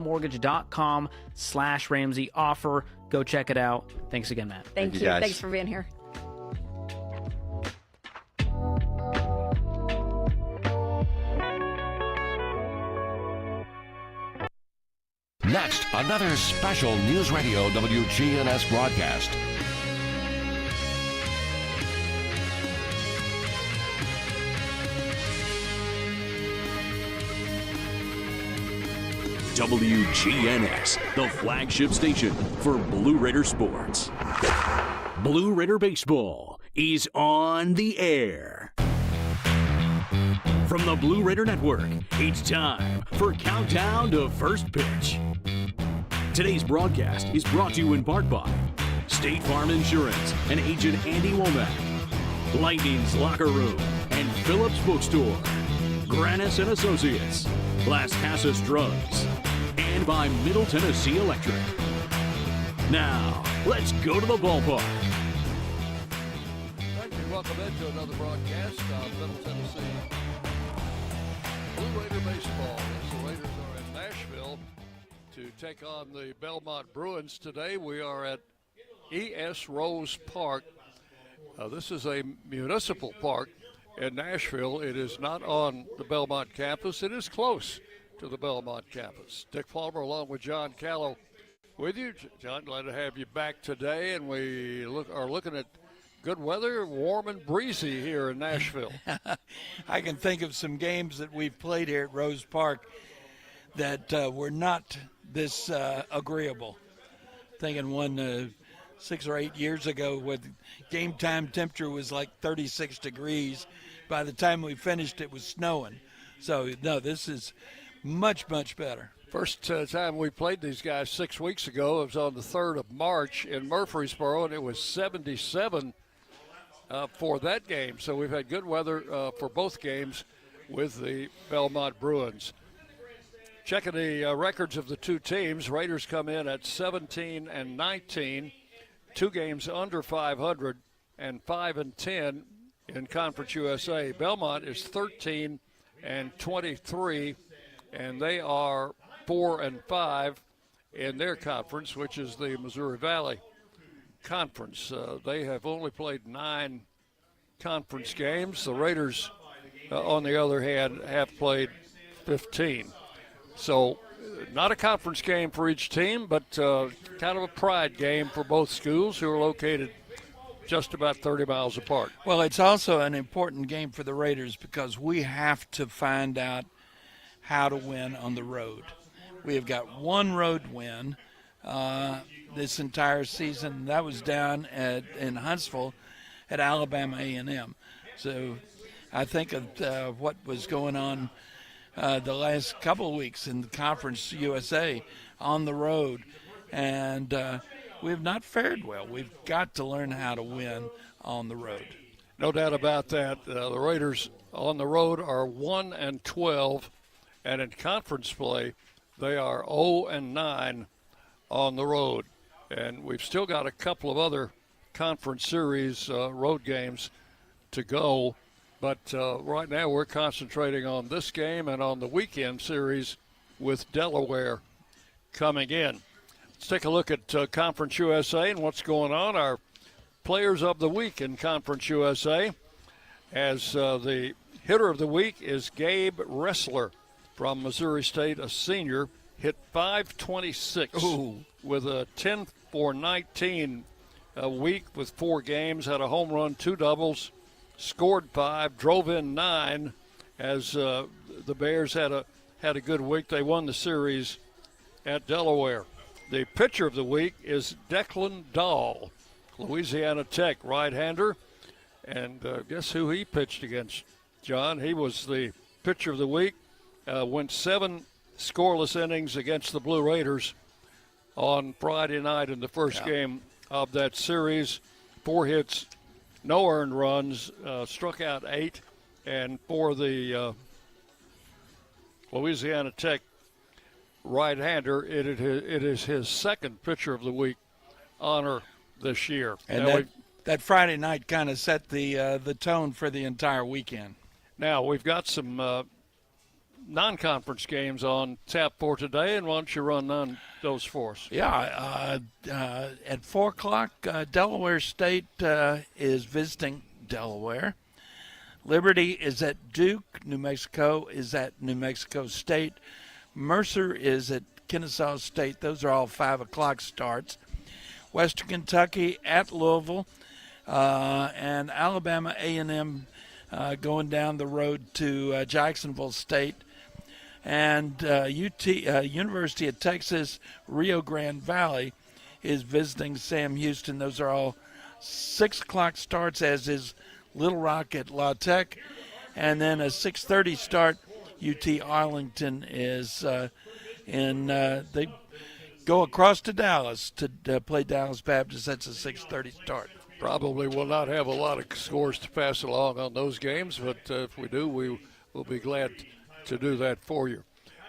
mortgage.com/Ramsey offer. Go check it out. Thanks again, Matt. Thank you. Guys. Thanks for being here. Next, another special News Radio WGNS broadcast. WGNS, the flagship station for Blue Raider sports. Blue Raider baseball is on the air. From the Blue Raider Network, it's time for Countdown to First Pitch. Today's broadcast is brought to you in part by State Farm Insurance and agent Andy Womack, Lightning's Locker Room and Phillips Bookstore, Granis and Associates, Las Casas Drugs, and by Middle Tennessee Electric. Now, let's go to the ballpark. Thank you. Welcome into another broadcast of Middle Tennessee Blue Raider baseball. As the Raiders are in Nashville to take on the Belmont Bruins today. We are at E.S. Rose Park. This is a municipal park in Nashville. It is not on the Belmont campus. It is close to the Belmont campus. Dick Palmer along with John Callow with you. John, glad to have you back today, and we are looking at good weather, warm and breezy here in Nashville. I can think of some games that we've played here at Rose Park that were not this agreeable. Thinking one 6 or 8 years ago when game time temperature was like 36 degrees. By the time we finished, it was snowing. So, no, this is much, much better. First time we played these guys 6 weeks ago, it was on the 3rd of March in Murfreesboro, and it was 77 for that game. So we've had good weather for both games with the Belmont Bruins. Checking the records of the two teams, Raiders come in at 17-19, 2 games under 500, and 5-10 in Conference USA. Belmont is 13-23, and they are 4-5 in their conference, which is the Missouri Valley Conference. They have only played 9 conference games. The Raiders, on the other hand, have played 15. So not a conference game for each team, but kind of a pride game for both schools who are located just about 30 miles apart. Well, it's also an important game for the Raiders because we have to find out how to win on the road. We have got one road win this entire season. That was down in Huntsville at Alabama A&M. So I think of what was going on the last couple of weeks in the Conference USA on the road, and we have not fared well. We've got to learn how to win on the road. No doubt about that. The Raiders on the road are 1-12, and in conference play, they are 0-9 on the road. And we've still got a couple of other conference series road games to go. But right now we're concentrating on this game and on the weekend series with Delaware coming in. Let's take a look at Conference USA and what's going on. Our players of the week in Conference USA, as the hitter of the week is Gabe Ressler from Missouri State, a senior, hit .526 with a 10-for-19 week with 4 games, had a home run, 2 doubles, scored 5, drove in 9 as the Bears had a good week. They won the series at Delaware. The pitcher of the week is Declan Dahl, Louisiana Tech right-hander. And guess who he pitched against, John? He was the pitcher of the week, went 7 scoreless innings against the Blue Raiders on Friday night in the first game of that series. 4 hits, no earned runs, struck out 8. And for the Louisiana Tech right-hander, it is his second pitcher of the week honor this year. And that Friday night kind of set the tone for the entire weekend. Now we've got some non-conference games on tap for today, and why don't you run those for us? Yeah, at 4 o'clock, Delaware State is visiting Delaware. Liberty is at Duke. New Mexico is at New Mexico State. Mercer is at Kennesaw State. Those are all 5 o'clock starts. Western Kentucky at Louisville, and Alabama A&M going down the road to Jacksonville State. And University of Texas, Rio Grande Valley is visiting Sam Houston. Those are all 6 o'clock starts, as is Little Rock at La Tech. And then a 6:30 start, UT Arlington is they go across to Dallas to play Dallas Baptist. That's a 6:30 start. Probably will not have a lot of scores to pass along on those games, but if we do, we will be glad to do that for you.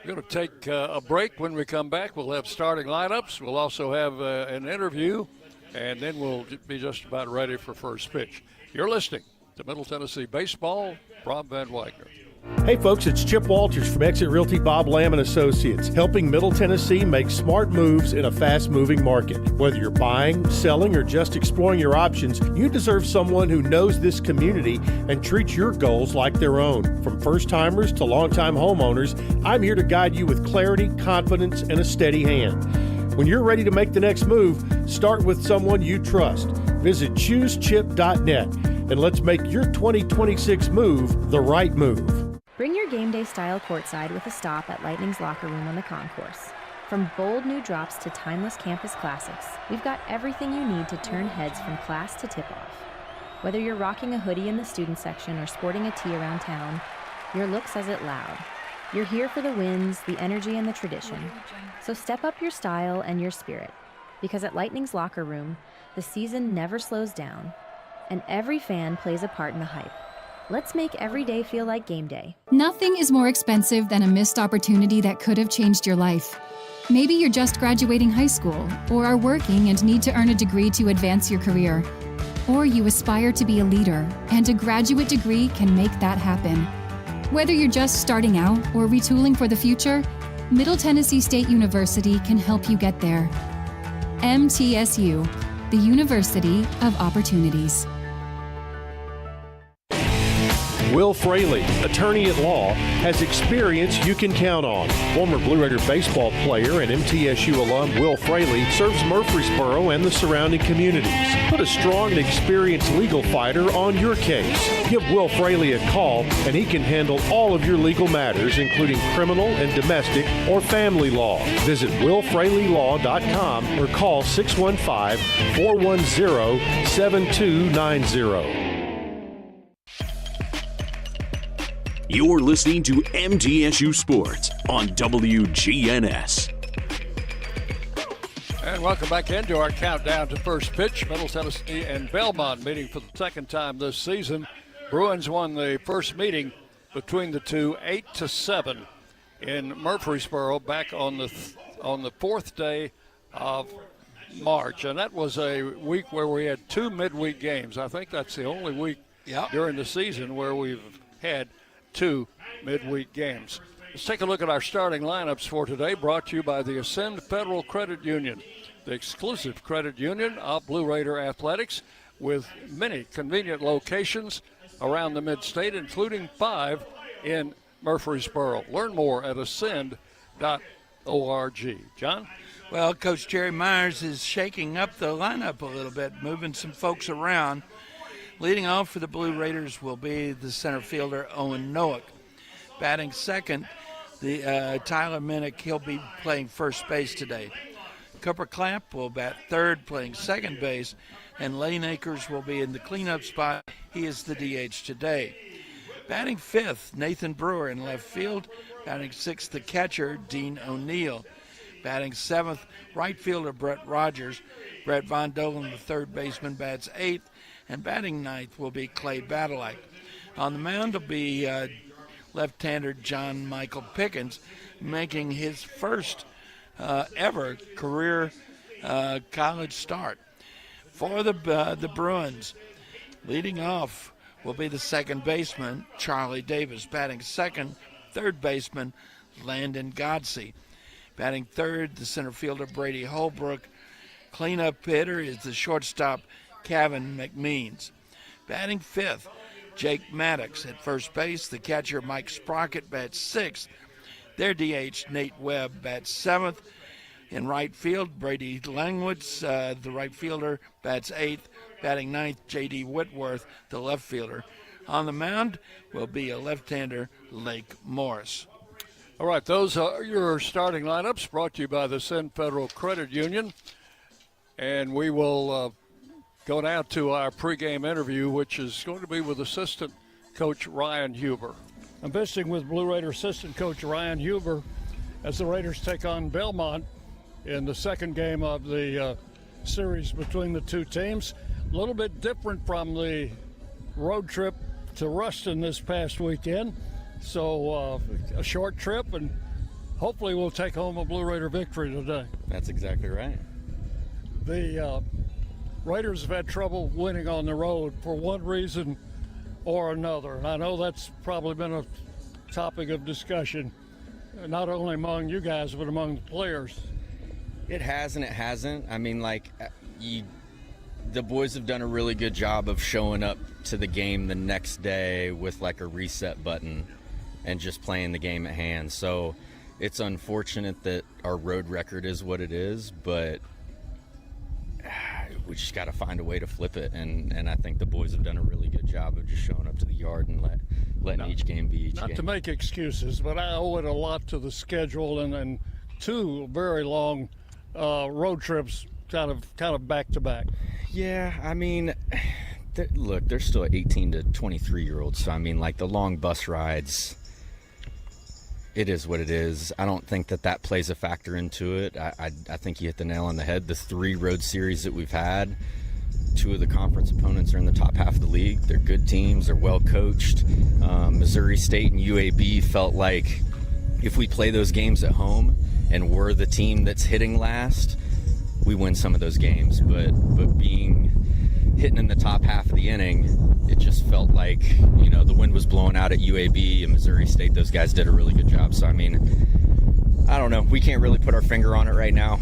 We're going to take a break. When we come back, we'll have starting lineups. We'll also have an interview, and then we'll be just about ready for first pitch. You're listening to Middle Tennessee Baseball. Rob Van Wagner. Hey folks, it's Chip Walters from Exit Realty Bob Lamb & Associates, helping Middle Tennessee make smart moves in a fast-moving market. Whether you're buying, selling, or just exploring your options, you deserve someone who knows this community and treats your goals like their own. From first-timers to long-time homeowners, I'm here to guide you with clarity, confidence, and a steady hand. When you're ready to make the next move, start with someone you trust. Visit ChooseChip.net and let's make your 2026 move the right move. Bring your game day style courtside with a stop at Lightning's Locker Room on the concourse. From bold new drops to timeless campus classics, we've got everything you need to turn heads from class to tip-off. Whether you're rocking a hoodie in the student section or sporting a tee around town, your look says it loud. You're here for the wins, the energy, and the tradition. So step up your style and your spirit, because at Lightning's Locker Room, the season never slows down, and every fan plays a part in the hype. Let's make every day feel like game day. Nothing is more expensive than a missed opportunity that could have changed your life. Maybe you're just graduating high school, or are working and need to earn a degree to advance your career. Or you aspire to be a leader, and a graduate degree can make that happen. Whether you're just starting out or retooling for the future, Middle Tennessee State University can help you get there. MTSU, the University of Opportunities. Will Fraley, attorney at law, has experience you can count on. Former Blue Raider baseball player and MTSU alum Will Fraley serves Murfreesboro and the surrounding communities. Put a strong and experienced legal fighter on your case. Give Will Fraley a call and he can handle all of your legal matters, including criminal and domestic or family law. Visit willfraleylaw.com or call 615-410-7290. You're listening to MTSU Sports on WGNS. And welcome back into our countdown to first pitch. Middle Tennessee and Belmont meeting for the second time this season. Bruins won the first meeting between the two 8-7 in Murfreesboro back on the fourth day of March. And that was a week where we had two midweek games. I think that's the only week during the season where we've had two midweek games. Let's take a look at our starting lineups for today, brought to you by the Ascend Federal Credit Union, the exclusive credit union of Blue Raider Athletics, with many convenient locations around the mid-state, including 5 in Murfreesboro. Learn more at ascend.org. John? Well, Coach Jerry Myers is shaking up the lineup a little bit, moving some folks around. Leading off for the Blue Raiders will be the center fielder, Owen Noack. Batting second, the Tyler Minnick. He'll be playing first base today. Cooper Clapp will bat third, playing second base, and Lane Akers will be in the cleanup spot. He is the DH today. Batting fifth, Nathan Brewer in left field. Batting sixth, the catcher, Dean O'Neill. Batting seventh, right fielder, Brett Rogers. Brett Von Dolan, the third baseman, bats eighth. And batting ninth will be Clay Badalike. On the mound will be left-hander John Michael Pickens, making his first ever career college start. For the Bruins, leading off will be the second baseman, Charlie Davis. Batting second, third baseman Landon Godsey. Batting third, the center fielder Brady Holbrook. Cleanup hitter is the shortstop Kevin McMeans. Batting fifth, Jake Maddox. At first base, the catcher Mike Sprocket bats sixth. Their DH Nate Webb bats seventh. In right field, Brady Langwoods, the right fielder, bats eighth. Batting ninth, J.D. Whitworth, the left fielder. On the mound will be a left-hander, Lake Morris. All right, those are your starting lineups brought to you by the Send Federal Credit Union. And we will go now to our pregame interview, which is going to be with assistant coach Ryan Huber. I'm visiting with Blue Raider assistant coach Ryan Huber as the Raiders take on Belmont in the second game of the series between the two teams. A little bit different from the road trip to Ruston this past weekend. So a short trip, and hopefully we'll take home a Blue Raider victory today. That's exactly right. The Raiders have had trouble winning on the road for one reason or another. And I know that's probably been a topic of discussion, not only among you guys, but among the players. It has and it hasn't. I mean, the boys have done a really good job of showing up to the game the next day with like a reset button and just playing the game at hand. So it's unfortunate that our road record is what it is, but we just got to find a way to flip it. And I think the boys have done a really good job of just showing up to the yard and letting each game be each game. Not to make excuses, but I owe it a lot to the schedule and two very long road trips kind of back to back. Yeah, I mean, look, they're still 18 to 23-year-olds, so I mean, like the long bus rides, it is what it is. I don't think that plays a factor into it. I think you hit the nail on the head. The three road series that we've had, two of the conference opponents are in the top half of the league. They're good teams. They're well coached. Missouri State and UAB felt like if we play those games at home and we're the team that's hitting last, we win some of those games. But hitting in the top half of the inning, it just felt like, the wind was blowing out at UAB and Missouri State. Those guys did a really good job. So, I mean, I don't know. We can't really put our finger on it right now.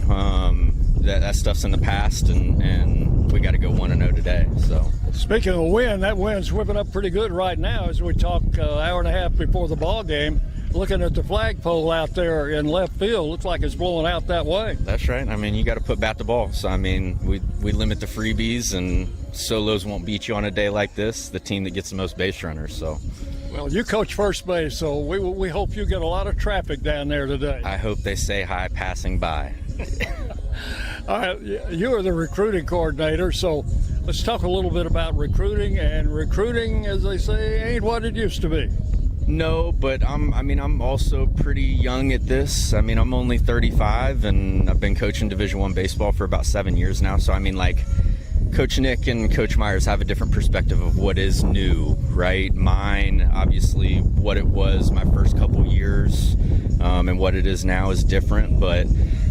That stuff's in the past, and we got to go 1-0 today. So, speaking of wind, that wind's whipping up pretty good right now as we talk hour and a half before the ball game. Looking at the flagpole out there in left field, looks like it's blowing out that way. That's right. I mean, you got to put bat to ball. So, I mean, we limit the freebies, and solos won't beat you on a day like this, the team that gets the most base runners. So, well, you coach first base, so we hope you get a lot of traffic down there today. I hope they say hi passing by. All right, you are the recruiting coordinator, so let's talk a little bit about recruiting. And recruiting, as they say, ain't what it used to be. No, but I'm also pretty young at this. I mean, I'm only 35, and I've been coaching Division I baseball for about 7 years now. So, I mean, like, Coach Nick and Coach Myers have a different perspective of what is new, right? Mine, obviously, what it was my first couple years, and what it is now is different, but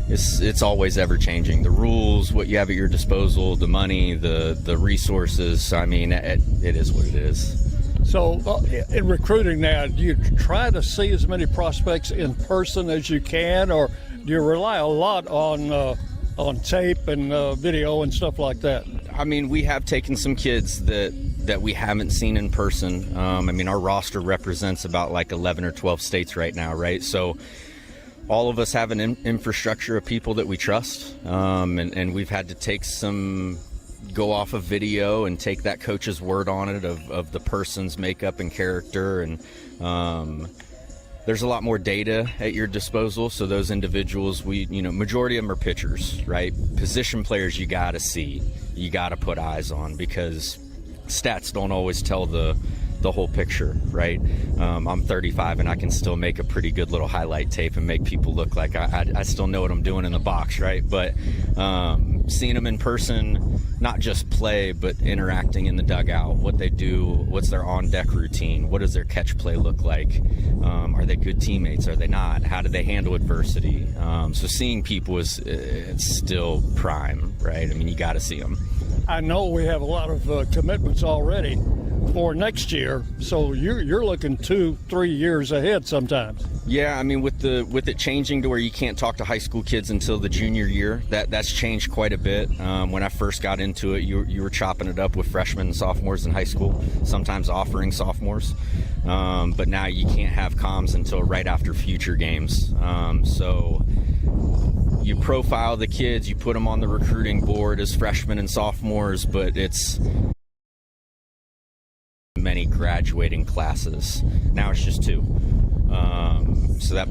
it's always ever-changing. The rules, what you have at your disposal, the money, the resources, I mean, it is what it is. So in recruiting now, do you try to see as many prospects in person as you can, or do you rely a lot on tape and video and stuff like that? I mean, we have taken some kids that we haven't seen in person. I mean, our roster represents about like 11 or 12 states right now, right? So all of us have an infrastructure of people that we trust, and we've had to go off of video and take that coach's word on it of the person's makeup and character, and there's a lot more data at your disposal. So those individuals, majority of them are pitchers, right? Position players you gotta see, you gotta put eyes on, because stats don't always tell the whole picture, right? I'm 35 and I can still make a pretty good little highlight tape and make people look like I still know what I'm doing in the box, right? But seeing them in person, not just play, but interacting in the dugout, what they do, what's their on-deck routine, what does their catch play look like, are they good teammates, are they not, how do they handle adversity? So seeing people it's still prime, right? I mean, you got to see them. I know we have a lot of commitments already. for next year. So you're looking 2-3 years ahead sometimes. Yeah, I mean, with it changing to where you can't talk to high school kids until the junior year, that's changed quite a bit. When I first got into it, you were chopping it up with freshmen and sophomores in high school, sometimes offering sophomores. But now you can't have comms until right after future games. So you profile the kids, you put them on the recruiting board as freshmen and sophomores, but it's many graduating classes. Now it's just 2. So that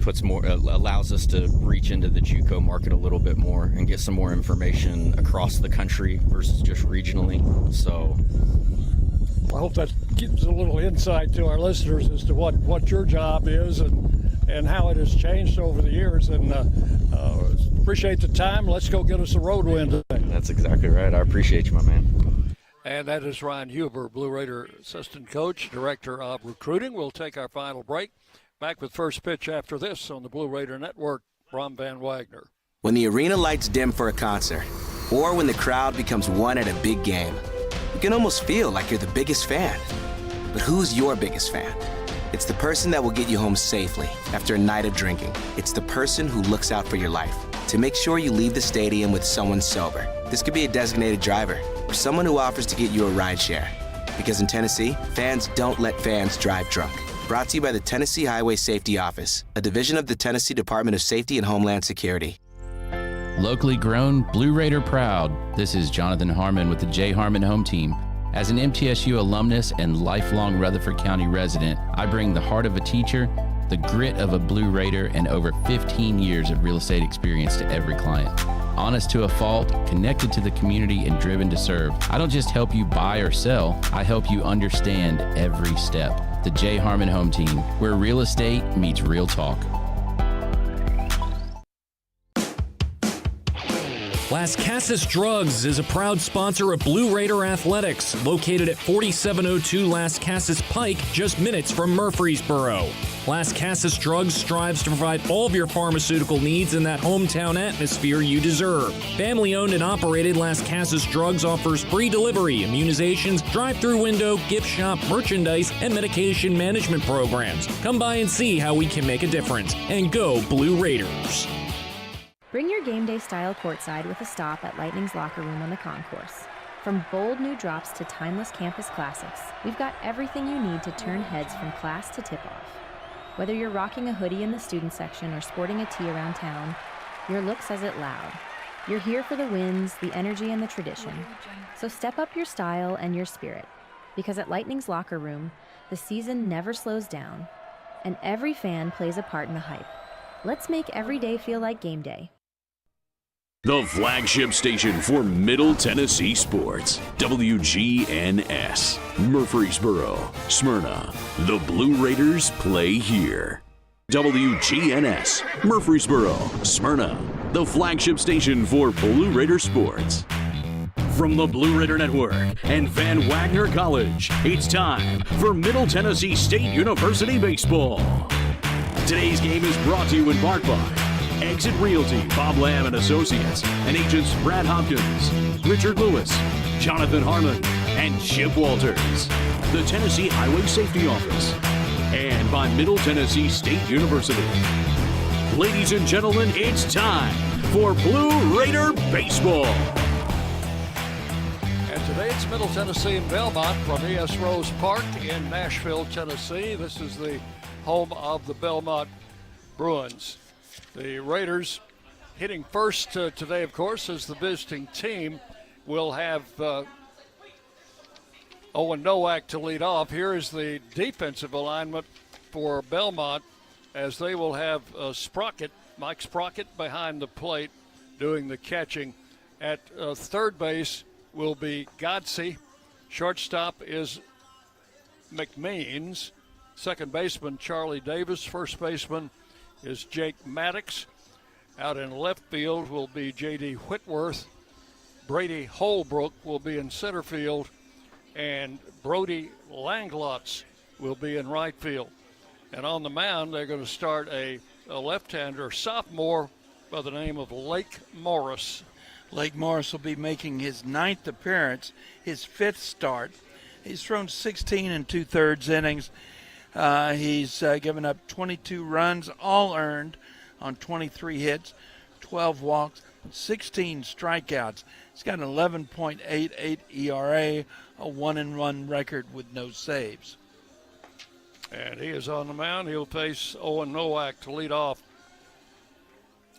allows us to reach into the JUCO market a little bit more and get some more information across the country versus just regionally. So I hope that gives a little insight to our listeners as to what your job is and how it has changed over the years. And appreciate the time. Let's go get us a road win today. That's exactly right. I appreciate you, my man. And that is Ryan Huber, Blue Raider assistant coach, director of recruiting. We'll take our final break. Back with first pitch after this on the Blue Raider Network. Brom Van Wagner. When the arena lights dim for a concert, or when the crowd becomes one at a big game, you can almost feel like you're the biggest fan. But who's your biggest fan? It's the person that will get you home safely after a night of drinking. It's the person who looks out for your life to make sure you leave the stadium with someone sober. This could be a designated driver or someone who offers to get you a ride share. Because in Tennessee, fans don't let fans drive drunk. Brought to you by the Tennessee Highway Safety Office, a division of the Tennessee Department of Safety and Homeland Security. Locally grown, Blue Raider proud. This is Jonathan Harmon with the J. Harmon Home Team. As an MTSU alumnus and lifelong Rutherford County resident, I bring the heart of a teacher, the grit of a Blue Raider, and over 15 years of real estate experience to every client. Honest to a fault, connected to the community, and driven to serve. I don't just help you buy or sell, I help you understand every step. The J. Harmon Home Team, where real estate meets real talk. Las Casas Drugs is a proud sponsor of Blue Raider Athletics, located at 4702 Las Casas Pike, just minutes from Murfreesboro. Las Casas Drugs strives to provide all of your pharmaceutical needs in that hometown atmosphere you deserve. Family-owned and operated, Las Casas Drugs offers free delivery, immunizations, drive-through window, gift shop, merchandise, and medication management programs. Come by and see how we can make a difference. And go Blue Raiders! Bring your game day style courtside with a stop at Lightning's locker room on the concourse. From bold new drops to timeless campus classics, we've got everything you need to turn heads from class to tip-off. Whether you're rocking a hoodie in the student section or sporting a tee around town, your look says it loud. You're here for the wins, the energy, and the tradition. So step up your style and your spirit, because at Lightning's locker room, the season never slows down, and every fan plays a part in the hype. Let's make every day feel like game day. The flagship station for Middle Tennessee sports, WGNS, Murfreesboro, Smyrna. The Blue Raiders play here. WGNS, Murfreesboro, Smyrna, the flagship station for Blue Raider sports. From the Blue Raider Network and Van Wagner College, it's time for Middle Tennessee State University baseball. Today's game is brought to you in part by Exit Realty, Bob Lamb and Associates, and agents Brad Hopkins, Richard Lewis, Jonathan Harmon, and Chip Walters. The Tennessee Highway Safety Office, and by Middle Tennessee State University. Ladies and gentlemen, it's time for Blue Raider baseball. And today it's Middle Tennessee and Belmont from E.S. Rose Park in Nashville, Tennessee. This is the home of the Belmont Bruins. The Raiders hitting first today, of course, as the visiting team will have Owen Nowak to lead off. Here is the defensive alignment for Belmont, as they will have Mike Sprocket behind the plate doing the catching. At third base will be Godsey. Shortstop is McMeans. Second baseman Charlie Davis. First baseman is Jake Maddox. Out in left field will be J.D. Whitworth. Brady Holbrook will be in center field, and Brody Langlotz will be in right field. And on the mound, they're going to start a left-hander, sophomore by the name of Lake Morris. Lake Morris will be making his 9th appearance, his 5th start. He's thrown 16 2/3 innings. He's given up 22 runs, all earned on 23 hits, 12 walks, 16 strikeouts. He's got an 11.88 ERA, a 1-1 record with no saves. And he is on the mound. He'll face Owen Nowak to lead off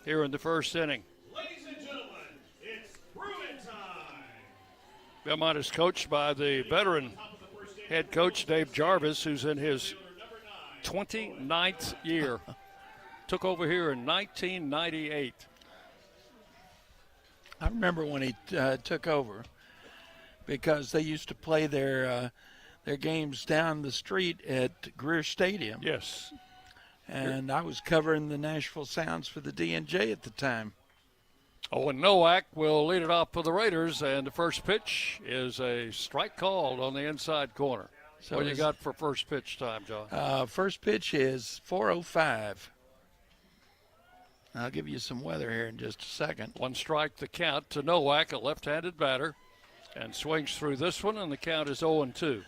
here in the first inning. Ladies and gentlemen, it's Bruin time. Belmont is coached by the veteran head coach Dave Jarvis, who's in his 29th year. Took over here in 1998. I remember when he took over, because they used to play their games down the street at Greer Stadium. Yes. And I was covering the Nashville Sounds for the D&J at the time. Owen Nowak will lead it off for the Raiders, and the first pitch is a strike called on the inside corner. So what do you got for first pitch time, John? First pitch is 4:05. I'll give you some weather here in just a second. One strike the count to Nowak, a left-handed batter, and swings through this one, and the count is 0-2.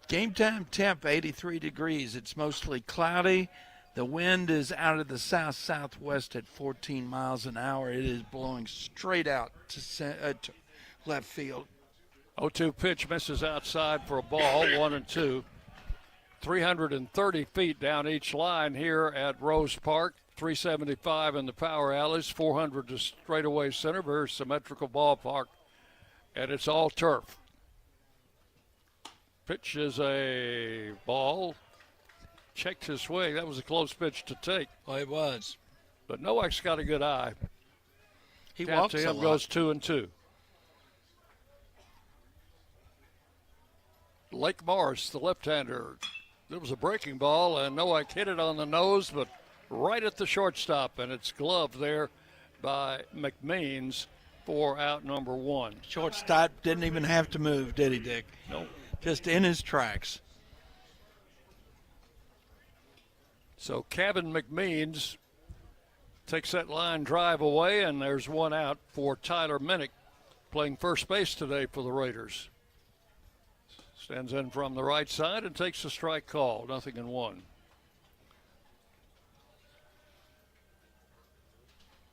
Game time temp, 83 degrees. It's mostly cloudy. The wind is out of the south-southwest at 14 miles an hour. It is blowing straight out to left field. 0-2 pitch misses outside for a ball, 1-2. 330 feet down each line here at Rose Park. 375 in the power alleys, 400 to straightaway center. Very symmetrical ballpark, and it's all turf. Pitch is a ball. Checked his swing. That was a close pitch to take. Well, it was. But Nowak's got a good eye. He Count walks to a him lot. goes 2-2. Lake Morris, the left-hander. There was a breaking ball, and Nowak hit it on the nose, but right at the shortstop, and it's gloved there by McMeans for out number one. Shortstop didn't even have to move, did he, Dick? No. Just in his tracks. So Kevin McMeans takes that line drive away, and there's one out for Tyler Minnick, playing first base today for the Raiders. Stands in from the right side and takes a strike call, 0-1.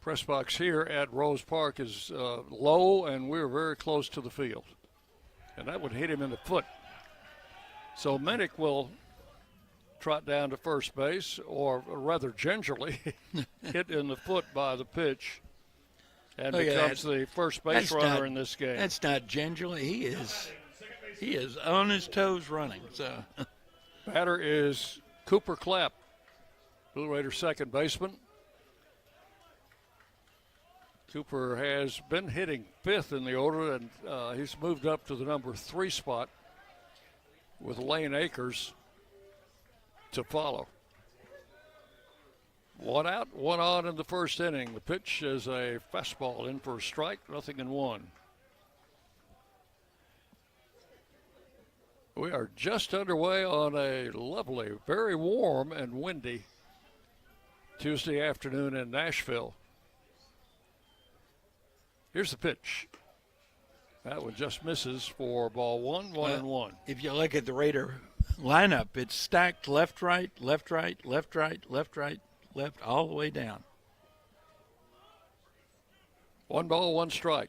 Press box here at Rose Park is low, and we're very close to the field. And that would hit him in the foot. So Minnick will trot down to first base, or rather gingerly hit in the foot by the pitch, and becomes the first base runner in this game. That's not gingerly. He is on his toes running. So batter is Cooper Clapp, Blue Raiders second baseman. Cooper has been hitting fifth in the order, and he's moved up to the number 3 spot with Lane Akers to follow. One out, one on in the first inning. The pitch is a fastball in for a strike, 0-1. We are just underway on a lovely, very warm and windy Tuesday afternoon in Nashville. Here's the pitch. That one just misses for ball one, 1-1. If you look at the Raider lineup, it's stacked left, right, left, right, left, right, left, right, left, all the way down. 1 ball, 1 strike.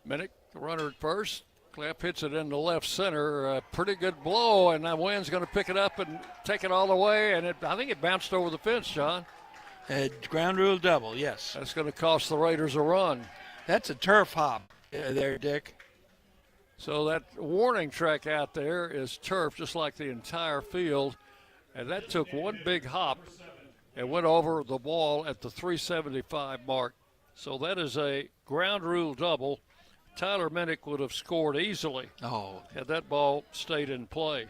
Minnick, the runner at first. Clapp hits it into left center. A pretty good blow, and that wind's going to pick it up and take it all the way. And I think it bounced over the fence, John. Ground rule double, yes. That's going to cost the Raiders a run. That's a turf hop there, Dick. So that warning track out there is turf, just like the entire field. And that took one big hop and went over the ball at the 375 mark. So that is a ground rule double. Tyler Minnick would have scored easily had that ball stayed in play.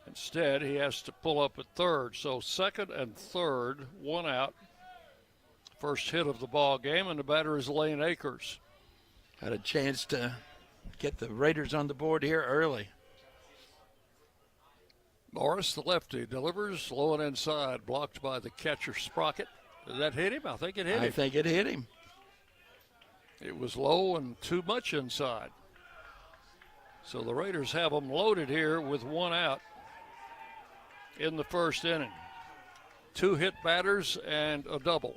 Instead, he has to pull up at third. So second and third, 1 out. First hit of the ball game, and the batter is Lane Akers. Had a chance to get the Raiders on the board here early. Morris, the lefty, delivers low and inside, blocked by the catcher Sprocket. Did that hit him? I think it hit him. I think it hit him. It was low and too much inside. So the Raiders have them loaded here with one out in the first inning. 2 hit batters and a double.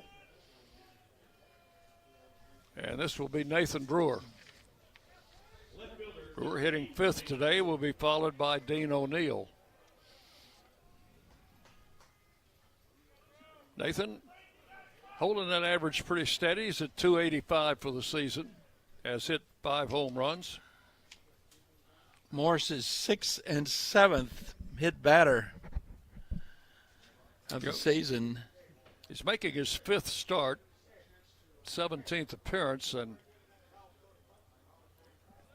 And this will be Nathan Brewer. Brewer hitting 5th today, will be followed by Dean O'Neill. Nathan holding that average pretty steady. He's at 285 for the season. Has hit 5 home runs. Morris is 6th and 7th hit batter of the season. He's making his 5th start, 17th appearance, and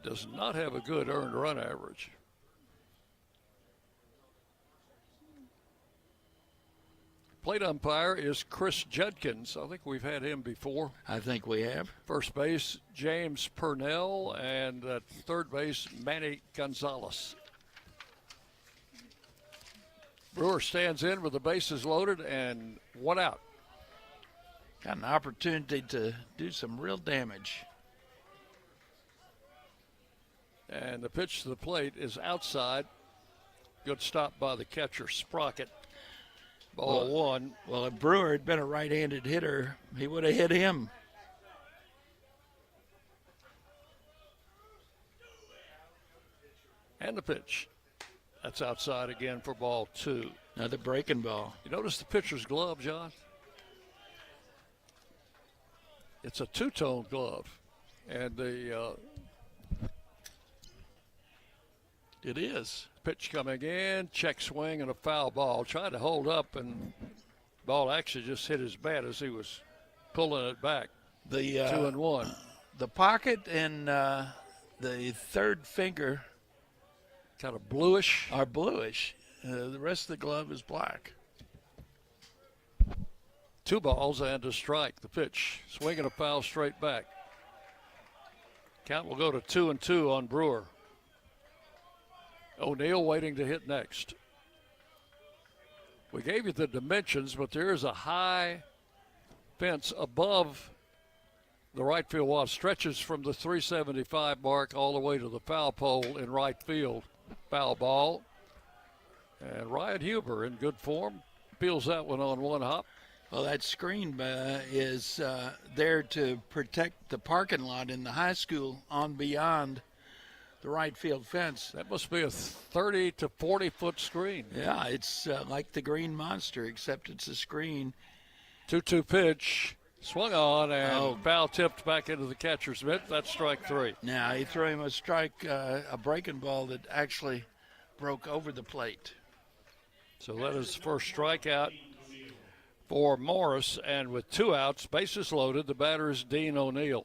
does not have a good earned run average. Plate umpire is Chris Judkins. I think we've had him before. I think we have. First base, James Purnell, and at third base, Manny Gonzalez. Brewer stands in with the bases loaded and 1 out. Got an opportunity to do some real damage. And the pitch to the plate is outside. Good stop by the catcher, Sprocket. Ball 1. Well, if Brewer had been a right-handed hitter, he would have hit him. And the pitch. That's outside again for ball 2. Another breaking ball. You notice the pitcher's glove, John? It's a two-tone glove. And the it is. Pitch coming in, check swing, and a foul ball. Tried to hold up, and ball actually just hit his bat as he was pulling it back. The 2-1. The pocket and the third finger kind of bluish. Are bluish. The rest of the glove is black. 2 balls and a strike. The pitch, swinging a foul straight back. Count will go to 2-2 on Brewer. O'Neill waiting to hit next. We gave you the dimensions, but there is a high fence above the right field wall. Stretches from the 375 mark all the way to the foul pole in right field. Foul ball. And Ryan Huber in good form. Peels that one on 1 hop. Well, that screen is there to protect the parking lot in the high school on beyond the right field fence. That must be a 30 to 40 foot screen. Yeah, it's like the Green Monster, except it's a screen. 2-2 pitch, swung on and foul tipped back into the catcher's mitt. That's strike 3. Now he threw him a strike, a breaking ball that actually broke over the plate. So that is the first strikeout for Morris, and with 2 outs, bases loaded, the batter is Dean O'Neill.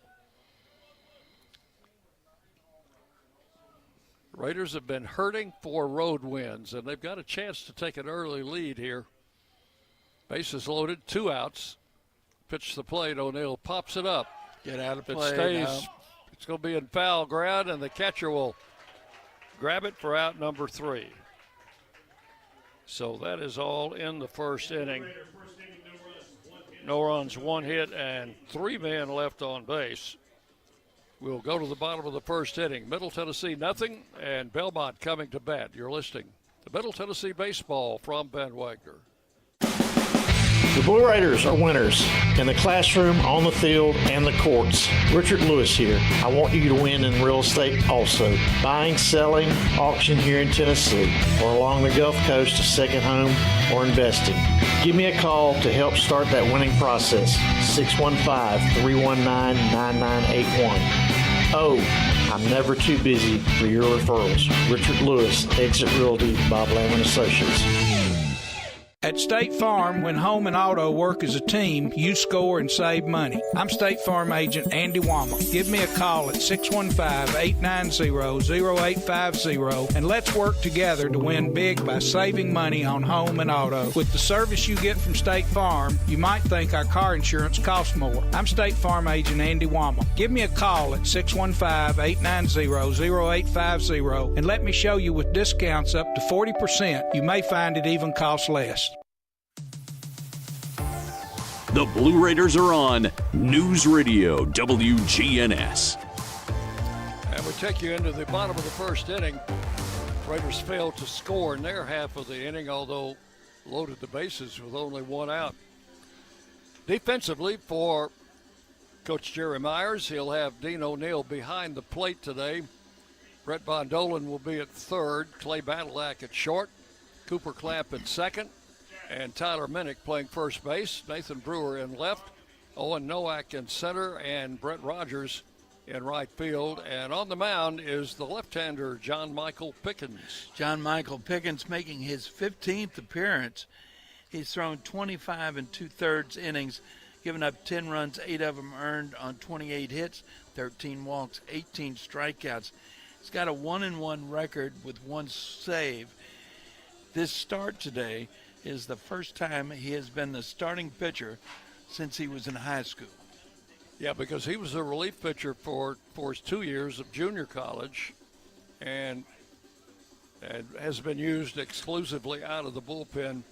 Raiders have been hurting for road wins, and they've got a chance to take an early lead here. Bases loaded, 2 outs. Pitch to the plate, O'Neill pops it up. Get out of play. It stays, it's going to be in foul ground, and the catcher will grab it for out number 3. So that is all in the first inning. No runs, 1 hit, and 3 men left on base. We'll go to the bottom of the first inning. Middle Tennessee nothing, and Belmont coming to bat. You're listening to Middle Tennessee Baseball from Ben Wagner. The Blue Raiders are winners in the classroom, on the field, and the courts. Richard Lewis here. I want you to win in real estate also. Buying, selling, auction here in Tennessee, or along the Gulf Coast, a second home, or investing. Give me a call to help start that winning process. 615-319-9981. Oh, I'm never too busy for your referrals. Richard Lewis, Exit Realty, Bob Lamb & Associates. At State Farm, when home and auto work as a team, you score and save money. I'm State Farm agent Andy Wama. Give me a call at 615-890-0850 and let's work together to win big by saving money on home and auto. With the service you get from State Farm, you might think our car insurance costs more. I'm State Farm agent Andy Wama. Give me a call at 615-890-0850 and let me show you with discounts up to 40%. You may find it even costs less. The Blue Raiders are on News Radio WGNS. And we take you into the bottom of the first inning. Raiders failed to score in their half of the inning, although loaded the bases with only one out. Defensively for Coach Jerry Myers, he'll have Dean O'Neill behind the plate today. Brett Von Dolan will be at third, Clay Badalak at short, Cooper Clapp at second, and Tyler Minnick playing first base, Nathan Brewer in left, Owen Nowak in center, and Brett Rogers in right field. And on the mound is the left-hander John Michael Pickens. John Michael Pickens making his 15th appearance. He's thrown 25 2/3 innings, given up 10 runs, 8 of them earned on 28 hits, 13 walks, 18 strikeouts. He's got a 1-1 record with 1 save. This start today is the first time he has been the starting pitcher since he was in high school. Yeah, because he was a relief pitcher for his 2 years of junior college and has been used exclusively out of the bullpen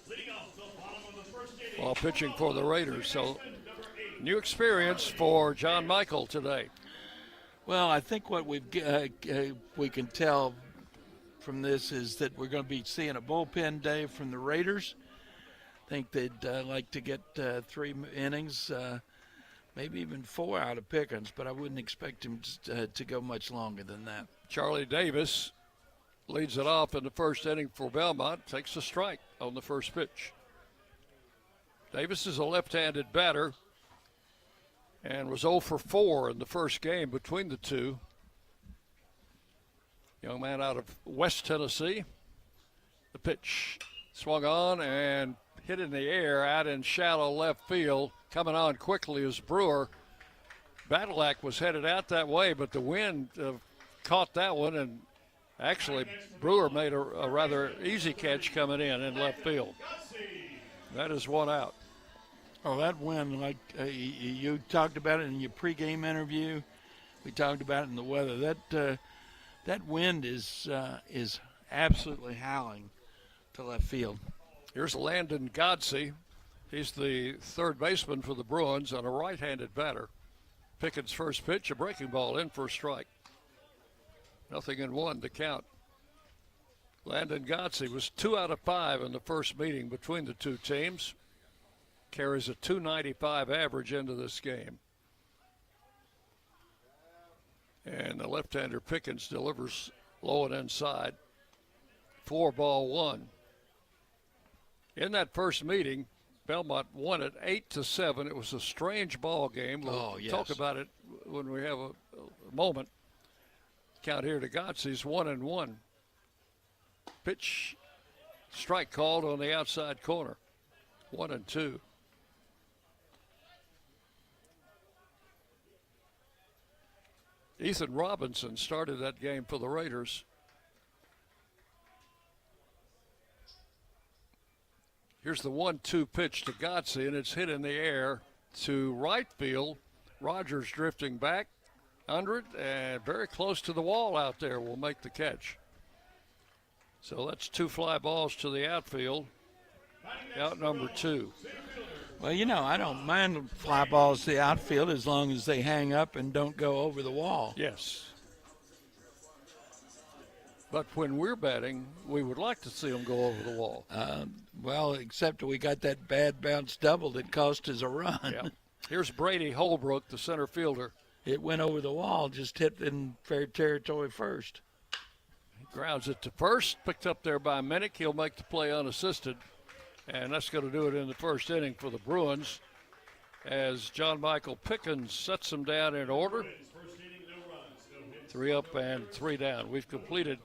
while pitching for the Raiders. So, new experience for John Michael today. Well, I think what we can tell from this is that we're going to be seeing a bullpen day from the Raiders. I think they'd like to get 3 innings, maybe even 4 out of Pickens, but I wouldn't expect him to go much longer than that. Charlie Davis leads it off in the first inning for Belmont, takes a strike on the first pitch. Davis is a left-handed batter and was 0 for 4 in the first game between the two. Young man out of West Tennessee. The pitch swung on and hit in the air out in shallow left field. Coming on quickly is Brewer. Badalak was headed out that way, but the wind caught that one, and actually Brewer made a rather easy catch coming in left field. That is 1 out. Oh, that wind, like you talked about it in your pregame interview. We talked about it in the weather. That wind is absolutely howling to left field. Here's Landon Godsey. He's the third baseman for the Bruins on a right-handed batter. Pickens' first pitch, a breaking ball in for a strike. 0-1 to count. Landon Godsey was 2 out of 5 in the first meeting between the two teams. Carries a .295 average into this game. And the left-hander Pickens delivers low and inside. 4-1. In that first meeting, Belmont won it 8-7. It was a strange ball game. We'll talk about it when we have a moment. Count here to Godsey's 1-1. Pitch, strike called on the outside corner. 1-2. Ethan Robinson started that game for the Raiders. Here's the 1-2 pitch to Godsey, and it's hit in the air to right field. Rogers drifting back under it, and very close to the wall out there will make the catch. So that's 2 fly balls to the outfield. Out number 2. Well, I don't mind fly balls to the outfield as long as they hang up and don't go over the wall. Yes. But when we're batting, we would like to see them go over the wall. Well, except we got that bad bounce double that cost us a run. Yeah. Here's Brady Holbrook, the center fielder. It went over the wall, just hit in fair territory first. He grounds it to first, picked up there by Minnick. He'll make the play unassisted. And that's going to do it in the first inning for the Bruins as John Michael Pickens sets them down in order. 3 up and 3 down. We've completed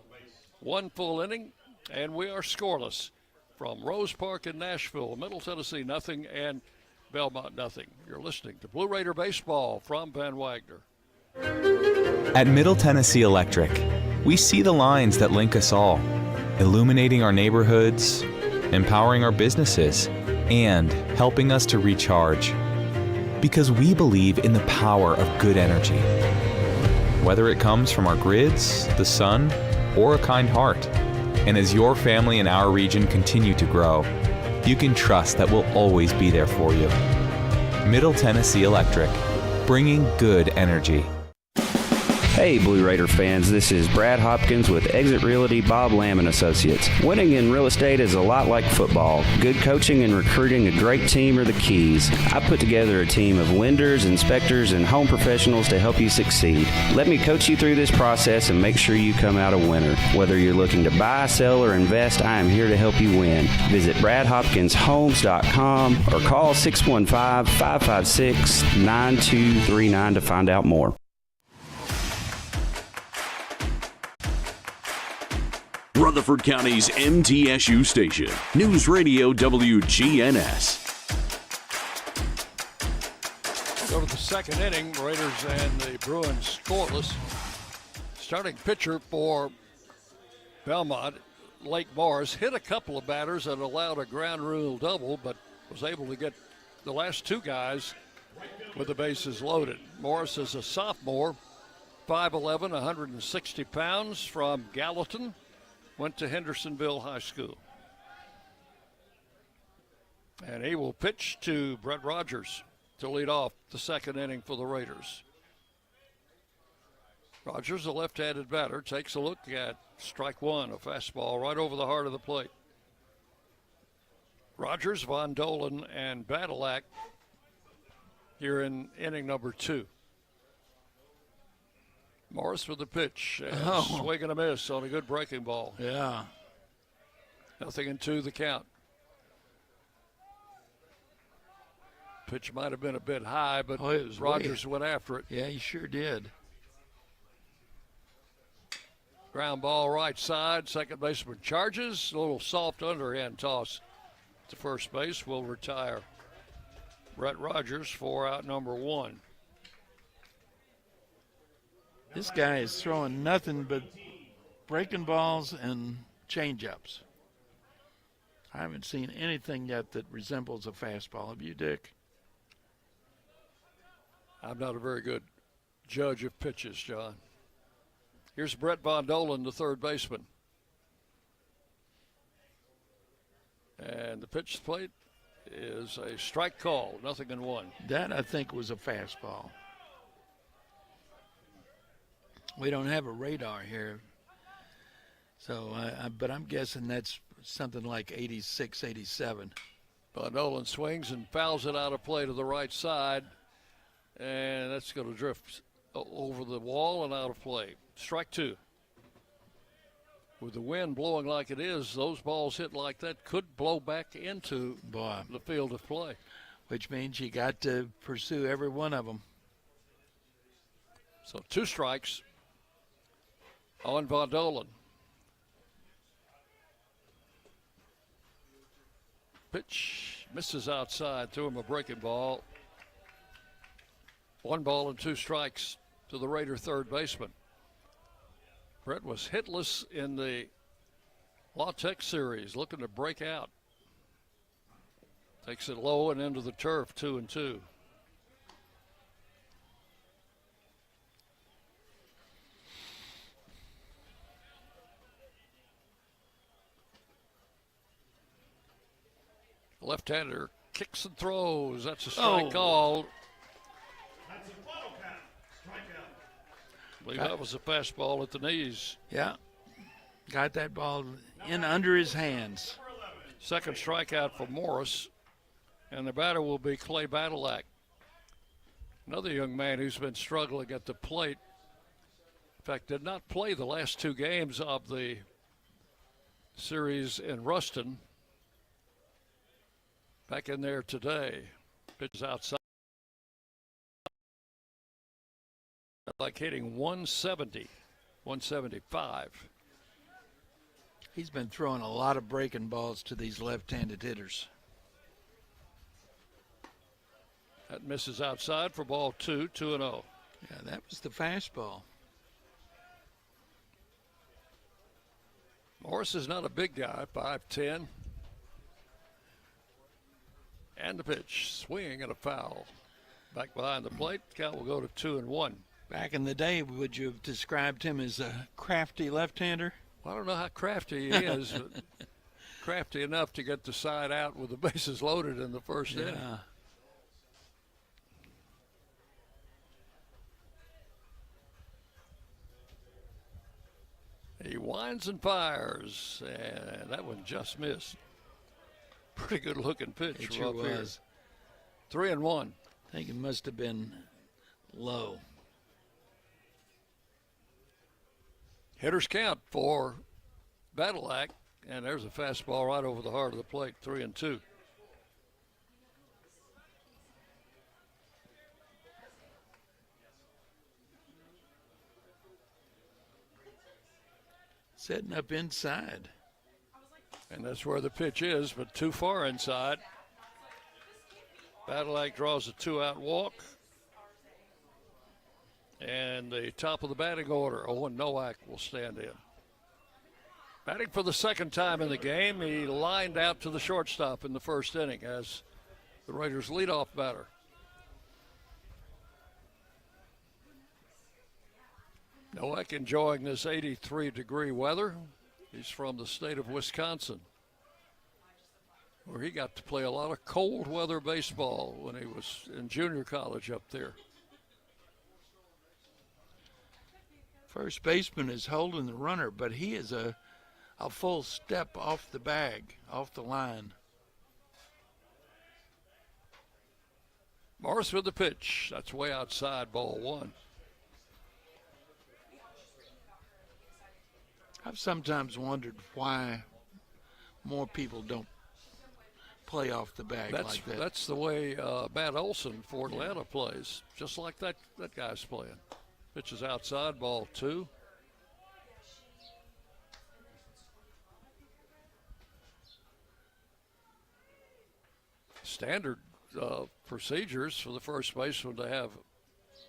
1 full inning, and we are scoreless from Rose Park in Nashville. Middle Tennessee, 0, and Belmont, 0. You're listening to Blue Raider Baseball from Van Wagner. At Middle Tennessee Electric, we see the lines that link us all, illuminating our neighborhoods, empowering our businesses, and helping us to recharge. Because we believe in the power of good energy. Whether it comes from our grids, the sun, or a kind heart. And as your family and our region continue to grow, you can trust that we'll always be there for you. Middle Tennessee Electric, bringing good energy. Hey Blue Raider fans, this is Brad Hopkins with Exit Realty Bob Lamb & Associates. Winning in real estate is a lot like football. Good coaching and recruiting a great team are the keys. I put together a team of lenders, inspectors, and home professionals to help you succeed. Let me coach you through this process and make sure you come out a winner. Whether you're looking to buy, sell, or invest, I am here to help you win. Visit BradHopkinsHomes.com or call 615-556-9239 to find out more. Rutherford County's MTSU station, News Radio WGNS. Go to the second inning. Raiders and the Bruins scoreless. Starting pitcher for Belmont, Lake Morris, hit a couple of batters and allowed a ground rule double, but was able to get the last two guys with the bases loaded. Morris is a sophomore, 5'11", 160 pounds, from Gallatin. Went to Hendersonville High School. And he will pitch to Brett Rogers to lead off the second inning for the Raiders. Rogers, a left-handed batter, takes a look at strike one, a fastball right over the heart of the plate. Rogers, Von Dolan, and Badalak here in inning number 2. Morris with the pitch. Swing and a miss on a good breaking ball. Yeah. 0-2 the count. Pitch might have been a bit high, but Rogers went after it. Yeah, he sure did. Ground ball right side. Second baseman charges. A little soft underhand toss to first base will retire Brett Rogers for out number 1. This guy is throwing nothing but breaking balls and change-ups. I haven't seen anything yet that resembles a fastball. Have you, Dick? I'm not a very good judge of pitches, John. Here's Brett Von Dolan, the third baseman. And the pitch to the plate is a strike call, 0-1. That, I think, was a fastball. We don't have a radar here, so but I'm guessing that's something like 86, 87. Von Dolan swings and fouls it out of play to the right side, and that's going to drift over the wall and out of play. Strike 2. With the wind blowing like it is, those balls hit like that could blow back into the field of play. Which means you got to pursue every one of them. So 2 strikes on Von Dolan. Pitch misses outside, threw him a breaking ball. 1 ball and 2 strikes to the Raider third baseman. Brett was hitless in the La Tech series, looking to break out. Takes it low and into the turf, 2-2. Left-hander kicks and throws. That's a strike call. That's a bottle count. Strikeout. I believe that was a fastball at the knees. Yeah. Got that ball in under his hands. Second strikeout for Morris. And the batter will be Clay Badalak. Another young man who's been struggling at the plate. In fact, did not play the last 2 games of the series in Ruston. Back in there today. Pitches outside. Like hitting 170, 175. He's been throwing a lot of breaking balls to these left-handed hitters. That misses outside for ball 2, 2-0. Yeah, that was the fastball. Morris is not a big guy, 5'10". And the pitch, swing and a foul. Back behind the plate, count will go to 2-1. Back in the day, would you have described him as a crafty left-hander? Well, I don't know how crafty he is, but crafty enough to get the side out with the bases loaded in the first inning. winds and fires, and that one just missed. Pretty good looking pitch. It sure was. 3-1. I think it must have been low. Hitters count for Battle Act, and there's a fastball right over the heart of the plate. 3-2. Setting up inside. And that's where the pitch is, but too far inside. Battle Act draws a 2-out walk. And the top of the batting order, Owen Nowak will stand in. Batting for the second time in the game, he lined out to the shortstop in the first inning as the Raiders' leadoff batter. Nowak enjoying this 83-degree weather. He's from the state of Wisconsin, where he got to play a lot of cold weather baseball when he was in junior college up there. First baseman is holding the runner, but he is a full step off the bag, off the line. Morris with the pitch. That's way outside, ball 1. I've sometimes wondered why more people don't play off the bag like that. That's the way Matt Olson for Atlanta plays, just like that guy's playing. Pitch is outside, ball 2. Standard procedures for the first baseman to have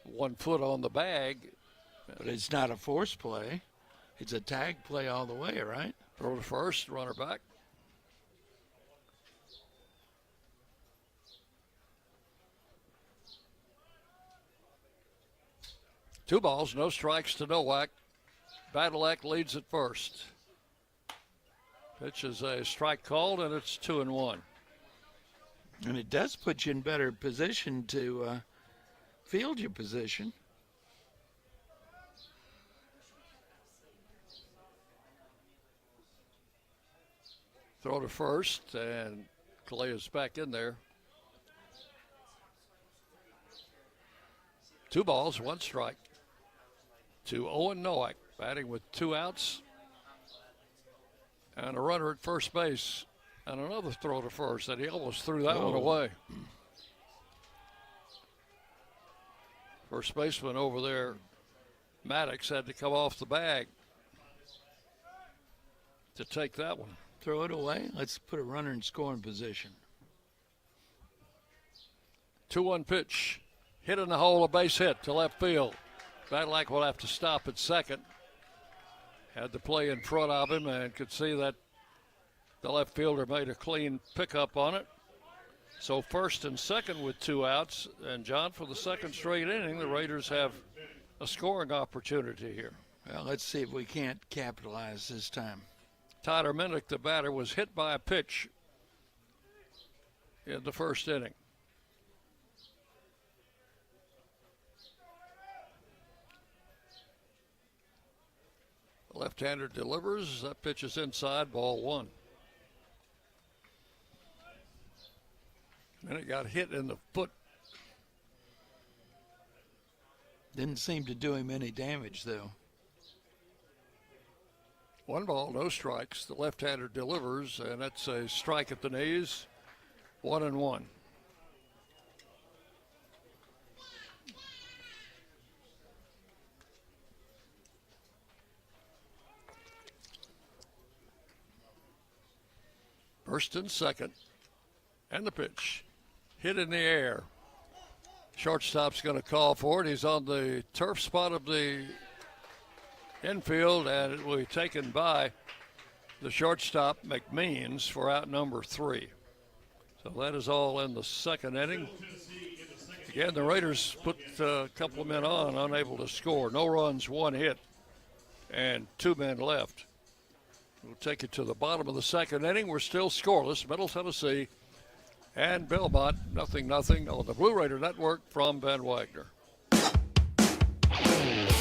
1 foot on the bag. But it's not a force play. It's a tag play all the way, right? Throw to first, runner back. Two balls, no strikes to Nowak. Battle Act leads at first. Pitch is a strike called, and it's 2-1. And it does put you in better position to field your position. Throw to first, and Clay is back in there. 2 balls, 1 strike to Owen Nowak, batting with 2 outs and a runner at first base, and another throw to first, and he almost threw that one away. First baseman over there, Maddox, had to come off the bag to take that one. Throw it away. Let's put a runner in scoring position. 2-1 pitch. Hit in the hole, a base hit to left field. Battle Act will have to stop at second. Had the play in front of him and could see that the left fielder made a clean pickup on it. So first and second with 2 outs. And, John, for the second straight inning, the Raiders have a scoring opportunity here. Well, let's see if we can't capitalize this time. Tyler Minnick, the batter, was hit by a pitch in the first inning. Left-hander delivers. That pitch is inside, ball 1. And it got hit in the foot. Didn't seem to do him any damage, though. 1 ball, no strikes. The left-hander delivers, and that's a strike at the knees. 1-1. First and second. And the pitch. Hit in the air. Shortstop's going to call for it. He's on the turf spot of the infield, and it will be taken by the shortstop, McMeans, for out number 3. So that is all in the second inning. Again, the Raiders put a couple of men on, unable to score. No runs, 1 hit, and 2 men left. We'll take it to the bottom of the second inning. We're still scoreless. Middle Tennessee and Belmont, 0-0 on the Blue Raider Network from Ben Wagner.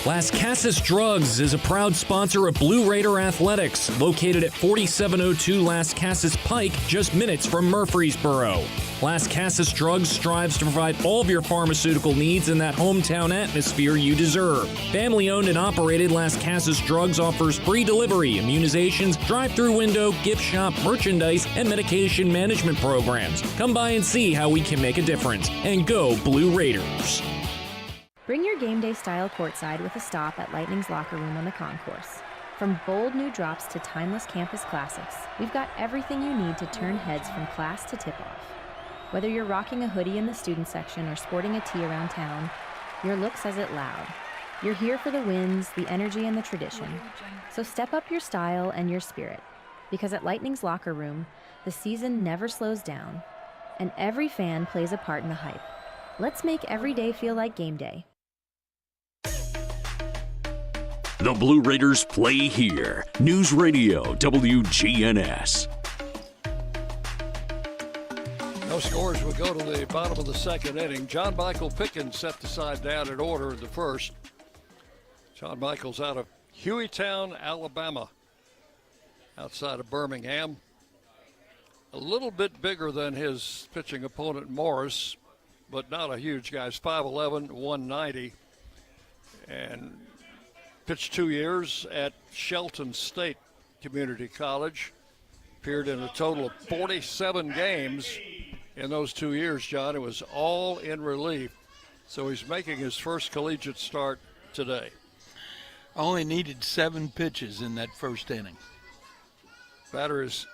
Las Casas Drugs is a proud sponsor of Blue Raider Athletics, located at 4702 Las Casas Pike, just minutes from Murfreesboro. Las Casas Drugs strives to provide all of your pharmaceutical needs in that hometown atmosphere you deserve. Family-owned and operated, Las Casas Drugs offers free delivery, immunizations, drive-through window, gift shop, merchandise, and medication management programs. Come by and see how we can make a difference. And go Blue Raiders! Bring your game day style courtside with a stop at Lightning's locker room on the concourse. From bold new drops to timeless campus classics, we've got everything you need to turn heads from class to tip-off. Whether you're rocking a hoodie in the student section or sporting a tee around town, your look says it loud. You're here for the wins, the energy, and the tradition. So step up your style and your spirit, because at Lightning's locker room, the season never slows down, and every fan plays a part in the hype. Let's make every day feel like game day. The Blue Raiders play here. News Radio WGNS. No scores. We go to the bottom of the second inning. John Michael Pickens set the side down in order in the first. John Michael's out of Hueytown, Alabama, outside of Birmingham. A little bit bigger than his pitching opponent Morris, but not a huge guy. He's 5'11", 190, and pitched 2 years at Shelton State Community College. Appeared in a total of 47 games in those 2 years, John. It was all in relief. So he's making his first collegiate start today. Only needed 7 pitches in that first inning. Batter is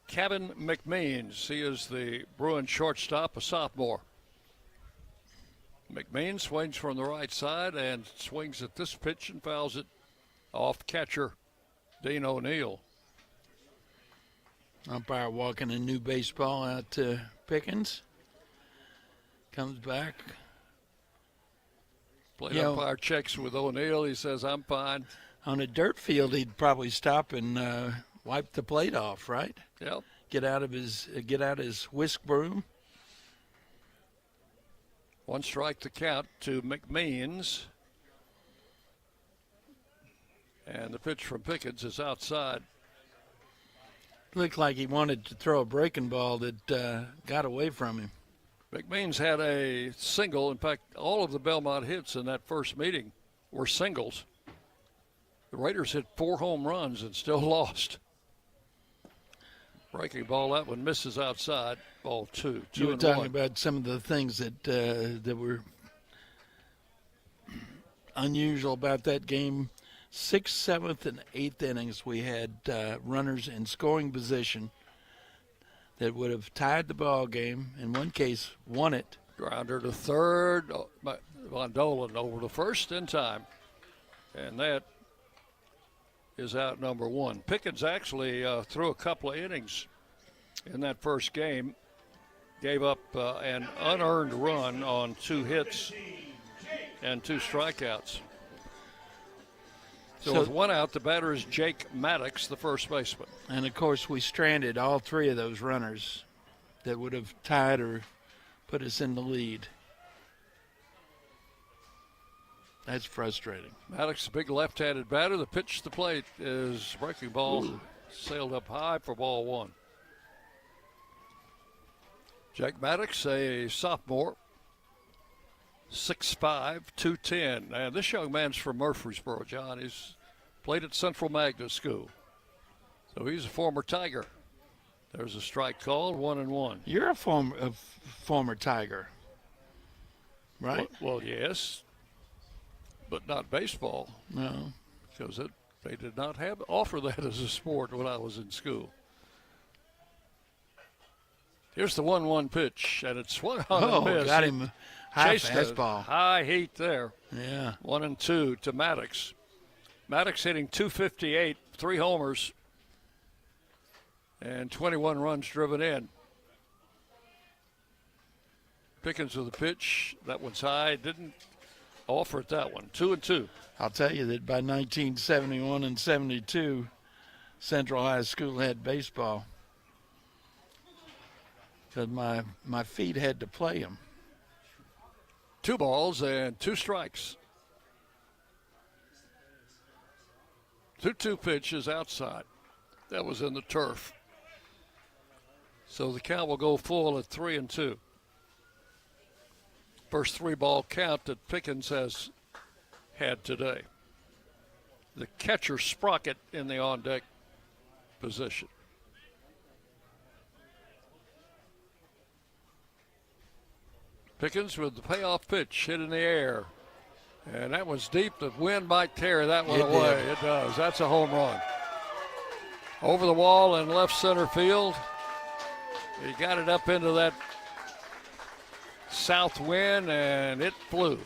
Kevin McMeans. He is the Bruin shortstop, a sophomore. McMeans swings from the right side and swings at this pitch and fouls it off catcher Dean O'Neill. Umpire walking a new baseball out to Pickens. Comes back. Plate umpire checks with O'Neill. He says, I'm fine. On a dirt field, he'd probably stop and wipe the plate off, right? Yep. Get out his whisk broom. 1 strike to count to McMeans. And the pitch from Pickens is outside. Looked like he wanted to throw a breaking ball that got away from him. McMeans had a single. In fact, all of the Belmont hits in that first meeting were singles. The Raiders hit 4 home runs and still lost. Breaking ball, that one misses outside. Ball 2. You were talking about some of the things that were unusual about that game. 6th, 7th, and 8th innings, we had runners in scoring position that would have tied the ball game. In one case, won it. Grounder to third. Von Dolan over to first in time. And that is out number 1. Pickens actually threw a couple of innings in that first game. Gave up an unearned run on 2 hits and 2 strikeouts. So with 1 out, the batter is Jake Maddox, the first baseman. And, of course, we stranded all 3 of those runners that would have tied or put us in the lead. That's frustrating. Maddox, a big left-handed batter. The pitch to the plate is breaking ball. Sailed up high for ball 1. Jake Maddox, a sophomore, 6'5", 210. And this young man's from Murfreesboro, John. He's played at Central Magnet School. So he's a former Tiger. There's a strike called, 1-1. You're a former Tiger, right? Well, yes, but not baseball. No. Because they did not offer that as a sport when I was in school. Here's the 1-1 pitch, and it's swung on and missed. Got him high Chased fastball. High heat there. Yeah. 1-2 to Maddox. Maddox hitting .258, 3 homers, and 21 runs driven in. Pickens with the pitch. That one's high. Didn't offer it that one. 2-2. I'll tell you that by 1971 and 72, Central High School had baseball. Because my feet had to play them. 2 balls and 2 strikes. 2-2 pitch is outside. That was in the turf. So the count will go full at 3-2. First 3-ball count that Pickens has had today. The catcher Sprocket in the on-deck position. Pickens with the payoff pitch hit in the air. And that was deep. The wind might carry that one away. It does. That's a home run. Over the wall in left center field. He got it up into that south wind, and it flew.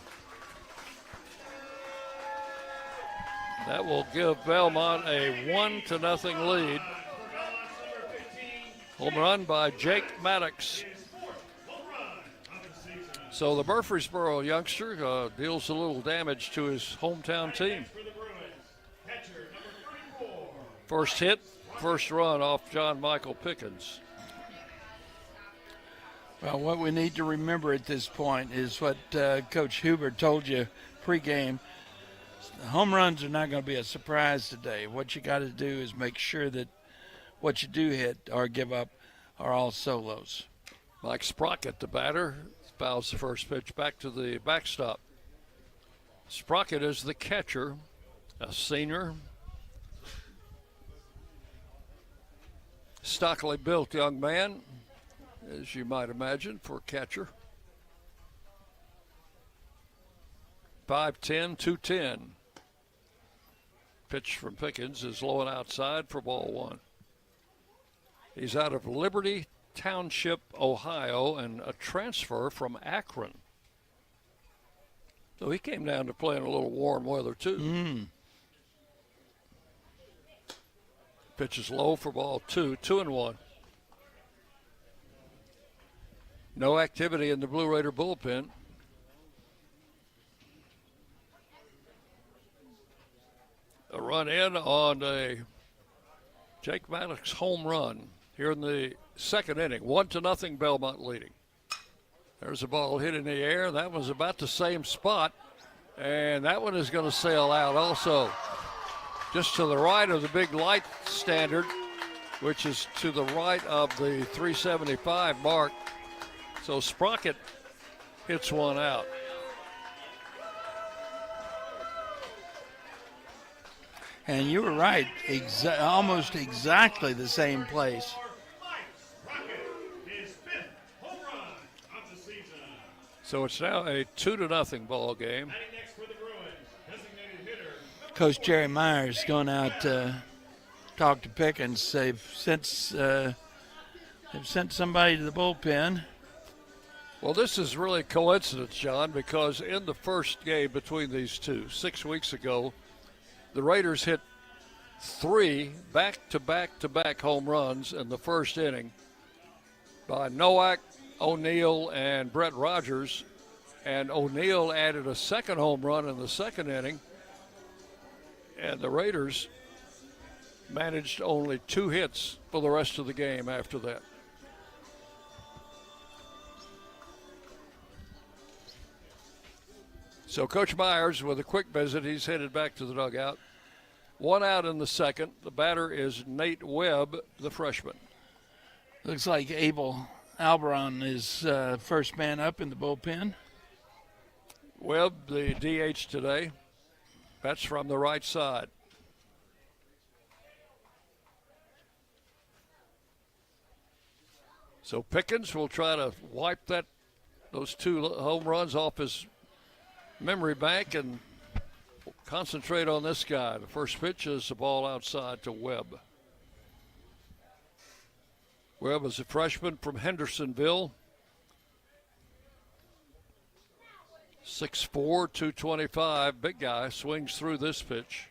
That will give Belmont a 1-0 lead. Home run by Jake Maddox. So the Murfreesboro youngster deals a little damage to his hometown team. First hit, first run off John Michael Pickens. Well, what we need to remember at this point is what Coach Huber told you pregame. Home runs are not going to be a surprise today. What you got to do is make sure that what you do hit or give up are all solos. Mike Sprocket, the batter, fouls the first pitch back to the backstop. Sprocket is the catcher, a senior. Stockily built young man, as you might imagine, for a catcher. 5'10", 210. Pitch from Pickens is low and outside for ball one. He's out of Liberty Township, Ohio, and a transfer from Akron. So he came down to play in a little warm weather, too. Pitch is low for ball two, 2-1. No activity in the Blue Raider bullpen. A run in on a Jake Maddox home run here in the second inning. 1-0 Belmont leading. There's a ball hit in the air. That was about the same spot. And that one is going to sail out also. Just to the right of the big light standard, which is to the right of the 375 mark. So Sprocket hits one out. And you were right, almost exactly the same place. So it's now a 2-0 ball game. Coach Jerry Myers going out to talk to Pickens. They've sent somebody to the bullpen. Well, this is really coincidence, John, because in the first game between these two, 6 weeks ago, the Raiders hit 3 back-to-back home runs in the first inning by Nowak, O'Neill, and Brett Rogers. And O'Neill added a second home run in the second inning. And the Raiders managed only 2 hits for the rest of the game after that. So Coach Myers with a quick visit. He's headed back to the dugout. 1 out in the second. The batter is Nate Webb, the freshman. Looks like Abel Alberon is first man up in the bullpen. Webb, the DH today. That's from the right side. So Pickens will try to wipe those 2 home runs off his memory bank and concentrate on this guy. The first pitch is the ball outside to Webb. Webb is a freshman from Hendersonville. 6'4", 225, big guy, swings through this pitch.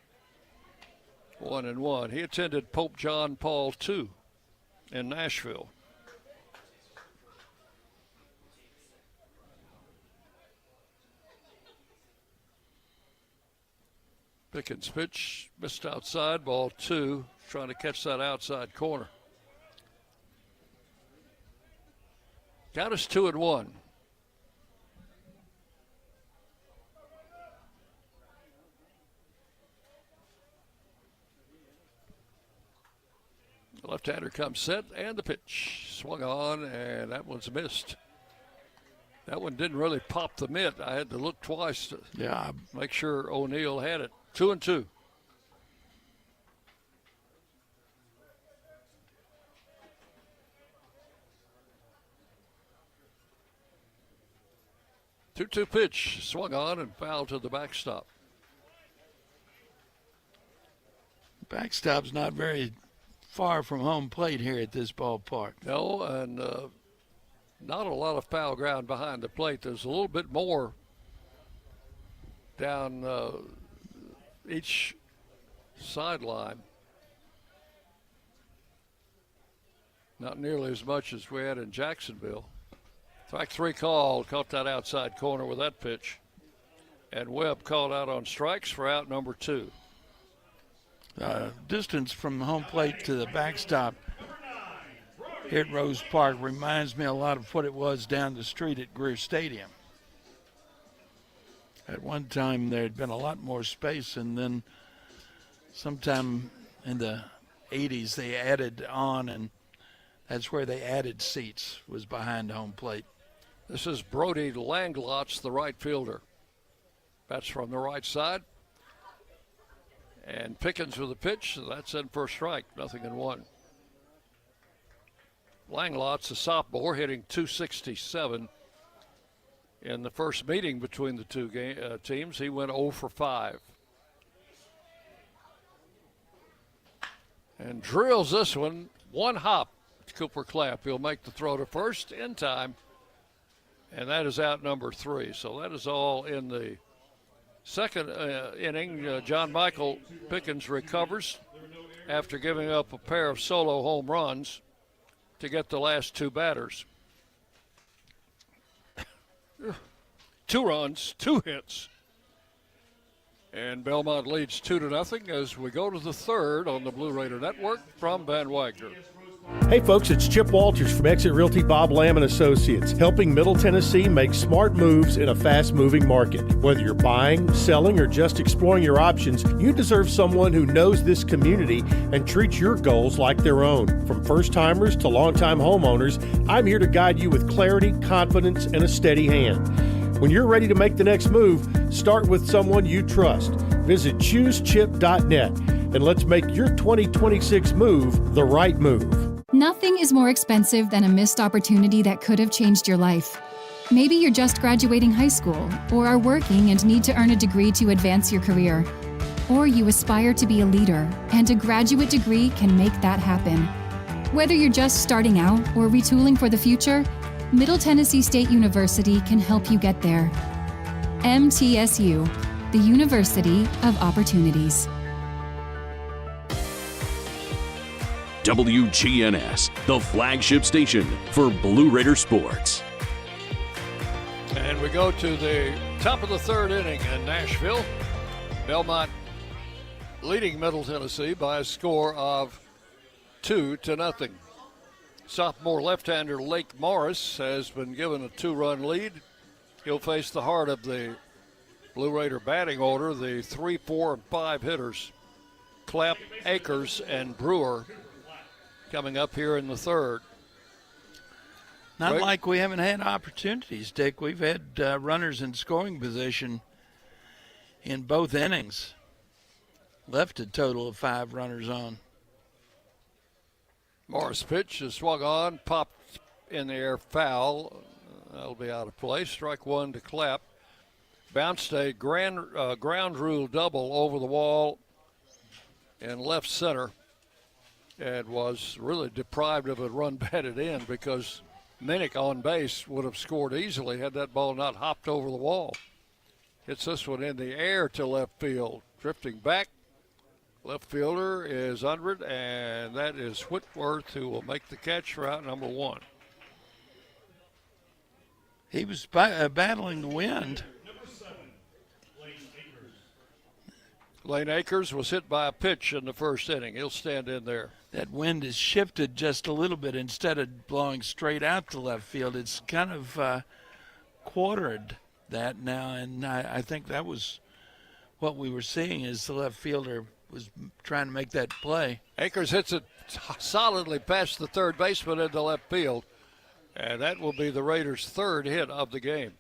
1-1. He attended Pope John Paul II in Nashville. Pickens pitch, missed outside, ball 2, trying to catch that outside corner. Got us 2-1. Left-hander comes set, and the pitch. Swung on, and that one's missed. That one didn't really pop the mitt. I had to look twice to make sure O'Neill had it. 2-2. Two pitch, swung on and fouled to the backstop. Backstop's not very far from home plate here at this ballpark. No, and not a lot of foul ground behind the plate. There's a little bit more down each sideline. Not nearly as much as we had in Jacksonville. Strike 3 call, caught that outside corner with that pitch. And Webb called out on strikes for out number 2. Distance from the home plate to the backstop here at Rose Park reminds me a lot of what it was down the street at Greer Stadium. At one time there had been a lot more space, and then sometime in the 80s they added on, and that's where they added seats, was behind home plate. This is Brody Langlotz, the right fielder. Bats from the right side. And Pickens with a pitch, so that's in for a strike, 0-1. Langlotz, a sophomore, hitting .267. In the first meeting between the two teams, he went 0 for 5. And drills this one hop to Cooper Clapp. He'll make the throw to first in time. And that is out number 3. So that is all in the second inning. John Michael Pickens recovers after giving up a pair of solo home runs to get the last 2 batters. 2 runs, 2 hits. And Belmont leads 2-0 as we go to the third on the Blue Raider Network from Van Wagner. Hey folks, it's Chip Walters from Exit Realty Bob Lamb and Associates, helping Middle Tennessee make smart moves in a fast-moving market. Whether you're buying, selling, or just exploring your options, you deserve someone who knows this community and treats your goals like their own. From first-timers to long-time homeowners, I'm here to guide you with clarity, confidence, and a steady hand. When you're ready to make the next move, start with someone you trust. Visit choosechip.net and let's make your 2026 move the right move. Nothing is more expensive than a missed opportunity that could have changed your life. Maybe you're just graduating high school, or are working and need to earn a degree to advance your career. Or you aspire to be a leader, and a graduate degree can make that happen. Whether you're just starting out or retooling for the future, Middle Tennessee State University can help you get there. MTSU, the University of Opportunities. WGNS, the flagship station for Blue Raider sports. And we go to the top of the third inning in Nashville. Belmont leading Middle Tennessee by a score of 2-0. Sophomore left-hander Lake Morris has been given a 2-run lead. He'll face the heart of the Blue Raider batting order, the 3, 4, and 5 hitters, Clapp, Akers, and Brewer, coming up here in the third. Not like we haven't had opportunities, Dick. We've had runners in scoring position in both innings. Left a total of 5 runners on. Morris pitch is swung on, popped in the air, foul. That'll be out of place. Strike 1 to Clapp. Bounced a ground rule double over the wall in left center, and was really deprived of a run batted in because Minnick on base would have scored easily had that ball not hopped over the wall. Hits this one in the air to left field. Drifting back. Left fielder is under it, and that is Whitworth, who will make the catch for out number 1. He was battling the wind. Lane Akers was hit by a pitch in the first inning. He'll stand in there. That wind has shifted just a little bit. Instead of blowing straight out to left field, it's kind of quartered that now, and I think that was what we were seeing, is the left fielder was trying to make that play. Akers hits it solidly past the third baseman into left field, and that will be the Raiders' third hit of the game.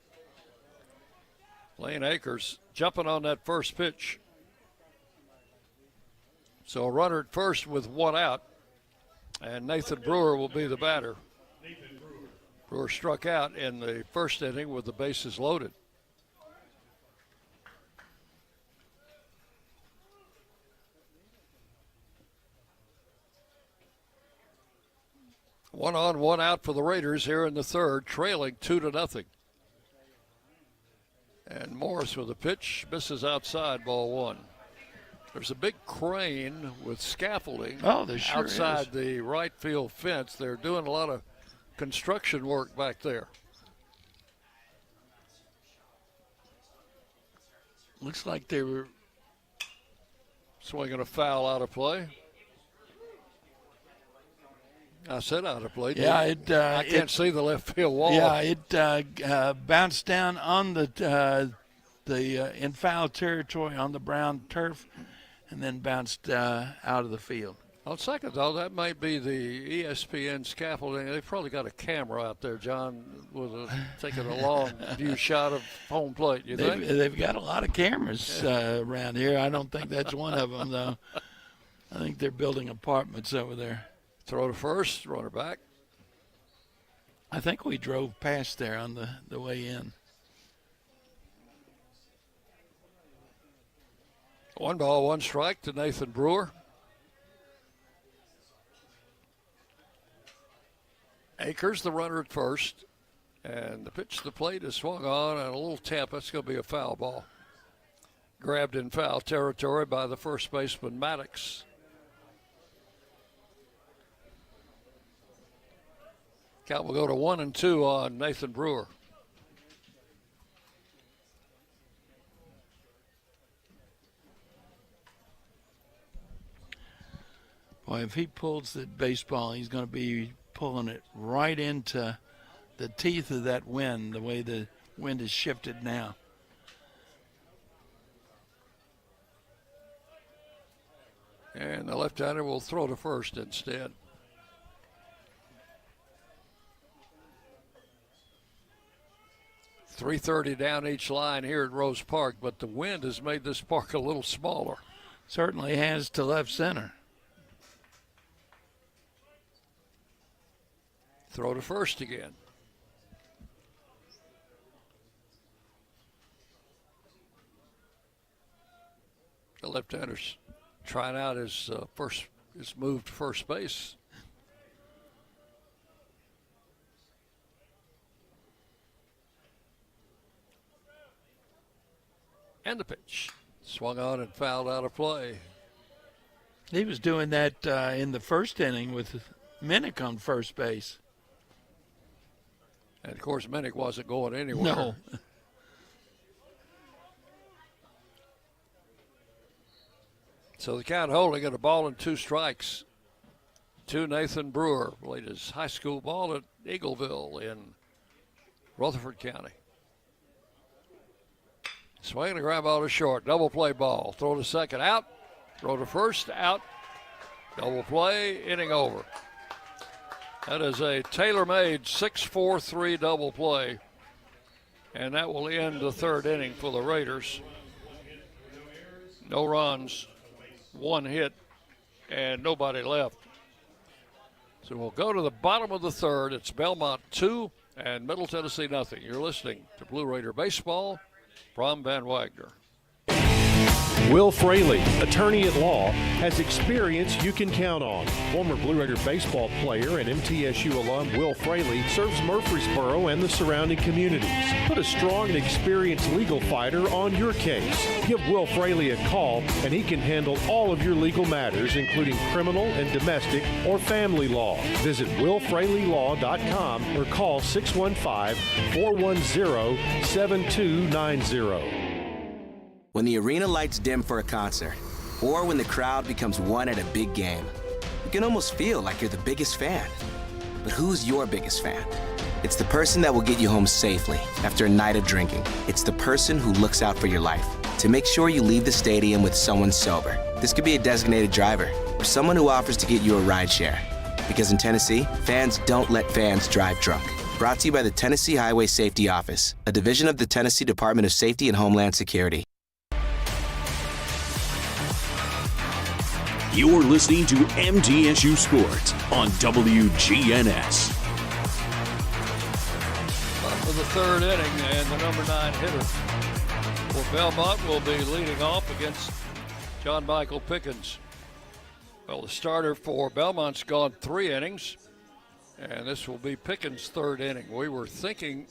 Lane Akers jumping on that first pitch. So a runner at first with one out, and Nathan Brewer will be the batter. Brewer struck out in the first inning with the bases loaded. One on, one out for the Raiders here in the third, trailing 2-0. And Morris with a pitch, misses outside, ball one. There's a big crane with scaffolding outside the right field fence. They're doing a lot of construction work back there. Looks like they were swinging a foul out of play. I said out of play. Yeah, I can't see the left field wall. Yeah, it bounced down on the in foul territory on the brown turf, and then bounced out of the field. On second thought, that might be the ESPN scaffolding. They've probably got a camera out there, John, taking a long view shot of home plate. You think? They've got a lot of cameras around here. I don't think that's one of them, though. I think they're building apartments over there. Throw to first, runner back. I think we drove past there on the way in. 1 ball, 1 strike to Nathan Brewer. Akers, the runner at first. And the pitch to the plate is swung on and a little tap. That's going to be a foul ball. Grabbed in foul territory by the first baseman, Maddox. Count will go to 1-2 on Nathan Brewer. Boy, if he pulls the baseball, he's going to be pulling it right into the teeth of that wind, the way the wind is shifted now. And the left-hander will throw to first instead. .330 down each line here at Rose Park, but the wind has made this park a little smaller. Certainly has to left center. Throw to first again. The left-hander's trying out his move to first base. And the pitch. Swung on and fouled out of play. He was doing that in the first inning with Minnick on first base. And, of course, Minnick wasn't going anywhere. No. So the count holding at 1-2 strikes to Nathan Brewer. Played his high school ball at Eagleville in Rutherford County. Swinging a ground ball to short. Double play ball. Throw to second, out. Throw to first, out. Double play, inning over. That is a tailor-made 6-4-3 double play. And that will end the third inning for the Raiders. No runs, 1 hit, and nobody left. So we'll go to the bottom of the third. It's Belmont 2 and Middle Tennessee nothing. You're listening to Blue Raider Baseball from Van Wagner. Will Fraley, attorney at law, has experience you can count on. Former Blue Raider baseball player and MTSU alum Will Fraley serves Murfreesboro and the surrounding communities. Put a strong and experienced legal fighter on your case. Give Will Fraley a call and he can handle all of your legal matters, including criminal and domestic or family law. Visit willfraleylaw.com or call 615-410-7290. When the arena lights dim for a concert, or when the crowd becomes one at a big game, you can almost feel like you're the biggest fan. But who's your biggest fan? It's the person that will get you home safely after a night of drinking. It's the person who looks out for your life to make sure you leave the stadium with someone sober. This could be a designated driver or someone who offers to get you a ride share. Because in Tennessee, fans don't let fans drive drunk. Brought to you by the Tennessee Highway Safety Office, a division of the Tennessee Department of Safety and Homeland Security. You're listening to MTSU Sports on WGNS. For the third inning, and the number 9 hitter for Belmont will be leading off against John Michael Pickens. Well, the starter for Belmont's gone 3 innings, and this will be Pickens' third inning. We were thinking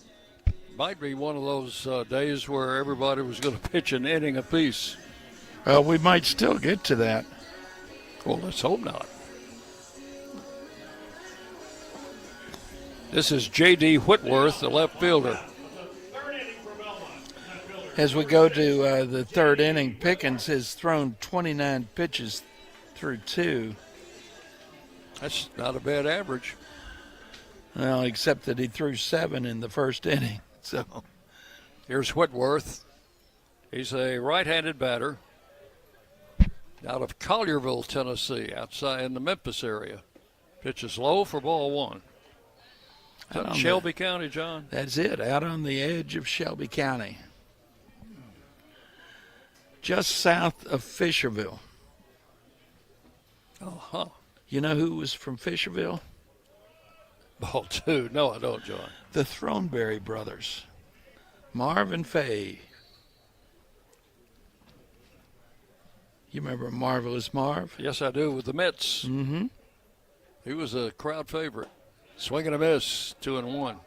might be one of those days where everybody was going to pitch an inning apiece. Well, we might still get to that. Well, let's hope not. This is J.D. Whitworth, the left fielder. As we go to the third inning, Pickens has thrown 29 pitches through 2. That's not a bad average. Well, except that he threw 7 in the first inning. So here's Whitworth. He's a right-handed batter out of Collierville, Tennessee, outside in the Memphis area. Pitches low for ball 1. Is that Shelby County, John? That's it, out on the edge of Shelby County. Just south of Fisherville. Uh-huh. You know who was from Fisherville? Ball 2. No, I don't, John. The Throneberry brothers. Marv and Faye. You remember Marvelous Marv? Yes, I do, with the Mets. Mm-hmm. He was a crowd favorite. Swing and a miss, 2-1.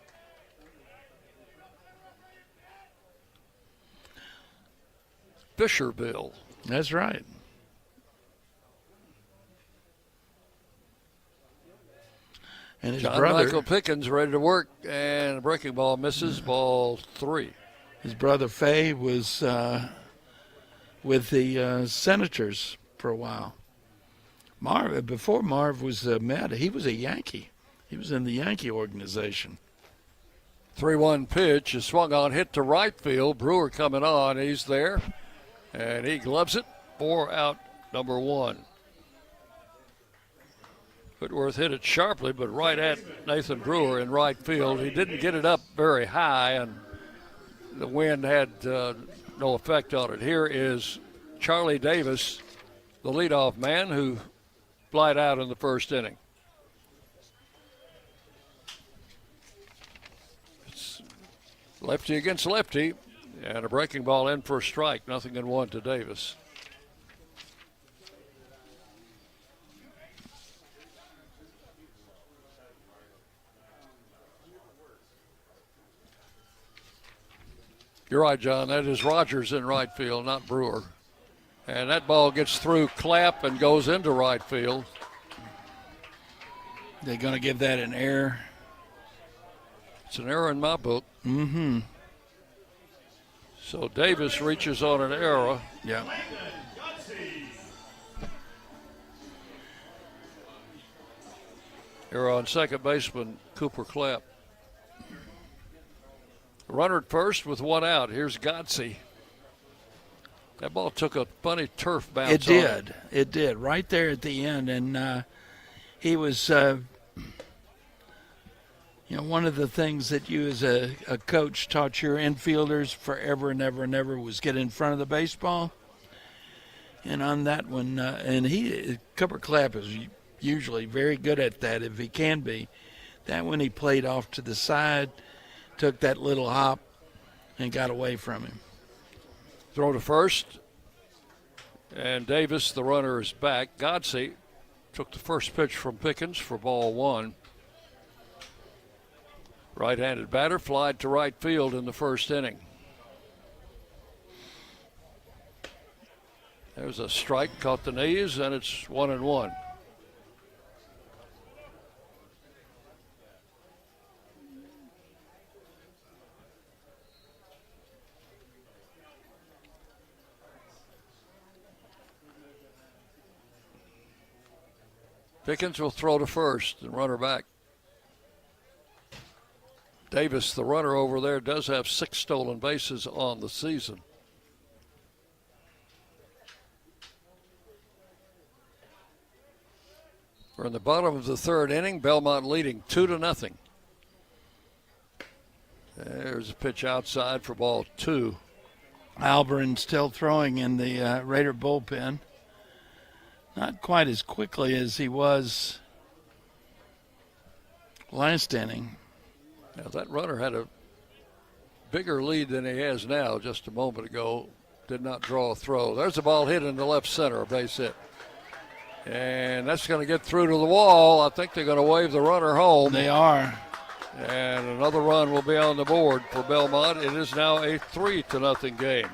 Fisherville. That's right. And his John brother, Michael Pickens, ready to work, and a breaking ball misses, ball 3. His brother Faye was with the Senators for a while. Before Marv was a Met, he was a Yankee. He was in the Yankee organization. 3-1 pitch is swung on, hit to right field. Brewer coming on. He's there, and he gloves it. 4 out, number 1. Whitworth hit it sharply, but right at Nathan Brewer in right field. He didn't get it up very high, and the wind had no effect on it. Here is Charlie Davis, the leadoff man, who flied out in the first inning. It's lefty against lefty, and a breaking ball in for a strike. 0-1 to Davis. You're right, John. That is Rogers in right field, not Brewer. And that ball gets through Clapp and goes into right field. They're going to give that an error. It's an error in my book. Mm-hmm. So Davis reaches on an error. Yeah. Error on second baseman Cooper Clapp. Runner at first with 1 out. Here's Godsey. That ball took a funny turf bounce. It did. It did. Right there at the end. And he was, one of the things that you as a coach taught your infielders forever and ever and ever was get in front of the baseball. And on that one, Cooper Clapp is usually very good at that if he can be. That one he played off to the side, took that little hop, and got away from him. Throw to first, and Davis, the runner, is back. Godsey took the first pitch from Pickens for ball 1. Right-handed batter flied to right field in the first inning. There's a strike, caught the knees, and it's 1-1. Pickens will throw to first and runner back. Davis, the runner over there, does have 6 stolen bases on the season. We're in the bottom of the third inning. Belmont leading 2-0. There's a pitch outside for ball 2. Alberin still throwing in the Raider bullpen. Not quite as quickly as he was last inning. Now that runner had a bigger lead than he has now just a moment ago. Did not draw a throw. There's a ball hit in the left center, a base hit. And that's going to get through to the wall. I think they're going to wave the runner home. They are. And another run will be on the board for Belmont. It is now a 3-0 game.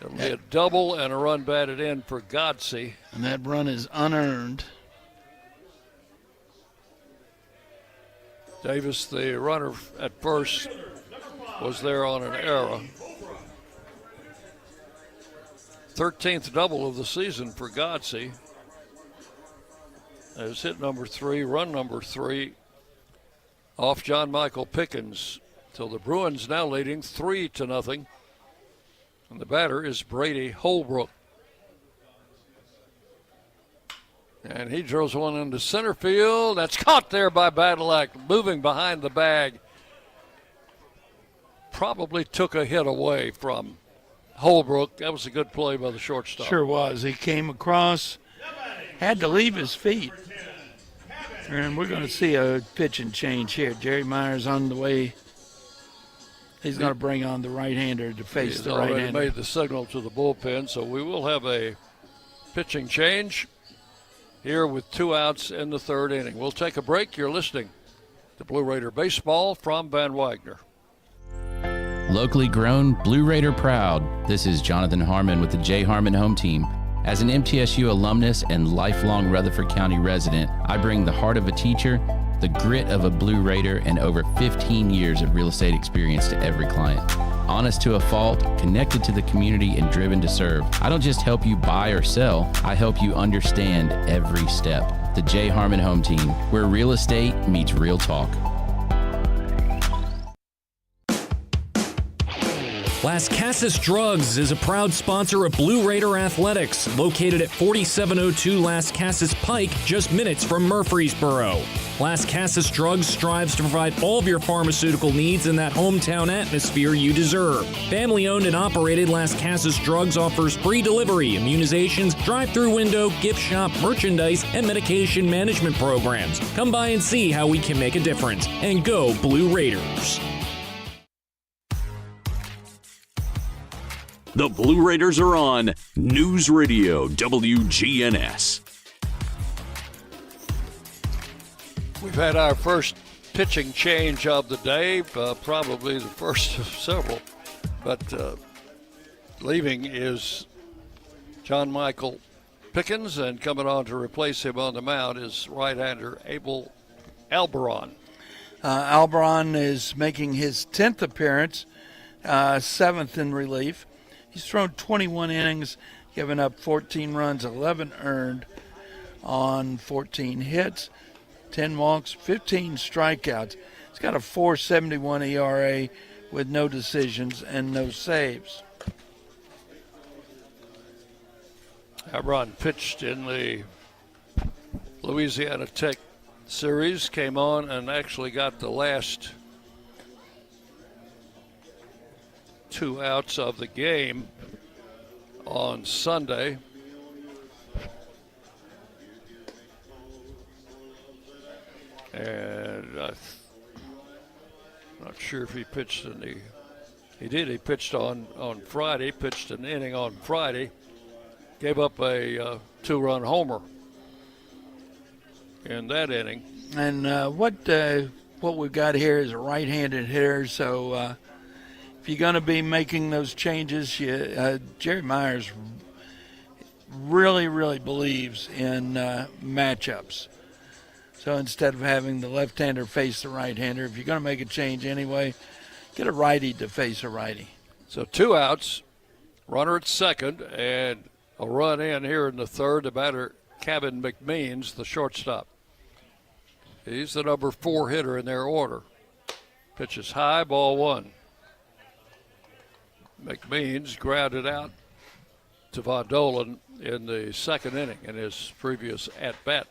It'll be a double and a run batted in for Godsey. And that run is unearned. Davis, the runner at first, was there on an error. 13th double of the season for Godsey. There's hit number 3, run number 3 off John Michael Pickens. So the Bruins now leading 3-0. And the batter is Brady Holbrook. And he drills one into center field. That's caught there by Badalak, moving behind the bag. Probably took a hit away from Holbrook. That was a good play by the shortstop. Sure was. He came across, had to leave his feet. And we're going to see a pitch and change here. Jerry Myers on the way. He's going to bring on the right-hander to face the right-hander. He's already made the signal to the bullpen, so we will have a pitching change here with 2 outs in the third inning. We'll take a break. You're listening to Blue Raider Baseball from Van Wagner. Locally grown, Blue Raider proud. This is Jonathan Harmon with the J. Harmon Home Team. As an MTSU alumnus and lifelong Rutherford County resident, I bring the heart of a teacher, the grit of a Blue Raider, and over 15 years of real estate experience to every client. Honest to a fault, connected to the community, and driven to serve. I don't just help you buy or sell, I help you understand every step. The J. Harmon Home Team, where real estate meets real talk. Las Casas Drugs is a proud sponsor of Blue Raider Athletics, located at 4702 Las Casas Pike, just minutes from Murfreesboro. Las Casas Drugs strives to provide all of your pharmaceutical needs in that hometown atmosphere you deserve. Family-owned and operated, Las Casas Drugs offers free delivery, immunizations, drive-through window, gift shop, merchandise, and medication management programs. Come by and see how we can make a difference. And go Blue Raiders! The Blue Raiders are on News Radio WGNS. We've had our first pitching change of the day, probably the first of several. But leaving is John Michael Pickens, and coming on to replace him on the mound is right-hander Abel Alberon. Alberon is making his 10th appearance, 7th in relief. He's thrown 21 innings, given up 14 runs, 11 earned on 14 hits, 10 walks, 15 strikeouts. He's got a 4.71 ERA with no decisions and no saves. Alberon pitched in the Louisiana Tech series, came on and actually got the last 2 outs of the game on Sunday. And I'm not sure if he pitched in the, he pitched on Friday, pitched an inning on Friday, gave up a 2-run homer in that inning. And what we've got here is a right-handed hitter, so if you're going to be making those changes, Jerry Myers really believes in matchups. So instead of having the left-hander face the right-hander, if you're going to make a change anyway, get a righty to face a righty. So 2 outs, runner at second, and a run in here in the third. The batter, Kevin McMeans, the shortstop. He's the number 4 hitter in their order. Pitches high, ball 1. McMeans grounded out to Von Dolan in the second inning in his previous at-bat.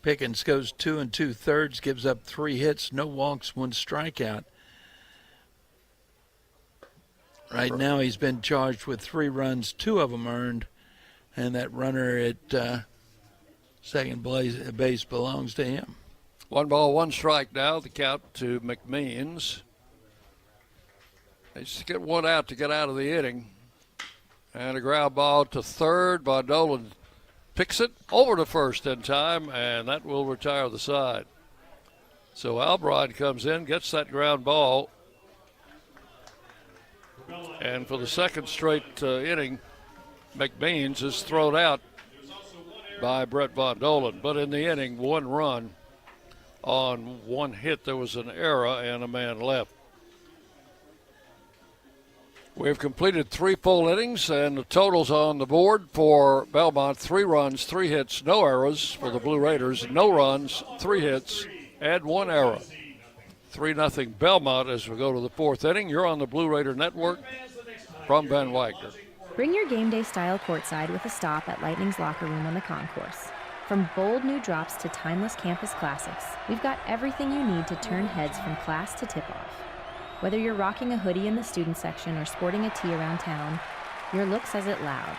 Pickens goes 2 2/3, gives up 3 hits, no walks, 1 strikeout. Right now he's been charged with 3 runs, 2 of them earned, and that runner at second base belongs to him. 1 ball, 1 strike now, the count to McMeans. They just get 1 out to get out of the inning. And a ground ball to third. Von Dolan picks it over to first in time, and that will retire the side. So Albrod comes in, gets that ground ball. And for the second straight inning, McMeans is thrown out by Brett Von Dolan. But in the inning, 1 run on 1 hit. There was an error and a man left. We've completed 3 full innings, and the totals on the board for Belmont: 3 runs, 3 hits, no errors. For the Blue Raiders, no runs, 3 hits, and 1 error. 3-0 Belmont as we go to the 4th inning. You're on the Blue Raider Network from Ben Wagner. Bring your game day style courtside with a stop at Lightning's locker room on the concourse. From bold new drops to timeless campus classics, we've got everything you need to turn heads from class to tip-off. Whether you're rocking a hoodie in the student section or sporting a tee around town, your look says it loud.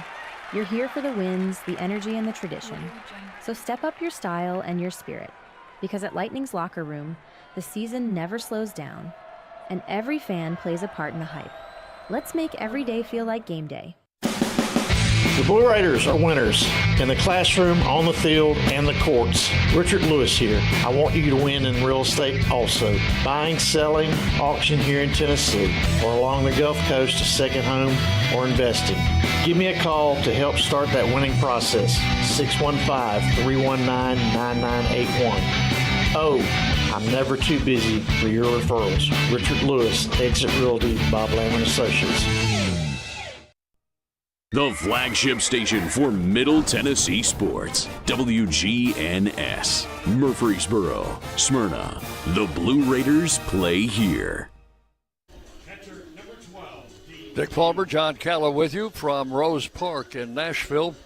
You're here for the wins, the energy, and the tradition. So step up your style and your spirit, because at Lightning's locker room, the season never slows down, and every fan plays a part in the hype. Let's make every day feel like game day. The Blue Raiders are winners in the classroom, on the field, and the courts. Richard Lewis here. I want you to win in real estate also. Buying, selling, auction here in Tennessee, or along the Gulf Coast, a second home, or investing. Give me a call to help start that winning process. 615-319-9981. Oh, I'm never too busy for your referrals. Richard Lewis, Exit Realty, Bob Lamb & Associates. The flagship station for Middle Tennessee sports, WGNS, Murfreesboro, Smyrna. The Blue Raiders play here. Dick Palmer, John Calla with you from Rose Park in Nashville.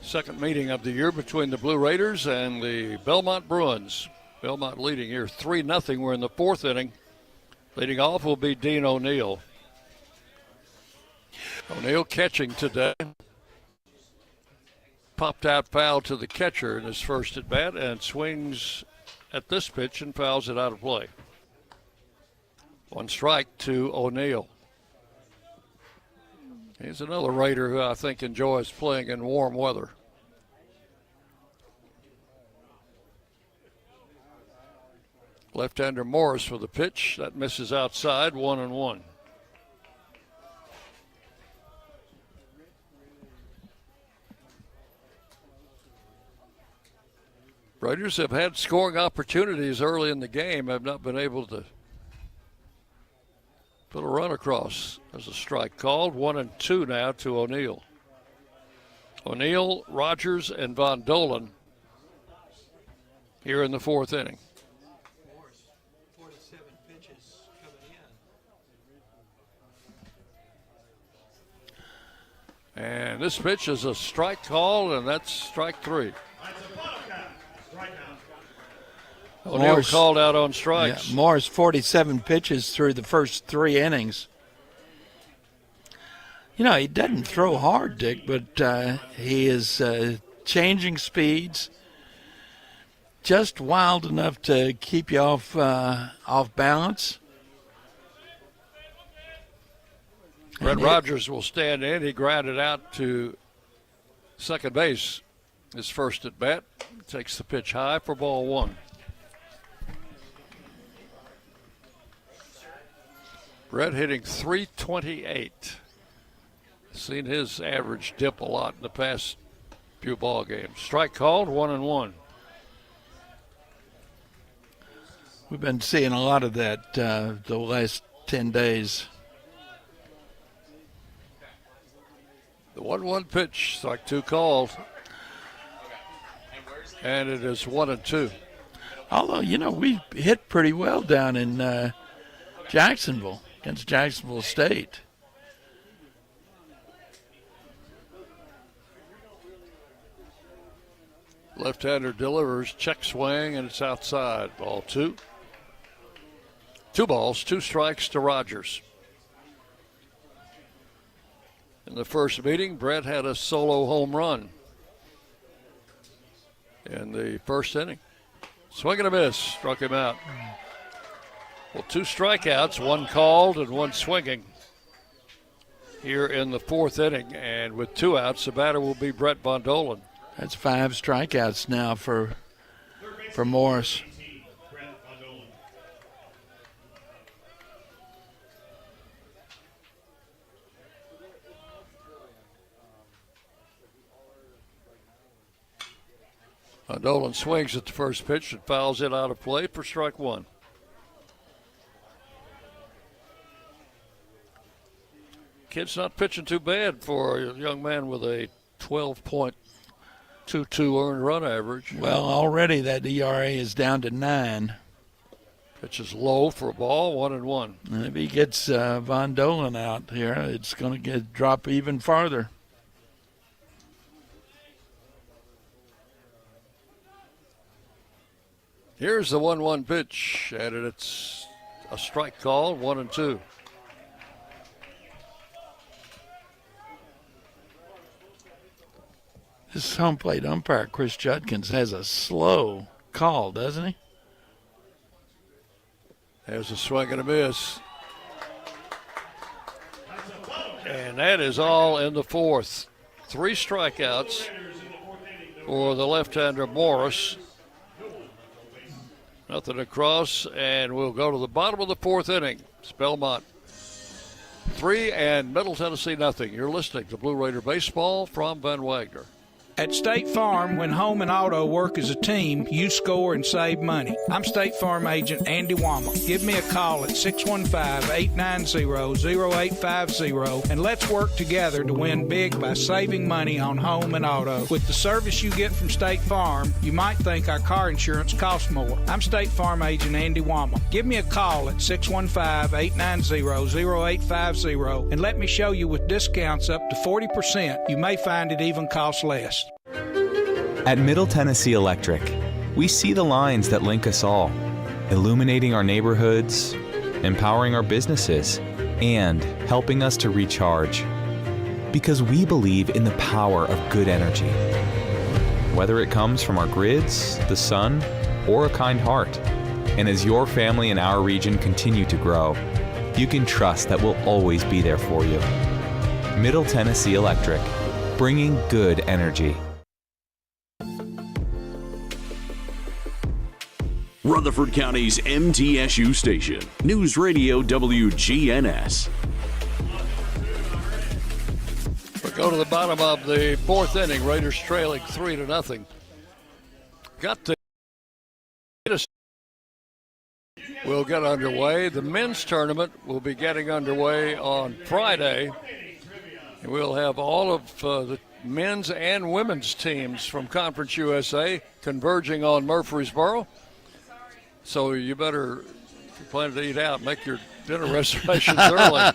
Second meeting of the year between the Blue Raiders and the Belmont Bruins. Belmont leading here 3-0. We're in the 4th inning. Leading off will be Dean O'Neill. O'Neill catching today. Popped out foul to the catcher in his first at bat and swings at this pitch and fouls it out of play. 1 strike to O'Neill. He's another Raider who I think enjoys playing in warm weather. Left-hander Morris for the pitch. That misses outside, 1-1. Raiders have had scoring opportunities early in the game, have not been able to put a run across. There's a strike called. 1-2 now to O'Neill. O'Neill, Rogers, and Von Dolan here in the 4th inning. And this pitch is a strike call, and that's strike 3. O'Neill called out on strikes. Yeah, Morris 47 pitches through the first 3 innings. You know, he doesn't throw hard, Dick, but he is changing speeds, just wild enough to keep you off balance. Brett Rogers will stand in. He grounded out to second base his first at bat. Takes the pitch high for ball 1. Brett hitting .328. Seen his average dip a lot in the past few ball games. Strike called, 1-1. We've been seeing a lot of that the last 10 days. The 1-1 pitch, strike 2 called. And it is 1-2. Although, you know, we hit pretty well down in Jacksonville, against Jacksonville State. Left-hander delivers, check swing, and it's outside. Ball 2. 2 balls, 2 strikes to Rogers. In the first meeting, Brett had a solo home run in the first inning. Swing and a miss, struck him out. Well, 2 strikeouts, 1 called and 1 swinging here in the 4th inning. And with 2 outs, the batter will be Brett Bondolan. That's 5 strikeouts now for Morris. Dolan swings at the first pitch and fouls it out of play for strike 1. Kid's not pitching too bad for a young man with a 12.22 earned run average. Well, already that ERA is down to 9. Pitch is low for a ball, 1-1. And if he gets Von Dolan out here, it's going to drop even farther. Here's the 1-1 pitch, and it's a strike call, 1-2. This home plate umpire, Chris Judkins, has a slow call, doesn't he? There's a swing and a miss. And that is all in the 4th. 3 strikeouts for the left-hander Morris. Nothing across, and we'll go to the bottom of the 4th inning. It's Belmont 3 and Middle Tennessee nothing. You're listening to Blue Raider Baseball from Van Wagner. At State Farm, when home and auto work as a team, you score and save money. I'm State Farm agent Andy Wama. Give me a call at 615-890-0850 and let's work together to win big by saving money on home and auto. With the service you get from State Farm, you might think our car insurance costs more. I'm State Farm agent Andy Wama. Give me a call at 615-890-0850 and let me show you with discounts up to 40%. You may find it even costs less. At Middle Tennessee Electric, we see the lines that link us all, illuminating our neighborhoods, empowering our businesses, and helping us to recharge. Because we believe in the power of good energy. Whether it comes from our grids, the sun, or a kind heart. And as your family and our region continue to grow, you can trust that we'll always be there for you. Middle Tennessee Electric, bringing good energy. Rutherford County's MTSU station, News Radio WGNS. We go to the bottom of the 4th inning. Raiders trailing 3-0. We'll get underway. The men's tournament will be getting underway on Friday. And we'll have all of the men's and women's teams from Conference USA converging on Murfreesboro. So you better, if you're planning to eat out, make your dinner reservations early.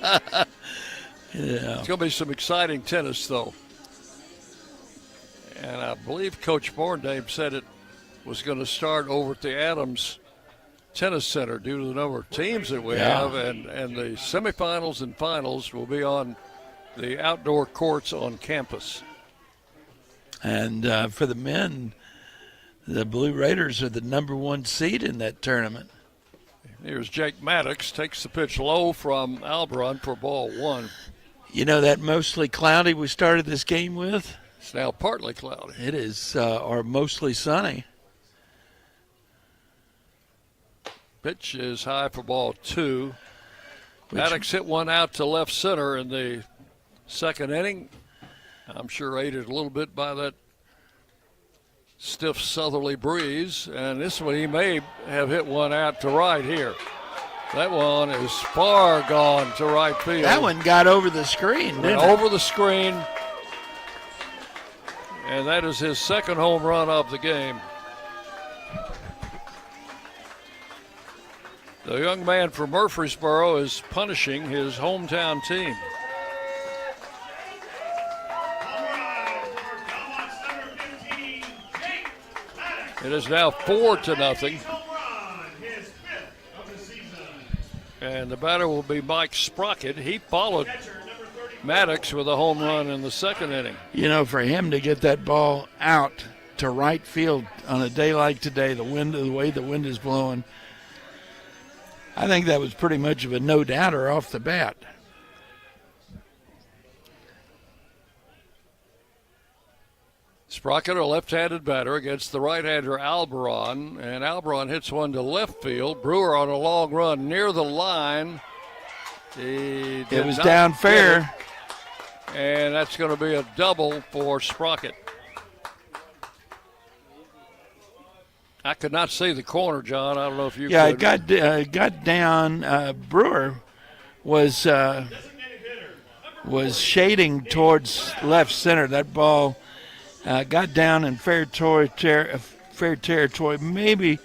Yeah. It's going to be some exciting tennis, though. And I believe Coach Borndame said it was going to start over at the Adams Tennis Center due to the number of teams that we have. And the semifinals and finals will be on the outdoor courts on campus. And for the men, the Blue Raiders are the number 1 seed in that tournament. Here's Jake Maddox, takes the pitch low from Albron for ball 1. You know that mostly cloudy we started this game with? It's now partly cloudy. It is, or mostly sunny. Pitch is high for ball 2. Maddox hit one out to left center in the 2nd inning. I'm sure aided a little bit by that stiff southerly breeze, and this one he may have hit one out to right here. That one is far gone to right field. That one got over the screen, didn't it? Over the screen, and that is his 2nd home run of the game. The young man from Murfreesboro is punishing his hometown team. It is now 4-0. And the batter will be Mike Sprocket. He followed Maddox with a home run in the second inning. You know, for him to get that ball out to right field on a day like today, the way the wind is blowing, I think that was pretty much of a no-doubter off the bat. Sprocket, a left-handed batter against the right-hander Alberon, and Alberon hits one to left field. Brewer on a long run near the line. It was down fair. And that's going to be a double for Sprocket. I could not see the corner, John. I don't know if you could. Yeah, it got down. Brewer was shading towards left center. That ball got down in fair territory, maybe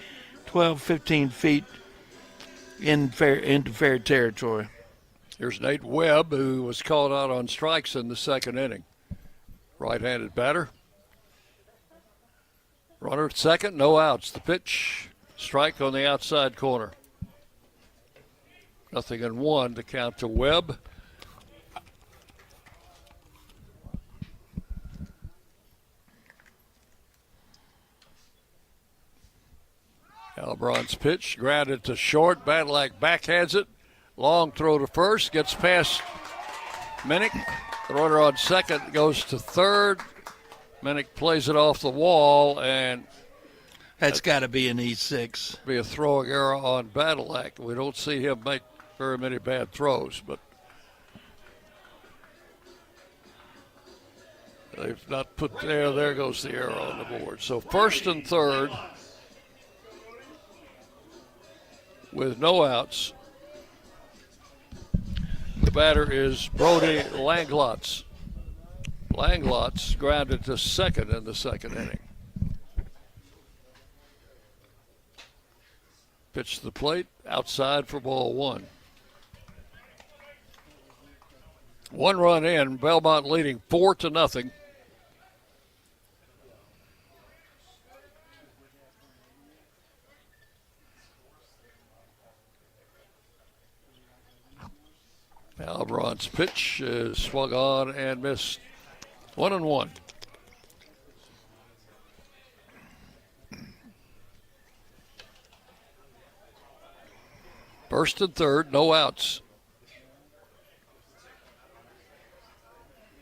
12, 15 feet into fair territory. Here's Nate Webb, who was called out on strikes in the second inning. Right-handed batter. Runner at second, no outs. The pitch, strike on the outside corner. 0-1 to count to Webb. Alberon's pitch, grounded to short. Badlack backhands it. Long throw to first, gets past Minnick. The runner on second goes to third. Minnick plays it off the wall, and that's got to be an E6. Be a throwing error on Badlack. We don't see him make very many bad throws, but they've not put there. There goes the error on the board. So first and third with no outs. The batter is Brody Langlotz. Langlotz grounded to second in the second inning. Pitch to the plate, outside for ball one. 1 run in, Belmont leading 4-0. Alberon's pitch is swung on and missed. 1-1. First and third, no outs.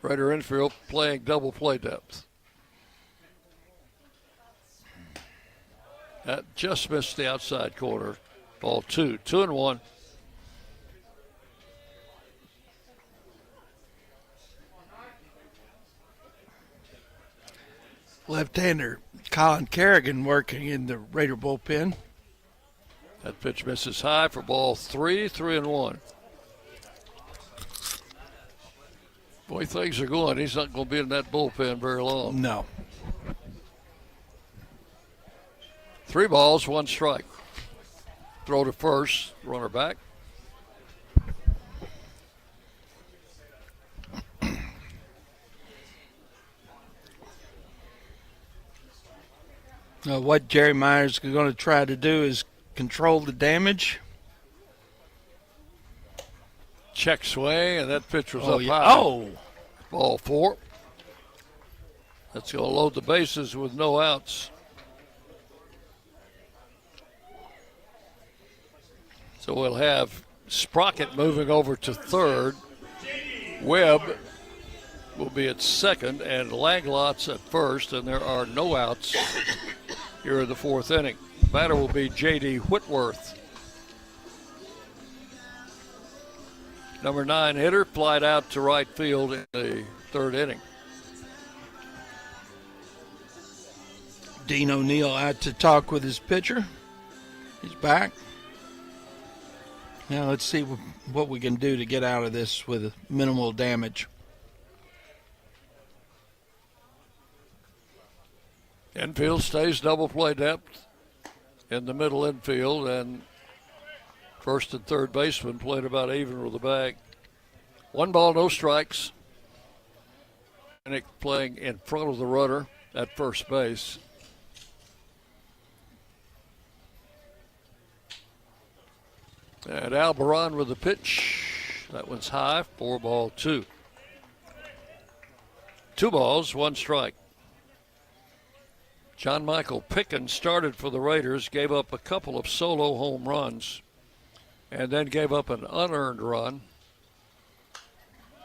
Raider infield playing double play depth. That just missed the outside corner. Ball 2, 2-1. Left-hander Colin Kerrigan working in the Raider bullpen. That pitch misses high for ball 3, 3-1. Boy, things are going. He's not going to be in that bullpen very long. No. 3 balls, 1 strike. Throw to first, runner back. What Jerry Myers is going to try to do is control the damage. Check swing, and that pitch was up high. Oh! Ball 4. That's going to load the bases with no outs. So we'll have Sprocket moving over to third. Webb will be at second, and Langlotz at first, and there are no outs here in the 4th inning. Batter will be J.D. Whitworth. Number 9 hitter flied out to right field in the 3rd inning. Dean O'Neill out to talk with his pitcher. He's back. Now let's see what we can do to get out of this with minimal damage. Infield stays double play depth in the middle infield, and first and third baseman played about even with the bag. 1 ball, no strikes. Nick playing in front of the runner at first base. And Alberon with the pitch. That one's high, 4-2. 2 balls, 1 strike. John Michael Pickens started for the Raiders, gave up a couple of solo home runs, and then gave up an unearned run.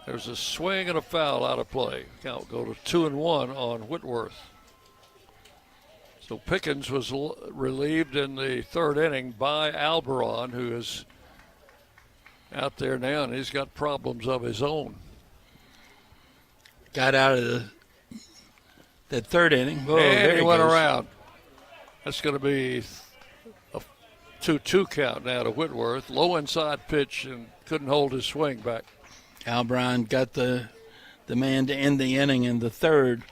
There's a swing and a foul out of play. Count go to 2-1 on Whitworth. So Pickens was relieved in the 3rd inning by Alberon, who is out there now, and he's got problems of his own. Got out of the 3rd inning. Whoa, and he went around. That's going to be a 2-2 count now to Whitworth. Low inside pitch and couldn't hold his swing back. Alberon got the man to end the inning in the 3rd.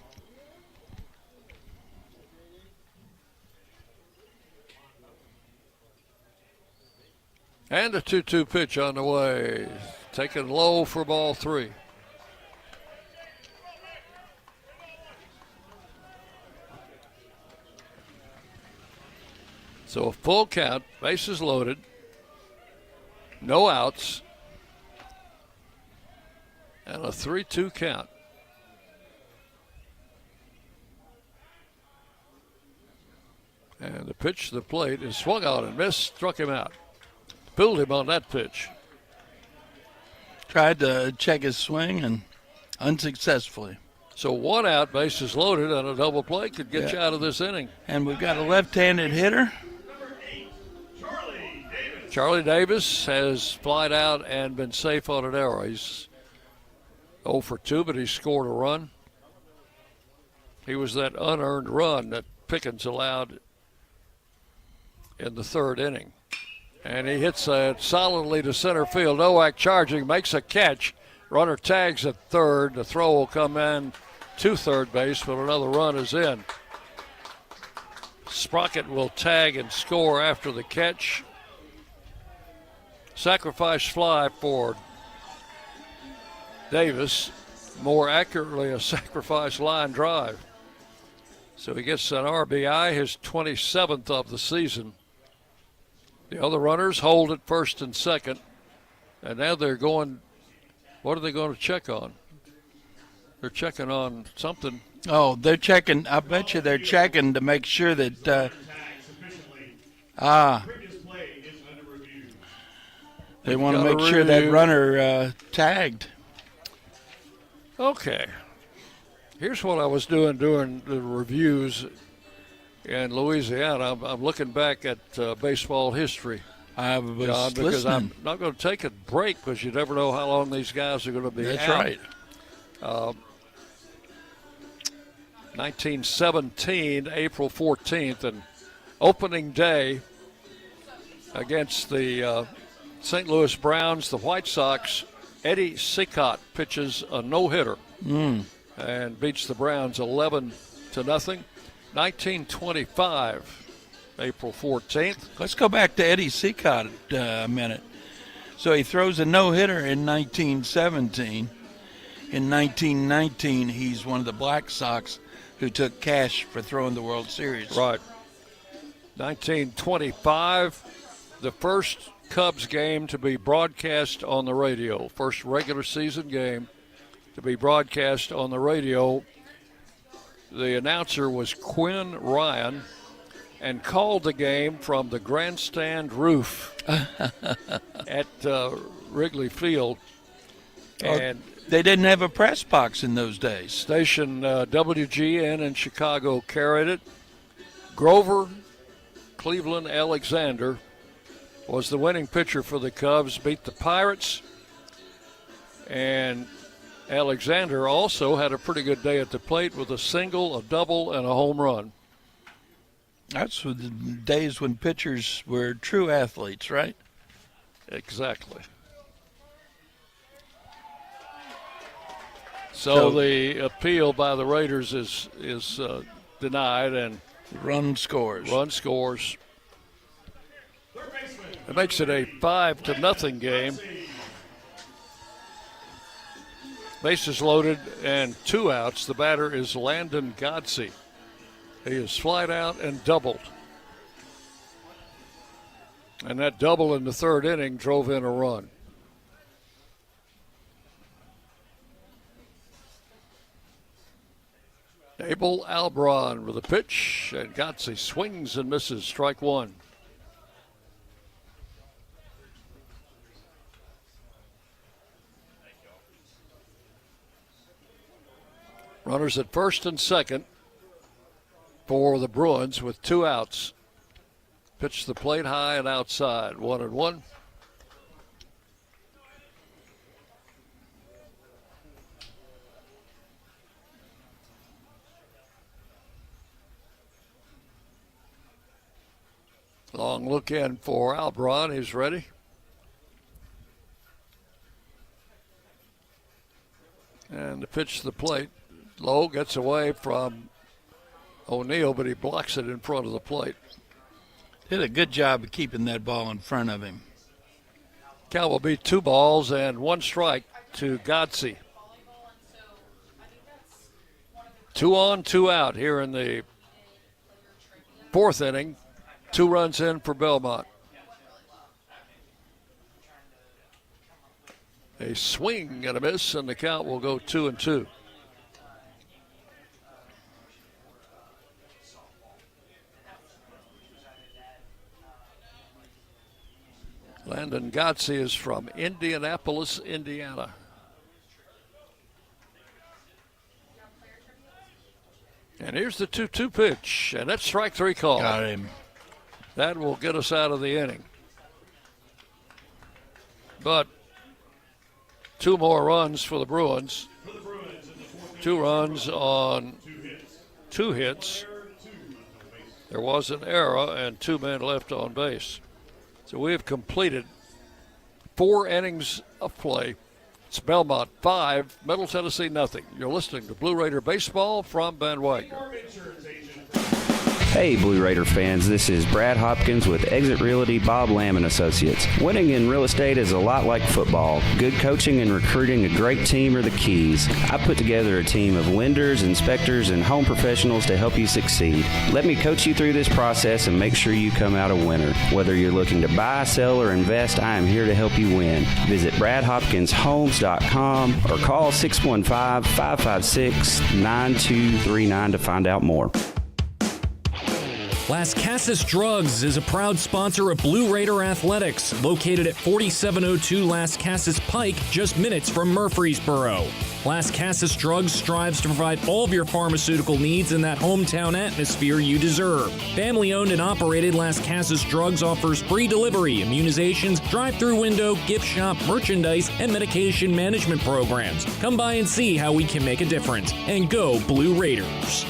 And a 2-2 pitch on the way. Taken low for ball 3. So a full count, bases loaded, no outs, and a 3-2 count. And the pitch to the plate is swung on and missed, struck him out. Pulled him on that pitch. Tried to check his swing and unsuccessfully. So 1 out, bases loaded, and a double play could get you out of this inning. And we've got a left-handed hitter. Charlie Davis has flied out and been safe on an error. He's 0 for 2, but he scored a run. He was that unearned run that Pickens allowed in the 3rd inning. And he hits it solidly to center field. Nowak charging, makes a catch. Runner tags at 3rd. The throw will come in to 3rd base, but another run is in. Sprocket will tag and score after the catch. Sacrifice fly for Davis. More accurately, a sacrifice line drive. So he gets an RBI, his 27th of the season. The other runners hold at 1st and 2nd. And now they're going, what are they going to check on? They're checking on something. Oh, they're checking. I bet you they're checking to make sure that. They want to make sure that runner tagged. Okay. Here's what I was doing during the reviews in Louisiana. I'm looking back at baseball history. I was John, because listening. I'm not going to take a break because you never know how long these guys are going to be That's out. right. 1917, April 14th, and opening day against the St. Louis Browns, the White Sox. Eddie Cicotte pitches a no-hitter and beats the Browns 11-0. 1925, April 14th. Let's go back to Eddie Cicotte a minute. So he throws a no-hitter in 1917. In 1919, he's one of the Black Sox who took cash for throwing the World Series. Right. 1925, the first Cubs game to be broadcast on the radio. First regular season game to be broadcast on the radio. The announcer was Quinn Ryan and called the game from the grandstand roof at Wrigley Field. And they didn't have a press box in those days. Station WGN in Chicago carried it. Grover Cleveland Alexander was the winning pitcher for the Cubs, beat the Pirates. And Alexander also had a pretty good day at the plate with a single, a double, and a home run. That's the days when pitchers were true athletes, right? Exactly. So the appeal by the Raiders is denied, and run scores. It makes it a 5-0 game. Bases loaded and 2 outs. The batter is Landon Godsey. He is flied out and doubled. And that double in the third inning drove in a run. Abel Albron with a pitch, and Gotze swings and misses, strike one. Runners at first and second for the Bruins with 2 outs. Pitch to the plate high and outside, 1-1. Long look in for Albron. He's ready. And the pitch to the plate. Low gets away from O'Neill, but he blocks it in front of the plate. Did a good job of keeping that ball in front of him. Count will be 2 balls and 1 strike to Gotze. 2 on, 2 out here in the 4th inning. 2 runs in for Belmont. A swing and a miss, and the count will go 2-2. Landon Gotze is from Indianapolis, Indiana. And here's the 2-2 pitch, and that's strike 3 call. Got him. That will get us out of the inning. But 2 more runs for the Bruins. 2 runs on 2 hits. There was an error and 2 men left on base. So we have completed 4 innings of play. It's Belmont 5, Middle Tennessee nothing. You're listening to Blue Raider Baseball from Van Wagner. Hey, Blue Raider fans, this is Brad Hopkins with Exit Realty Bob Lamb & Associates. Winning in real estate is a lot like football. Good coaching and recruiting a great team are the keys. I put together a team of lenders, inspectors, and home professionals to help you succeed. Let me coach you through this process and make sure you come out a winner. Whether you're looking to buy, sell, or invest, I am here to help you win. Visit BradHopkinsHomes.com or call 615-556-9239 to find out more. Las Casas Drugs is a proud sponsor of Blue Raider Athletics, located at 4702 Las Casas Pike, just minutes from Murfreesboro. Las Casas Drugs strives to provide all of your pharmaceutical needs in that hometown atmosphere you deserve. Family-owned and operated, Las Casas Drugs offers free delivery, immunizations, drive-through window, gift shop, merchandise, and medication management programs. Come by and see how we can make a difference. And go Blue Raiders!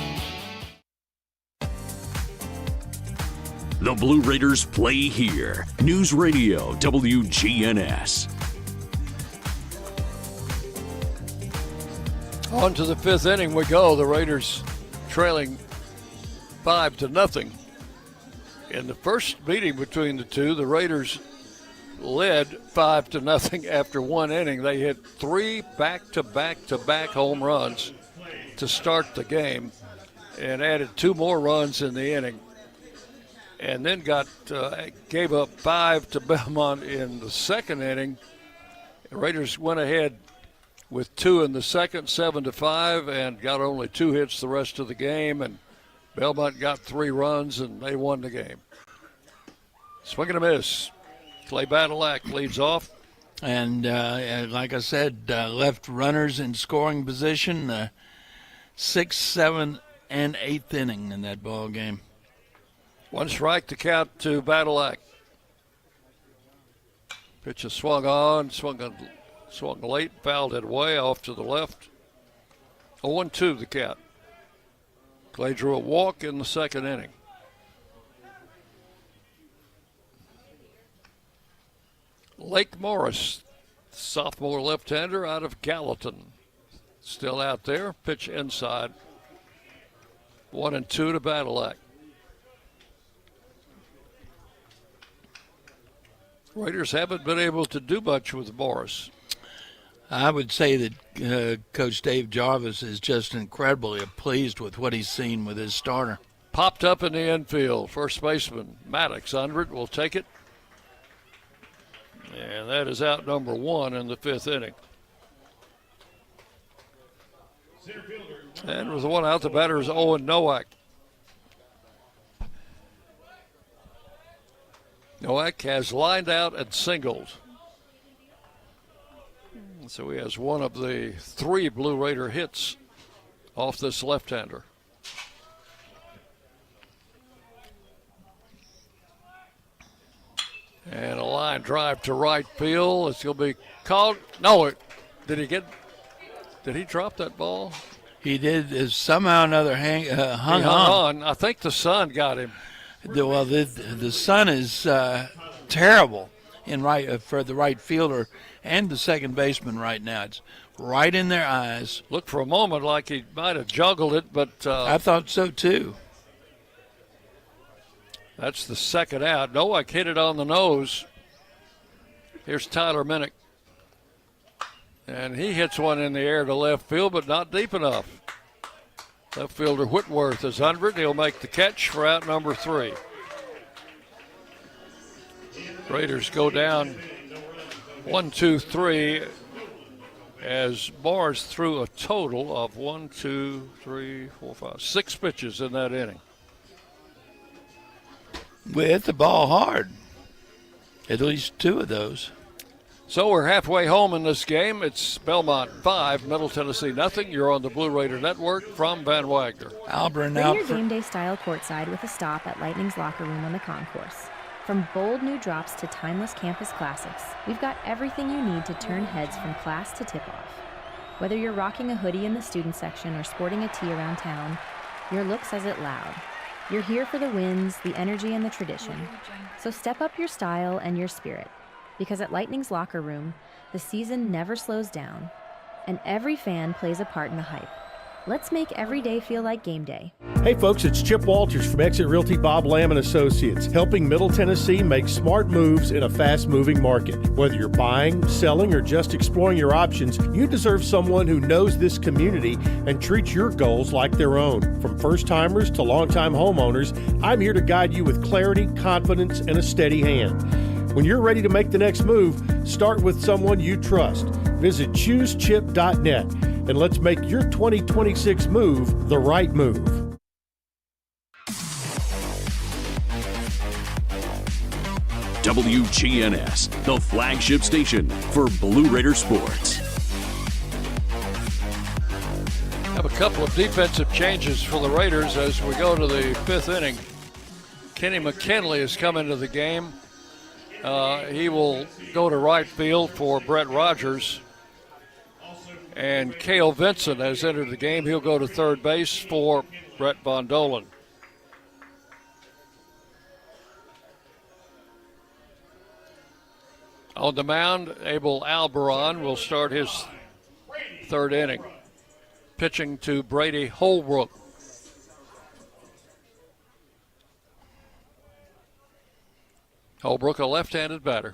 The Blue Raiders play here. News Radio WGNS. On to the 5th inning we go. The Raiders trailing 5-0. In the first meeting between the two, the Raiders led 5-0 after 1 inning. They hit 3 back-to-back home runs to start the game and added 2 more runs in the inning. And then gave up 5 to Belmont in the 2nd inning. The Raiders went ahead with 2 in the 2nd, 7-5, and got only 2 hits the rest of the game. And Belmont got 3 runs, and they won the game. Swing and a miss. Clay Badalak leads off. And like I said, left runners in scoring position. 6th, 7th, and 8th inning in that ball game. 1 strike to count to Badalak. Pitch is swung on, swung late, fouled it way off to the left. 0-2 the count. Clay drew a walk in the 2nd inning. Lake Morris, sophomore left-hander out of Gallatin. Still out there, pitch inside. 1-2 to Badalak. Raiders haven't been able to do much with Morris. I would say that Coach Dave Jarvis is just incredibly pleased with what he's seen with his starter. Popped up in the infield. First baseman Maddox under it will take it. And that is out number 1 in the 5th inning. And with the one out, the batter is Owen Nowak. Nowak has lined out and singled. So he has one of the 3 Blue Raider hits off this left-hander. And a line drive to right field. It's going to be called. No, did he drop that ball? He did. Somehow or another hung on. I think the sun got him. Well, the sun is terrible for the right fielder and the second baseman right now. It's right in their eyes. Looked for a moment like he might have juggled it, but I thought so too. That's the second out. Nowak hit it on the nose. Here's Tyler Minnick. And he hits one in the air to left field, but not deep enough. Left fielder Whitworth is under it. He'll make the catch for out number 3. Raiders go down 1, 2, 3 as Barnes threw a total of 1, 2, 3, 4, 5, 6 pitches in that inning. We hit the ball hard. At least 2 of those. So we're halfway home in this game. It's Belmont 5, Middle Tennessee nothing. You're on the Blue Raider Network from Van Wagner. Albron Bring out your game day style courtside with a stop at Lightning's locker room on the concourse. From bold new drops to timeless campus classics, we've got everything you need to turn heads from class to tip-off. Whether you're rocking a hoodie in the student section or sporting a tee around town, your look says it loud. You're here for the wins, the energy, and the tradition. So step up your style and your spirit. Because at Lightning's locker room, the season never slows down, and every fan plays a part in the hype. Let's make every day feel like game day. Hey folks, it's Chip Walters from Exit Realty Bob Lamb & Associates, helping Middle Tennessee make smart moves in a fast-moving market. Whether you're buying, selling, or just exploring your options, you deserve someone who knows this community and treats your goals like their own. From first-timers to long-time homeowners, I'm here to guide you with clarity, confidence, and a steady hand. When you're ready to make the next move, start with someone you trust. Visit choosechip.net and let's make your 2026 move the right move. WGNS, the flagship station for Blue Raider sports. Have a couple of defensive changes for the Raiders as we go to the 5th inning. Kenny McKinley has come into the game. He will go to right field for Brett Rogers. And Cale Vincent has entered the game. He'll go to third base for Brett Von Dolan. On the mound, Abel Alberon will start his 3rd inning, pitching to Brady Holbrook. Holbrook, a left-handed batter.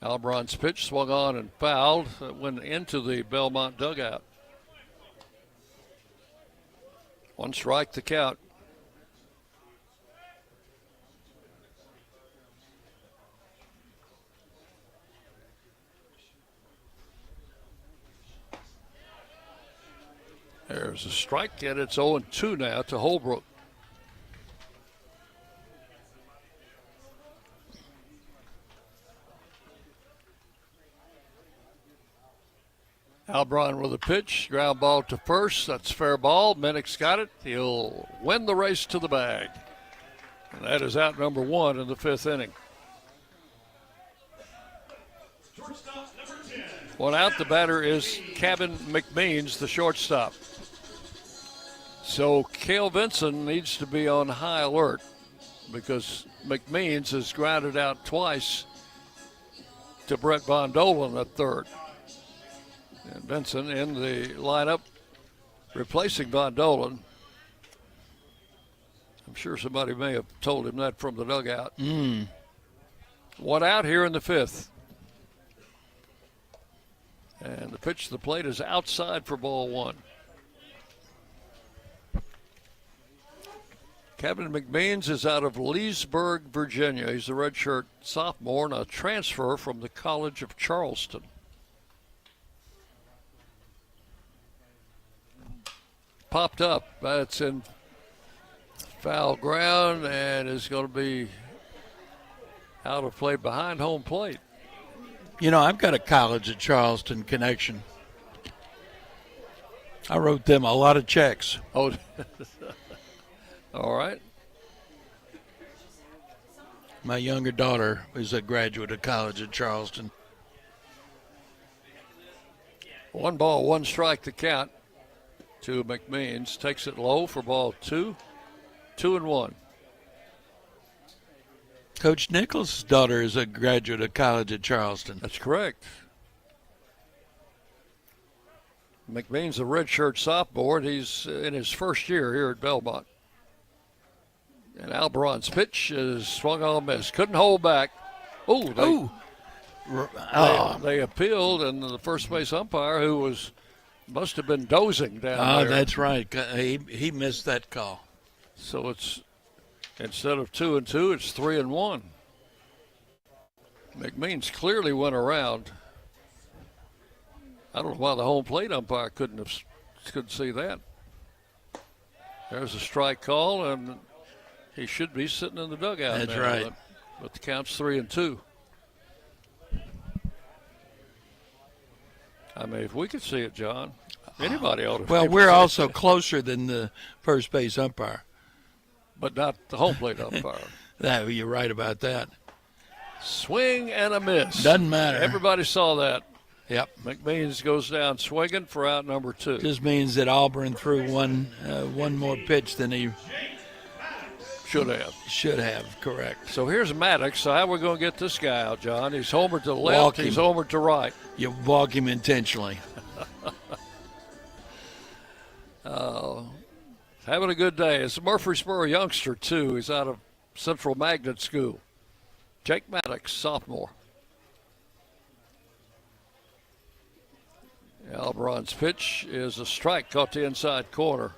Alberon's pitch swung on and fouled. It went into the Belmont dugout. 1 strike the count. There's a strike, and it's 0-2 now to Holbrook. Albron with a pitch, ground ball to first. That's fair ball. Minnick's got it. He'll win the race to the bag. And that is out number 1 in the 5th inning. 1 out. The batter is Cabin McMeans, the shortstop. So Cale Vincent needs to be on high alert because McMeans has grounded out twice to Brett Von Dolan at third. And Vincent in the lineup replacing Von Dolan. I'm sure somebody may have told him that from the dugout. 1 out here in the 5th. And the pitch to the plate is outside for ball 1. Kevin McMeans is out of Leesburg, Virginia. He's a redshirt sophomore and a transfer from the College of Charleston. Popped up. That's in foul ground and is going to be out of play behind home plate. You know, I've got a College of Charleston connection. I wrote them a lot of checks. Oh, all right. My younger daughter is a graduate of College of Charleston. 1 ball, 1 strike to count to McMeans. Takes it low for ball 2. 2-1. Coach Nichols' daughter is a graduate of College of Charleston. That's correct. McMeans, a redshirt sophomore. He's in his first year here at Belmont. And Alberon's pitch is swung on a miss. Couldn't hold back. They appealed, and the first base umpire, who must have been dozing down there. Oh, that's right. He missed that call. So it's instead of 2-2, it's 3-1. McMeans clearly went around. I don't know why the home plate umpire couldn't see that. There's a strike call, and he should be sitting in the dugout. That's now, right. But the count's 3-2. I mean, if we could see it, John, anybody ought to. Well, we're also closer than the first base umpire. But not the home plate umpire. You're right about that. Swing and a miss. Doesn't matter. Everybody saw that. Yep. McMeans goes down swinging for out number 2. Just means that Auburn threw one more pitch than he should have. Should have, correct. So here's Maddox. So how are we going to get this guy out, John? He's homered to the left. He's homered to right. You walk him intentionally. Having a good day. It's a Murfreesboro youngster, too. He's out of Central Magnet School. Jake Maddox, sophomore. Alberon's pitch is a strike, caught the inside corner.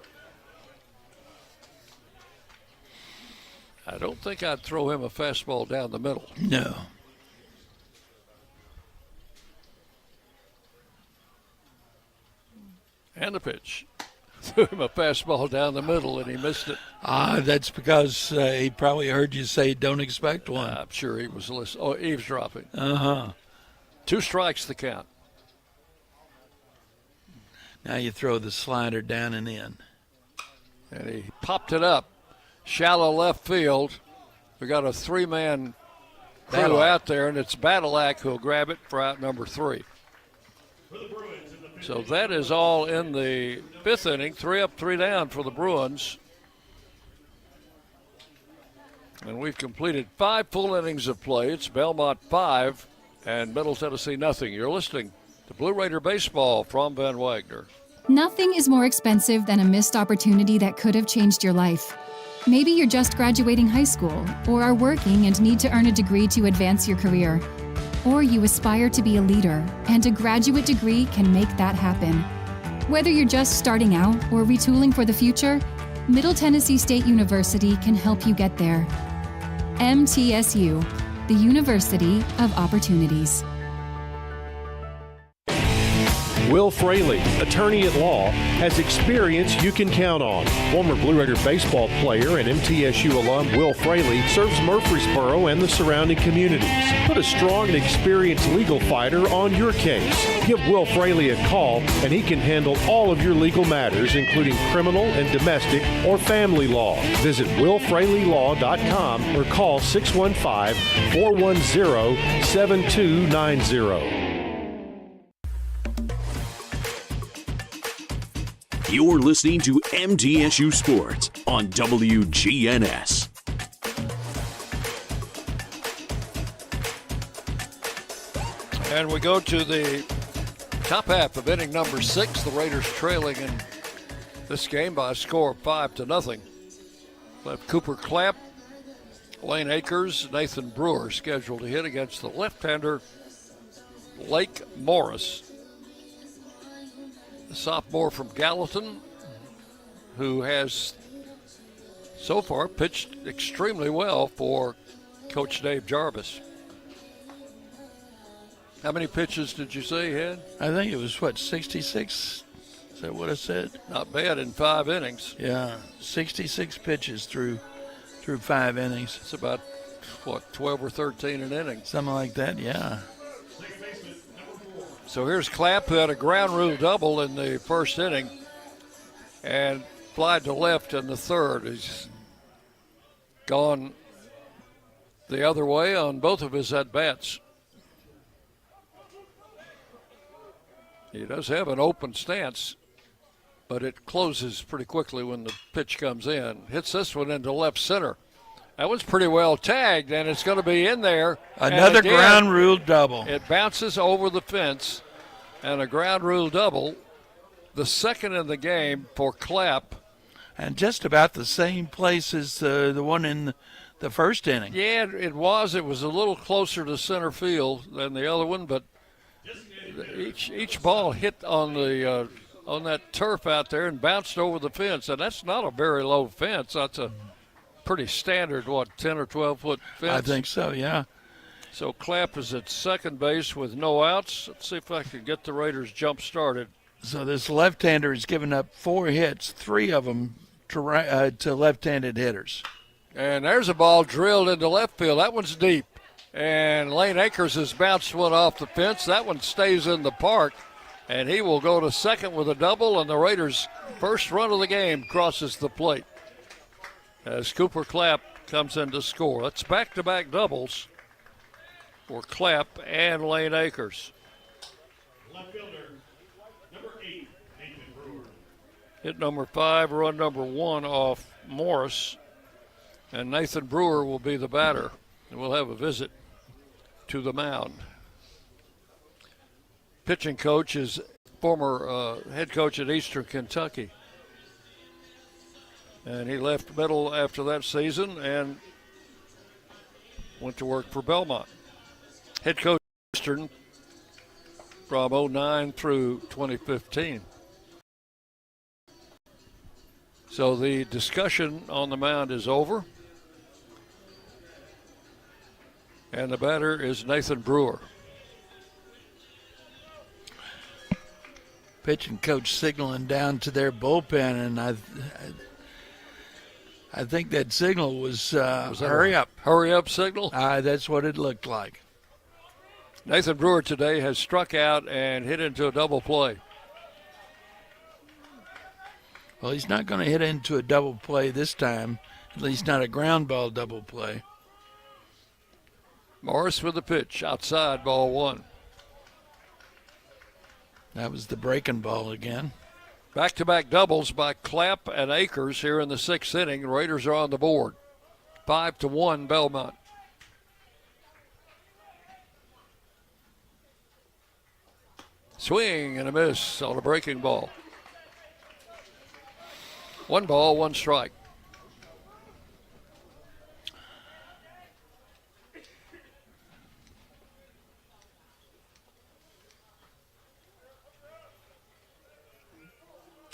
I don't think I'd throw him a fastball down the middle. No. And the pitch. Threw him a fastball down the middle, and he missed it. That's because he probably heard you say don't expect one. I'm sure he was listening. Oh, eavesdropping. 2 strikes the count. Now you throw the slider down and in. And he popped it up. Shallow left field. We got a 3-man crew out there, and it's Badalak who'll grab it for out number 3. So that is all in the 5th inning. 3 up, 3 down for the Bruins. And we've completed 5 full innings of play. It's Belmont 5 and Middle Tennessee nothing. You're listening to Blue Raider Baseball from Van Wagner. Nothing is more expensive than a missed opportunity that could have changed your life. Maybe you're just graduating high school, or are working and need to earn a degree to advance your career. Or you aspire to be a leader, and a graduate degree can make that happen. Whether you're just starting out or retooling for the future, Middle Tennessee State University can help you get there. MTSU, the University of Opportunities. Will Fraley, attorney at law, has experience you can count on. Former Blue Raider baseball player and MTSU alum Will Fraley serves Murfreesboro and the surrounding communities. Put a strong and experienced legal fighter on your case. Give Will Fraley a call and he can handle all of your legal matters, including criminal and domestic or family law. Visit willfraleylaw.com or call 615-410-7290. You're listening to MTSU Sports on WGNS. And we go to the top half of inning number 6. The Raiders trailing in this game by a score of 5-0. Left Cooper Clapp, Lane Akers, Nathan Brewer scheduled to hit against the left-hander Lake Morris. The sophomore from Gallatin, who has so far pitched extremely well for Coach Dave Jarvis. How many pitches did you say he had? I think it was, 66? Is that what I said? Not bad in 5 innings. Yeah, 66 pitches through 5 innings. It's about, 12 or 13 an inning? Something like that, yeah. So here's Clapp, who had a ground rule double in the first inning and flied to left in the third. He's gone the other way on both of his at-bats. He does have an open stance, but it closes pretty quickly when the pitch comes in. Hits this one into left center. That one's pretty well tagged, and it's going to be in there. Another ground rule double. It bounces over the fence, and a ground rule double, the second in the game for Clapp. And just about the same place as the one in the first inning. Yeah, it was. It was a little closer to center field than the other one, but each ball hit on the on that turf out there and bounced over the fence, and that's not a very low fence. That's a pretty standard, 10 or 12 foot fence? I think so, yeah. So Clapp is at second base with no outs. Let's see if I can get the Raiders jump started. So this left-hander has given up 4 hits, 3 of them to left-handed hitters. And there's a ball drilled into left field. That one's deep. And Lane Akers has bounced one off the fence. That one stays in the park. And he will go to second with a double, and the Raiders' first run of the game crosses the plate as Cooper Clapp comes in to score. That's back-to-back doubles for Clapp and Lane Akers. Left fielder, number 8, Nathan Brewer. Hit number 5, run number 1 off Morris. And Nathan Brewer will be the batter. And we'll have a visit to the mound. Pitching coach is former head coach at Eastern Kentucky. And he left Middle after that season and went to work for Belmont. Head coach at Eastern from 2009 through 2015. So the discussion on the mound is over. And the batter is Nathan Brewer. Pitching coach signaling down to their bullpen, and I think that signal was hurry up. Hurry up signal? That's what it looked like. Nathan Brewer today has struck out and hit into a double play. Well, he's not going to hit into a double play this time, at least not a ground ball double play. Morris with the pitch, outside, ball 1. That was the breaking ball again. Back-to-back doubles by Clapp and Akers here in the 6th inning. The Raiders are on the board. 5-1 Belmont. Swing and a miss on a breaking ball. 1 ball, 1 strike.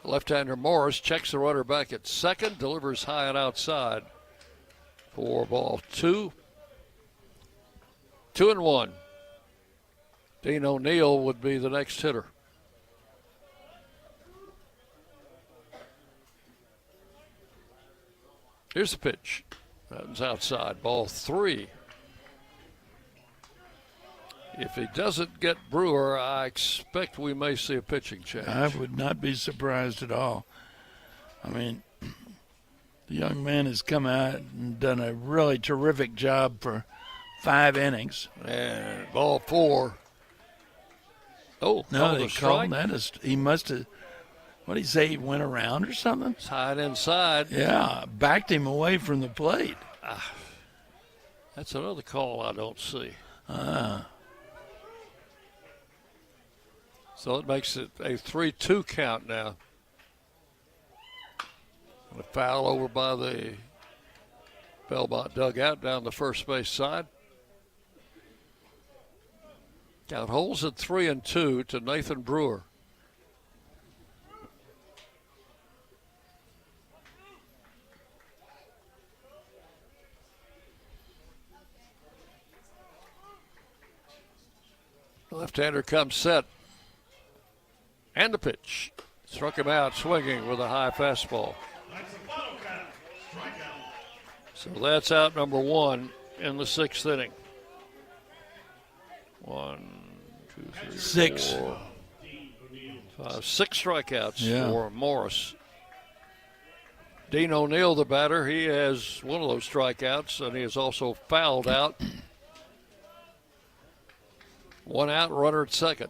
Left-hander Morris checks the runner back at second, delivers high and outside for ball 2. 2-1. Dean O'Neill would be the next hitter. Here's the pitch. That was outside, ball 3. If he doesn't get Brewer, I expect we may see a pitching change. I would not be surprised at all. I mean, the young man has come out and done a really terrific job for 5 innings. And ball 4. Oh, no, they called that. He must have, what did he say, he went around or something? It's high inside. Yeah, backed him away from the plate. That's another call I don't see. So it makes it a 3-2 count now. And a foul over by the Belmont dugout down the first base side. Count holds at 3-2 to Nathan Brewer. Left-hander comes set. And the pitch. Struck him out swinging with a high fastball. So that's out number one in the sixth inning. 1, 2, 3, 6. 4, 5, 6 strikeouts for Morris. Dean O'Neill, the batter, he has one of those strikeouts, and he has also fouled out. 1 out, runner at second.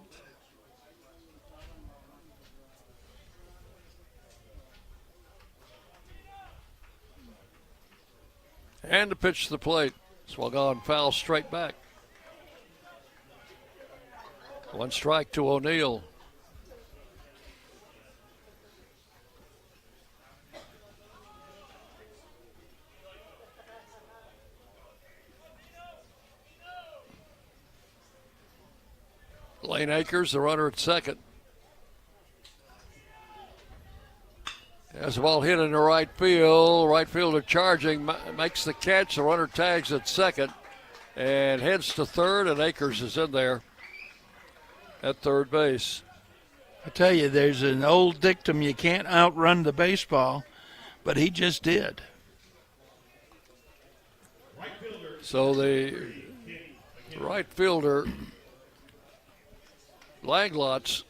And the pitch to the plate. Swung on, foul straight back. 1 strike to O'Neill. Lane Akers, the runner at second. As the ball hit in the right field, right fielder charging, makes the catch. The runner tags at second and heads to third, and Akers is in there at third base. I tell you, there's an old dictum, you can't outrun the baseball, but he just did. So the right fielder, Langlotz,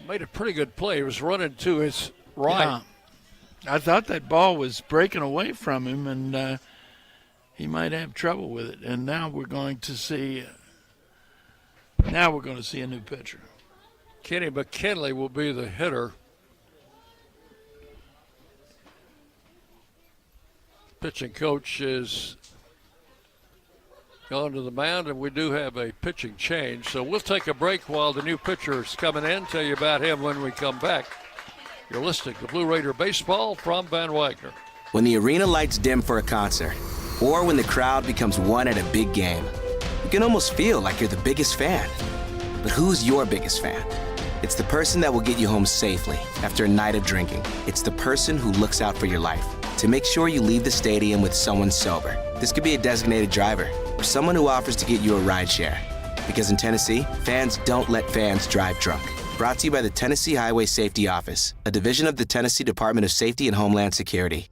made a pretty good play. He was running to his right. Yeah. I thought that ball was breaking away from him, and he might have trouble with it. And now we're going to see a new pitcher. Kenny McKinley will be the hitter. Pitching coach is gone to the mound, and we do have a pitching change. So we'll take a break while the new pitcher is coming in. Tell you about him when we come back. You're listening to Blue Raider Baseball from Van Wagner. When the arena lights dim for a concert, or when the crowd becomes one at a big game, you can almost feel like you're the biggest fan. But who's your biggest fan? It's the person that will get you home safely after a night of drinking. It's the person who looks out for your life to make sure you leave the stadium with someone sober. This could be a designated driver or someone who offers to get you a ride share. Because in Tennessee, fans don't let fans drive drunk. Brought to you by the Tennessee Highway Safety Office, a division of the Tennessee Department of Safety and Homeland Security.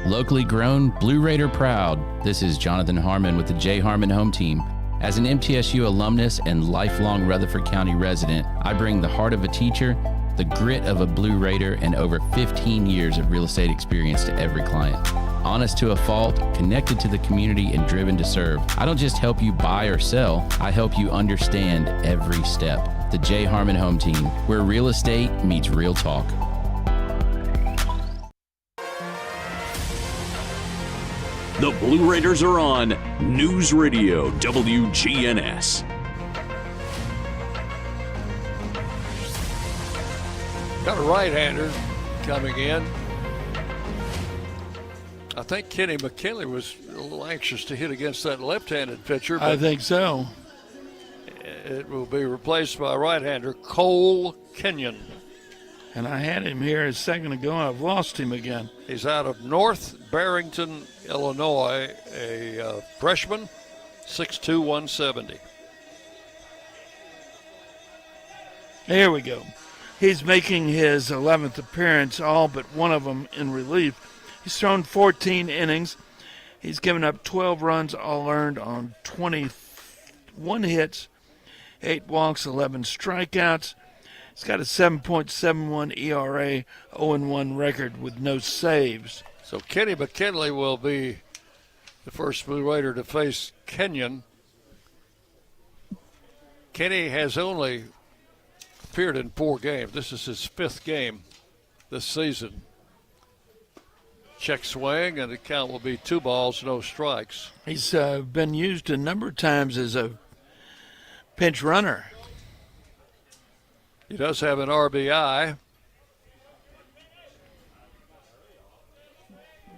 Locally grown, Blue Raider proud. This is Jonathan Harmon with the J. Harmon Home Team. As an MTSU alumnus and lifelong Rutherford County resident, I bring the heart of a teacher, the grit of a Blue Raider, and over 15 years of real estate experience to every client. Honest to a fault, connected to the community, and driven to serve. I don't just help you buy or sell, I help you understand every step. The J. Harmon Home Team, where real estate meets real talk. The Blue Raiders are on News Radio WGNS. Got a right-hander coming in. I think Kenny McKinley was a little anxious to hit against that left-handed pitcher. I think so. It will be replaced by right-hander Cole Kenyon. And I had him here a second ago. I've lost him again. He's out of North Barrington, Illinois, a freshman, 6'2", 170. Here we go. He's making his 11th appearance, all but one of them in relief. He's thrown 14 innings. He's given up 12 runs, all earned on 21 hits, 8 walks, 11 strikeouts. He's got a 7.71 ERA, 0-1 record with no saves. So Kenny McKinley will be the first Blue Raider to face Kenyon. Kenny has only appeared in 4 games. This is his 5th game this season. Check swing, and the count will be 2 balls, no strikes. He's been used a number of times as a pinch runner. He does have an RBI,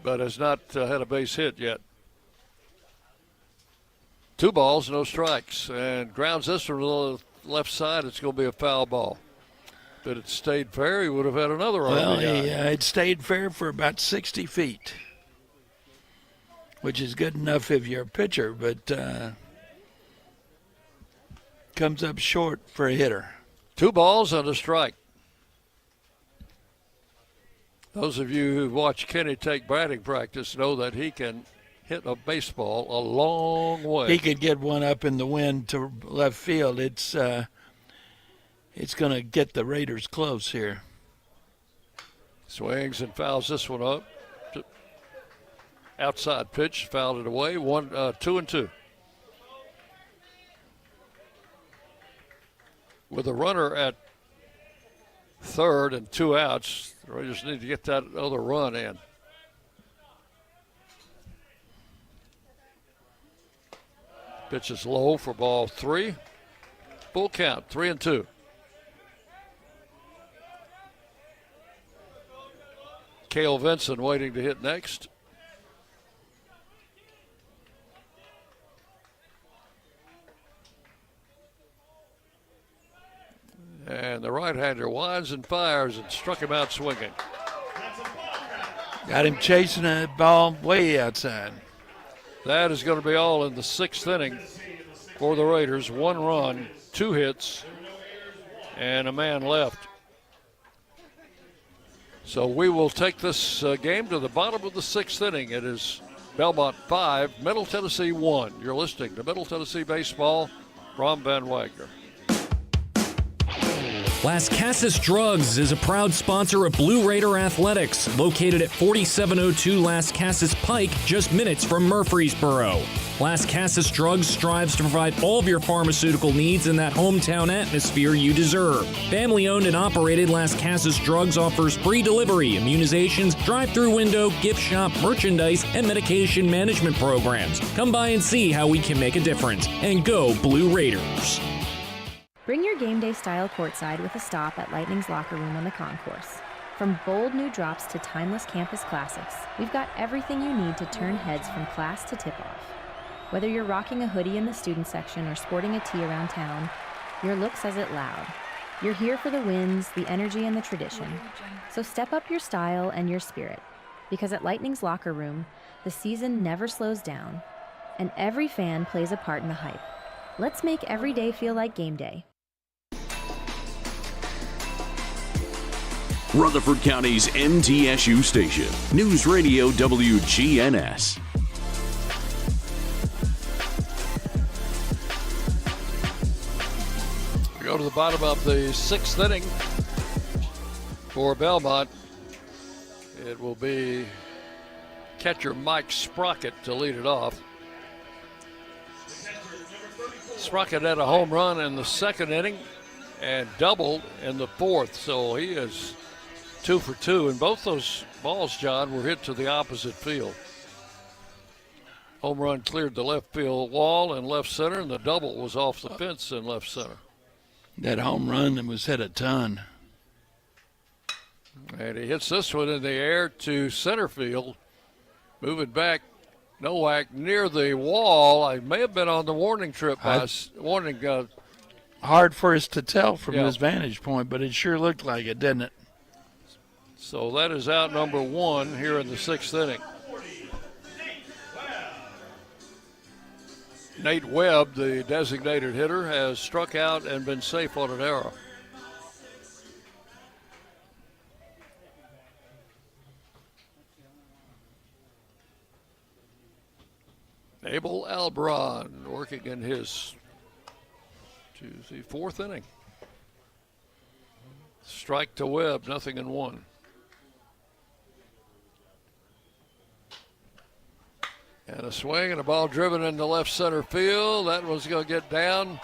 but has not had a base hit yet. 2 balls, no strikes, and grounds this from the left side. It's going to be a foul ball. If it had stayed fair, he would have had another RBI. Well, it stayed fair for about 60 feet, which is good enough if you're a pitcher, but comes up short for a hitter. 2 balls and a strike. Those of you who watch Kenny take batting practice know that he can hit a baseball a long way. He could get one up in the wind to left field. It's going to get the Raiders close here. Swings and fouls this one up. Outside pitch, fouled it away. 2-2. With a runner at third and 2 outs, the Raiders need to get that other run in. Pitch is low for ball 3. Full count, 3-2. Cale Vinson waiting to hit next. And the right-hander winds and fires and struck him out swinging. Got him chasing a ball way outside. That is going to be all in the 6th inning for the Raiders. 1 run, 2 hits, and a man left. So we will take this game to the bottom of the 6th inning. It is Belmont 5, Middle Tennessee 1. You're listening to Middle Tennessee Baseball from Van Wagner. Las Casas Drugs is a proud sponsor of Blue Raider Athletics, located at 4702 Las Casas Pike, just minutes from Murfreesboro. Las Casas Drugs strives to provide all of your pharmaceutical needs in that hometown atmosphere you deserve. Family-owned and operated, Las Casas Drugs offers free delivery, immunizations, drive-through window, gift shop, merchandise, and medication management programs. Come by and see how we can make a difference. And go Blue Raiders! Bring your game day style courtside with a stop at Lightning's locker room on the concourse. From bold new drops to timeless campus classics, we've got everything you need to turn heads from class to tip-off. Whether you're rocking a hoodie in the student section or sporting a tee around town, your look says it loud. You're here for the wins, the energy, and the tradition. So step up your style and your spirit, because at Lightning's locker room, the season never slows down, and every fan plays a part in the hype. Let's make every day feel like game day. Rutherford County's MTSU station, News Radio WGNS. We go to the bottom of the 6th inning for Belmont. It will be catcher Mike Sprocket to lead it off. Sprocket had a home run in the 2nd inning and doubled in the 4th, so he is 2 for 2, and both those balls, John, were hit to the opposite field. Home run cleared the left field wall in left center, and the double was off the fence in left center. That home run was hit a ton. And he hits this one in the air to center field, moving back. Nowak near the wall. I may have been on the warning trip. Hard for us to tell from his vantage point, but it sure looked like it, didn't it? So that is out number 1 here in the 6th inning. Nate Webb, the designated hitter, has struck out and been safe on an error. Abel Albron working in his 4th inning. Strike to Webb, 0-1. And a swing and a ball driven into left center field. That one's going to get down.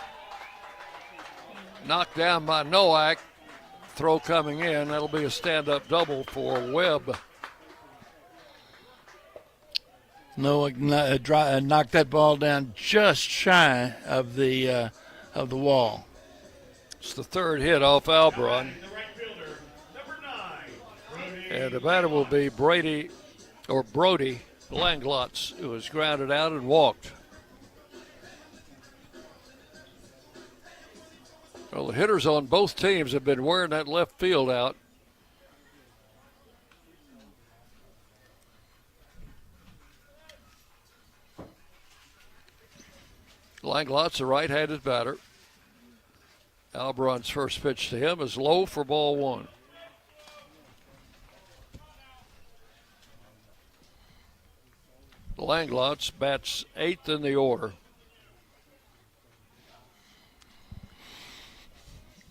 Knocked down by Nowak. Throw coming in. That'll be a stand-up double for Webb. Nowak knocked that ball down just shy of the wall. It's the 3rd hit off Albron. And the batter will be Brody Langlotz, who was grounded out and walked. Well, the hitters on both teams have been wearing that left field out. Langlotz, a right-handed batter. Albron's first pitch to him is low for ball one. Langlots bats 8th in the order.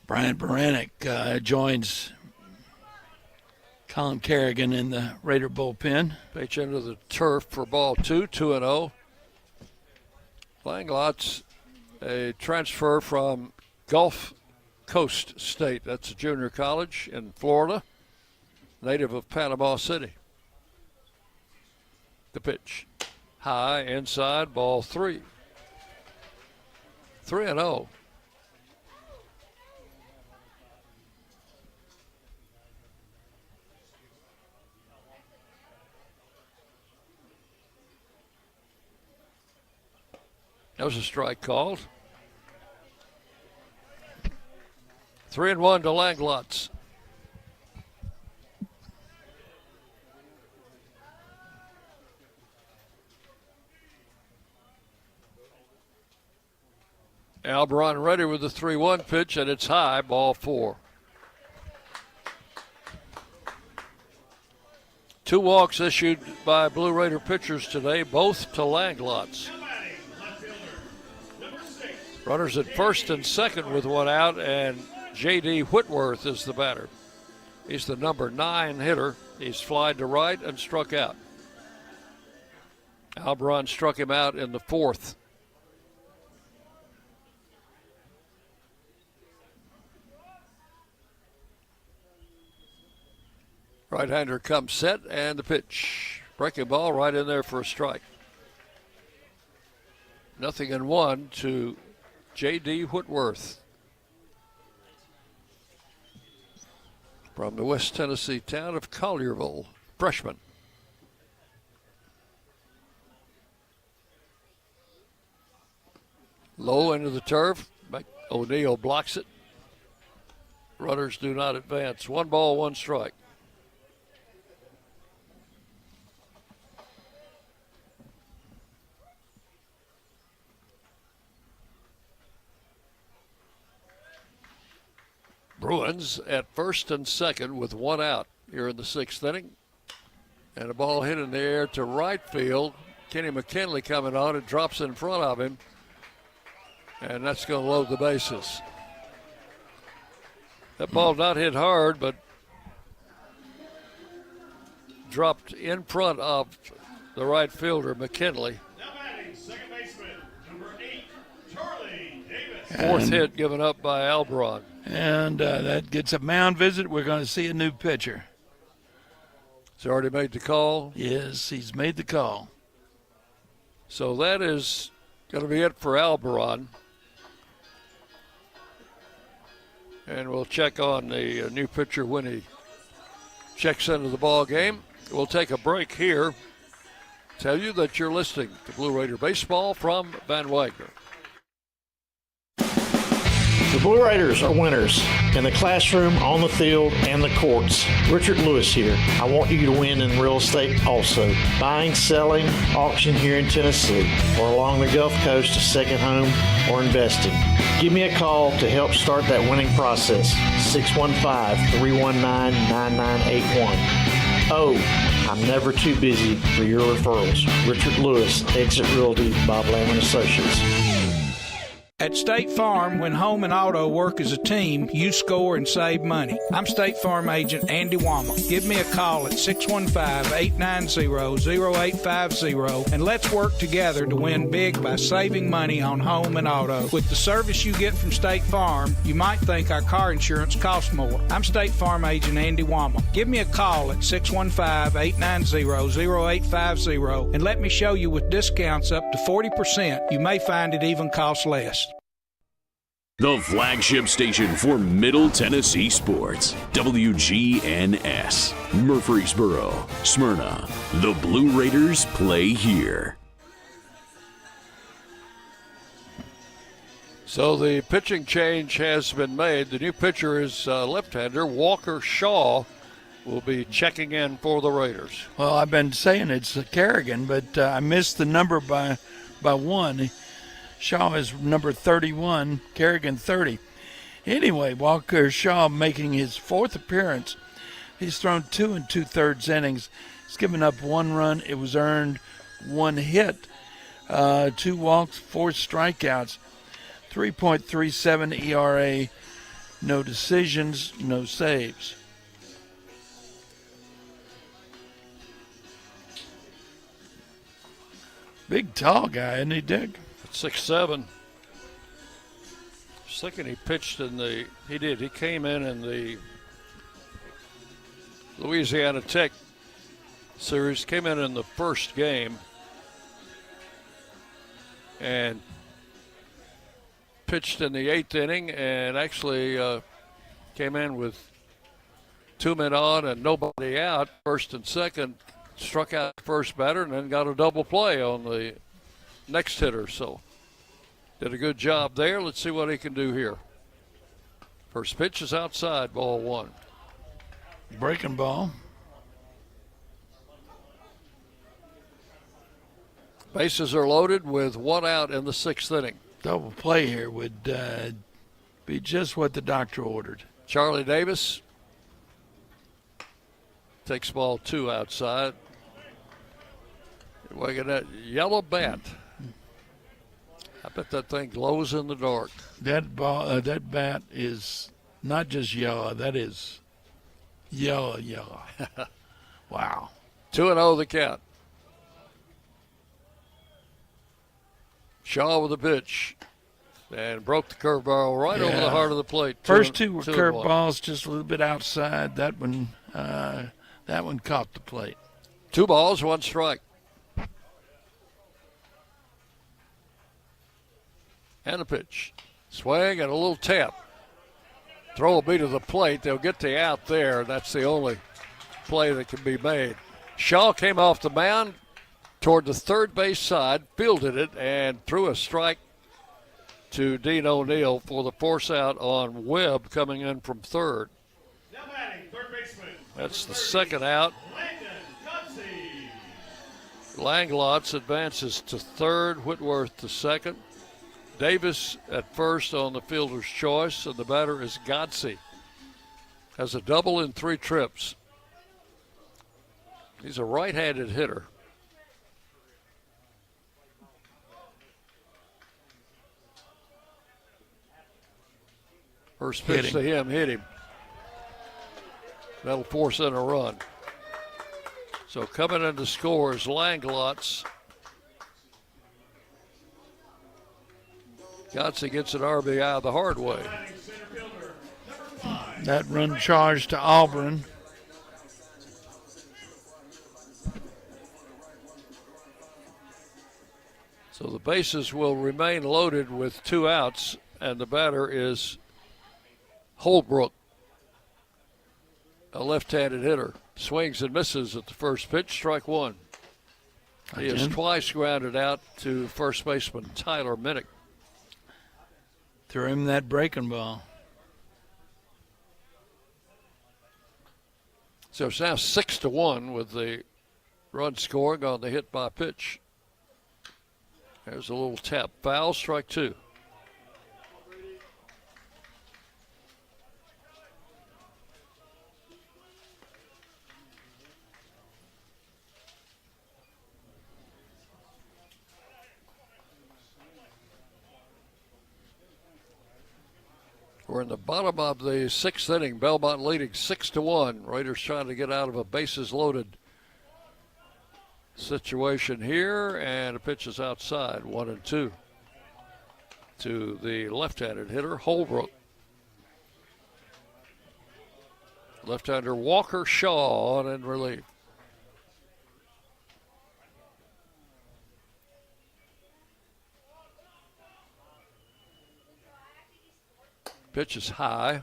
Brian Baranek joins Colin Kerrigan in the Raider bullpen. Pitch into the turf for ball two, 2-0. Langlots, a transfer from Gulf Coast State. That's a junior college in Florida, native of Panama City. The pitch, high, inside, ball three. 3-0. That was a strike called. 3-1 to Langlots. Albron ready with the 3-1 pitch, and it's high, ball four. 2 walks issued by Blue Raider pitchers today, both to Langlots. Runners at first and second with 1 out, and J.D. Whitworth is the batter. He's the number 9 hitter. He's flied to right and struck out. Albron struck him out in the 4th. Right-hander comes set, and the pitch. Breaking ball right in there for a strike. 0-1 to J.D. Whitworth from the West Tennessee town of Collierville, freshman. Low into the turf. O'Neill blocks it. Runners do not advance. 1 ball, 1 strike. Bruins at first and second with 1 out here in the 6th inning. And a ball hit in the air to right field. Kenny McKinley coming on. It drops in front of him. And that's going to load the bases. That ball not hit hard, but dropped in front of the right fielder, McKinley. Now batting, second baseman, number 8, Charlie Davis. 4th hit given up by Albron. And that gets a mound visit. We're going to see a new pitcher. He's already made the call? Yes, he's made the call. So that is going to be it for Albron. And we'll check on the new pitcher when he checks into the ball game. We'll take a break here. Tell you that you're listening to Blue Raider Baseball from Van Wagner. The Blue Raiders are winners in the classroom, on the field, and the courts. Richard Lewis here. I want you to win in real estate also. Buying, selling, auction here in Tennessee, or along the Gulf Coast, a second home, or investing. Give me a call to help start that winning process. 615-319-9981. Oh, I'm never too busy for your referrals. Richard Lewis, Exit Realty, Bob Lamb & Associates. At State Farm, when home and auto work as a team, you score and save money. I'm State Farm agent Andy Wama. Give me a call at 615-890-0850 and let's work together to win big by saving money on home and auto. With the service you get from State Farm, you might think our car insurance costs more. I'm State Farm agent Andy Wama. Give me a call at 615-890-0850 and let me show you with discounts up to 40%. You may find it even costs less. The flagship station for Middle Tennessee sports, WGNS, Murfreesboro, Smyrna. The Blue Raiders play here. So the pitching change has been made. The new pitcher is left-hander Walker Shaw will be checking in for the Raiders. Well, I've been saying it's Kerrigan, but I missed the number by 1. Shaw is number 31, Kerrigan 30. Anyway, Walker Shaw making his 4th appearance. He's thrown 2 2/3 innings. He's given up 1 run. It was earned, 1 hit, 2 walks, 4 strikeouts, 3.37 ERA, no decisions, no saves. Big, tall guy, isn't he, Dick? 6'7". I was thinking he pitched he came in the Louisiana Tech series, came in the first game and pitched in the 8th inning and actually came in with 2 men on and nobody out, first and second, struck out the first batter and then got a double play on the next hitter. So did a good job there. Let's see what he can do here. First pitch is outside, ball 1. Breaking ball. Bases are loaded with 1 out in the 6th inning. Double play here would be just what the doctor ordered. Charlie Davis takes ball 2 outside. Look at that yellow bat. I bet that thing glows in the dark. That bat is not just yellow. That is yellow. Wow. 2-0 the count. Shaw with a pitch and broke the curveball right over the heart of the plate. First 2 were curveballs, just a little bit outside. That one caught the plate. 2 balls, 1 strike. And a pitch. Swing and a little tap. Throw will be to the plate. They'll get the out there. That's the only play that can be made. Shaw came off the mound toward the third base side, fielded it, and threw a strike to Dean O'Neill for the force out on Webb coming in from third. Now batting, third baseman. That's the second out. Langlots advances to third, Whitworth to second. Davis at first on the fielder's choice, and the batter is Godsey. Has a double in 3 trips. He's a right-handed hitter. First pitch to him, hit him. That'll force in a run. So coming in to score is Langlots. Godsey gets an RBI the hard way. That run charged to Auburn. So the bases will remain loaded with 2 outs, and the batter is Holbrook, a left-handed hitter. Swings and misses at the first pitch, strike 1. He is twice grounded out to first baseman Tyler Minnick. Threw him that breaking ball. So it's now 6-1 with the run scoring on the hit by pitch. There's a little tap. Foul, strike 2. We're in the bottom of the 6th inning. Belmont leading 6-1. Raiders trying to get out of a bases loaded situation here, and the pitch is outside, 1-2 to the left-handed hitter Holbrook. Left-hander Walker Shaw on in relief. Pitch is high.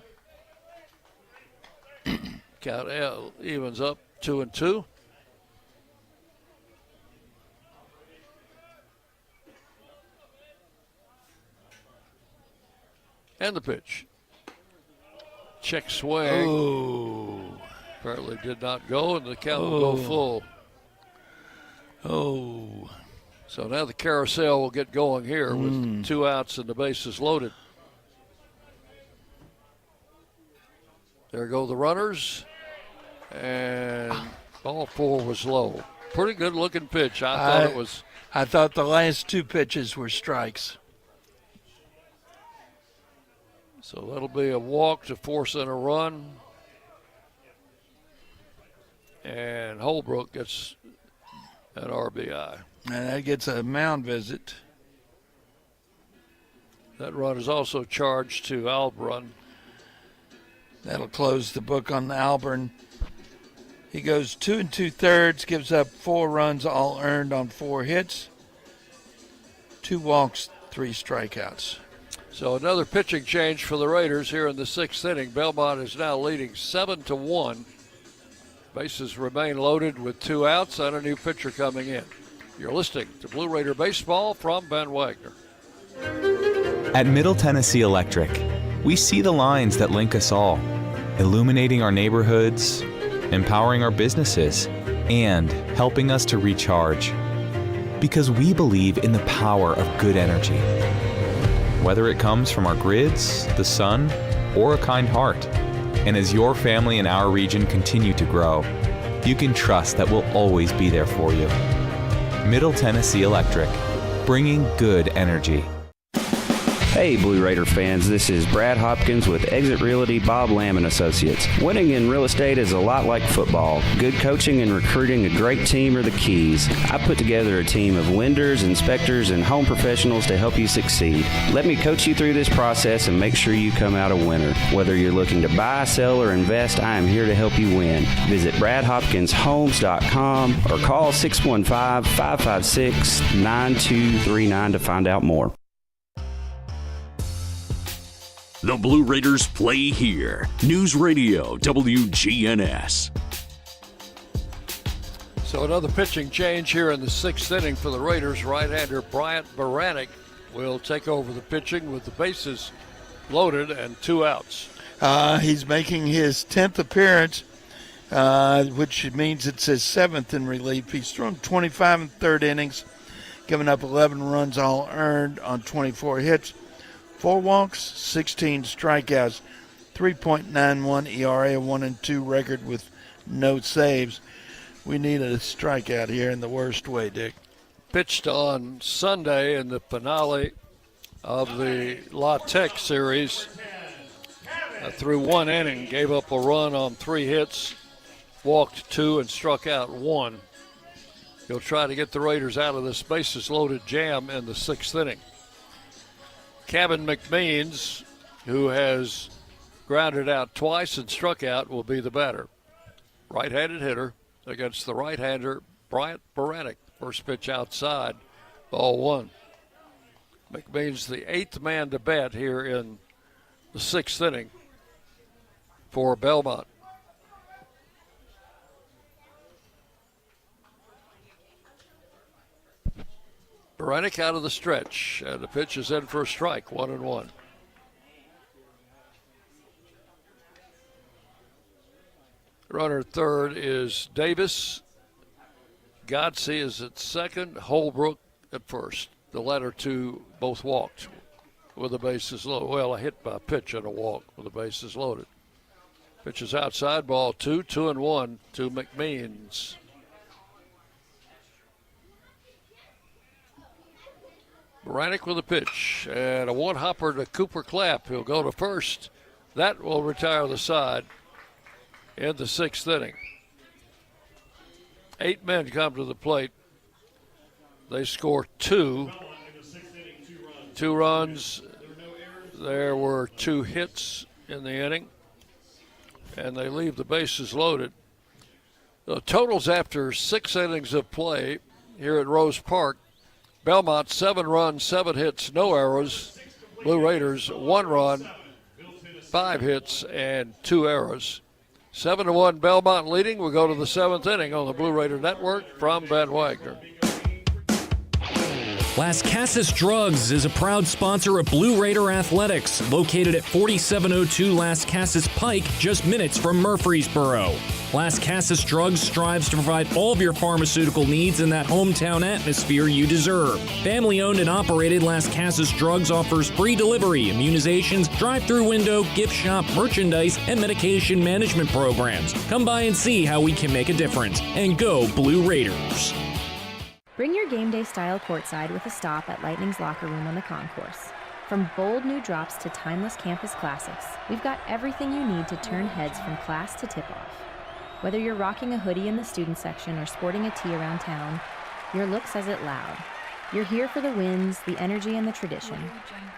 Count evens up 2-2. And the pitch. Check swing. Oh. Apparently did not go, and the count will go full. Oh. So now the carousel will get going here with 2 outs and the bases loaded. There go the runners. And ball 4 was low. Pretty good looking pitch. I thought the last 2 pitches were strikes. So that'll be a walk to force in a run. And Holbrook gets an RBI. And that gets a mound visit. That run is also charged to Alburn. That'll close the book on Alburn. He goes 2 2/3, gives up 4 runs, all earned on 4 hits, 2 walks, 3 strikeouts. So another pitching change for the Raiders here in the 6th inning. Belmont is now leading 7-1. Bases remain loaded with 2 outs and a new pitcher coming in. You're listening to Blue Raider Baseball from Ben Wagner. At Middle Tennessee Electric, we see the lines that link us all, illuminating our neighborhoods, empowering our businesses, and helping us to recharge. Because we believe in the power of good energy. Whether it comes from our grids, the sun, or a kind heart. And as your family and our region continue to grow, you can trust that we'll always be there for you. Middle Tennessee Electric, bringing good energy. Hey Blue Raider fans, this is Brad Hopkins with Exit Realty Bob Lamb & Associates. Winning in real estate is a lot like football. Good coaching and recruiting a great team are the keys. I put together a team of lenders, inspectors, and home professionals to help you succeed. Let me coach you through this process and make sure you come out a winner. Whether you're looking to buy, sell, or invest, I am here to help you win. Visit BradHopkinsHomes.com or call 615-556-9239 to find out more. The Blue Raiders play here. News Radio WGNS. So another pitching change here in the 6th inning for the Raiders. Right-hander Bryant Baranek will take over the pitching with the bases loaded and 2 outs. He's making his 10th appearance, which means it's his 7th in relief. He's thrown 25 and 3rd innings, giving up 11 runs all earned on 24 hits. 4 walks, 16 strikeouts, 3.91 ERA, 1-2 record with no saves. We need a strikeout here in the worst way, Dick. Pitched on Sunday in the finale of the La Tech series. Through 1 inning, gave up a run on 3 hits, walked 2 and struck out 1. He'll try to get the Raiders out of this bases-loaded jam in the 6th inning. Kevin McMeans, who has grounded out twice and struck out, will be the batter. Right-handed hitter against the right-hander Bryant Baranek. First pitch outside, ball 1. McMeans the 8th man to bat here in the 6th inning for Belmont. Baranek out of the stretch, and the pitch is in for a strike, 1-1. Runner at third is Davis. Godsey is at second. Holbrook at first. The latter two both walked with the bases loaded. Well, a hit by pitch and a walk with the bases loaded. Pitch is outside, ball 2, 2-1 to McMeans. Baranek with a pitch and a one-hopper to Cooper Clapp. He'll go to first. That will retire the side in the 6th inning. 8 men come to the plate. They score 2. 2 runs. There were 2 hits in the inning, and they leave the bases loaded. The totals after 6 innings of play here at Rose Park: Belmont 7 runs, 7 hits, no errors. Blue Raiders 1 run, 5 hits, and 2 errors. 7-1 Belmont leading. We'll go to the 7th inning on the Blue Raider Network from Ben Wagner. Last Cassis Drugs is a proud sponsor of Blue Raider Athletics, located at 4702 Las Casas Pike, just minutes from Murfreesboro. Las Casas Drugs strives to provide all of your pharmaceutical needs in that hometown atmosphere you deserve. Family-owned and operated, Las Casas Drugs offers free delivery, immunizations, drive-through window, gift shop, merchandise, and medication management programs. Come by and see how we can make a difference. And go Blue Raiders! Bring your game day style courtside with a stop at Lightning's locker room on the concourse. From bold new drops to timeless campus classics, we've got everything you need to turn heads from class to tip-off. Whether you're rocking a hoodie in the student section or sporting a tee around town, your look says it loud. You're here for the wins, the energy, and the tradition.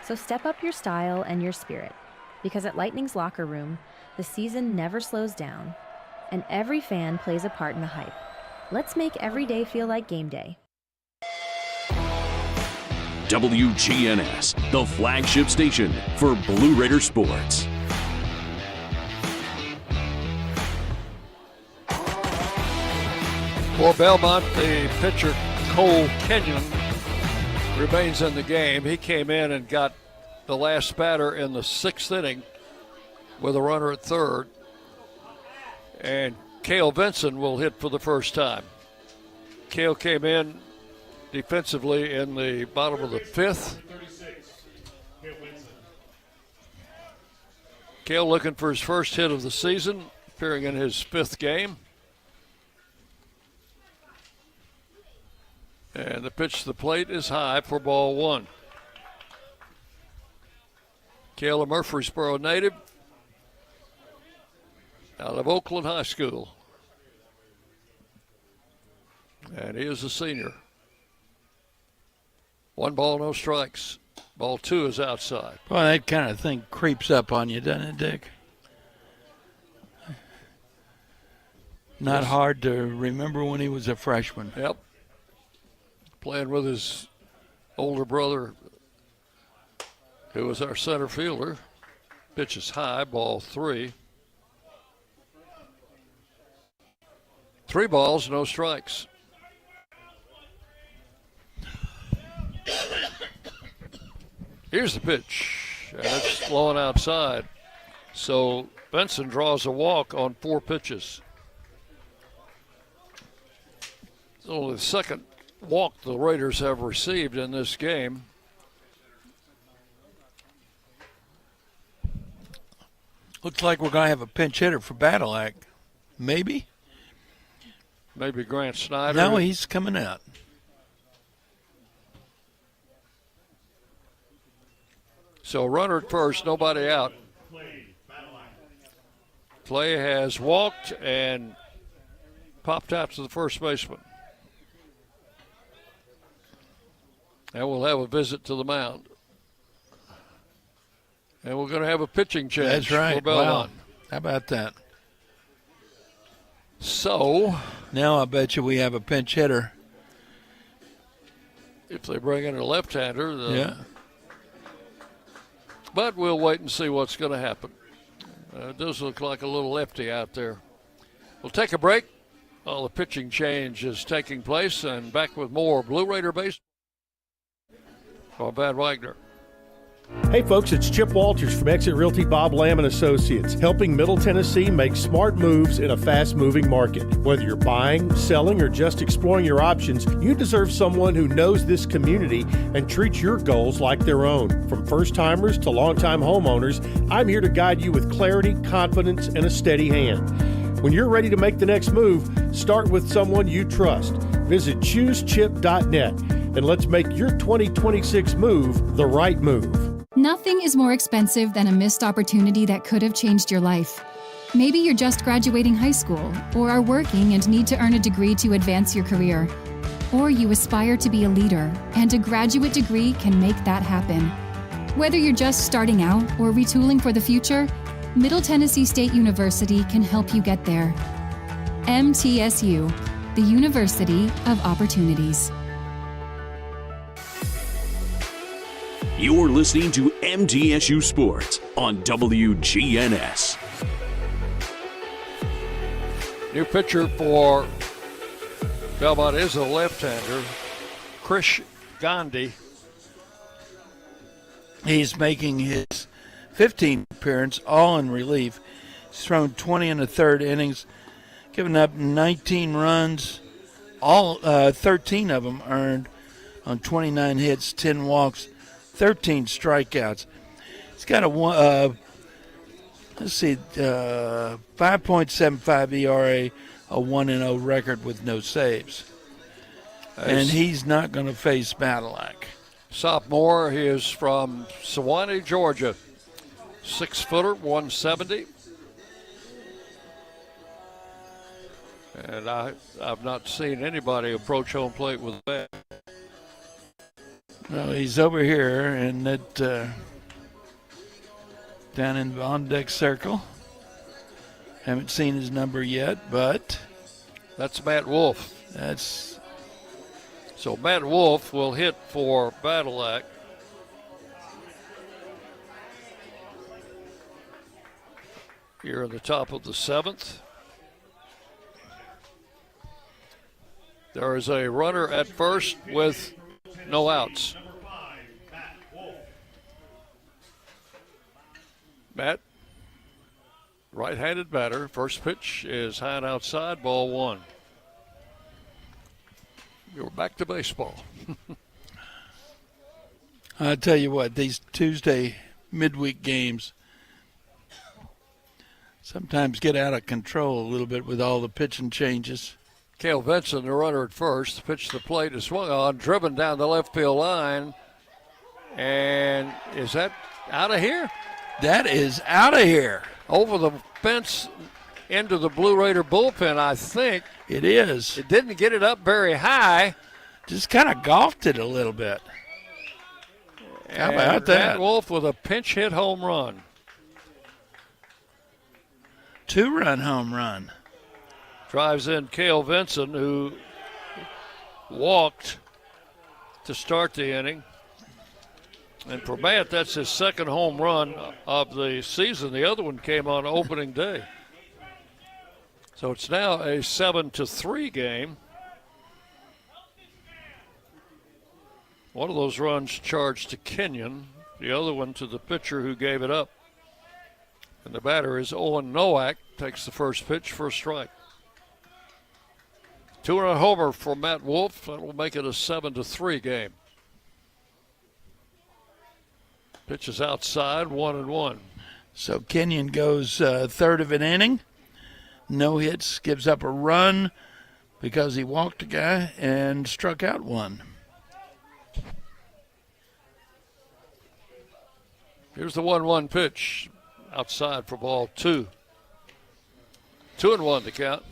So step up your style and your spirit, because at Lightning's locker room, the season never slows down, and every fan plays a part in the hype. Let's make every day feel like game day. WGNS, the flagship station for Blue Raider sports. For Belmont, the pitcher Cole Kenyon remains in the game. He came in and got the last batter in the 6th inning with a runner at third. And Cale Vinson will hit for the first time. Cale came in defensively in the bottom of the 5th. Cale looking for his first hit of the season, appearing in his 5th game. And the pitch to the plate is high for ball 1. Cale, a Murfreesboro native, out of Oakland High School. And he is a senior. 1 ball, no strikes. Ball 2 is outside. Boy, that kind of thing creeps up on you, doesn't it, Dick? Not hard to remember when he was a freshman. Yep. Playing with his older brother, who was our center fielder. Pitch is high, ball 3. 3 balls, no strikes. Here's the pitch, and it's blowing outside. So Benson draws a walk on 4 pitches. It's only the second walk the Raiders have received in this game. Looks like we're going to have a pinch hitter for Battle Act. Maybe? Maybe Grant Snyder. No, he's coming out. So runner at first, nobody out. Clay has walked and popped out to the first baseman. And we'll have a visit to the mound. And we're going to have a pitching change. That's right. For Belmont. Wow. How about that? So now I bet you we have a pinch hitter. If they bring in a left-hander. Yeah. But we'll wait and see what's going to happen. It does look like a little lefty out there. We'll take a break. All the pitching change is taking place, and back with more Blue Raider baseball. For Van Wagner. Hey folks, it's Chip Walters from Exit Realty Bob Lamb & Associates, helping Middle Tennessee make smart moves in a fast-moving market. Whether you're buying, selling, or just exploring your options, you deserve someone who knows this community and treats your goals like their own. From first-timers to long-time homeowners, I'm here to guide you with clarity, confidence, and a steady hand. When you're ready to make the next move, start with someone you trust. Visit ChooseChip.net and let's make your 2026 move the right move. Nothing is more expensive than a missed opportunity that could have changed your life. Maybe you're just graduating high school, or are working and need to earn a degree to advance your career. Or you aspire to be a leader, and a graduate degree can make that happen. Whether you're just starting out or retooling for the future, Middle Tennessee State University can help you get there. MTSU, the University of Opportunities. You're listening to MTSU Sports on WGNS. New pitcher for Belmont is a left-hander, Krish Gandhi. He's making his 15th appearance, all in relief. He's thrown 20 in the third innings, given up 19 runs, all 13 of them earned on 29 hits, 10 walks, 13 strikeouts. He's got a 5.75 ERA, a 1-0 record with no saves. And he's not going to face Badalak. Sophomore, he is from Sewanee, Georgia. 6-footer, 170. And I've not seen anybody approach home plate with that. Well, he's over here and down in the on-deck circle. Haven't seen his number yet, but that's Matt Wolf. So Matt Wolf will hit for Badalak. Here in the top of the 7th. There is a runner at first with no outs. Matt, right-handed batter. First pitch is high and outside, ball 1. You're back to baseball. I tell you what, these Tuesday midweek games sometimes get out of control a little bit with all the pitching changes. Cale Vinson, the runner at first, pitched the plate is swung on, driven down the left field line. And is that out of here? That is out of here. Over the fence into the Blue Raider bullpen, I think. It is. It didn't get it up very high. Just kind of golfed it a little bit. How about that? Matt Wolf with a pinch hit home run. 2-run home run. Drives in Cale Vinson, who walked to start the inning. And for Matt, that's his second home run of the season. The other one came on opening day. So it's now a 7-3 game. One of those runs charged to Kenyon, the other one to the pitcher who gave it up. And the batter is Owen Nowak, takes the first pitch for a strike. 2-run homer for Matt Wolf. That will make it a 7-3 game. Pitch is outside, 1-1. So Kenyon goes third of an inning. No hits, gives up a run because he walked a guy and struck out one. Here's the 1-1 pitch outside for ball 2. 2-1 to count.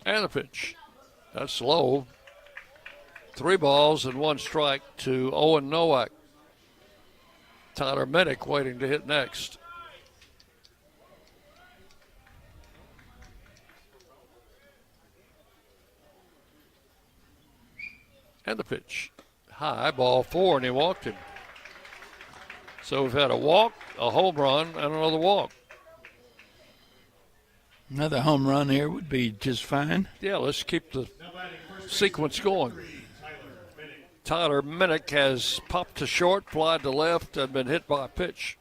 And a pitch. That's low. 3 balls and 1 strike to Owen Nowak. Tyler Minnick waiting to hit next. And the pitch. High, ball 4, and he walked him. So we've had a walk, a home run, and another walk. Another home run here would be just fine. Yeah, let's keep the sequence going. Tyler Minnick has popped to short, flied to left, and been hit by a pitch.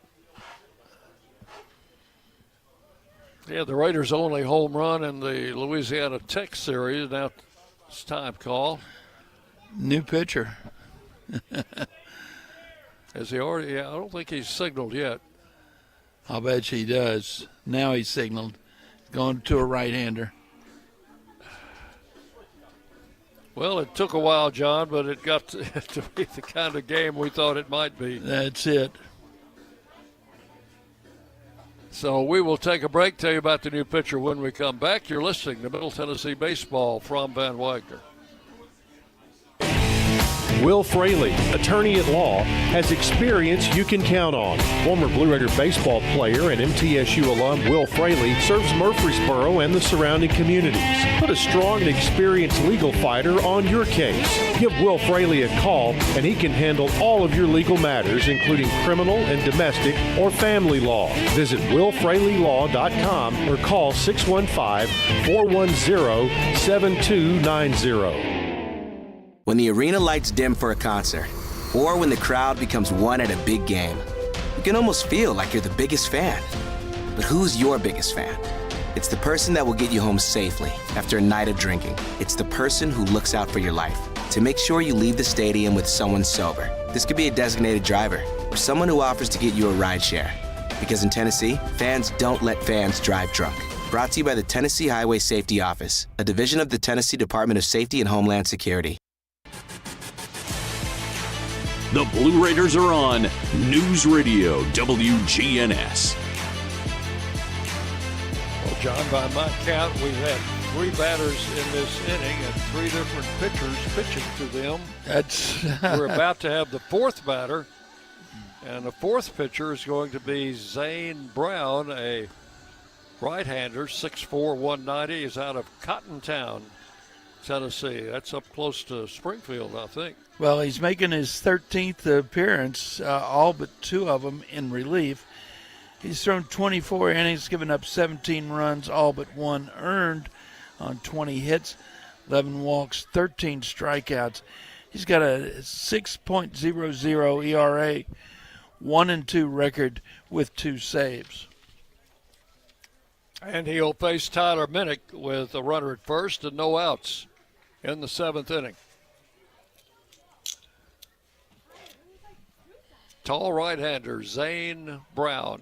Yeah, the Raiders' only home run in the Louisiana Tech series. Now it's time call. New pitcher. Has he already? Yeah, I don't think he's signaled yet. I'll bet he does. Now he's signaled. Going to a right-hander. Well, it took a while, John, but it got to be the kind of game we thought it might be. That's it. So we will take a break, tell you about the new pitcher when we come back. You're listening to Middle Tennessee Baseball from Van Wagner. Will Fraley, attorney at law, has experience you can count on. Former Blue Raider baseball player and MTSU alum Will Fraley serves Murfreesboro and the surrounding communities. Put a strong and experienced legal fighter on your case. Give Will Fraley a call and he can handle all of your legal matters, including criminal and domestic or family law. Visit willfraleylaw.com or call 615-410-7290. When the arena lights dim for a concert, or when the crowd becomes one at a big game, you can almost feel like you're the biggest fan. But who's your biggest fan? It's the person that will get you home safely after a night of drinking. It's the person who looks out for your life to make sure you leave the stadium with someone sober. This could be a designated driver or someone who offers to get you a ride share. Because in Tennessee, fans don't let fans drive drunk. Brought to you by the Tennessee Highway Safety Office, a division of the Tennessee Department of Safety and Homeland Security. The Blue Raiders are on News Radio WGNS. Well, John, by my count, we've had 3 batters in this inning and 3 different pitchers pitching to them. We're about to have the 4th batter, and the 4th pitcher is going to be Zane Brown, a right-hander, 6'4", 190. He's out of Cottontown, Tennessee. That's up close to Springfield, I think. Well, he's making his 13th appearance, all but 2 of them in relief. He's thrown 24 innings, given up 17 runs, all but 1 earned on 20 hits, 11 walks, 13 strikeouts. He's got a 6.00 ERA, 1-2 record with 2 saves. And he'll face Tyler Minnick with a runner at first and no outs in the 7th inning. Tall right-hander Zane Brown.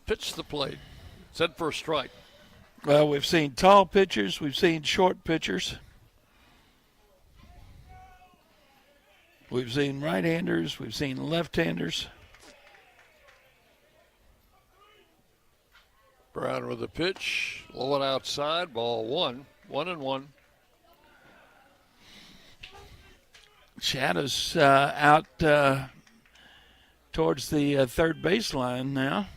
Pitch the plate. Set for a strike. Well, we've seen tall pitchers. We've seen short pitchers. We've seen right-handers. We've seen left-handers. Brown with a pitch. Low and outside. Ball 1. 1-1. Shadow's out towards the third baseline now,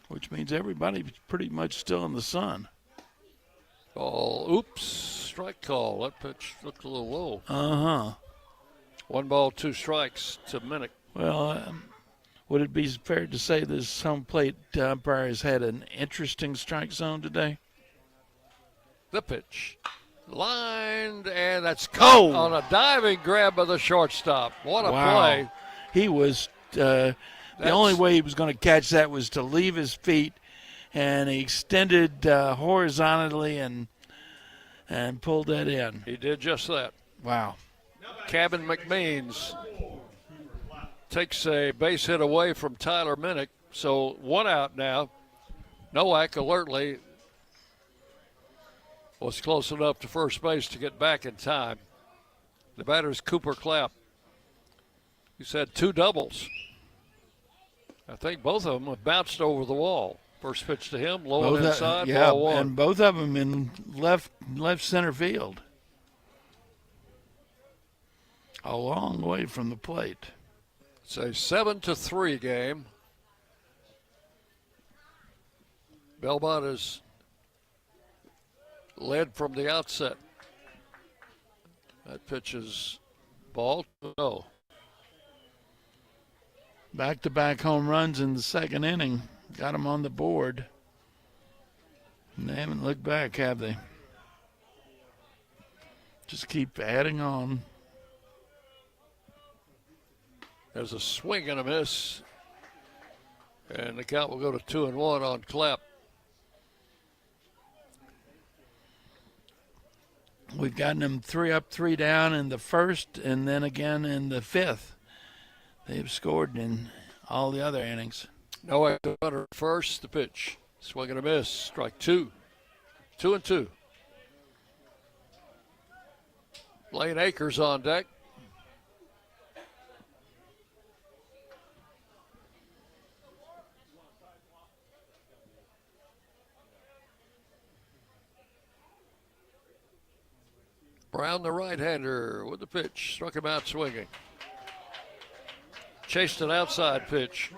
which means everybody's pretty much still in the sun. Oops, strike call. That pitch looked a little low. 1 ball, 2 strikes to Minnick. Well, would it be fair to say this home plate umpire has had an interesting strike zone today? The pitch. Lined, and that's caught on a diving grab by the shortstop. What a play. He was, the only way he was going to catch that was to leave his feet, and he extended horizontally and pulled that in. He did just that. Wow. Cabin McMeans takes a base hit away from Tyler Minnick, so 1 out now. Nowak alertly was close enough to first base to get back in time. The batter is Cooper Clapp. He's had 2 doubles. I think both of them have bounced over the wall. First pitch to him, low and inside, ball 1. And both of them in left center field. A long way from the plate. It's a 7-3 game. Belmont is led from the outset. That pitch is ball 2-0. Back-to-back home runs in the 2nd inning. Got them on the board. And they haven't looked back, have they? Just keep adding on. There's a swing and a miss. And the count will go to 2-1 on Clapp. We've gotten them 3 up, 3 down in the 1st, and then again in the 5th. They've scored in all the other innings. No runner first. The pitch. Swing and a miss. Strike 2. 2-2. Lane Akers on deck. Brown, the right-hander, with the pitch. Struck him out swinging. Chased an outside pitch.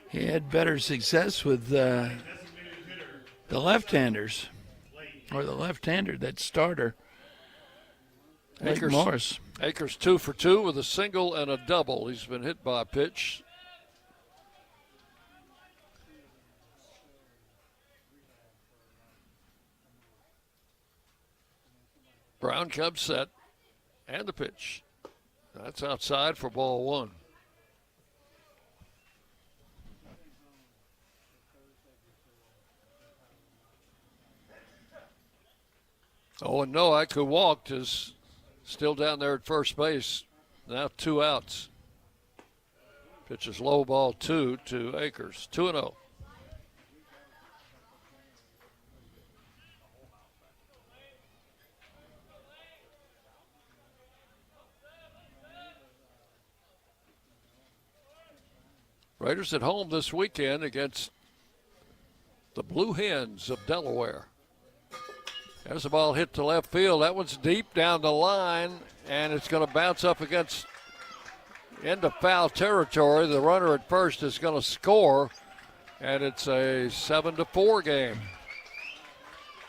He had better success with the left-handers, or the left-hander, that starter, Morris. Akers 2 for 2 with a single and a double. He's been hit by a pitch. Brown comes set, and the pitch. That's outside for ball one. Owen Nowak, who walked, is still down there at first base. Now 2 outs. Pitches low, ball 2 to Akers. 2-0. Raiders at home this weekend against the Blue Hens of Delaware. There's a ball hit to left field. That one's deep down the line, and it's going to bounce up against into foul territory. The runner at first is going to score, and it's a 7-4 game.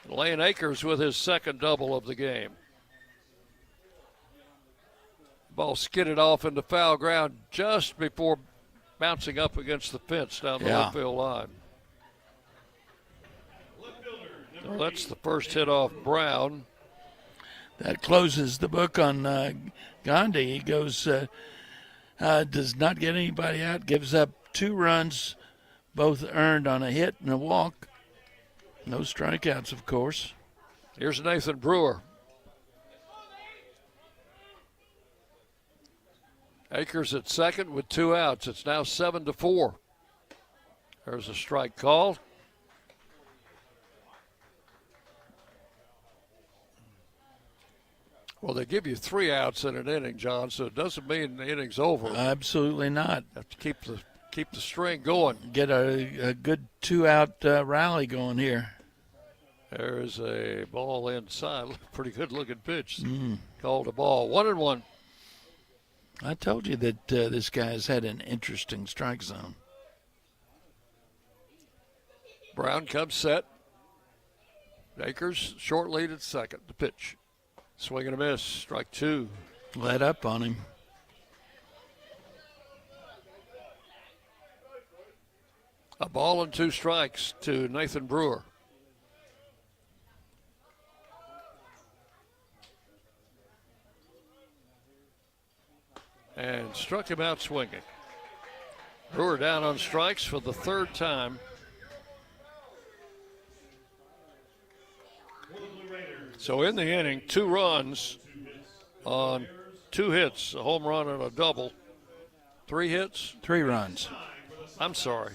Lane Akers with his second double of the game. Ball skidded off into foul ground just before bouncing up against the fence down the left field line. So that's the first hit off Brown. That closes the book on Gandhi. He goes, does not get anybody out, gives up 2 runs, both earned on a hit and a walk. No strikeouts, of course. Here's Nathan Brewer. Akers at second with 2 outs. It's now 7-4. There's a strike called. Well, they give you 3 outs in an inning, John, so it doesn't mean the inning's over. Absolutely not. Have to keep the string going. Get a good 2-out rally going here. There's a ball inside. Pretty good looking pitch. Called a ball. 1-1. I told you that this guy's had an interesting strike zone. Brown comes set. Akers short lead at second. The pitch. Swing and a miss. Strike 2. Let up on him. A ball and 2 strikes to Nathan Brewer. And struck him out swinging. Brewer down on strikes for the 3rd time. So in the inning, 2 runs on 2 hits, a home run and a double. 3 hits? 3 runs. I'm sorry.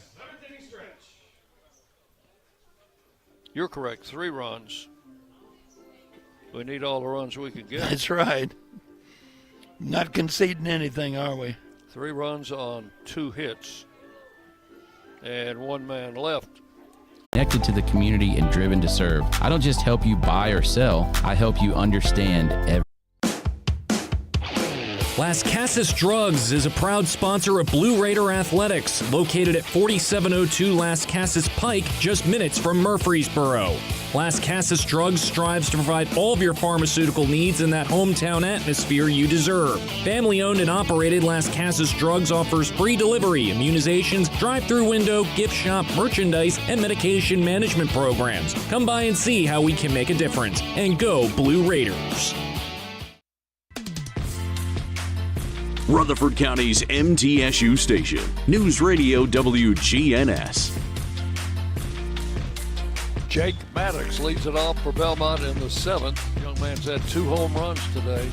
You're correct, 3 runs. We need all the runs we can get. That's right. Not conceding anything, are we? 3 runs on 2 hits. And 1 man left. Connected to the community and driven to serve. I don't just help you buy or sell, I help you understand everything. Las Casas Drugs is a proud sponsor of Blue Raider Athletics, located at 4702 Las Casas Pike, just minutes from Murfreesboro. Las Casas Drugs strives to provide all of your pharmaceutical needs in that hometown atmosphere you deserve. Family-owned and operated, Las Casas Drugs offers free delivery, immunizations, drive-through window, gift shop, merchandise, and medication management programs. Come by and see how we can make a difference. And go Blue Raiders. Rutherford County's MTSU station, News Radio WGNS. Jake Maddox leads it off for Belmont in the 7th. Young man's had 2 home runs today.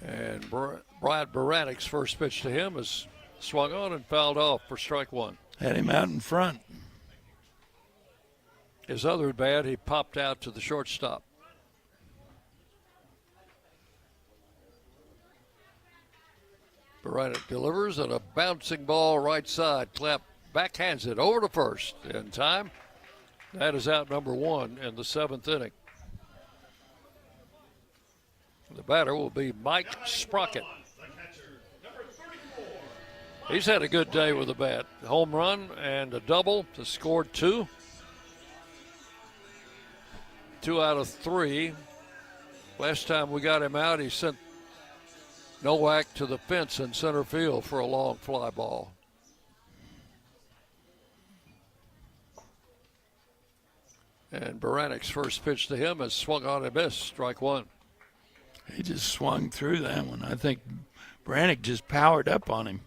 And Brad Baradic's first pitch to him is swung on and fouled off for strike 1. Had him out in front. His other at bat, he popped out to the shortstop. Baradic delivers and a bouncing ball right side. Clapp backhands it over to first in time. That is out number 1 in the 7th inning. The batter will be Mike Sprocket. He's had a good day with the bat. Home run and a double to score 2. 2 out of 3. Last time we got him out, he sent Nowak to the fence in center field for a long fly ball. And Baranik's first pitch to him is swung on and missed, strike 1. He just swung through that one. I think Baranik just powered up on him.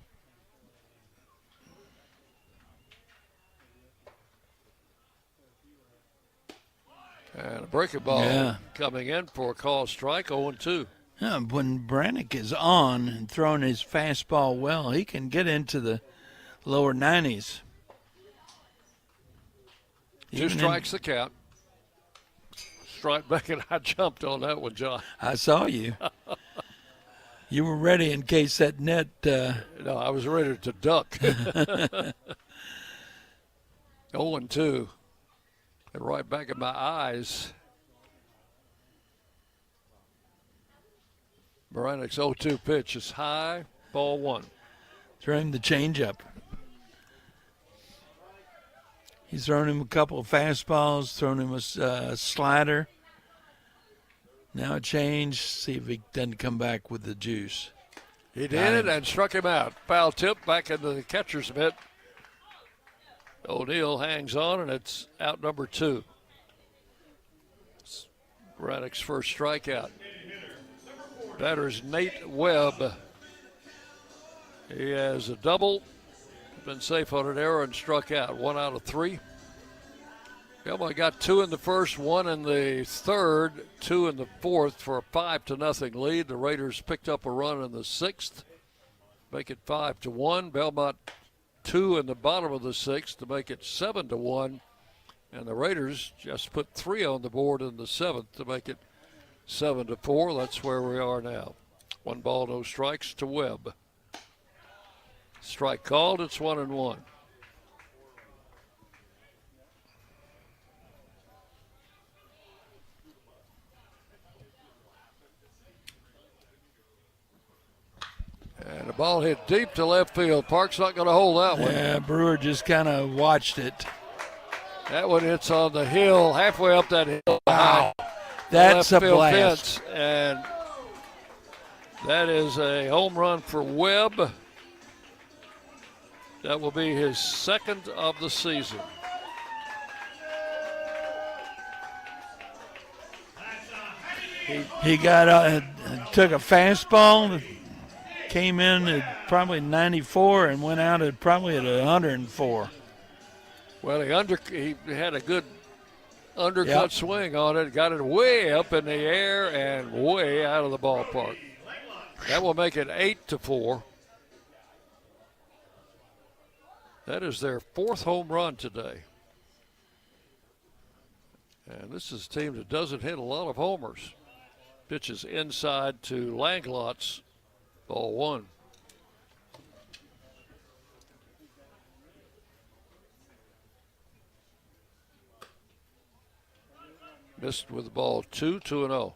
And a breaking ball coming in for a call strike, 0-2. Yeah, when Baranik is on and throwing his fastball well, he can get into the lower 90s. 2 strikes the count. Strike back, and I jumped on that one, John. I saw you. You were ready in case that net. No, I was ready to duck. 0-2. And right back in my eyes. Baranik's 0-2 pitch is high, ball 1. Throw him the changeup. He's thrown him a couple of fastballs, thrown him a slider. Now a change, see if he doesn't come back with the juice. He did and struck him out. Foul tip back into the catcher's mitt. O'Neill hangs on, and it's out number 2. Braddock's first strikeout. Batter's Nate Webb. He has a double, been safe on an error, and struck out. 1 out of 3. Belmont got 2 in the first, 1 in the third, 2 in the fourth for a 5-0 lead. The Raiders picked up a run in the 6th, make it 5-1. Belmont 2 in the bottom of the 6th to make it 7-1. And the Raiders just put 3 on the board in the 7th to make it 7-4. That's where we are now. 1 ball, no strikes to Webb. Strike called, it's 1-1. And the ball hit deep to left field. Park's not going to hold that one. Yeah, Brewer just kind of watched it. That one hits on the hill, halfway up that hill. Wow, that's a blast. Fence, and that is a home run for Webb. That will be his 2nd of the season. He got took a fastball, came in at probably 94 and went out at probably at 104. Well, he had a good undercut swing on it, got it way up in the air and way out of the ballpark. That will make it 8-4. That is their 4th home run today. And this is a team that doesn't hit a lot of homers. Pitches inside to Langlotz, ball 1. Missed with the ball 2-0.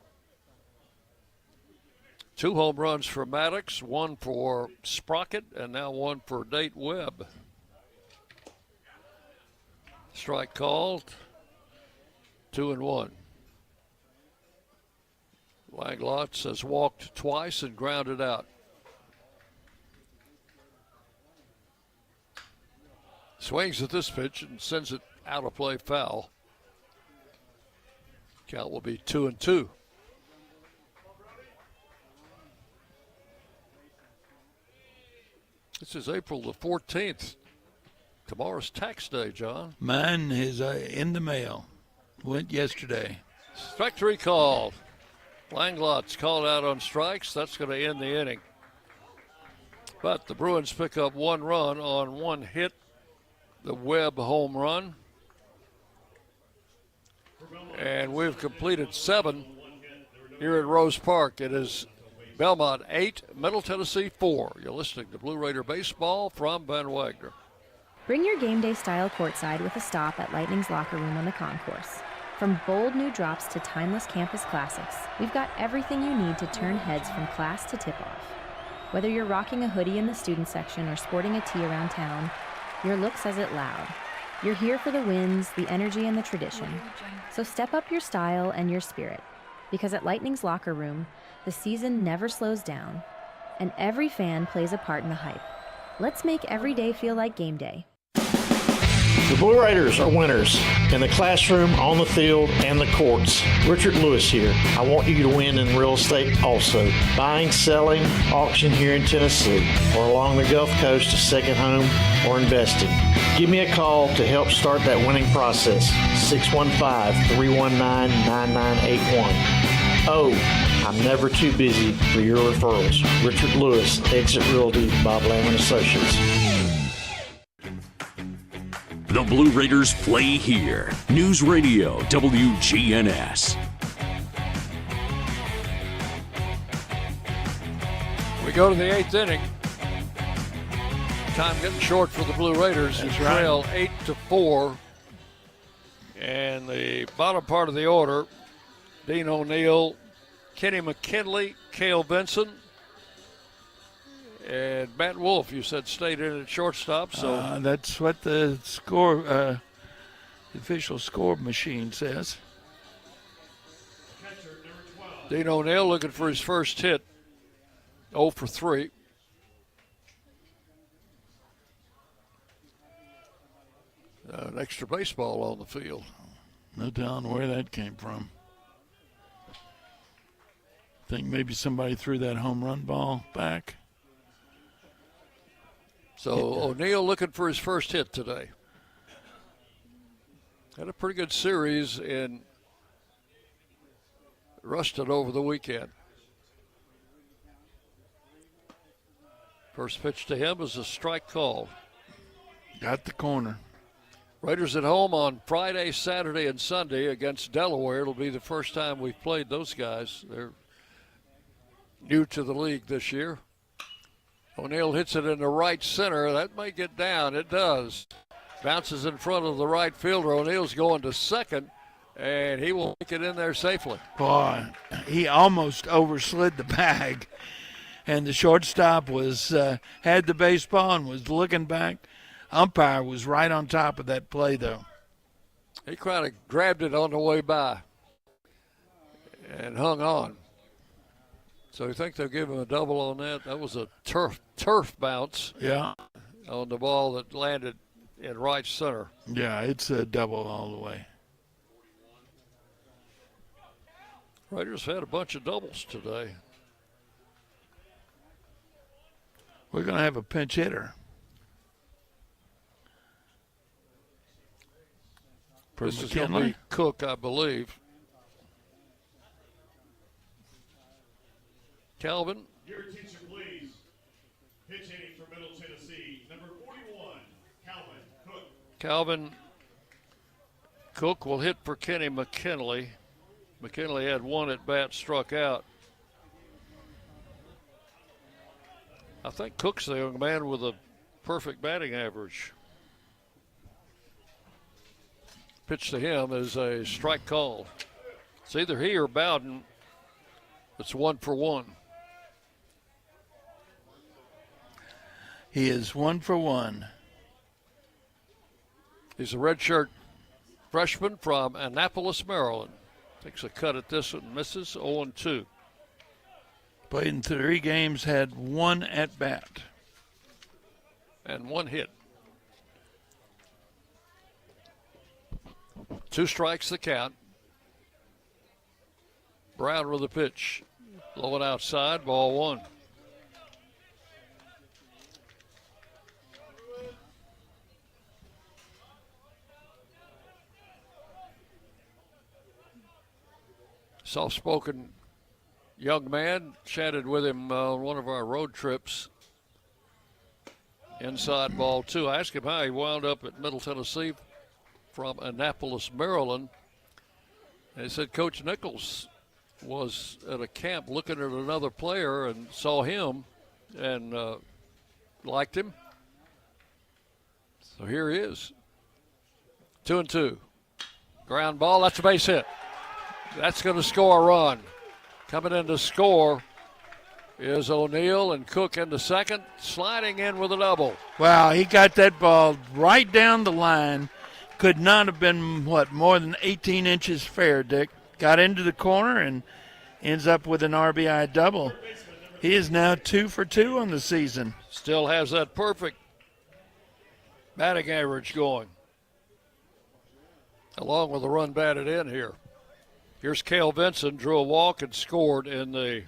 2 home runs for Maddox, 1 for Sprocket, and now 1 for Nate Webb. Strike called, 2-1. Langlotz has walked twice and grounded out. Swings at this pitch and sends it out of play foul. Count will be 2-2. This is April the 14th. Tomorrow's tax day, John. Mine is in the mail. Went yesterday. Strike 3 called. Langlotz called out on strikes. That's going to end the inning. But the Bruins pick up 1 run on 1 hit, the Webb home run. And we've completed 7 here at Rose Park. It is Belmont 8, Middle Tennessee 4. You're listening to Blue Raider Baseball from Van Wagner. Bring your game day style courtside with a stop at Lightning's locker room on the concourse. From bold new drops to timeless campus classics, we've got everything you need to turn heads from class to tip-off. Whether you're rocking a hoodie in the student section or sporting a tee around town, your look says it loud. You're here for the wins, the energy, and the tradition. So step up your style and your spirit, because at Lightning's locker room, the season never slows down, and every fan plays a part in the hype. Let's make every day feel like game day. The Blue Raiders are winners in the classroom, on the field, and the courts. Richard Lewis here. I want you to win in real estate also. Buying, selling, auction here in Tennessee, or along the Gulf Coast, a second home, or investing. Give me a call to help start that winning process. 615-319-9981. Oh, I'm never too busy for your referrals. Richard Lewis, Exit Realty, Bob Lamb & Associates. The Blue Raiders play here. News Radio WGNS. We go to the 8th inning. Time getting short for the Blue Raiders. They trail 8-4. And the bottom part of the order, Dean O'Neill, Kenny McKinley, Cale Benson, and Matt Wolf, you said, stayed in at shortstop. So that's what the score, the official score machine says. Dean O'Neill looking for his first hit, 0 for 3. An extra baseball on the field. No telling where that came from. Think maybe somebody threw that home run ball back. So O'Neill looking for his first hit today. Had a pretty good series in Ruston over the weekend. First pitch to him is a strike call. Got the corner. Raiders at home on Friday, Saturday, and Sunday against Delaware. It'll be the first time we've played those guys. They're new to the league this year. O'Neill hits it in the right center. That may get down. It does. Bounces in front of the right fielder. O'Neill's going to second, and he will make it in there safely. Boy, he almost overslid the bag, and the shortstop was had the baseball and was looking back. Umpire was right on top of that play, though. He kind of grabbed it on the way by and hung on. So you think they'll give him a double on that? That was a turf bounce. Yeah. On the ball that landed in right center. Yeah, it's a double all the way. Raiders had a bunch of doubles today. We're going to have a pinch hitter. This is going to be Cook, I believe. Calvin. Your attention, please. Pitch hitting for Middle Tennessee, number 41, Calvin Cook. Calvin Cook will hit for Kenny McKinley. McKinley had one at bat, struck out. I think Cook's the young man with a perfect batting average. Pitch to him is a strike call. It's either he or Bowden. It's 1 for 1. He is 1 for 1. He's a redshirt freshman from Annapolis, Maryland. Takes a cut at this one, misses 0-2. Played in 3 games, had 1 at bat. And 1 hit. 2 strikes the count. Brown with the pitch. Low and outside, ball 1. Soft-spoken young man, chatted with him on one of our road trips. Inside ball 2. I asked him how he wound up at Middle Tennessee from Annapolis, Maryland. And he said Coach Nichols was at a camp looking at another player and saw him and liked him. So here he is. 2-2. Ground ball, that's a base hit. That's going to score a run. Coming in to score is O'Neill, and Cook in the second, sliding in with a double. Wow, he got that ball right down the line. Could not have been, more than 18 inches fair, Dick. Got into the corner and ends up with an RBI double. He is now 2 for 2 on the season. Still has that perfect batting average going, along with a run batted in here. Here's Cale Vinson, drew a walk and scored in the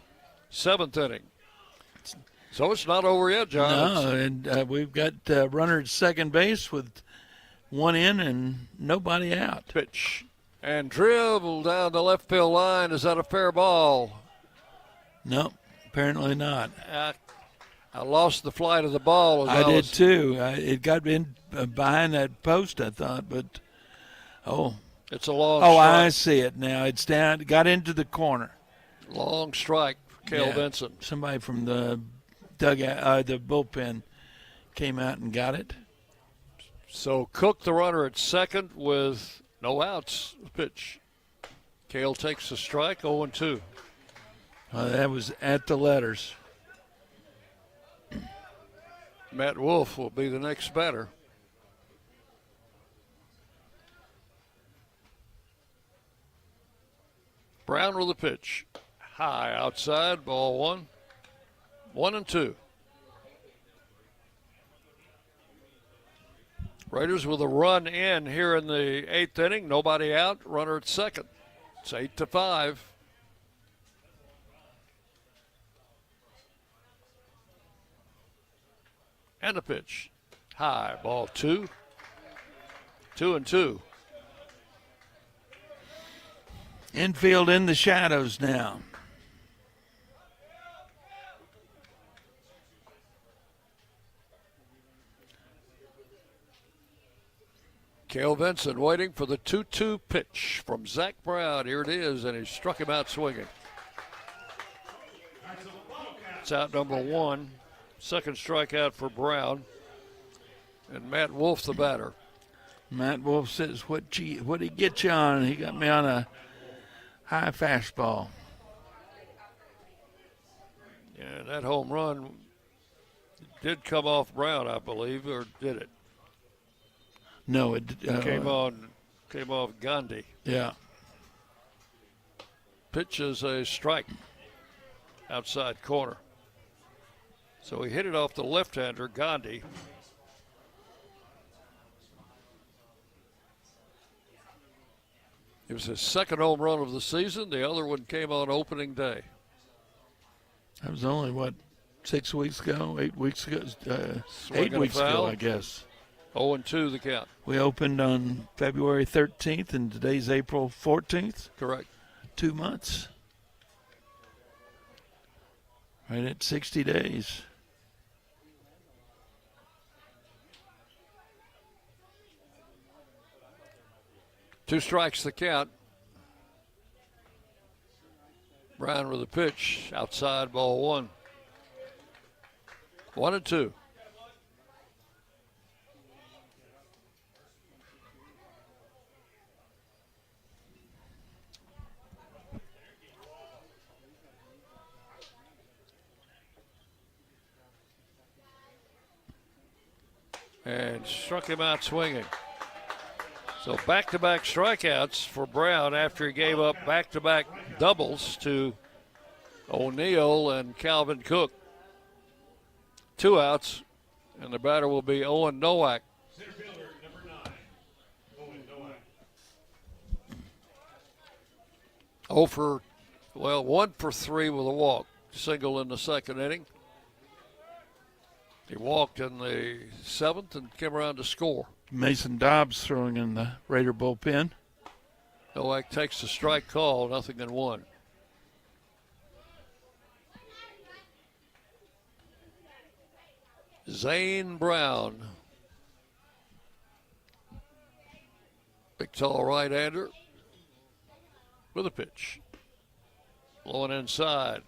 7th inning. So it's not over yet, John. No, and we've got runner at second base with 1 in and nobody out. Pitch and dribble down the left field line. Is that a fair ball? No, apparently not. I lost the flight of the ball. I did too. It got in behind that post, I thought, but it's a long Oh, strike. I see it now. It's down, got into the corner. Long strike for Cale Vinson. Somebody from the dugout, the bullpen came out and got it. So Cook, the runner at second with no outs. Pitch. Cale takes the strike, 0-2. That was at the letters. Matt Wolf will be the next batter. Brown with a pitch. High outside, ball 1. 1-2. Raiders with a run in here in the 8th inning. Nobody out. Runner at second. It's 8-5. And a pitch. High, ball 2. 2-2. Infield in the shadows now. Cale Vinson waiting for the 2-2 pitch from Zach Brown. Here it is, and he struck him out swinging. It's out number 1. Second strikeout for Brown. And Matt Wolf, the batter. Matt Wolf says, what'd he get you on? He got me on a high fastball. Yeah, that home run did come off Brown, I believe, or did it? No, it came off Gandhi. Yeah. Pitch is a strike outside corner. So he hit it off the left-hander, Gandhi. It was his second home run of the season. The other one came on opening day. That was only, 6 weeks ago, 8 weeks ago? 8 Swing and a weeks ago, foul. I guess. 0-2 the count. We opened on February 13th, and today's April 14th. Correct. 2 months. Right at 60 days. Two strikes the count. Brown with a pitch, outside, ball 1. 1-2. And struck him out swinging. So back-to-back strikeouts for Brown after he gave up back-to-back doubles to O'Neill and Calvin Cook. 2 outs, and the batter will be Owen Nowak. Center fielder, number 9, Owen Nowak. 1 for 3 with a walk. Single in the second inning. He walked in the 7th and came around to score. Mason Dobbs throwing in the Raider bullpen. Nowak takes the strike call, 0-1. Zane Brown. Big tall right-hander with a pitch. Blowing inside.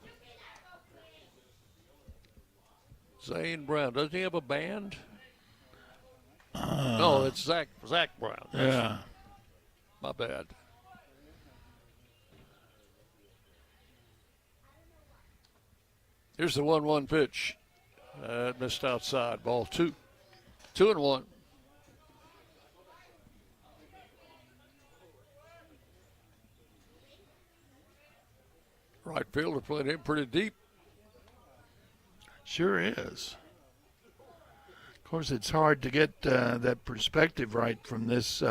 Zane Brown. Doesn't he have a band? No, it's Zach Brown. Yeah. My bad. Here's the 1-1 pitch. Missed outside. Ball 2. 2-1. Right fielder playing in pretty deep. Sure is. Of course, it's hard to get that perspective right from this.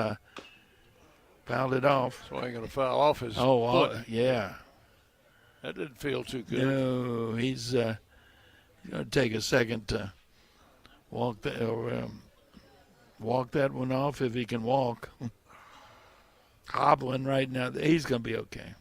Fouled it off. So I ain't going to foul off his foot. Yeah. That didn't feel too good. No, he's going to take a second to walk that one off if he can walk. Hobbling right now. He's going to be okay.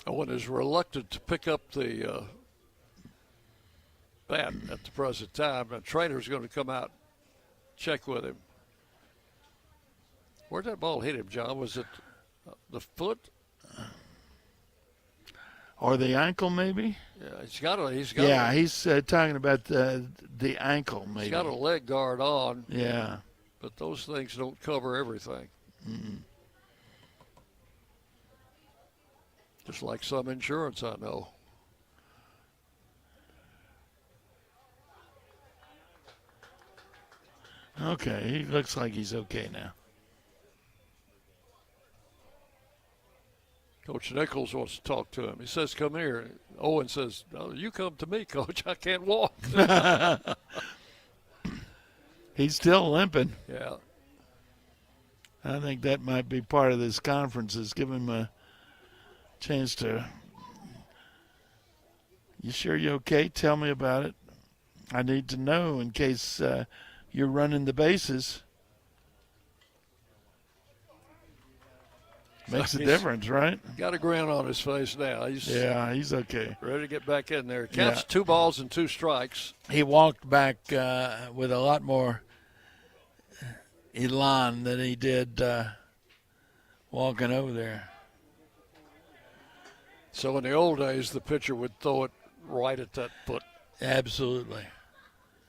Owen is reluctant to pick up the bat at the present time. The trainer's going to come out, check with him. Where'd that ball hit him, John? Was it the foot? Or the ankle, maybe? Yeah, he's talking about the ankle, maybe. He's got a leg guard on. Yeah. But those things don't cover everything. Mm-mm. Just like some insurance, I know. Okay, he looks like he's okay now. Coach Nichols wants to talk to him. He says, come here. Owen says, no, you come to me, Coach. I can't walk. He's still limping. Yeah. I think that might be part of this conference, is give him a chance to, you sure you're okay? Tell me about it. I need to know in case you're running the bases. Makes a difference, right? Got a grin on his face now. He's okay. Ready to get back in there. Counts 2 balls and 2 strikes. He walked back with a lot more elan than he did walking over there. So in the old days, the pitcher would throw it right at that foot. Absolutely.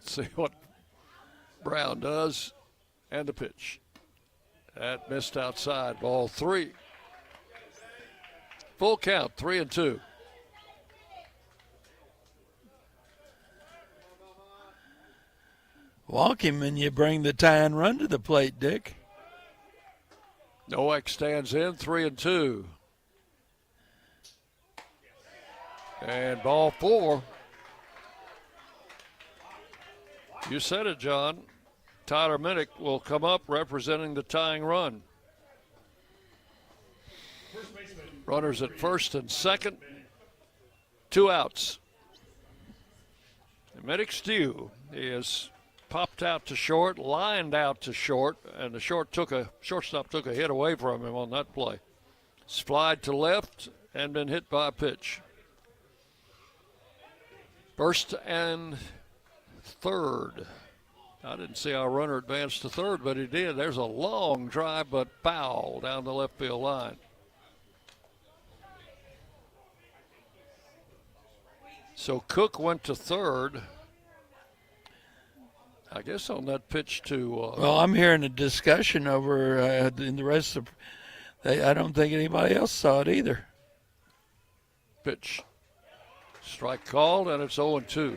See what Brown does, and the pitch. That missed outside, ball 3. Full count, 3-2. Walk him and you bring the tying run to the plate, Dick. Nowak stands in, 3-2. And ball 4. You said it, John. Tyler Minnick will come up representing the tying run. Runners at first and second. 2 outs. Minnick's due. He is popped out to short, lined out to short, and the shortstop took a hit away from him on that play. Flied to left and been hit by a pitch. First and third. I didn't see our runner advance to third, but he did. There's a long drive, but foul down the left field line. So Cook went to third. I guess on that pitch to. Well, I'm hearing a discussion over in the rest of. I don't think anybody else saw it either. Pitch. Strike called, and it's 0-2.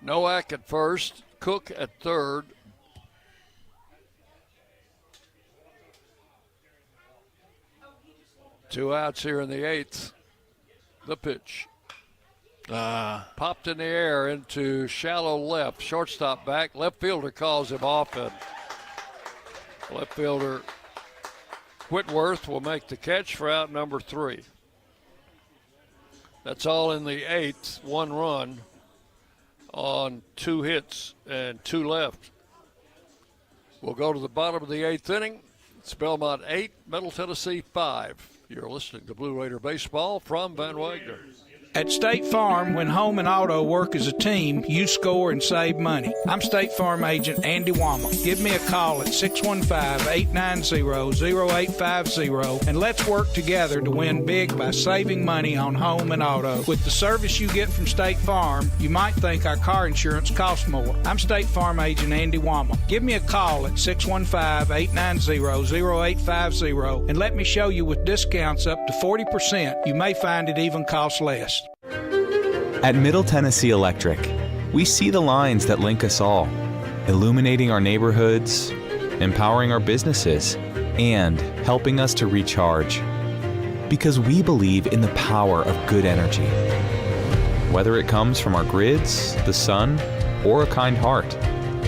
Nowak at first, Cook at third. Two outs here in the 8th. The pitch. Popped in the air into shallow left. Shortstop back. Left fielder calls him off, and left fielder Whitworth will make the catch for out number 3. That's all in the 8th. 1 run on 2 hits and 2 left. We'll go to the bottom of the 8th inning. It's Belmont 8, Middle Tennessee 5. You're listening to Blue Raider Baseball from Van Wagner. At State Farm, when home and auto work as a team, you score and save money. I'm State Farm agent Andy Wama. Give me a call at 615-890-0850 and let's work together to win big by saving money on home and auto. With the service you get from State Farm, you might think our car insurance costs more. I'm State Farm agent Andy Wama. Give me a call at 615-890-0850 and let me show you with discounts up to 40%. You may find it even costs less. At Middle Tennessee Electric, we see the lines that link us all, illuminating our neighborhoods, empowering our businesses, and helping us to recharge. Because we believe in the power of good energy. Whether it comes from our grids, the sun, or a kind heart.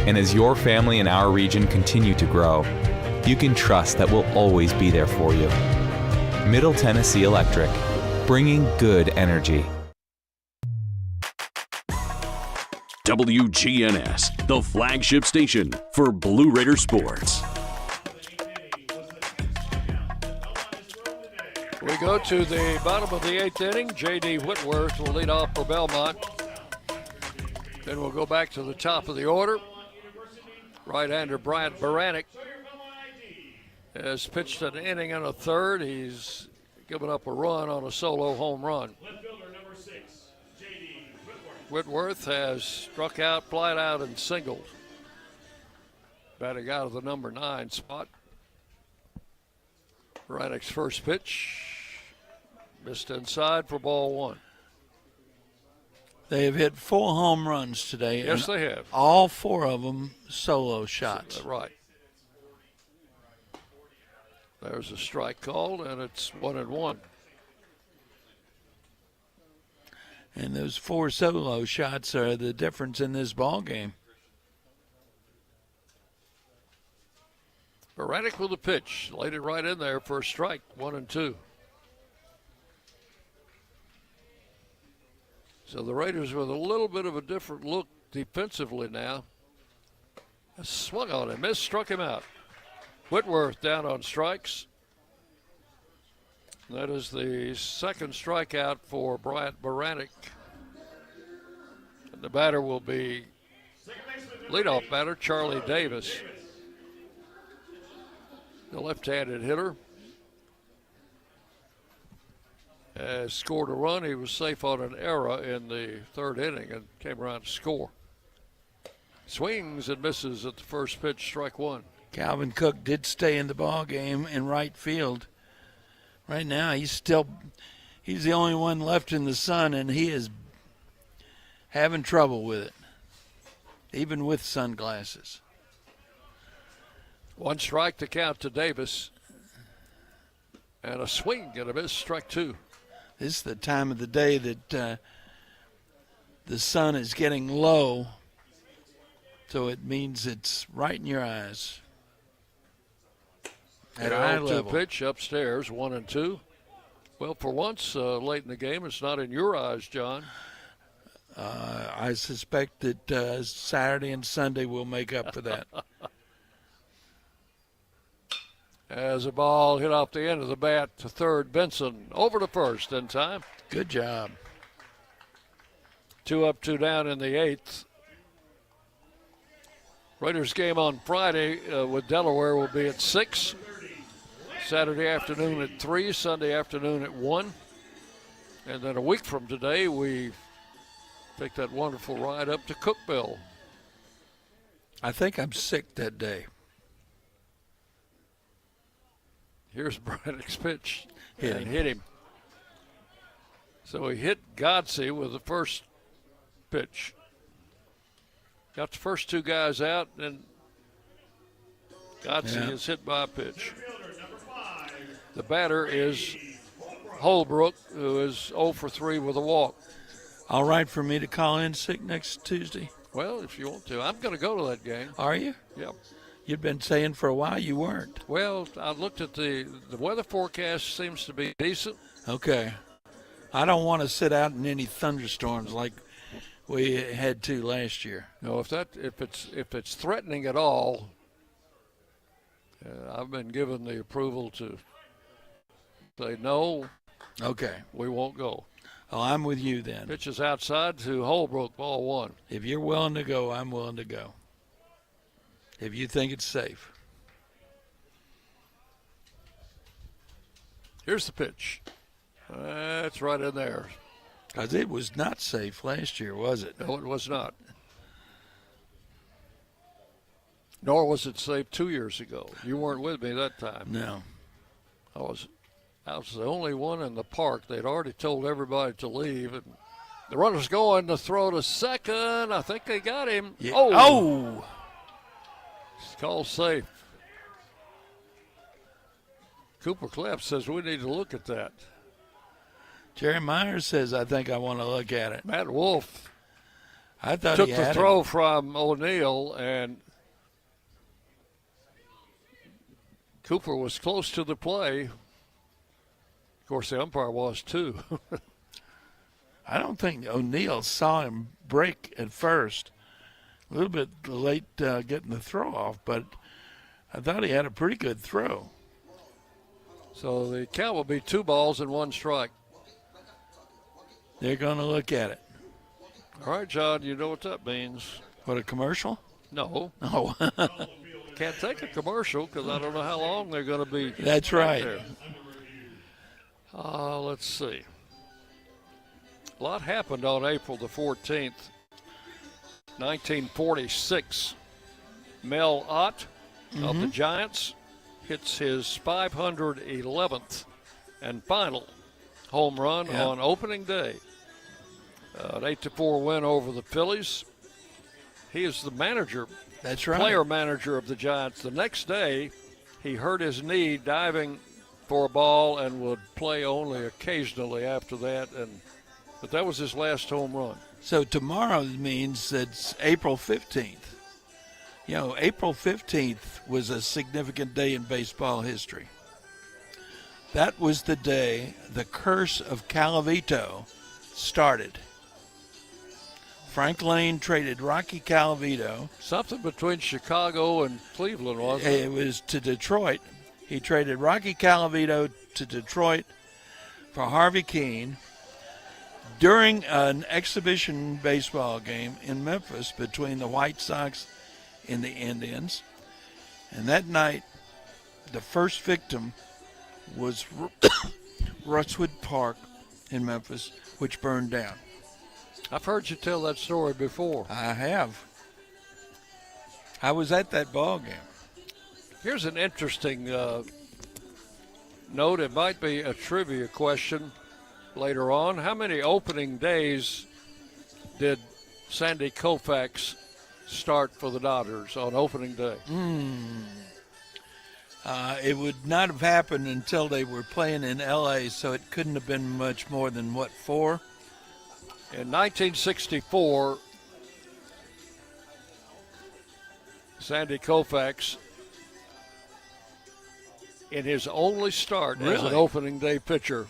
And as your family and our region continue to grow, you can trust that we'll always be there for you. Middle Tennessee Electric, bringing good energy. WGNS, the flagship station for Blue Raider sports. We go to the bottom of the 8th inning. J.D. Whitworth will lead off for Belmont. Then we'll go back to the top of the order. Right-hander Bryant Baranek has pitched an inning and a third. He's given up a run on a solo home run. Whitworth has struck out, flied out, and singled. Batting out of the number 9 spot. Baranek's first pitch missed inside for ball 1. They have hit 4 home runs today. Yes, they have. All 4 of them solo shots. Right. There's a strike called, and it's 1-1. And those 4 solo shots are the difference in this ball game. Baranek with a pitch. Laid it right in there for a strike. 1-2. So the Raiders with a little bit of a different look defensively now. Swung on him, missed, struck him out. Whitworth down on strikes. That is the second strikeout for Bryant Baranek. And the batter will be leadoff batter Charlie Davis. The left-handed hitter has scored a run. He was safe on an error in the 3rd inning and came around to score. Swings and misses at the first pitch, strike 1. Calvin Cook did stay in the ball game in right field. Right now, he's the only one left in the sun, and he is having trouble with it, even with sunglasses. 1 strike to count to Davis. And a swing and a miss, strike 2. This is the time of the day that the sun is getting low, so it means it's right in your eyes. At eye level. Pitch upstairs, 1-2. Well, for once late in the game, it's not in your eyes, John. I suspect that Saturday and Sunday will make up for that. As a ball hit off the end of the bat to third, Benson over to first in time. Good job. 2 up, 2 down in the 8th. Raiders game on Friday with Delaware will be at 6. Saturday afternoon at 3, Sunday afternoon at 1. And then a week from today, we take that wonderful ride up to Cookeville. I think I'm sick that day. Here's Braddock's pitch. Hit him. So he hit Godsey with the first pitch. Got the first 2 guys out, and Godsey is hit by a pitch. The batter is Holbrook, who is 0 for 3 with a walk. All right for me to call in sick next Tuesday? Well, if you want to. I'm going to go to that game. Are you? Yep. You'd been saying for a while you weren't. Well, I looked at the weather forecast seems to be decent. Okay. I don't want to sit out in any thunderstorms like we had to last year. No, if it's threatening at all, I've been given the approval to say no. Okay. We won't go. Oh, I'm with you then. Pitches outside to Holbrook, ball one. If you're willing to go, I'm willing to go. If you think it's safe. Here's the pitch. That's right in there. Because it was not safe last year, was it? No, it was not. Nor was it safe 2 years ago. You weren't with me that time. No. I was the only one in the park. They'd already told everybody to leave. And the runner's going to throw to second. I think they got him. Yeah. Oh! It's called safe. Cooper Klepp says we need to look at that. Jerry Myers says, I think I want to look at it. Matt Wolf I thought took he the had throw it. from O'Neill, and Cooper was close to the play. Of course, the umpire was too. I don't think O'Neill saw him break at first. A little bit late getting the throw off, but I thought he had a pretty good throw. So the count will be 2 balls and 1 strike. They're going to look at it. All right, John, you know what that means. What, a commercial? No. Oh. Can't take a commercial because I don't know how long they're going to be. That's right. There. Let's see. A lot happened on April the 14th, 1946. Mel Ott of the Giants hits his 511th and final home run on opening day. An 8-4 win over the Phillies. He is the manager. That's right. Player manager of the Giants. The next day, he hurt his knee diving for a ball and would play only occasionally after that. But that was his last home run. So tomorrow means it's April 15th. You know, April 15th was a significant day in baseball history. That was the day the curse of Calavito started. Frank Lane traded Rocky Calavito. Something between Chicago and Cleveland, wasn't it? It was to Detroit. He traded Rocky Calavito to Detroit for Harvey Keene during an exhibition baseball game in Memphis between the White Sox and the Indians. And that night, the first victim was Rutswood Park in Memphis, which burned down. I've heard you tell that story before. I have. I was at that ball game. Here's an interesting note. It might be a trivia question later on. How many opening days did Sandy Koufax start for the Dodgers on opening day? It would not have happened until they were playing in L.A., so it couldn't have been much more than, 4? In 1964, Sandy Koufax, in his only start as an opening day pitcher,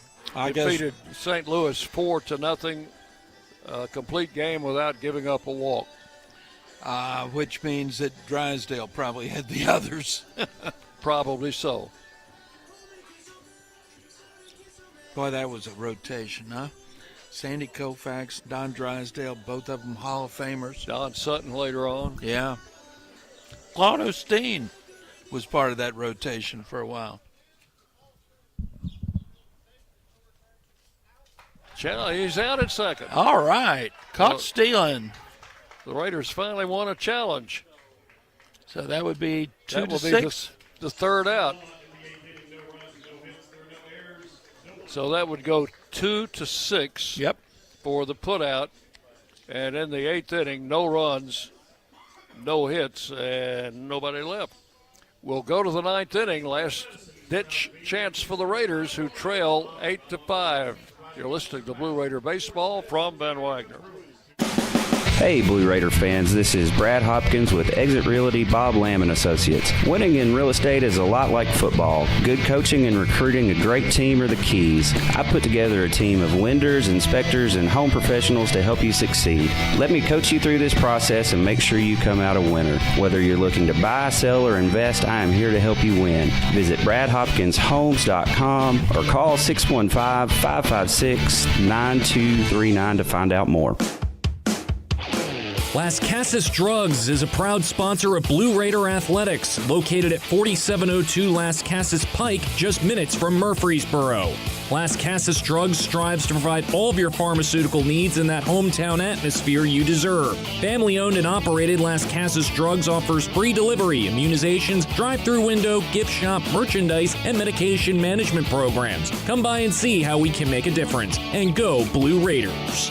defeated St. Louis 4-0, a complete game without giving up a walk. Which means that Drysdale probably had the others. Probably so. Boy, that was a rotation, huh? Sandy Koufax, Don Drysdale, both of them Hall of Famers. Don Sutton later on. Yeah. Claude Osteen was part of that rotation for a while. He's out at second. All right. Caught stealing. The Raiders finally won a challenge. So that would be 2 to 6. Be the third out. So that would go 2 to 6 for the putout. And in the 8th inning, no runs, no hits, and nobody left. We'll go to the 9th inning. Last ditch chance for the Raiders, who trail 8-5. You're listening to Blue Raider Baseball from Ben Wagner. Hey, Blue Raider fans, this is Brad Hopkins with Exit Realty Bob Lamb & Associates. Winning in real estate is a lot like football. Good coaching and recruiting a great team are the keys. I put together a team of lenders, inspectors, and home professionals to help you succeed. Let me coach you through this process and make sure you come out a winner. Whether you're looking to buy, sell, or invest, I am here to help you win. Visit BradHopkinsHomes.com or call 615-556-9239 to find out more. Las Casas Drugs is a proud sponsor of Blue Raider Athletics, located at 4702 Las Casas Pike, just minutes from Murfreesboro. Las Casas Drugs strives to provide all of your pharmaceutical needs in that hometown atmosphere you deserve. Family-owned and operated, Las Casas Drugs offers free delivery, immunizations, drive-through window, gift shop, merchandise, and medication management programs. Come by and see how we can make a difference. And go Blue Raiders!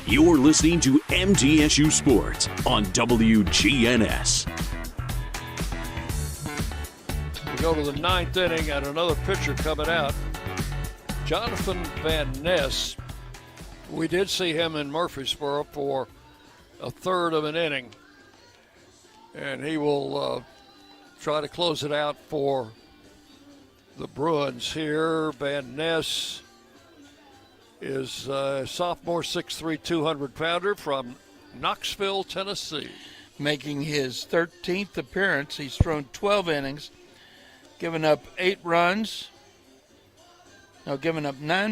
You're listening to MTSU Sports on WGNS. We go to the ninth inning and another pitcher coming out. Jonathan Van Ness. We did see him in Murfreesboro for a third of an inning. And he will try to close it out for the Bruins here. Van Ness is a sophomore, 6'3", 200-pounder from Knoxville, Tennessee. Making his 13th appearance. He's thrown 12 innings, given up 9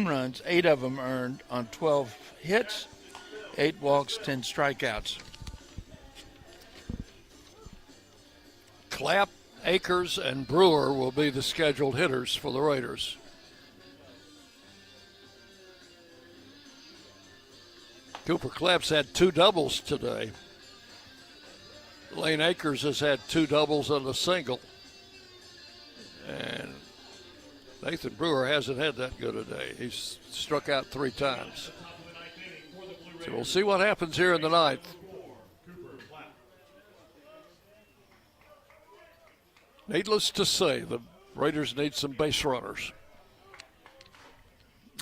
runs, 8 of them earned on 12 hits, 8 walks, 10 strikeouts. Clapp, Akers, and Brewer will be the scheduled hitters for the Raiders. Cooper Clapp's had 2 doubles today. Lane Akers has had 2 doubles and a single. And Nathan Brewer hasn't had that good a day. He's struck out 3 times. So we'll see what happens here in the ninth. Needless to say, the Raiders need some base runners.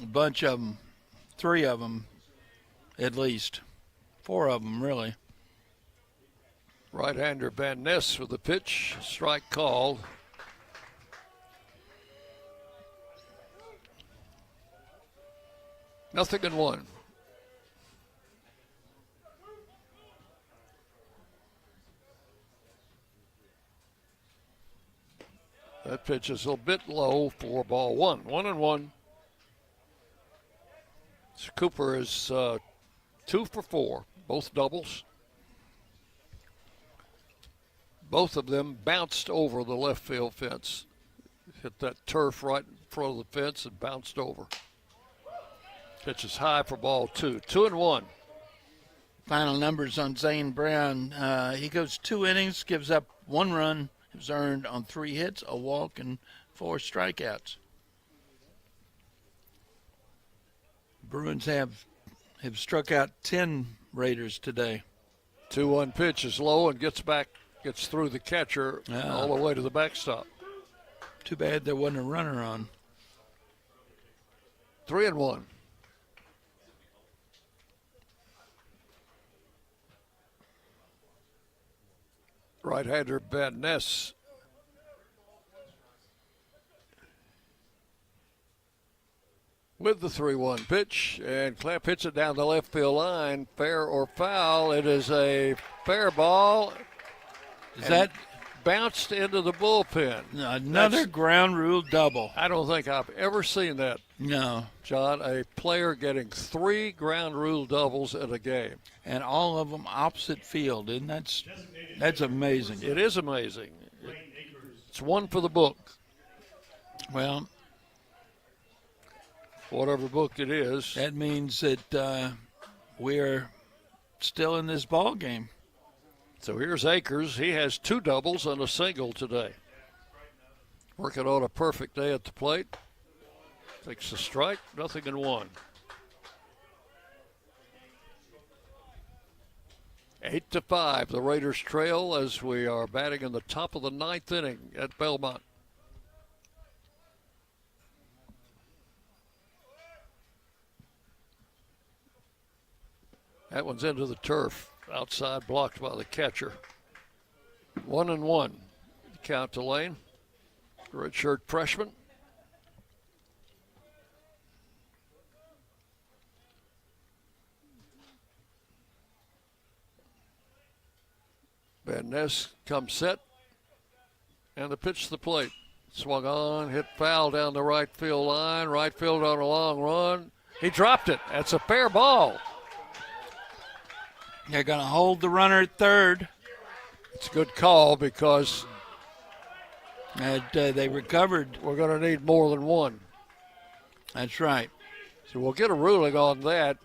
A bunch of them, 3 of them. At least 4 of them, really. Right-hander Van Ness for the pitch. Strike called. Nothing in 1. That pitch is a bit low for ball 1. 1-1. So Cooper is 2 for 4, both doubles. Both of them bounced over the left field fence. Hit that turf right in front of the fence and bounced over. Pitch is high for ball 2. 2-1. Final numbers on Zane Brown. He goes 2 innings, gives up 1 run. It was earned on 3 hits, a walk, and 4 strikeouts. Bruins have struck out 10 Raiders today. 2-1 pitch is low and gets through the catcher all the way to the backstop. Too bad there wasn't a runner on. 3-1. Right-hander Van Ness. With the 3-1 pitch, and Clapp hits it down the left field line. Fair or foul? It is a fair ball. Is that bounced into the bullpen? Another ground rule double. I don't think I've ever seen that. No. John, a player getting 3 ground rule doubles in a game. And all of them opposite field. Isn't that's amazing. It is amazing. It's one for the book. Well, whatever book it is. That means that we're still in this ball game. So here's Akers. He has 2 doubles and a single today. Working on a perfect day at the plate. Takes a strike, nothing in 1. 8-5, the Raiders trail as we are batting in the top of the 9th inning at Belmont. That one's into the turf. Outside, blocked by the catcher. 1-1. Count to Lane. Redshirt freshman. Van Ness comes set. And the pitch to the plate. Swung on, hit foul down the right field line. Right field on a long run. He dropped it. That's a fair ball. They're going to hold the runner at third. It's a good call because they recovered. We're going to need more than one. That's right. So we'll get a ruling on that.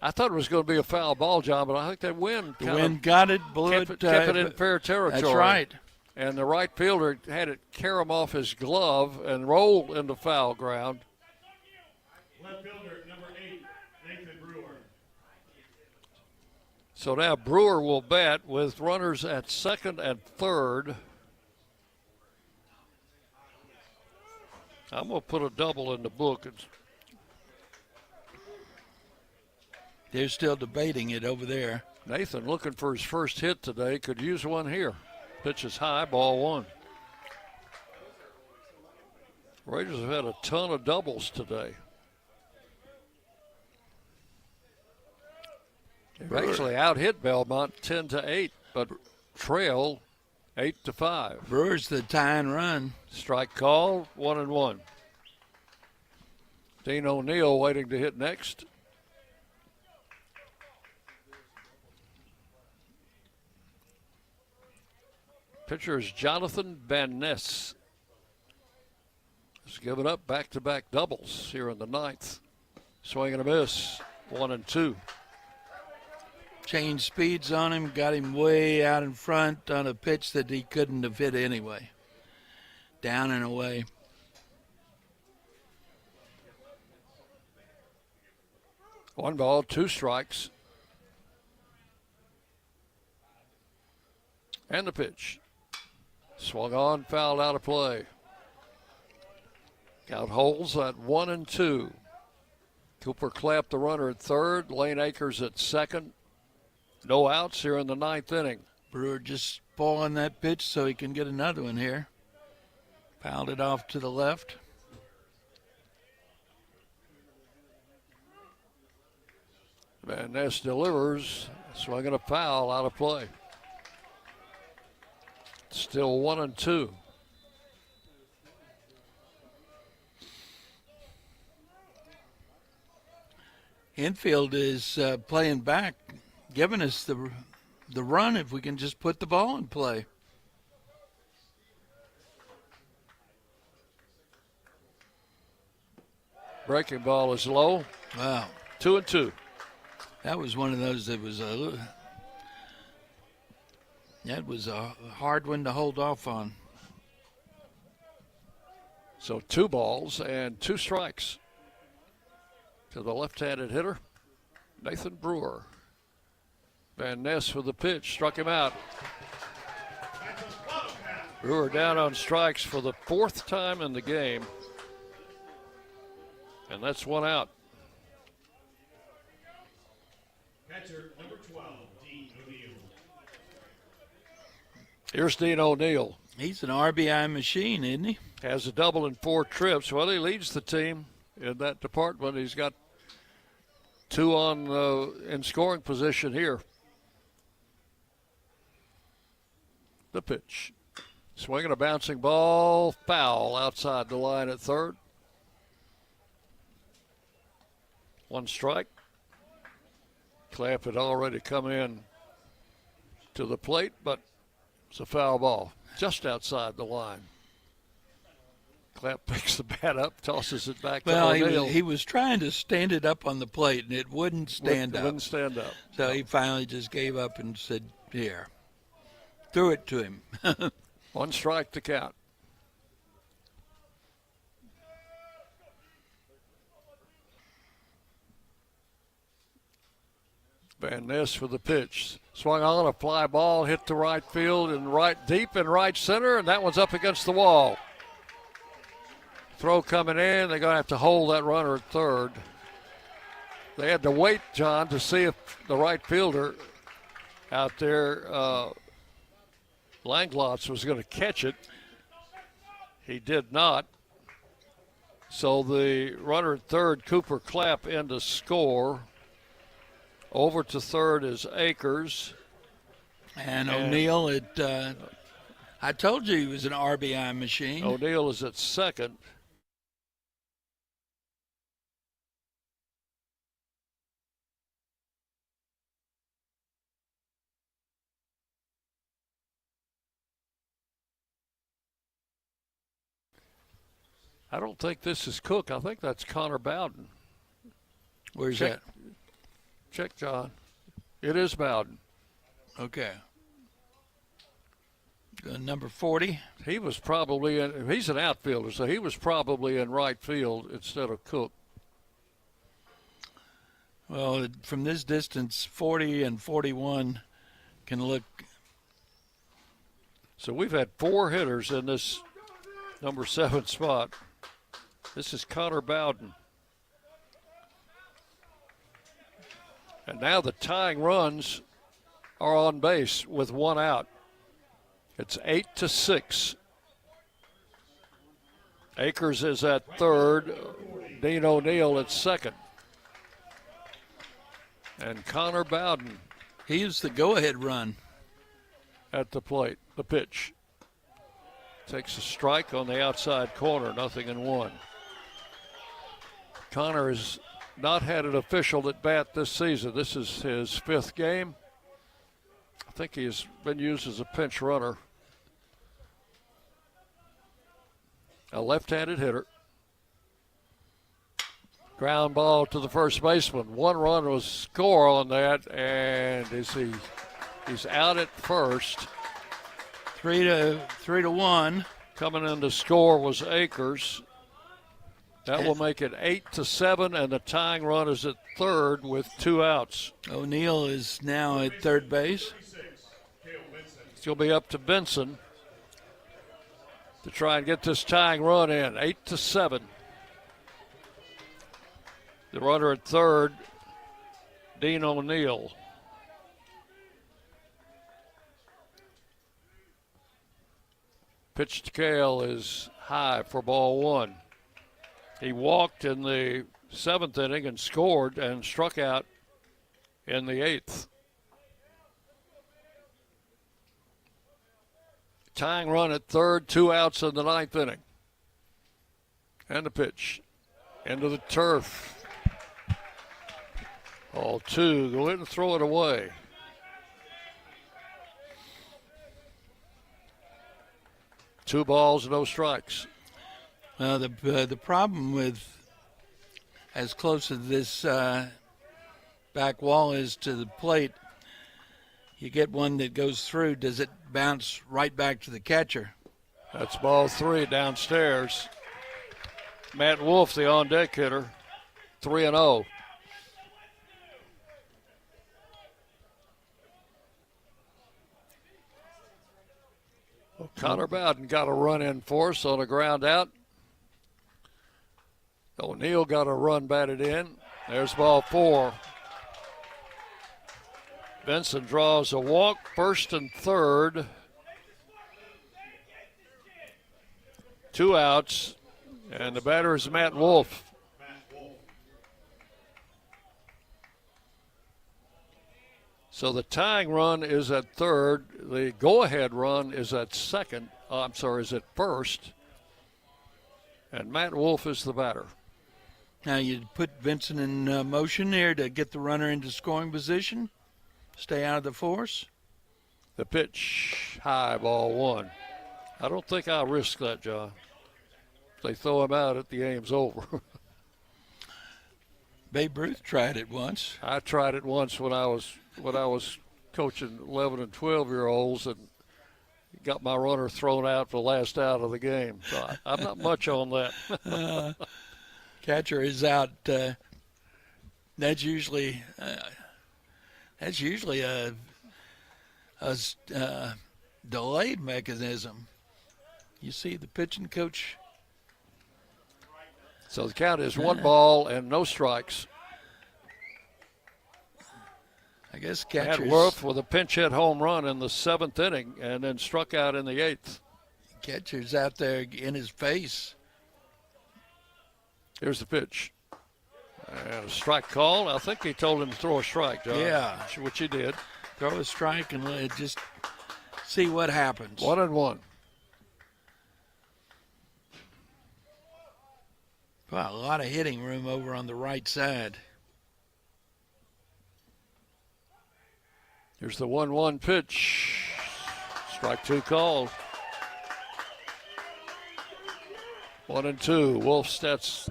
I thought it was going to be a foul ball, John, but I think that wind got it, blew kept it in fair territory. That's right. And the right fielder had it carom off his glove and roll into foul ground. Left fielder, number 8, Nathan Brewer. So now Brewer will bat with runners at second and third. I'm going to put a double in the book. They're still debating it over there. Nathan looking for his first hit today. Could use one here. Pitch is high, ball one. Raiders have had a ton of doubles today. They've actually out-hit Belmont 10-8, but trail 8-5. Brewers the tying run. Strike call, 1-1. Dean O'Neill waiting to hit next. Pitcher is Jonathan Van Ness. He's given up back-to-back doubles here in the ninth. Swing and a miss, 1-2. Changed speeds on him, got him way out in front on a pitch that he couldn't have hit anyway. Down and away. One ball, two strikes. And the pitch. Swung on, fouled out of play. Count holds at 1-2. Cooper Clapp, the runner, at third. Lane Akers at second. No outs here in the ninth inning. Brewer just spoiling that pitch so he can get another one here. Fouled it off to the left. Van Ness delivers. Swinging a foul out of play. Still 1-2. Infield is playing back, giving us the run if we can just put the ball in play. Breaking ball is low. Wow. 2-2. That was one of those that was that was a hard one to hold off on. So 2 balls and 2 strikes to the left-handed hitter, Nathan Brewer. Van Ness with the pitch, struck him out. Brewer down on strikes for the 4th time in the game. And that's 1 out. Catcher number 12, Dean O'Neill. Here's Dean O'Neill. He's an RBI machine, isn't he? Has a double in 4 trips. Well, he leads the team in that department. He's got 2 on in scoring position here. The pitch. Swinging a bouncing ball. Foul outside the line at third. 1 strike. Clapp had already come in to the plate, but it's a foul ball just outside the line. Clapp picks the bat up, tosses it back to O'Neill. He was trying to stand it up on the plate, and it wouldn't stand up. Wouldn't stand up. So he finally just gave up and said, here. Threw it to him. 1 strike to count. Van Ness for the pitch. Swung on a fly ball, hit to right field and deep in right center, and that one's up against the wall. Throw coming in. They're going to have to hold that runner at third. They had to wait, John, to see if the right fielder out there, Langlotz, was going to catch it. He did not. So the runner at third, Cooper Clapp, in to score. Over to third is Akers. And O'Neill, I told you he was an RBI machine. O'Neill is at second. I don't think this is Cook. I think that's Connor Bowden. Where's that? Check, John. It is Bowden. Okay. Number 40. He was probably in. He's an outfielder, so he was probably in right field instead of Cook. Well, from this distance, 40 and 41 can look. So we've had 4 hitters in this number 7 spot. This is Connor Bowden. And now the tying runs are on base with 1 out. It's 8-6. Akers is at third. Dean O'Neill at second. And Connor Bowden. He's the go-ahead run. At the plate. The pitch. Takes a strike on the outside corner. 0-1. Connor has not had an official at bat this season. This is his 5th game. I think he has been used as a pinch runner. A left-handed hitter. Ground ball to the first baseman. 1 run was score on that, and he's out at first. 3-1. Coming in to score was Akers. That will make it 8-7, and the tying run is at third with 2 outs. O'Neill is now at third base. It'll be up to Benson to try and get this tying run in. 8-7. The runner at third, Dean O'Neill. Pitch to Cale is high for ball 1. He walked in the 7th inning and scored and struck out in the 8th. Tying run at third, 2 outs in the 9th inning. And the pitch into the turf. Ball 2, go in and throw it away. Two balls, no strikes. The problem with as close as this back wall is to the plate, you get one that goes through. Does it bounce right back to the catcher? That's ball 3 downstairs. Matt Wolf, the on-deck hitter, 3-0. Connor Bowden got a run in force on a ground out. O'Neill got a run batted in. There's ball 4. Benson draws a walk, first and third. 2 outs, and the batter is Matt Wolf. So the tying run is at third. The go-ahead run is at second. Is at first. And Matt Wolf is the batter. Now you put Benson in motion here to get the runner into scoring position. Stay out of the force. The pitch, high, ball 1. I don't think I'll risk that, John. If they throw him out, the game's over. Babe Ruth tried it once. I tried it once when I was coaching 11 and 12-year-olds and got my runner thrown out for the last out of the game. So I'm not much on that. Catcher is out. That's usually a delayed mechanism. You see the pitching coach. So the count is 1 ball and no strikes. I guess Matt catchers. Wolf with a pinch hit home run in the 7th inning and then struck out in the 8th. Catcher's out there in his face. Here's the pitch. And a strike call. I think he told him to throw a strike, John. Yeah. Which he did. Throw a strike and just see what happens. 1-1. Wow, a lot of hitting room over on the right side. Here's the 1-1 pitch. Strike 2 called. 1-2. Wolf steps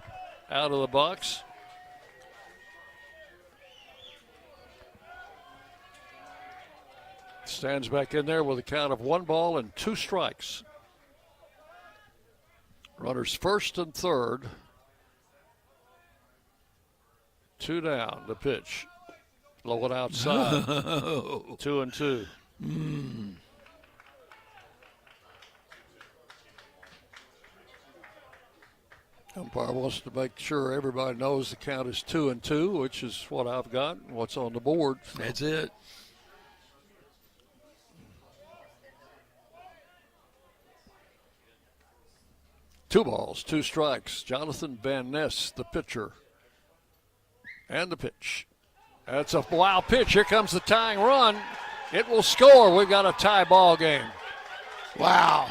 out of the box. Stands back in there with a count of 1 ball and 2 strikes. Runners first and third. 2 down. The pitch. Low it outside. 2-2. Umpire wants to make sure everybody knows the count is 2-2, which is what I've got and what's on the board. So. That's it. Two balls, 2 strikes. Jonathan Van Ness, the pitcher. And the pitch. That's a wild pitch. Here comes the tying run. It will score. We've got a tie ball game. Wow.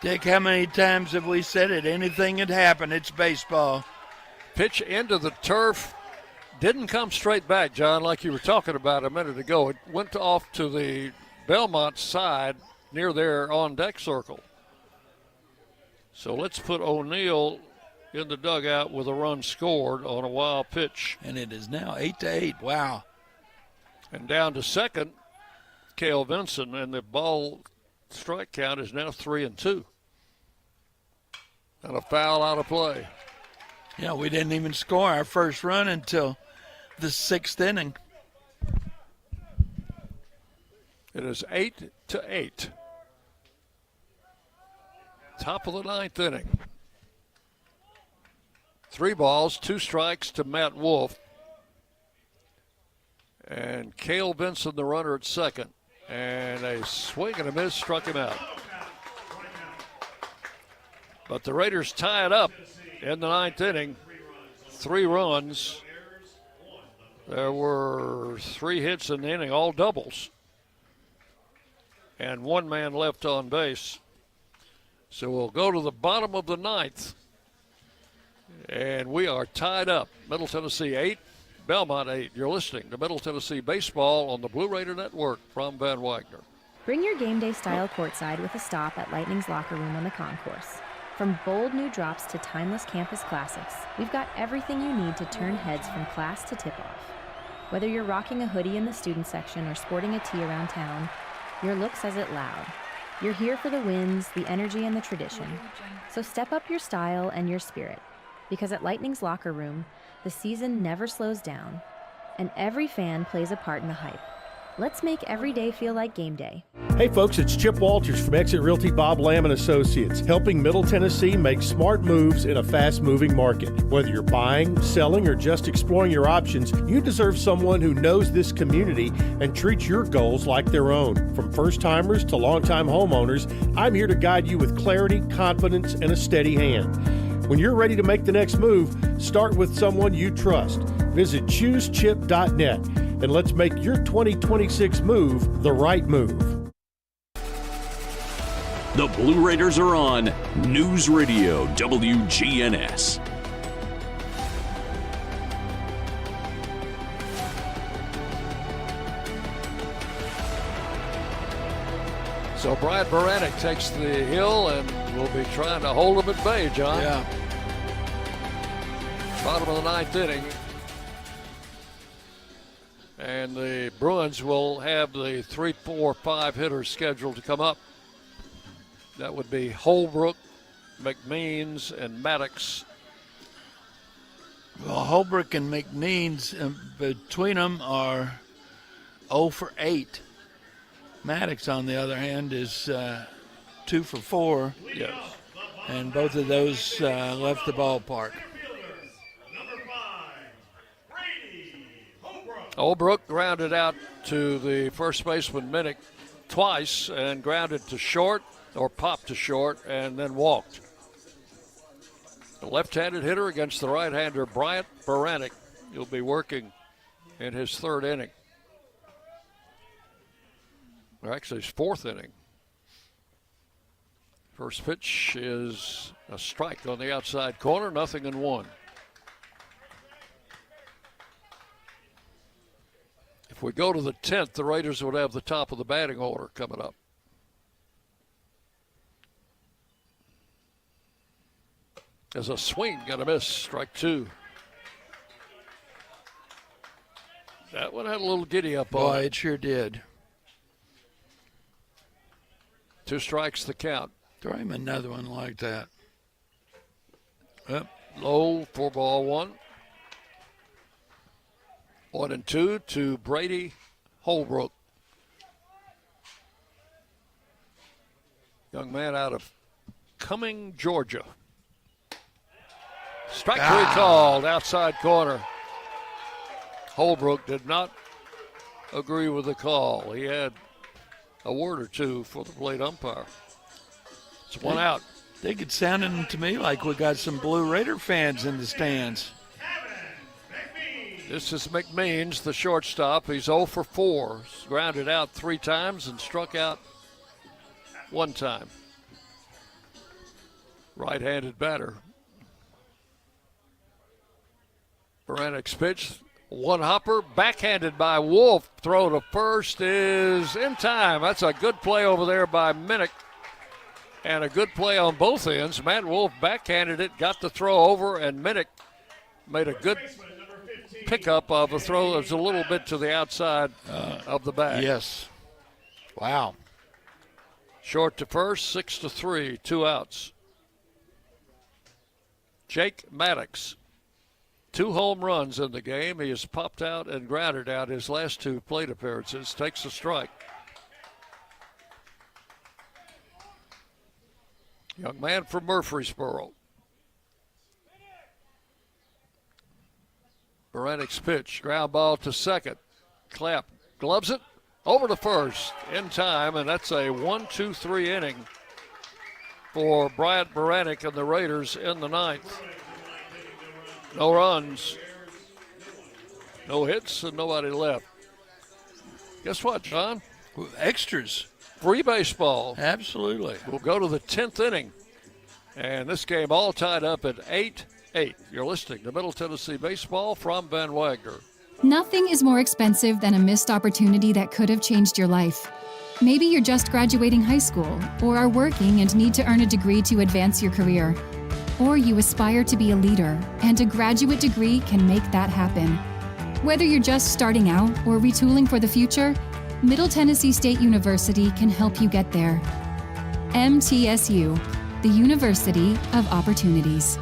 Dick, how many times have we said it? Anything had happened. It's baseball. Pitch into the turf. Didn't come straight back, John, like you were talking about a minute ago. It went off to the Belmont side near their on-deck circle. So let's put O'Neill in the dugout with a run scored on a wild pitch. And it is now 8-8. Wow. And down to second, Cale Vinson, and the ball strike count is now 3-2. And a foul out of play. Yeah, we didn't even score our first run until the 6th inning. It is 8-8. Top of the 9th inning. 3 balls, 2 strikes to Matt Wolf. And Cale Benson, the runner at second. And a swing and a miss struck him out. But the Raiders tie it up in the 9th inning. 3 runs. There were 3 hits in the inning, all doubles. And 1 man left on base. So we'll go to the bottom of the 9th. And we are tied up. Middle Tennessee 8, Belmont 8. You're listening to Middle Tennessee Baseball on the Blue Raider Network from Van Wagner. Bring your game day style courtside with a stop at Lightning's locker room on the concourse. From bold new drops to timeless campus classics, we've got everything you need to turn heads from class to tip-off. Whether you're rocking a hoodie in the student section or sporting a tee around town, your look says it loud. You're here for the wins, the energy, and the tradition. So step up your style and your spirit. Because at Lightning's locker room, the season never slows down, and every fan plays a part in the hype. Let's make every day feel like game day. Hey folks, it's Chip Walters from Exit Realty Bob Lamb & Associates, helping Middle Tennessee make smart moves in a fast-moving market. Whether you're buying, selling, or just exploring your options, you deserve someone who knows this community and treats your goals like their own. From first-timers to long-time homeowners, I'm here to guide you with clarity, confidence, and a steady hand. When you're ready to make the next move, start with someone you trust. Visit choosechip.net and let's make your 2026 move the right move. The Blue Raiders are on News Radio WGNS. So Brian Baranek takes the hill and will be trying to hold him at bay, John. Yeah. Bottom of the 9th inning. And the Bruins will have the 3, 4, 5 hitters scheduled to come up. That would be Holbrook, McMeans, and Maddox. Well, Holbrook and McMeans, between them, are 0 for 8. Maddox, on the other hand, is 2 for 4. Yes. And both of those left the ballpark. Holbrook grounded out to the first baseman Minnick twice and grounded to short, or popped to short, and then walked. The left-handed hitter against the right-hander Bryant Baranek. He'll be working in his third inning. Or actually his fourth inning. First pitch is a strike on the outside corner, 0-1. If we go to the 10th, the Raiders would have the top of the batting order coming up. There's a swing, got a miss, strike two. That one had a little giddy up on it. It sure did. 2 strikes the count. Throw him another one like that. Yep. Low, 4-1. 1-2 to Brady Holbrook. Young man out of Cumming, Georgia. Strike three called, outside corner. Holbrook did not agree with the call. He had a word or two for the plate umpire. It's one out. They could sound to me like we got some Blue Raider fans in the stands. This is McMeans, the shortstop. He's 0 for 4. He's grounded out 3 times and struck out 1 time. Right-handed batter. Baranek's pitch, one hopper, backhanded by Wolf. Throw to first is in time. That's a good play over there by Minnick. And a good play on both ends. Matt Wolf backhanded it, got the throw over, and Minnick made a good pickup of a throw that was a little bit to the outside of the bag. Yes. Wow. Short to first, 6-3, 2 outs. Jake Maddox, 2 home runs in the game. He has popped out and grounded out his last 2 plate appearances. Takes a strike. Young man from Murfreesboro. Baranek's pitch, ground ball to second. Clapp gloves it over to first in time, and that's a 1-2-3 inning for Bryant Baranek and the Raiders in the 9th. No runs, no hits, and nobody left. Guess what, John? Extras. Free baseball. Absolutely. We'll go to the 10th inning, and this game all tied up at 8-8. You're listening to Middle Tennessee Baseball from Van Wagner. Nothing is more expensive than a missed opportunity that could have changed your life. Maybe you're just graduating high school or are working and need to earn a degree to advance your career. Or you aspire to be a leader, and a graduate degree can make that happen. Whether you're just starting out or retooling for the future, Middle Tennessee State University can help you get there. MTSU, the University of Opportunities.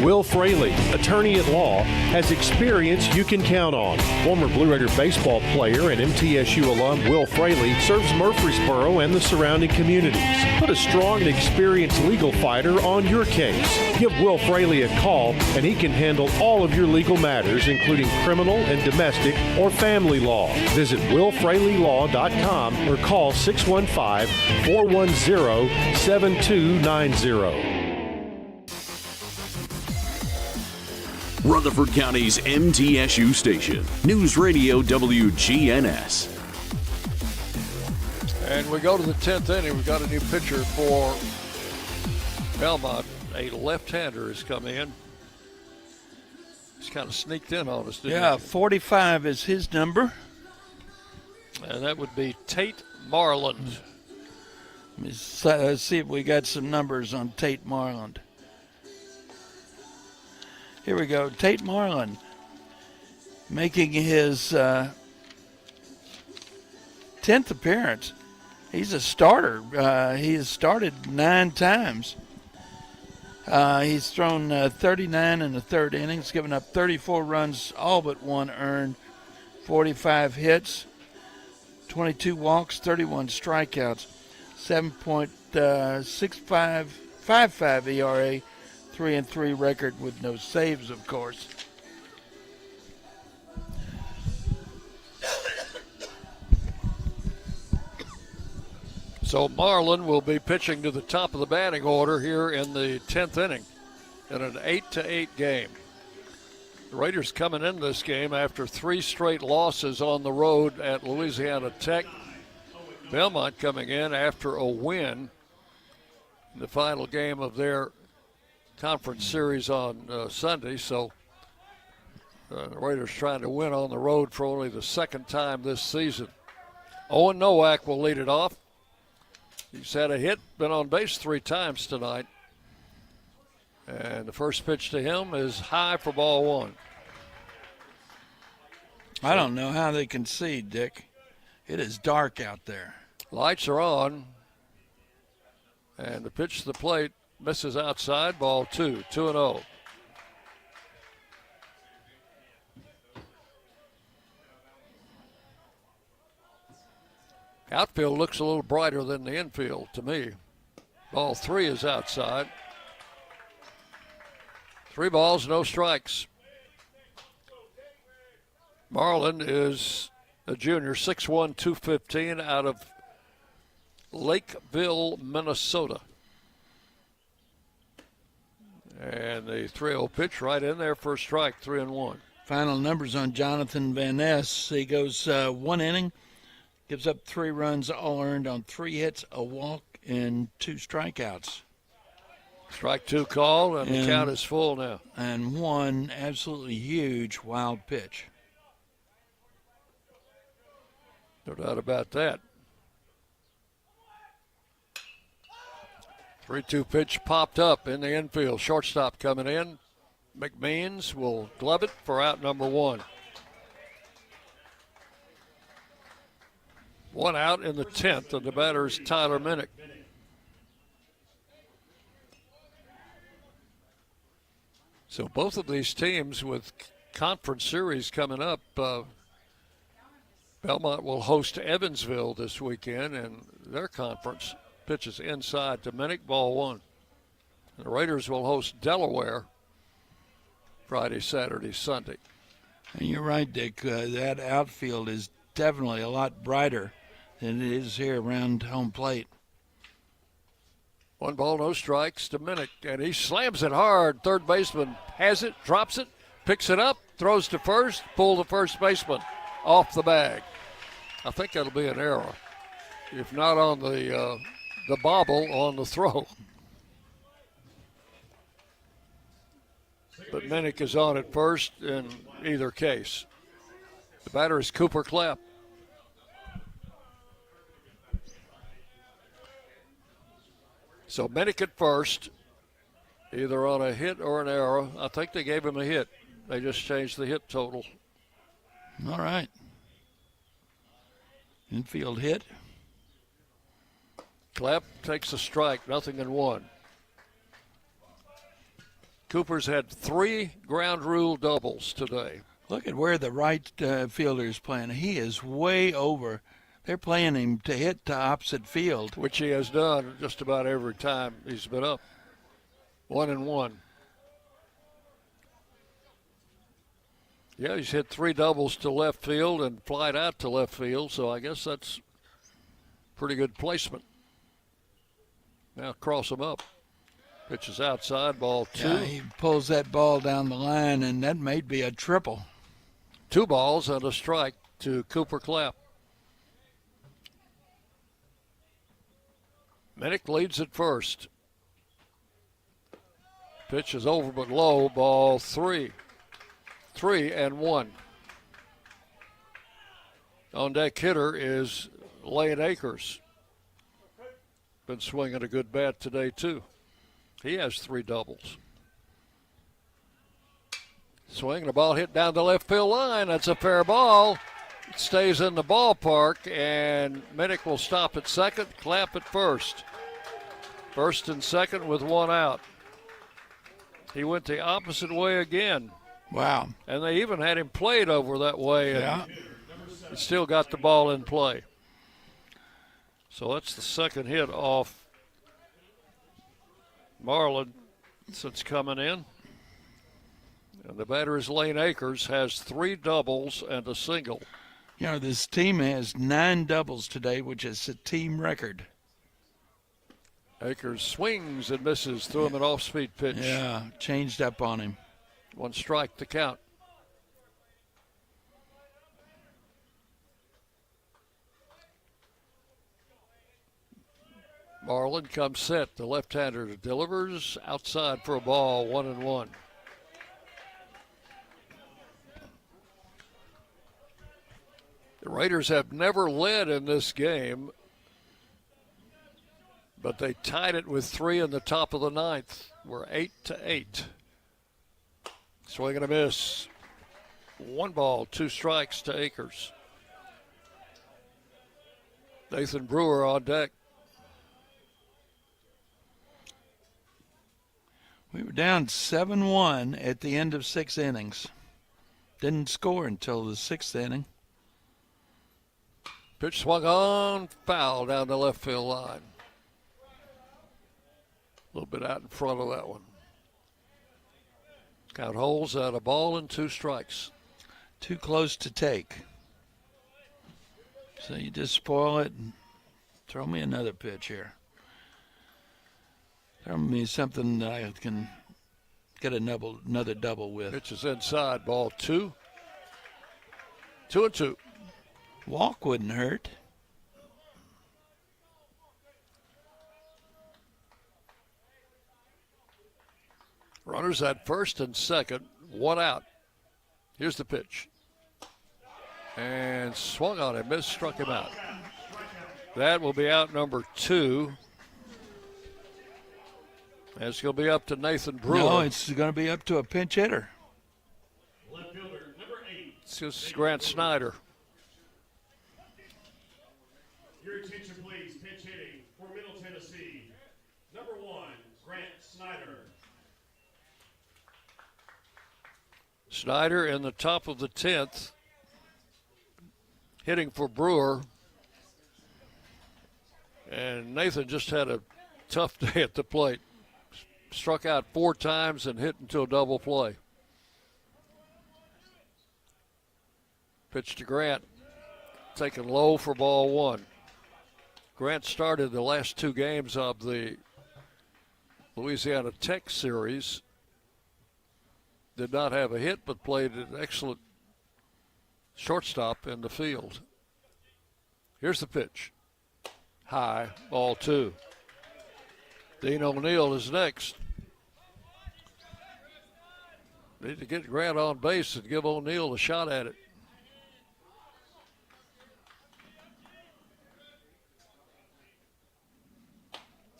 Will Fraley, attorney at law, has experience you can count on. Former Blue Raider baseball player and MTSU alum Will Fraley serves Murfreesboro and the surrounding communities. Put a strong and experienced legal fighter on your case. Give Will Fraley a call and he can handle all of your legal matters, including criminal and domestic or family law. Visit willfraleylaw.com or call 615-410-7290. Rutherford County's MTSU station, News Radio WGNS. And we go to the 10th inning. We've got a new pitcher for Belmont. A left-hander has come in. He's kind of sneaked in on us, didn't he? 45 is his number. And that would be Tate Marland. Let's see if we got some numbers on Tate Marland. Here we go. Tate Marland making his 10th appearance. He's a starter. He has started 9 times. He's thrown 39 in the 3rd inning. He's given up 34 runs, all but 1 earned, 45 hits, 22 walks, 31 strikeouts, 7.55 ERA. 3-3 record with no saves, of course. So Marlin will be pitching to the top of the batting order here in the 10th inning in an 8-8 game. The Raiders coming in this game after 3 straight losses on the road at Louisiana Tech. Belmont coming in after a win in the final game of their conference series on Sunday. So the Raiders trying to win on the road for only the second time this season. Owen Nowak will lead it off. He's had a hit, been on base 3 times tonight. And the first pitch to him is high for ball 1. I don't know how they can see, Dick. It is dark out there. Lights are on. And the pitch to the plate misses outside, ball 2, 2-0. Outfield looks a little brighter than the infield to me. Ball 3 is outside. 3 balls, no strikes. Marlin is a junior, 6'1", 215, out of Lakeville, Minnesota. And the 3-0 pitch right in there for a strike, 3-1. Final numbers on Jonathan Van Ness. He goes 1 inning. Gives up 3 runs, all earned on 3 hits, a walk, and 2 strikeouts. Strike 2 call, and the count is full now. And 1 absolutely huge wild pitch. No doubt about that. 3-2 pitch popped up in the infield. Shortstop coming in. McMeans will glove it for out number 1. 1 out in the 10th, and the batter is Tyler Minnick. So both of these teams with conference series coming up, Belmont will host Evansville this weekend, and their conference pitches inside to Minnick, ball 1. And the Raiders will host Delaware Friday, Saturday, Sunday. And you're right, Dick. That outfield is definitely a lot brighter than it is here around home plate. 1 ball, no strikes to Minnick, and he slams it hard. Third baseman has it, drops it, picks it up, throws to first, pull the first baseman off the bag. I think that'll be an error, if not on the bobble, on the throw. But Minnick is on at first in either case. The batter is Cooper Clapp. So Minnick at first, either on a hit or an error. I think they gave him a hit. They just changed the hit total. All right. Infield hit. Clapp takes a strike, 0-1. Cooper's had 3 ground rule doubles today. Look at where the right fielder is playing. He is way over. They're playing him to hit to opposite field. Which he has done just about every time he's been up. 1-1. Yeah, he's hit 3 doubles to left field and flied out to left field, so I guess that's pretty good placement. Now cross him up. Pitches outside, ball 2. Yeah, he pulls that ball down the line, and that may be a triple. 2 balls and a strike to Cooper Clapp. Minnick leads at first. Pitch is over but low, ball 3. 3-1. On deck hitter is Lane Akers. Been swinging a good bat today too. He has 3 doubles. Swing, the ball hit down the left field line. That's a fair ball. It stays in the ballpark, and Minnick will stop at second, Clapp at first. First and second with 1 out. He went the opposite way again. Wow. And they even had him played over that way, and yeah. He still got the ball in play. So that's the second hit off Marlin since coming in. And the batter is Lane Akers, has 3 doubles and a single. You know, this team has 9 doubles today, which is a team record. Akers swings and misses. Threw him an off-speed pitch. Yeah, changed up on him. 1 strike to count. Marlin comes set. The left-hander delivers outside for a ball, 1-1. The Raiders have never led in this game, but they tied it with 3 in the top of the 9th. We're 8-8. Swing and a miss. 1 ball, 2 strikes to Akers. Nathan Brewer on deck. We were down 7-1 at the end of 6 innings. Didn't score until the 6th inning. Pitch swung on, foul down the left field line. A little bit out in front of that one. Count holds at a ball and 2 strikes. Too close to take. So you just spoil it and throw me another pitch here. Throw me something that I can get another double with. Pitch is inside, ball 2. 2-2. Walk wouldn't hurt. Runners at first and second, 1 out. Here's the pitch. And swung on it, missed, struck him out. That will be out number 2. And it's going to be up to Nathan Brewer. No, it's going to be up to a pinch hitter. Left fielder, number 8. It's just Grant Snyder. Your attention, please. Pinch hitting for Middle Tennessee. Number 1, Grant Snyder. Snyder in the top of the 10th, hitting for Brewer. And Nathan just had a tough day at the plate. Struck out 4 times and hit into a double play. Pitch to Grant, taken low for ball 1. Grant started the last 2 games of the Louisiana Tech series. Did not have a hit, but played an excellent shortstop in the field. Here's the pitch. High, ball 2. Dean O'Neill is next. Need to get Grant on base and give O'Neill a shot at it.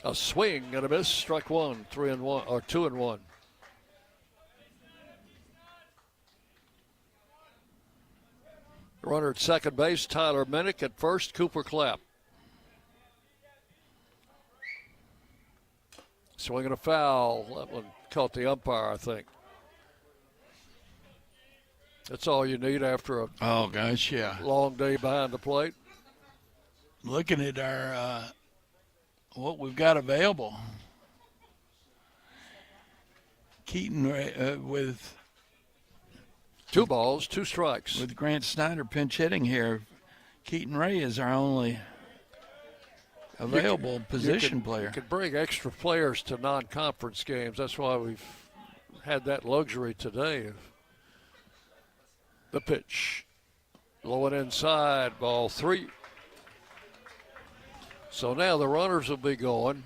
A swing and a miss, struck 1, 3-1, or 2-1. Runner at second base, Tyler Minnick. At first, Cooper Clapp. Swinging a foul. That one caught the umpire, I think. That's all you need after a long day behind the plate. Looking at our what we've got available. Keaton with 2 balls, 2 strikes. With Grant Snyder pinch hitting here, Keaton Ray is our only available position player. You can bring extra players to non-conference games. That's why we've had that luxury today. The pitch. Low and inside, ball 3. So now the runners will be going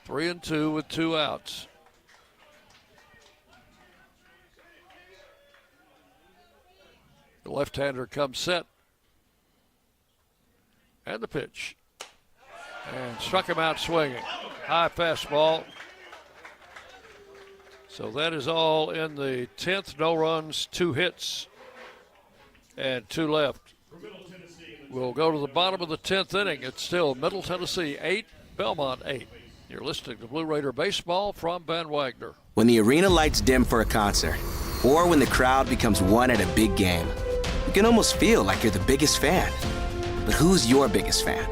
3-2 with 2 outs. The left-hander comes set. And the pitch. And struck him out swinging. High fastball. So that is all in the 10th. No runs, 2 hits, and 2 left. We'll go to the bottom of the 10th inning. It's still Middle Tennessee 8, Belmont 8. You're listening to Blue Raider Baseball from Van Wagner. When the arena lights dim for a concert, or when the crowd becomes one at a big game, you can almost feel like you're the biggest fan. But who's your biggest fan?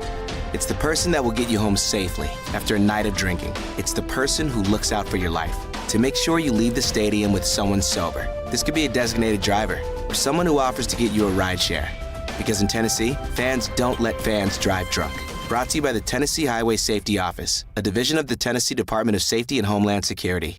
It's the person that will get you home safely after a night of drinking. It's the person who looks out for your life to make sure you leave the stadium with someone sober. This could be a designated driver or someone who offers to get you a ride share. Because in Tennessee, fans don't let fans drive drunk. Brought to you by the Tennessee Highway Safety Office, a division of the Tennessee Department of Safety and Homeland Security.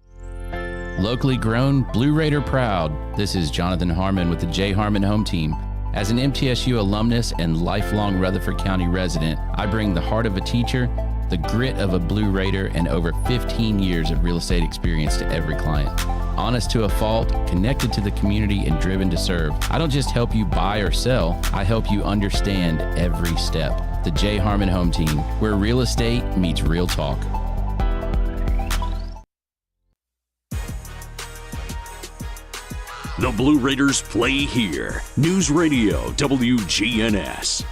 Locally grown, Blue Raider proud. This is Jonathan Harmon with the J. Harmon Home Team. As an MTSU alumnus and lifelong Rutherford County resident, I bring the heart of a teacher, the grit of a Blue Raider, and over 15 years of real estate experience to every client. Honest to a fault, connected to the community, and driven to serve. I don't just help you buy or sell, I help you understand every step. The J. Harmon Home Team, where real estate meets real talk. The Blue Raiders play here. News Radio WGNS.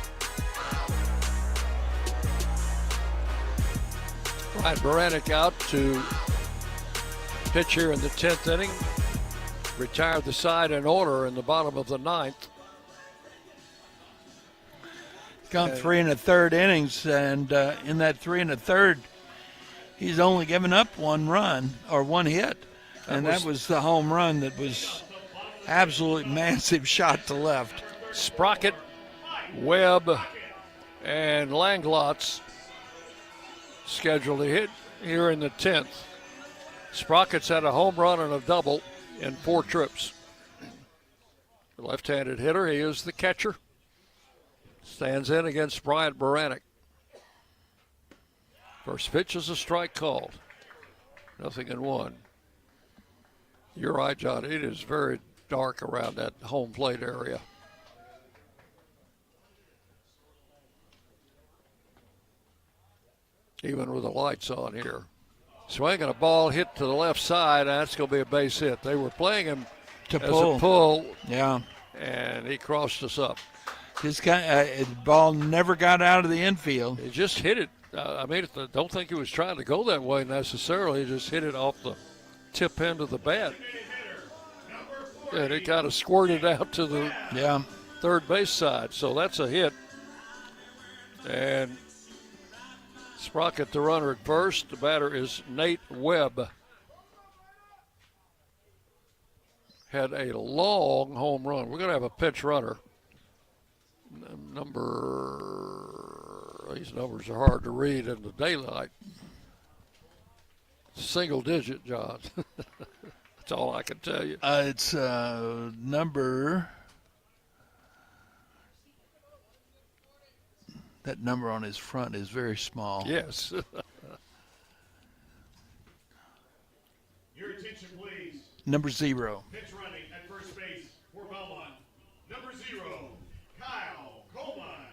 Ryan Baranek out to pitch here in the 10th inning. Retired the side in order in the bottom of the 9th. Gone 3 1/3 innings, and in that 3 1/3, he's only given up one run or one hit, and that was the home run that was absolutely massive shot to left. Sprocket, Webb, and Langlotz scheduled to hit here in the 10th. Sprocket's had a home run and a double in 4 trips. The left-handed hitter, he is the catcher. Stands in against Bryant Baranek. First pitch is a strike called. 0-1. You're right, John. It is very dark around that home plate area. Even with the lights on here. Swinging a ball hit to the left side, and that's going to be a base hit. They were playing him to as pull. a pull. Yeah. And he crossed us up. This guy, the ball never got out of the infield. He just hit it. I don't think he was trying to go that way necessarily. He just hit it off the tip end of the bat. And it kind of squirted out to the third base side. So that's a hit. And Sprocket, the runner at first. The batter is Nate Webb. Had a long home run. We're going to have a pitch runner. These numbers are hard to read in the daylight. Single digit, John. That's all I can tell you. It's number. That number on his front is very small. Yes. Your attention, please. Number 0. Pitch running at first base for Belmont. Number 0, Kyle Coleman.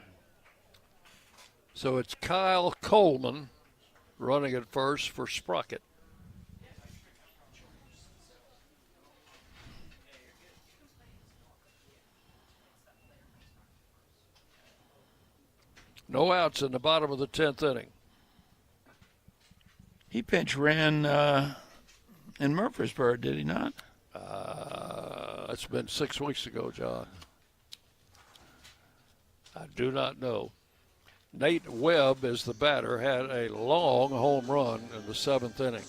So it's Kyle Coleman running at first for Sprocket. No outs in the bottom of the 10th inning. He ran in Murfreesboro, did he not? It's been 6 weeks ago, John. I do not know. Nate Webb, is the batter, had a long home run in the 7th inning.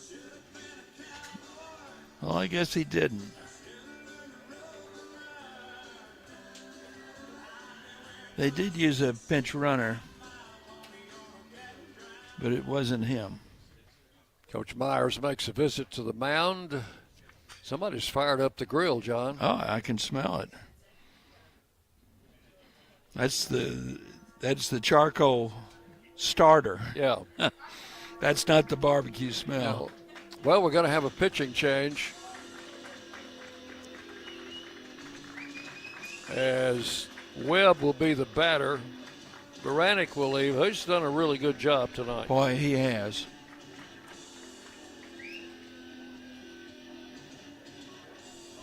Well, I guess he didn't. They did use a pinch runner, but it wasn't him. Coach Myers makes a visit to the mound. Somebody's fired up the grill, John. Oh, I can smell it. That's the charcoal starter. Yeah. That's not the barbecue smell. No. Well, we're going to have a pitching change as Webb will be the batter. Baranek will leave. He's done a really good job tonight. Boy, he has.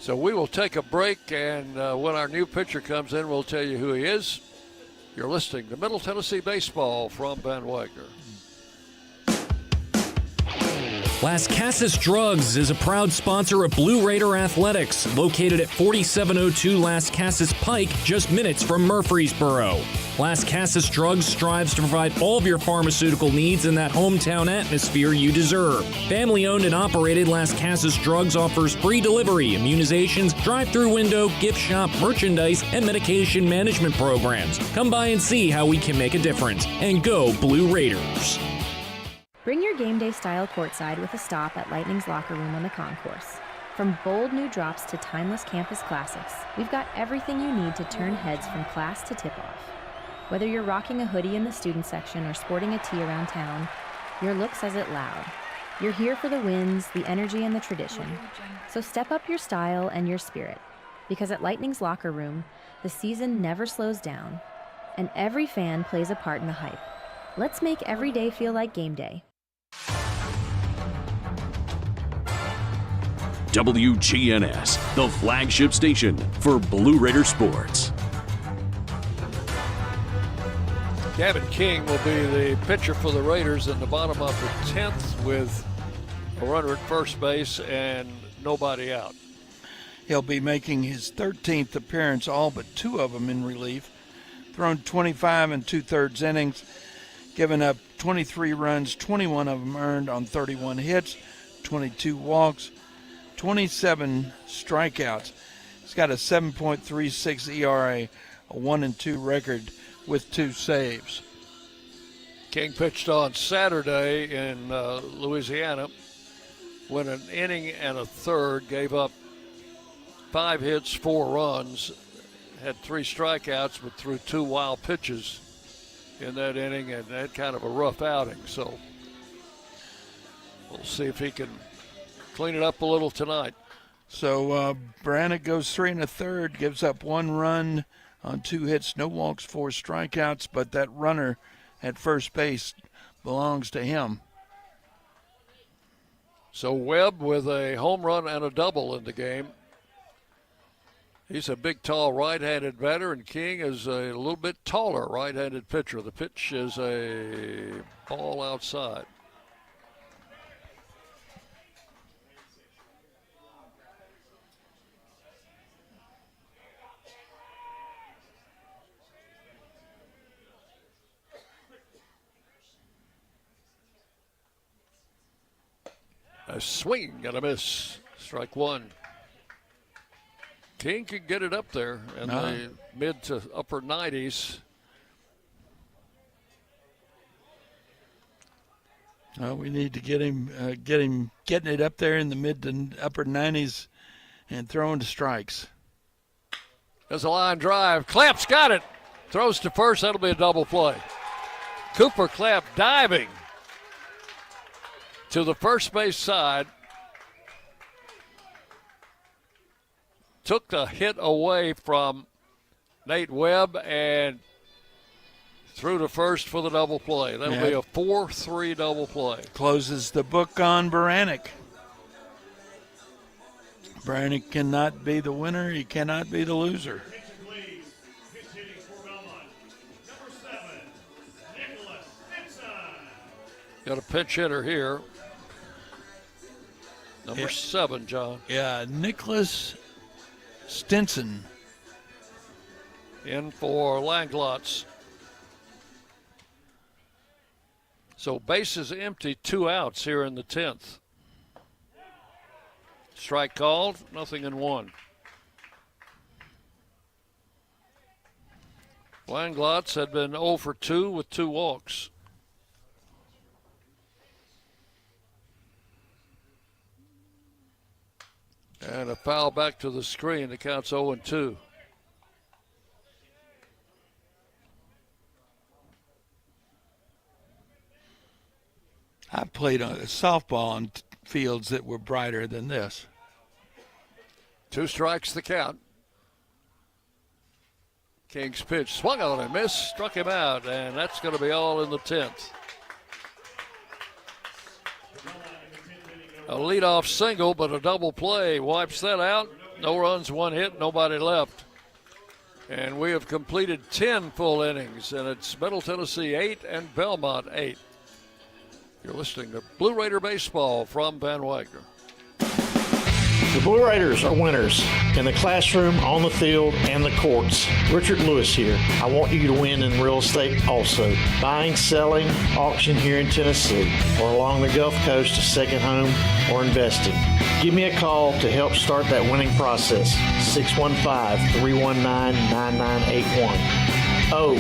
So we will take a break, and when our new pitcher comes in, we'll tell you who he is. You're listening to Middle Tennessee Baseball from Ben Wagner. Las Casas Drugs is a proud sponsor of Blue Raider Athletics, located at 4702 Las Casas Pike, just minutes from Murfreesboro. Las Casas Drugs strives to provide all of your pharmaceutical needs in that hometown atmosphere you deserve. Family-owned and operated, Las Casas Drugs offers free delivery, immunizations, drive-through window, gift shop, merchandise, and medication management programs. Come by and see how we can make a difference. And go Blue Raiders! Bring your game day style courtside with a stop at Lightning's locker room on the concourse. From bold new drops to timeless campus classics, we've got everything you need to turn heads from class to tip-off. Whether you're rocking a hoodie in the student section or sporting a tee around town, your look says it loud. You're here for the wins, the energy, and the tradition. So step up your style and your spirit, because at Lightning's locker room, the season never slows down, and every fan plays a part in the hype. Let's make every day feel like game day. WGNS, the flagship station for Blue Raider sports. Gavin King will be the pitcher for the Raiders in the bottom of the 10th with a runner at first base and nobody out. He'll be making his 13th appearance, all but 2 of them in relief. Thrown 25 and 2/3 innings, given up 23 runs, 21 of them earned on 31 hits, 22 walks, 27 strikeouts. He's got a 7.36 ERA, a 1-2 record with 2 saves. King pitched on Saturday in Louisiana, went an inning and a third, gave up 5 hits, 4 runs, had 3 strikeouts, but threw 2 wild pitches in that inning and had kind of a rough outing. So we'll see if he can clean it up a little tonight. So Brannick goes 3 1/3, gives up 1 run on 2 hits, no walks, 4 strikeouts, but that runner at first base belongs to him. So Webb with a home run and a double in the game. He's a big, tall right-handed batter, and King is a little bit taller right-handed pitcher. The pitch is a ball outside. A swing and a miss. Strike 1. King could get it up there in the mid to upper 90s. We need to get him getting it up there in the mid to upper 90s and throwing to strikes. There's a line drive. Clapp's got it. Throws to first. That'll be a double play. Cooper Clapp diving to the first base side. Took the hit away from Nate Webb and threw to first for the double play. That'll be a 4-3 double play. Closes the book on Baranek. Baranek cannot be the winner. He cannot be the loser. Got a pinch hitter here. Number 7, John. Yeah, Nicholas Stinson. In for Langlotz. So bases empty, 2 outs here in the 10th. Strike called, 0-1. Langlotz had been 0 for 2 with 2 walks. And a foul back to the screen. The count's 0-2. I played on softball on fields that were brighter than this. 2 strikes the count. King's pitch swung on and missed, struck him out, and that's going to be all in the 10th. A leadoff single, but a double play wipes that out. No runs, 1 hit, nobody left. And we have completed 10 full innings, and it's Middle Tennessee 8 and Belmont 8. You're listening to Blue Raider Baseball from Van Wagner. The Blue Raiders are winners in the classroom, on the field, and the courts. Richard Lewis here. I want you to win in real estate also. Buying, selling, auction here in Tennessee, or along the Gulf Coast, a second home, or investing. Give me a call to help start that winning process. 615-319-9981. Oh,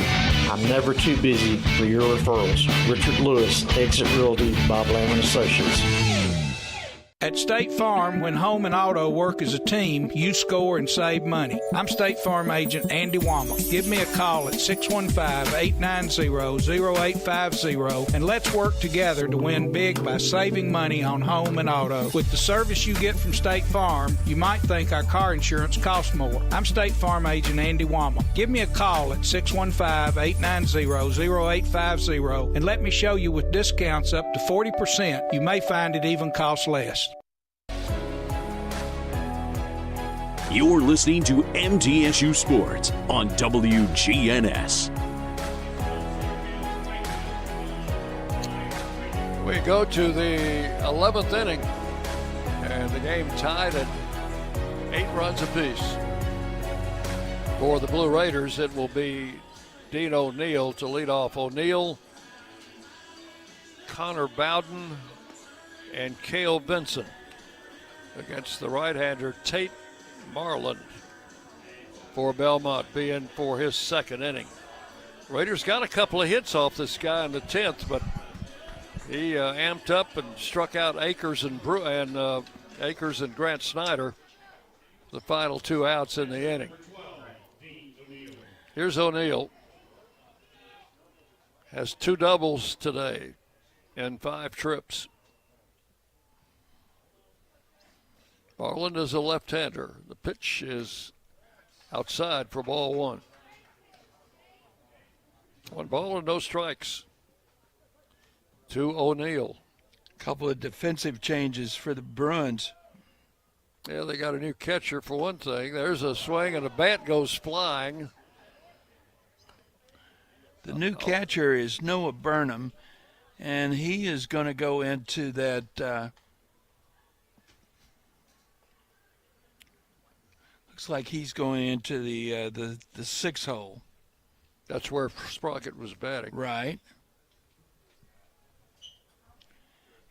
I'm never too busy for your referrals. Richard Lewis, Exit Realty, Bob Lamb & Associates. At State Farm, when home and auto work as a team, you score and save money. I'm State Farm agent Andy Womack. Give me a call at 615-890-0850 and let's work together to win big by saving money on home and auto. With the service you get from State Farm, you might think our car insurance costs more. I'm State Farm agent Andy Womack. Give me a call at 615-890-0850 and let me show you with discounts up to 40%. You may find it even costs less. You're listening to MTSU Sports on WGNS. We go to the 11th inning, and the game tied at 8 runs apiece. For the Blue Raiders, it will be Dean O'Neill to lead off. O'Neill, Connor Bowden, and Cale Benson against the right-hander Tate Marlin for Belmont, being for his second inning. Raiders got a couple of hits off this guy in the 10th, but he amped up and struck out Akers and Grant Snyder, the final 2 outs in the inning. Here's O'Neill. Has 2 doubles today and 5 trips. Marlin is a left-hander. The pitch is outside for ball 1. 1 ball and no strikes to O'Neill. Couple of defensive changes for the Bruins. Yeah, they got a new catcher for one thing. There's a swing and a bat goes flying. The new catcher is Noah Burnham, and he is going to go into that looks like he's going into the 6 hole. That's where Sprocket was batting. Right.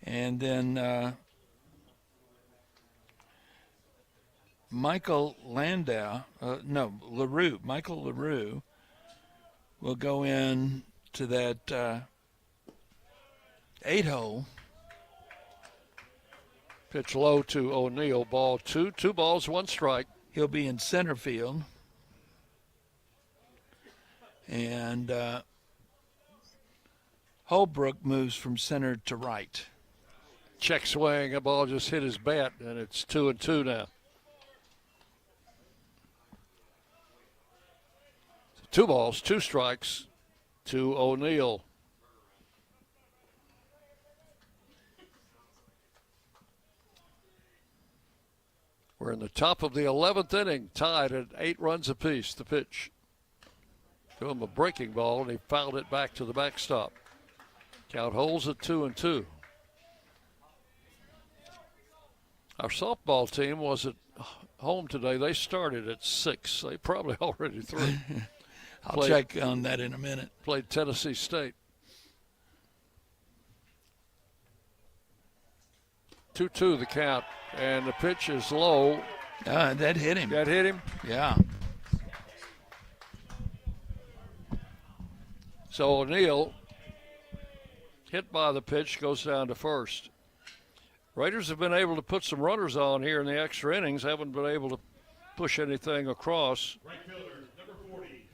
And then Michael LaRue will go in to that 8 hole. Pitch low to O'Neill, ball 2. 2 balls, 1 strike. He'll be in center field. And Holbrook moves from center to right. Check swing, a ball just hit his bat, and it's 2-2 now. 2 balls, 2 strikes to O'Neill. We're in the top of the 11th inning, tied at 8 runs apiece. The pitch to him, a breaking ball, and he fouled it back to the backstop. Count holds at 2-2. Our softball team was at home today. They started at 6. They probably already threw. I'll check on that in a minute. Played Tennessee State. 2-2 the count, and the pitch is low. That hit him. That hit him? Yeah. So O'Neill, hit by the pitch, goes down to first. Raiders have been able to put some runners on here in the extra innings, haven't been able to push anything across.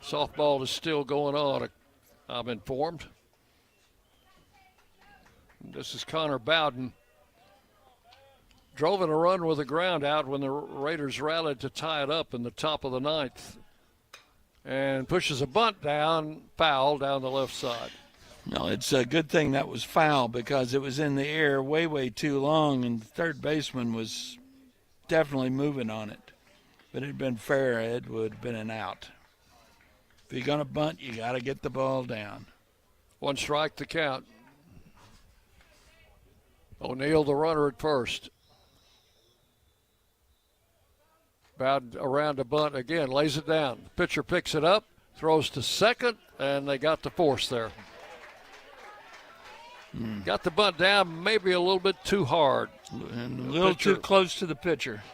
Softball is still going on, I'm informed. This is Connor Bowden. Drove in a run with a ground out when the Raiders rallied to tie it up in the top of the 9th. And pushes a bunt down, foul down the left side. No, it's a good thing that was foul because it was in the air way, way too long, and the third baseman was definitely moving on it. If it had been fair, it would have been an out. If you're going to bunt, you got to get the ball down. 1 strike to count. O'Neill, the runner at first. Bowden around the bunt again, lays it down. The pitcher picks it up, throws to second, and they got the force there. Got the bunt down maybe a little bit too hard. And a little too close to the pitcher.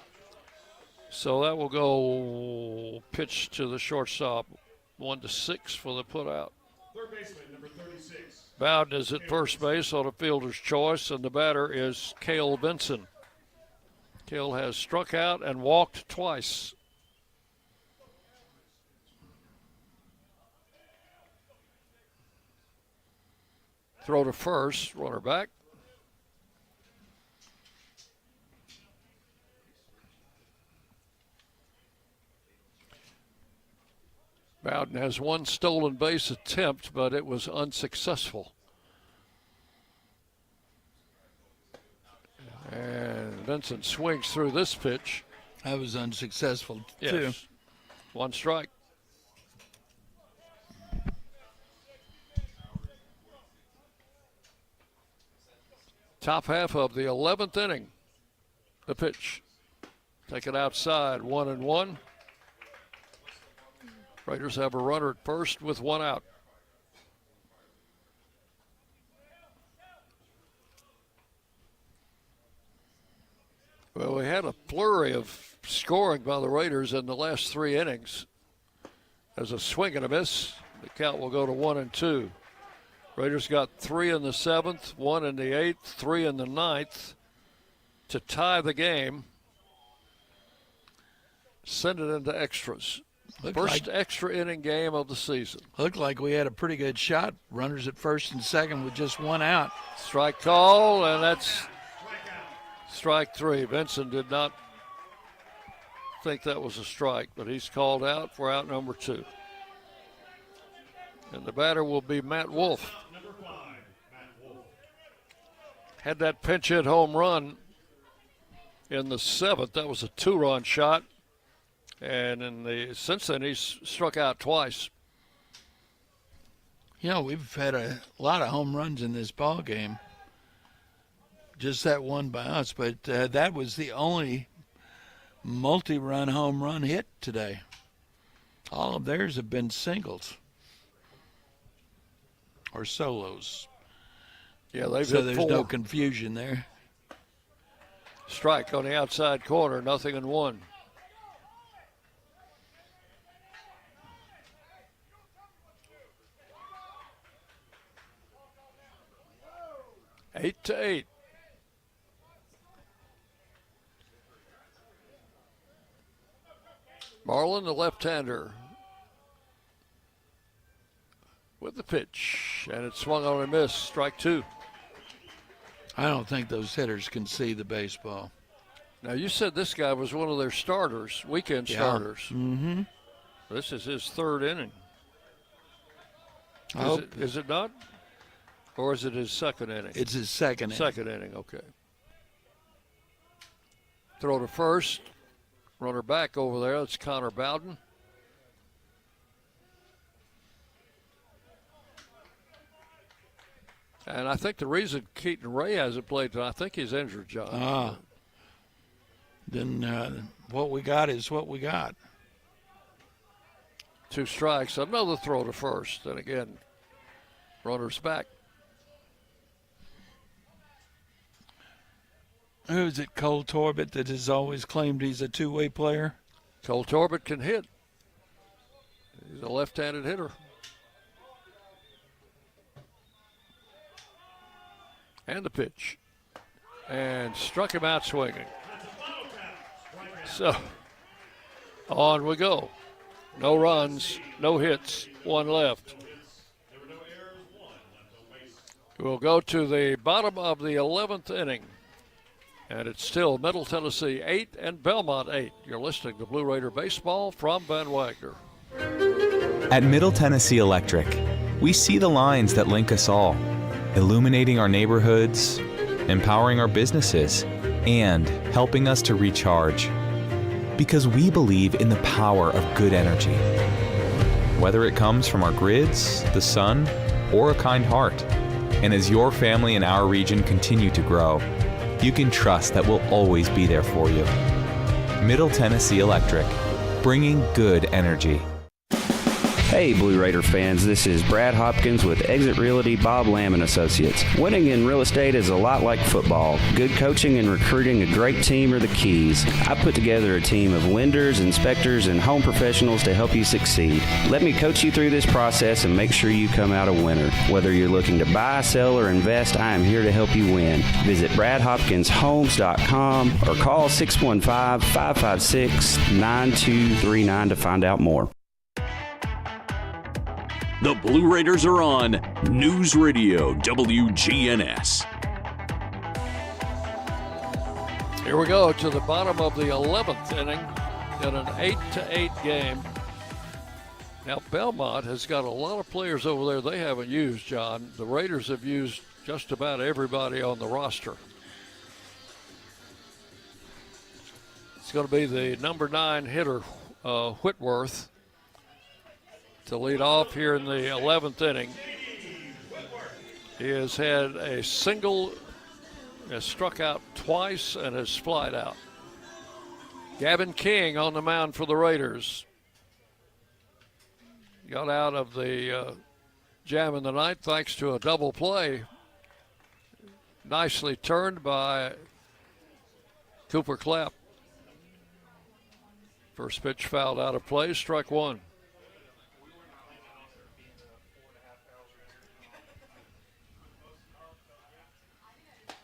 So that will go pitch to the shortstop. 1-6 for the put out. Third baseman, number 36. Bowden is at first base on a fielder's choice, and the batter is Cale Benson. Cale has struck out and walked twice. Throw to first, runner back. Bowden has one stolen base attempt, but it was unsuccessful. And Benson swings through this pitch. That was unsuccessful, yes. too. One strike. Top half of the 11th inning. The pitch. Take it outside, 1-1. Raiders have a runner at first with one out. Well, we had a flurry of scoring by the Raiders in the last 3 innings. There's a swing and a miss. The count will go to 1-2. Raiders got 3 in the 7th, 1 in the 8th, 3 in the 9th to tie the game. Send it into extras. First extra inning game of the season. Looked like we had a pretty good shot. Runners at first and second with just one out. Strike call, and that's strike 3. Benson did not think that was a strike, but he's called out for out number 2. And the batter will be Matt Wolf. Had that pinch hit home run in the 7th. That was a 2-run shot. And since then, he's struck out twice. You know, we've had a lot of home runs in this ball game. Just that one by us, but that was the only multi-run home run hit today. All of theirs have been singles or solos. Yeah, they've so hit there's 4. no confusion there. Strike on the outside corner, 0-1. Eight to 8. Marlin, the left-hander, with the pitch, and it swung on and missed. Strike 2. I don't think those hitters can see the baseball. Now, you said this guy was one of their starters, weekend starters. Mm-hmm. This is his 3rd inning. Is it not? Or is it his 2nd inning? It's his 2nd inning. 2nd inning, okay. Throw to first. Runner back over there. That's Connor Bowden. And I think the reason Keaton Ray hasn't played, I think he's injured, John. Then what we got is what we got. 2 strikes. Another throw to first. And again, runner's back. Who is it, Cole Torbett, that has always claimed he's a two-way player? Cole Torbett can hit. He's a left-handed hitter. And the pitch. And struck him out swinging. So, on we go. No runs, no hits, 1 left. We'll go to the bottom of the 11th inning. And it's still Middle Tennessee 8 and Belmont 8. You're listening to Blue Raider Baseball from Van Wagner. At Middle Tennessee Electric, we see the lines that link us all, illuminating our neighborhoods, empowering our businesses, and helping us to recharge. Because we believe in the power of good energy. Whether it comes from our grids, the sun, or a kind heart. And as your family and our region continue to grow, you can trust that we'll always be there for you. Middle Tennessee Electric, bringing good energy. Hey, Blue Raider fans, this is Brad Hopkins with Exit Realty Bob Lamb & Associates. Winning in real estate is a lot like football. Good coaching and recruiting a great team are the keys. I put together a team of lenders, inspectors, and home professionals to help you succeed. Let me coach you through this process and make sure you come out a winner. Whether you're looking to buy, sell, or invest, I am here to help you win. Visit BradHopkinsHomes.com or call 615-556-9239 to find out more. The Blue Raiders are on News Radio WGNS. Here we go to the bottom of the 11th inning in an 8-8 game. Now, Belmont has got a lot of players over there they haven't used, John. The Raiders have used just about everybody on the roster. It's going to be the number 9 hitter, Whitworth, to lead off here in the 11th inning. He has had a single, has struck out twice, and has flied out. Gavin King on the mound for the Raiders. Got out of the jam in the ninth thanks to a double play. Nicely turned by Cooper Clapp. First pitch fouled out of play, strike one.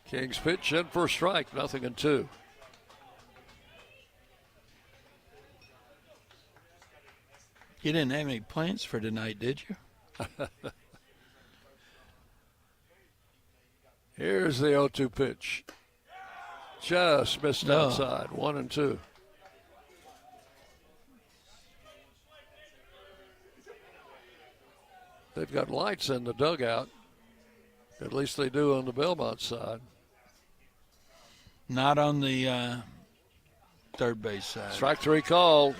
King's pitch in for a strike, 0-2. You didn't have any plans for tonight, did you? Here's the 0-2 pitch. Just missed outside, 1-2. They've got lights in the dugout. At least they do on the Belmont side. Not on the third base side. Strike three called.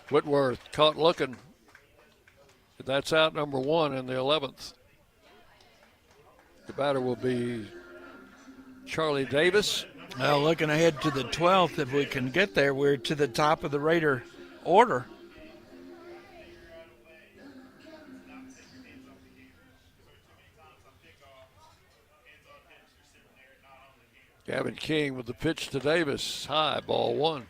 Whitworth caught looking. That's out number 1 in the 11th. The batter will be Charlie Davis. Well, looking ahead to the 12th, if we can get there, we're to the top of the Raider order. Gavin King with the pitch to Davis. High, ball 1.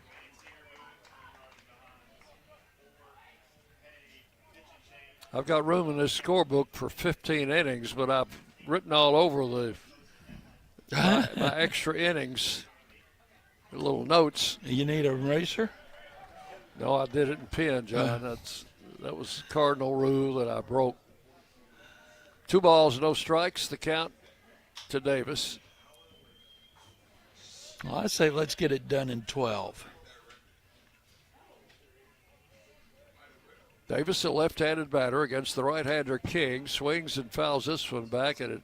I've got room in this scorebook for 15 innings, but I've written all over my extra innings. Little notes. You need a eraser? No, I did it in pen, John. That was the cardinal rule that I broke. 2 balls, no strikes. The count to Davis. Well, I say let's get it done in 12. Davis, a left-handed batter against the right-hander King, swings and fouls this one back, and it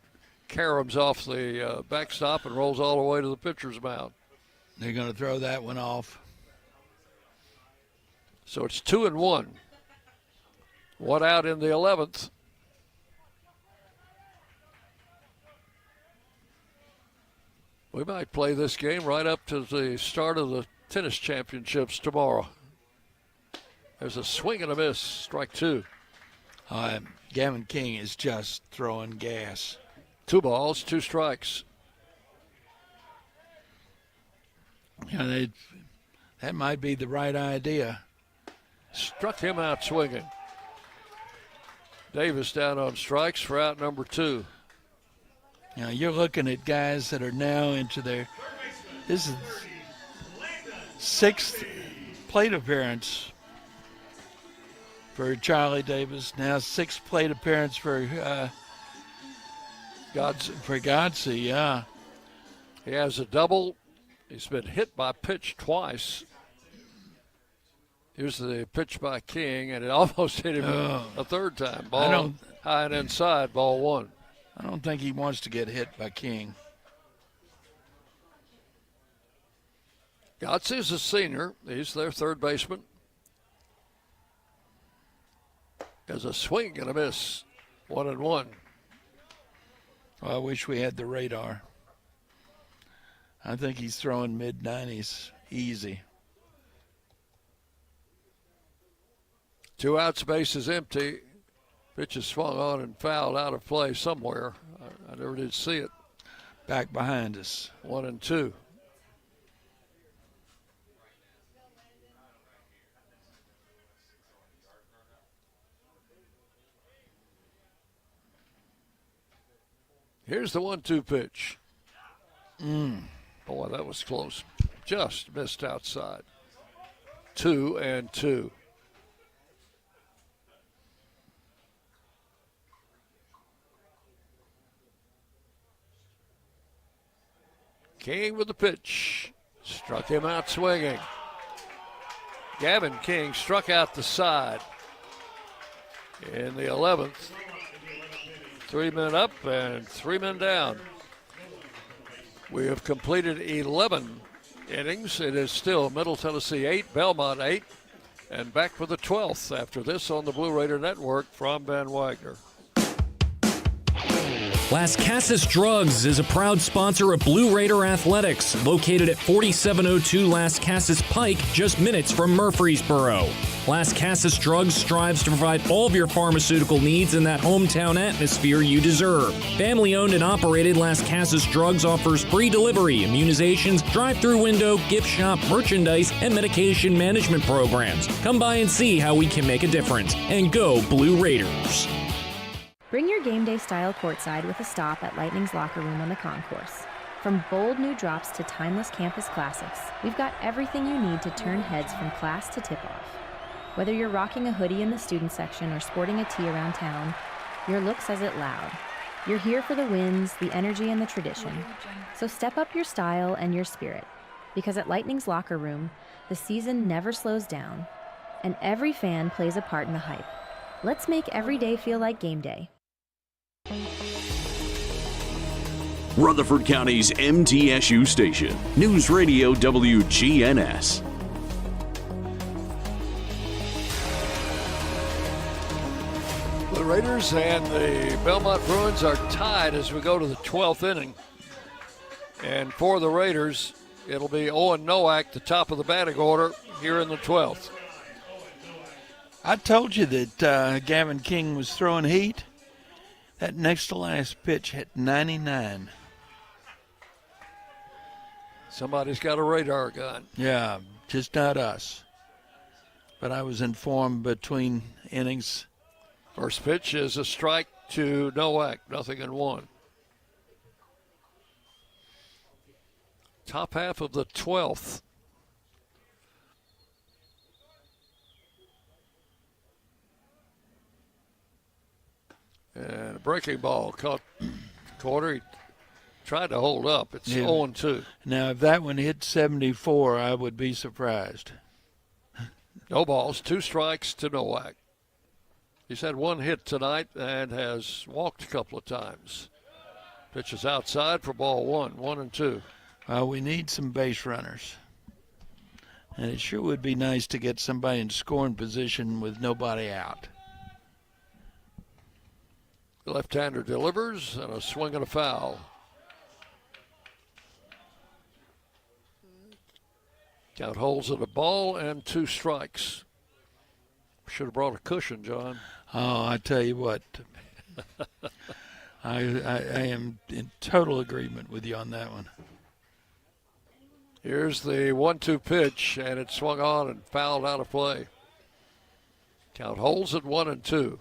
caroms off the backstop and rolls all the way to the pitcher's mound. They're going to throw that one off. So it's 2-1. 1 out in the 11th. We might play this game right up to the start of the tennis championships tomorrow. There's a swing and a miss, strike 2. Gavin King is just throwing gas. 2 balls, 2 strikes. Yeah, that might be the right idea. Struck him out swinging. Davis down on strikes for out number 2. Now you're looking at guys that are now into this is 6th plate appearance for Charlie Davis. Now 6th plate appearance for Godsey, yeah. He has a double. He's been hit by pitch twice. Here's the pitch by King, and it almost hit him a third time. Ball high and inside, ball 1. I don't think he wants to get hit by King. Godsey's a senior. He's their third baseman. There's a swing and a miss. 1-1. Well, I wish we had the radar. I think he's throwing mid-90s Easy. 2 outs, base is empty. Pitch is swung on and fouled out of play somewhere. I never did see it. Back behind us. 1-2. Here's the 1-2 pitch. Boy, that was close. Just missed outside. 2-2. King with the pitch. Struck him out swinging. Gavin King struck out the side in the 11th. 3 men up and 3 men down. We have completed 11 innings. It is still Middle Tennessee 8, Belmont 8, and back for the 12th after this on the Blue Raider Network from Van Wagner. Las Casas Drugs is a proud sponsor of Blue Raider Athletics, located at 4702 Las Casas Pike, just minutes from Murfreesboro. Las Casas Drugs strives to provide all of your pharmaceutical needs in that hometown atmosphere you deserve. Family-owned and operated, Las Casas Drugs offers free delivery, immunizations, drive-through window, gift shop, merchandise, and medication management programs. Come by and see how we can make a difference. And go Blue Raiders! Bring your game day style courtside with a stop at Lightning's locker room on the concourse. From bold new drops to timeless campus classics, we've got everything you need to turn heads from class to tip-off. Whether you're rocking a hoodie in the student section or sporting a tee around town, your look says it loud. You're here for the wins, the energy, and the tradition. So step up your style and your spirit, because at Lightning's locker room, the season never slows down, and every fan plays a part in the hype. Let's make every day feel like game day. Rutherford County's MTSU station, News Radio WGNS. The Raiders and the Belmont Bruins are tied as we go to the 12th inning. And for the Raiders, it'll be Owen Nowak, the top of the batting order, here in the 12th. I told you that Gavin King was throwing heat. That next to last pitch hit 99. Somebody's got a radar gun. Yeah, just not us. But I was informed between innings. First pitch is a strike to Nowak, 0-1. Top half of the 12th. And a breaking ball caught corner. He tried to hold up. It's 0-2. Now, if that one hit 74, I would be surprised. No balls, 2 strikes to Nowak. He's had 1 hit tonight and has walked a couple of times. Pitch is outside for ball 1, 1-2. We need some base runners. And it sure would be nice to get somebody in scoring position with nobody out. The left-hander delivers, and a swing and a foul. Count holds at a ball and 2 strikes. Should have brought a cushion, John. Oh, I tell you what. I am in total agreement with you on that one. Here's the 1-2 pitch, and it swung on and fouled out of play. Count holds at 1-2.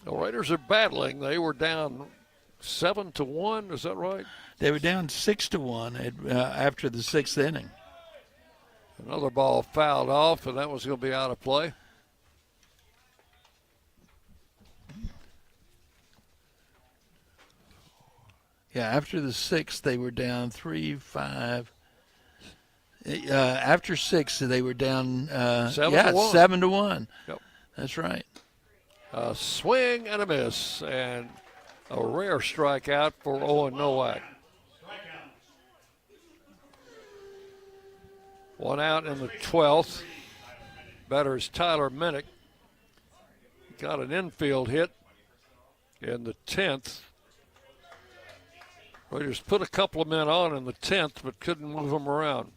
The Raiders are battling. They were down 7-1. Is that right? They were down 6-1 after the 6th inning. Another ball fouled off, and that was going to be out of play. Yeah, after the 6th, they were down 3-5. After 6, they were down 7-1. Yep. That's right. A swing and a miss, and a rare strikeout for Owen Nowak. 1 out in the 12th. Batter is Tyler Minnick. Got an infield hit in the 10th. Raiders put a couple of men on in the 10th, but couldn't move them around.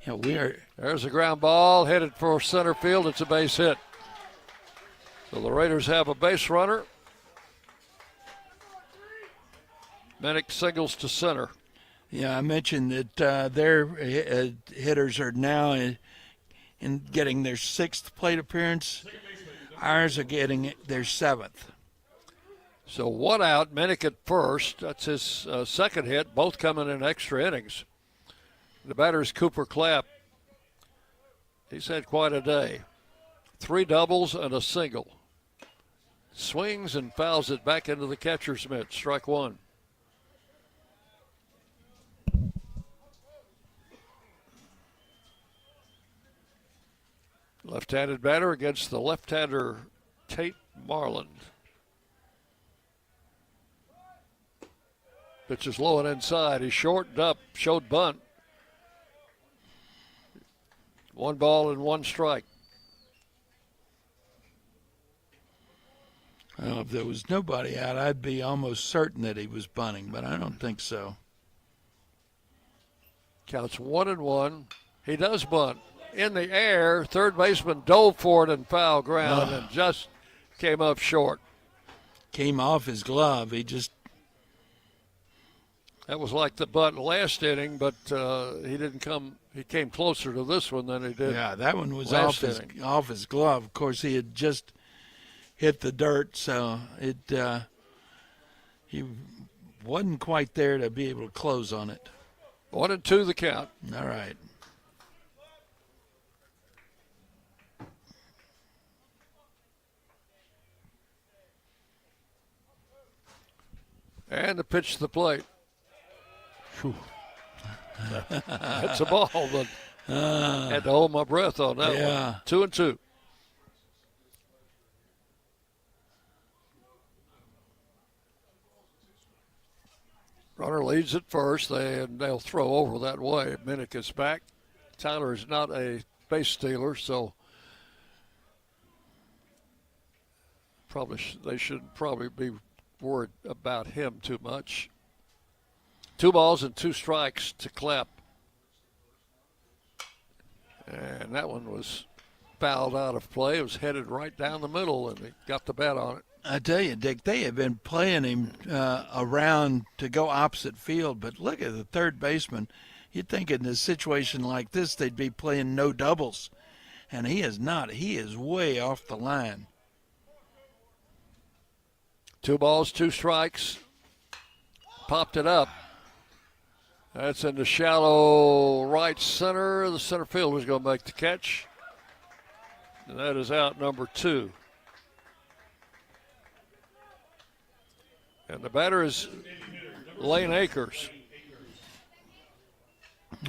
Yeah, There's a ground ball headed for center field. It's a base hit. So the Raiders have a base runner. Minnick singles to center. Yeah, I mentioned that their hitters are now in getting their 6th plate appearance. Ours are getting their 7th. So 1 out, Minnick at first. That's his second hit, both coming in extra innings. The batter is Cooper Clapp. He's had quite a day. 3 doubles and a single. Swings and fouls it back into the catcher's mitt. Strike 1. Left-handed batter against the left-hander Tate Marland. Pitch is low and inside. He shortened up, showed bunt. 1 ball and 1 strike. Well, if there was nobody out, I'd be almost certain that he was bunting, but I don't think so. Counts 1-1. He does bunt. In the air, third baseman dove for it in foul ground and just came up short. Came off his glove. That was like the bunt last inning, but he didn't come. He came closer to this one than he did. Yeah, that one was last off his glove. Of course, he had just hit the dirt, so he wasn't quite there to be able to close on it. 1-2 the count. All right. And the pitch to the plate. That's a ball, but had to hold my breath on that one. 2-2. Runner leads at first, and they'll throw over that way. Minnick is back. Tyler is not a base stealer, so they should probably be worried about him too much. 2 balls and 2 strikes to Clapp. And that one was fouled out of play. It was headed right down the middle, and he got the bat on it. I tell you, Dick, they have been playing him around to go opposite field, but look at the third baseman. You'd think in a situation like this they'd be playing no doubles, and he is not. He is way off the line. 2 balls, 2 strikes. Popped it up. That's in the shallow right center. The center fielder is going to make the catch. And that is out number 2. And the batter is Lane Akers.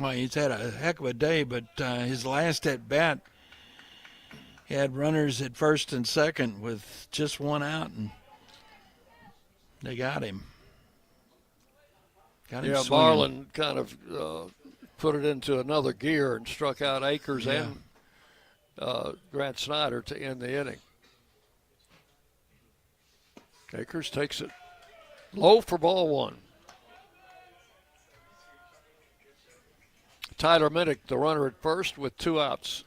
Well, he's had a heck of a day, but his last at bat, he had runners at first and second with just 1 out, and they got him. Yeah, Marlin kind of put it into another gear and struck out Akers and Grant Snyder to end the inning. Akers takes it low for ball 1. Tyler Minnick, the runner at first, with 2 outs.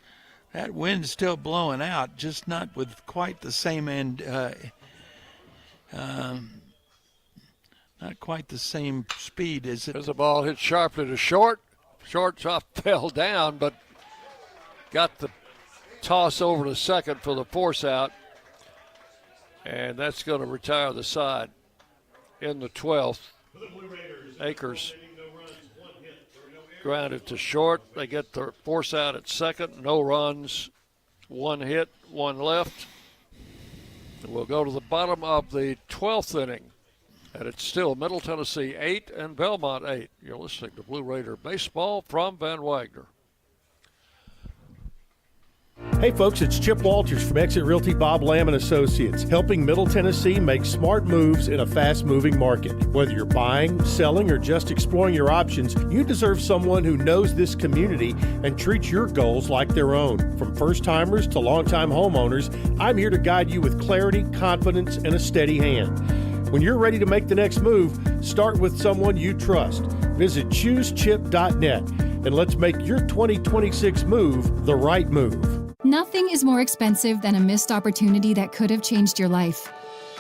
That wind's still blowing out, just not with quite the same not quite the same speed as it. There's a ball hit sharply to short. Shortstop fell down, but got the toss over to second for the force out. And that's going to retire the side. In the 12th, Akers grounded to short. They get the force out at second. No runs, 1 hit, 1 left. And we'll go to the bottom of the 12th inning. And it's still Middle Tennessee 8 and Belmont 8. You're listening to Blue Raider Baseball from Van Wagner. Hey folks, it's Chip Walters from Exit Realty Bob Lamb & Associates, helping Middle Tennessee make smart moves in a fast-moving market. Whether you're buying, selling, or just exploring your options, you deserve someone who knows this community and treats your goals like their own. From first-timers to long-time homeowners, I'm here to guide you with clarity, confidence, and a steady hand. When you're ready to make the next move, Start with someone you trust. Visit choosechip.net and let's make your 2026 move the right move. Nothing is more expensive than a missed opportunity that could have changed your life.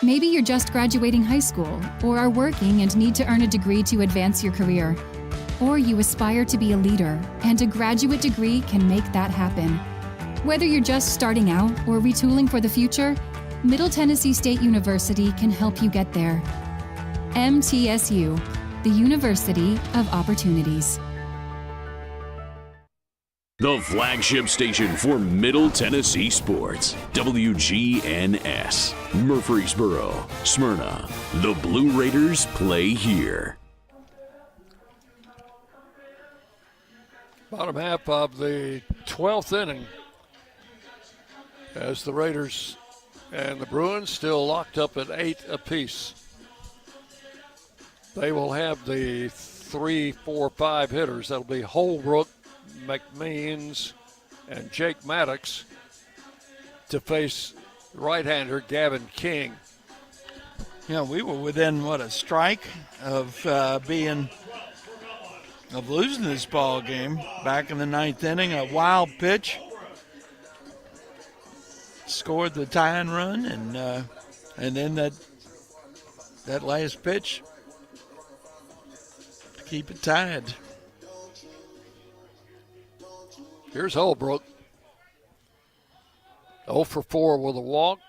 Maybe you're just graduating high school or are working and need to earn a degree to advance your career. Or you aspire to be a leader, and a graduate degree can make that happen. Whether you're just starting out or retooling for the future, Middle Tennessee State University can help you get there. MTSU, the University of Opportunities. The flagship station for Middle Tennessee sports, WGNS, Murfreesboro, Smyrna. The Blue Raiders play here. Bottom half of the 12th inning as the Raiders and the Bruins still locked up at 8 apiece. They will have the 3, 4, 5 hitters. That'll be Holbrook, McMeans, and Jake Maddox to face right-hander Gavin King. Yeah, we were within, a strike of losing this ball game back in the 9th inning. A wild pitch scored the tying run, and then that last pitch to keep it tied. Here's Holbrook. 0 for 4 with a walk.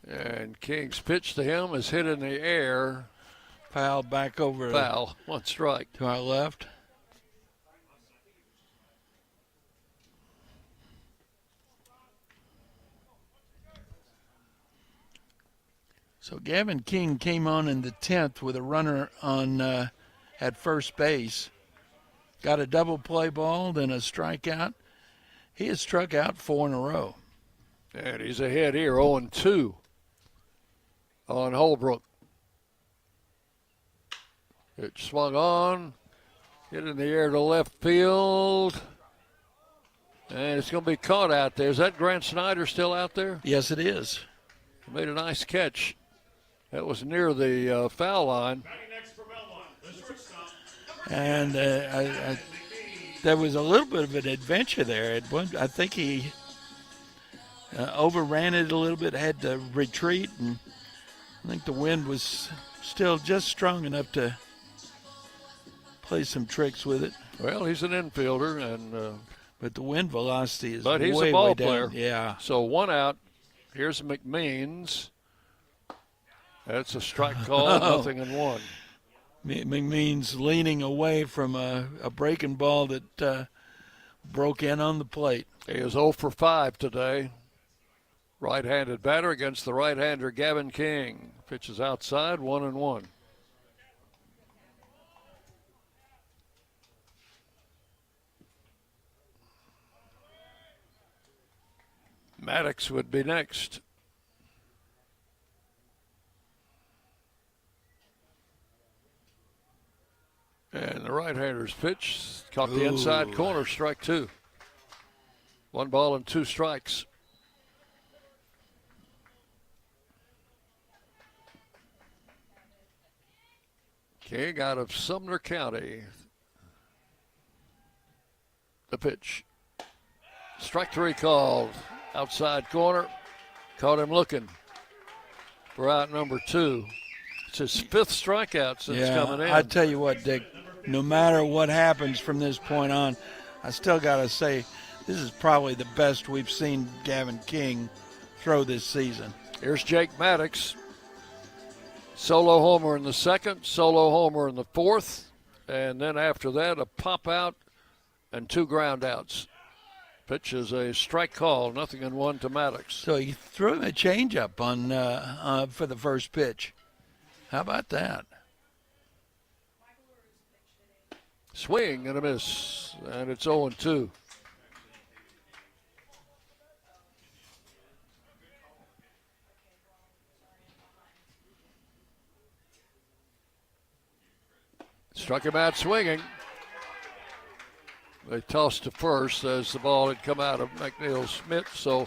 And King's pitch to him is hit in the air. Fouled back over. Foul. 1 strike. To our left. So Gavin King came on in the 10th with a runner on at first base. Got a double play ball, then a strikeout. He has struck out 4 in a row. And he's ahead here, 0-2 on Holbrook. It swung on, hit in the air to left field. And it's going to be caught out there. Is that Grant Snyder still out there? Yes, it is. He made a nice catch. That was near the foul line. And there was a little bit of an adventure there. I think he overran it a little bit, had to retreat, and I think the wind was still just strong enough to play some tricks with it. Well, he's an infielder, and but the wind velocity is but he's way, a ball way down. player. Yeah. So 1 out. Here's McMeans. That's a strike call, 0-1. McMeans leaning away from a breaking ball that broke in on the plate. He is 0 for 5 today. Right-handed batter against the right-hander Gavin King. Pitches outside, 1-1. Maddox would be next. And the right-hander's pitch caught the inside corner, strike 2. 1 ball and 2 strikes. King out of Sumner County. The pitch. Strike 3 called. Outside corner. Caught him looking for out number 2. It's his 5th strikeout since coming in. I tell you what, Dick, no matter what happens from this point on, I still got to say this is probably the best we've seen Gavin King throw this season. Here's Jake Maddox. Solo homer in the 2nd, solo homer in the 4th, and then after that a pop out and 2 ground outs. Pitch is a strike call, 0-1 to Maddox. So he threw him a changeup on for the first pitch. How about that? Swing and a miss, and it's 0-2. Struck him out swinging. They tossed to first as the ball had come out of McNeil's mitt, so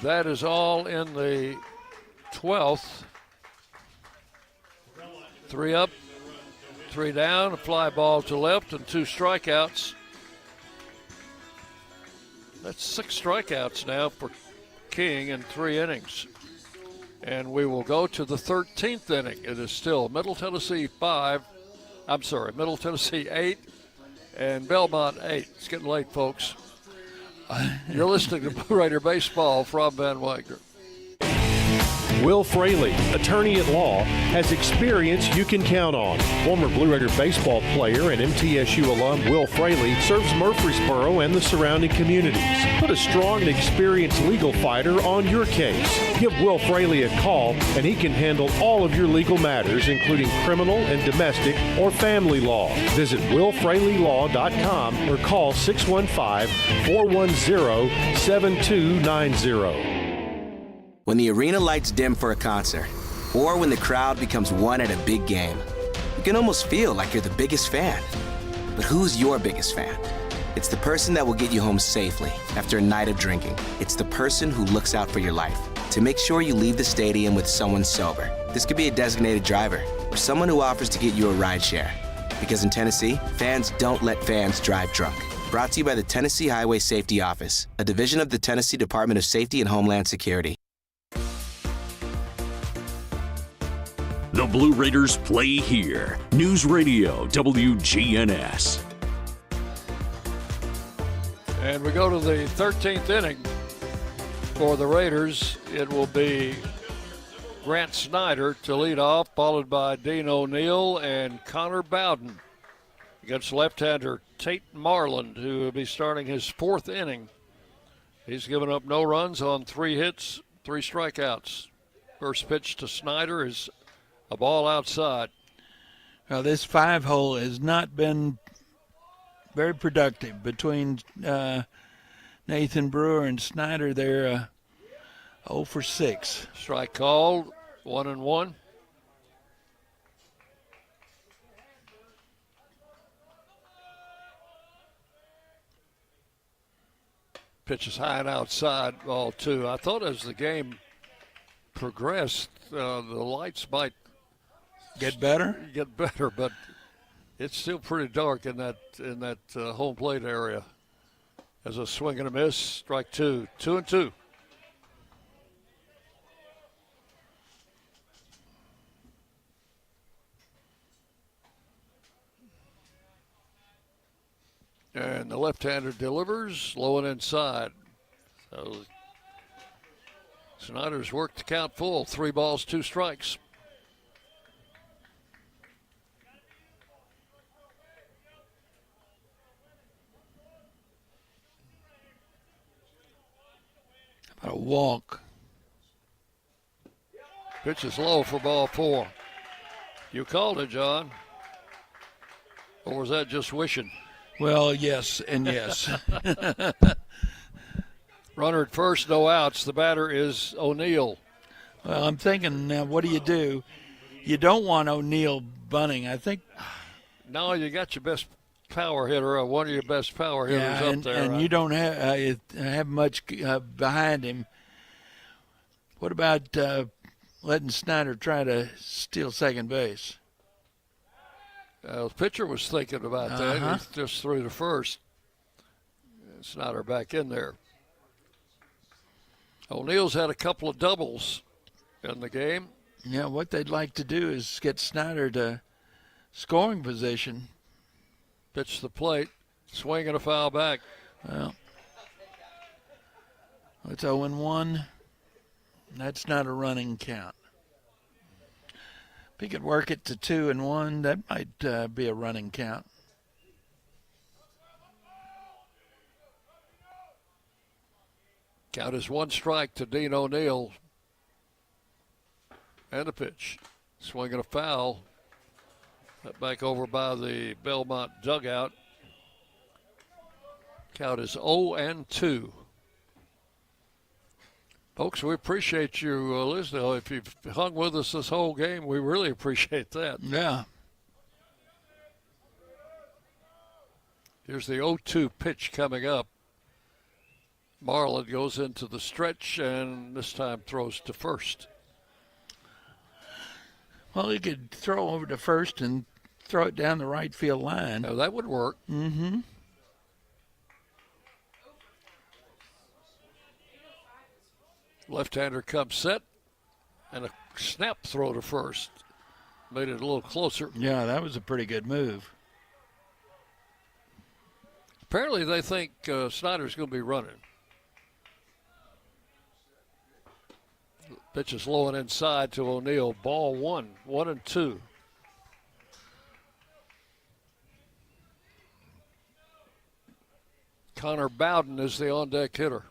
That is all in the 12th. 3 up, 3 down, a fly ball to left, and 2 strikeouts. That's 6 strikeouts now for King in 3 innings. And we will go to the 13th inning. It is still Middle Tennessee 8 and Belmont 8. It's getting late, folks. You're listening to Blue Raider Baseball from Van Wagner. Will Fraley, attorney at law, has experience you can count on. Former Blue Raider baseball player and MTSU alum Will Fraley serves Murfreesboro and the surrounding communities. Put a strong and experienced legal fighter on your case. Give Will Fraley a call and he can handle all of your legal matters, including criminal and domestic or family law. Visit willfraleylaw.com or call 615-410-7290. When the arena lights dim for a concert, or when the crowd becomes one at a big game, you can almost feel like you're the biggest fan. But who's your biggest fan? It's the person that will get you home safely after a night of drinking. It's the person who looks out for your life to make sure you leave the stadium with someone sober. This could be a designated driver or someone who offers to get you a ride share. Because in Tennessee, fans don't let fans drive drunk. Brought to you by the Tennessee Highway Safety Office, a division of the Tennessee Department of Safety and Homeland Security. The Blue Raiders play here. News Radio WGNS. And we go to the 13th inning for the Raiders. It will be Grant Snyder to lead off, followed by Dean O'Neill and Connor Bowden against left-hander Tate Marland, who will be starting his 4th inning. He's given up no runs on 3 hits, 3 strikeouts. First pitch to Snyder is a ball outside. Well, this 5-hole has not been very productive between Nathan Brewer and Snyder. They're 0 for 6. Strike called, 1-1. Pitch is high and outside, ball 2. I thought as the game progressed, the lights might get better, but it's still pretty dark in that home plate area. As a swing and a miss, strike 2, 2-2. And the left-hander delivers, low and inside. So Snyder's worked the count full, 3 balls, 2 strikes. A walk. Pitch is low for ball 4. You called it, John. Or was that just wishing? Well, yes and yes. Runner at first, no outs. The batter is O'Neill. Well, I'm thinking now, what do? You don't want O'Neill bunting. I think. No, you got your best power hitter, or one of your best power hitters up there. And right? you don't have much behind him. What about letting Snyder try to steal second base? The pitcher was thinking about that. He just threw to first. Snyder back in there. O'Neill's had a couple of doubles in the game. Yeah, what they'd like to do is get Snyder to scoring position. Pitch the plate, swing and a foul back. Well, it's 0-1. That's not a running count. If he could work it to 2-1, that might be a running count. Count is 1 strike to Dean O'Neill. And a pitch. Swing and a foul. That back over by the Belmont dugout. Count is 0-2. Folks, we appreciate you listening. If you've hung with us this whole game, we really appreciate that. Yeah. Here's the 0-2 pitch coming up. Marlin goes into the stretch and this time throws to first. Well, he could throw over to first and throw it down the right field line. Now, that would work. Mm-hmm. Left-hander comes set, and a snap throw to first. Made it a little closer. Yeah, that was a pretty good move. Apparently they think Snyder's going to be running. Pitch is low and inside to O'Neill. Ball 1-2. Connor Bowden is the on-deck hitter.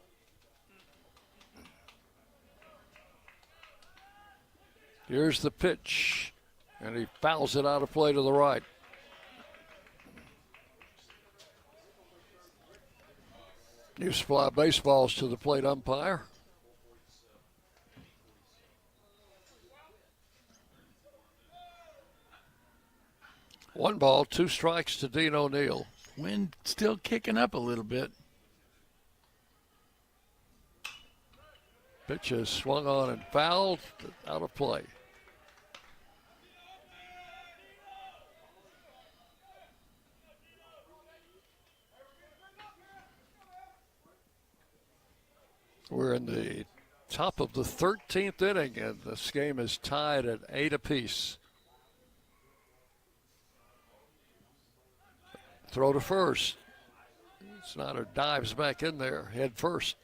Here's the pitch, and he fouls it out of play to the right. New Supply baseballs to the plate umpire. One ball, 2 strikes to Dean O'Neill. Wind still kicking up a little bit. Pitch is swung on and fouled, out of play. We're in the top of the 13th inning, and this game is tied at 8 apiece. Throw to first. Snyder dives back in there, head first.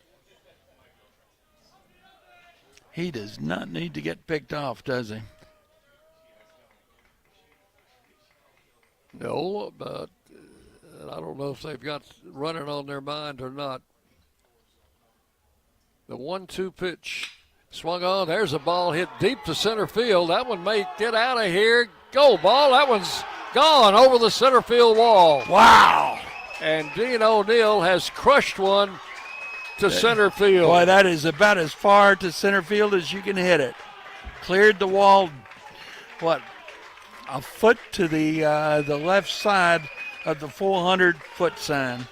He does not need to get picked off, does he? No, but I don't know if they've got running on their mind or not. The 1-2 pitch swung on. There's a ball hit deep to center field. That one may get out of here. Go ball. That one's gone over the center field wall. Wow. And Dean O'Neill has crushed one to center field. Boy, that is about as far to center field as you can hit it. Cleared the wall, a foot to the left side of the 400-foot sign.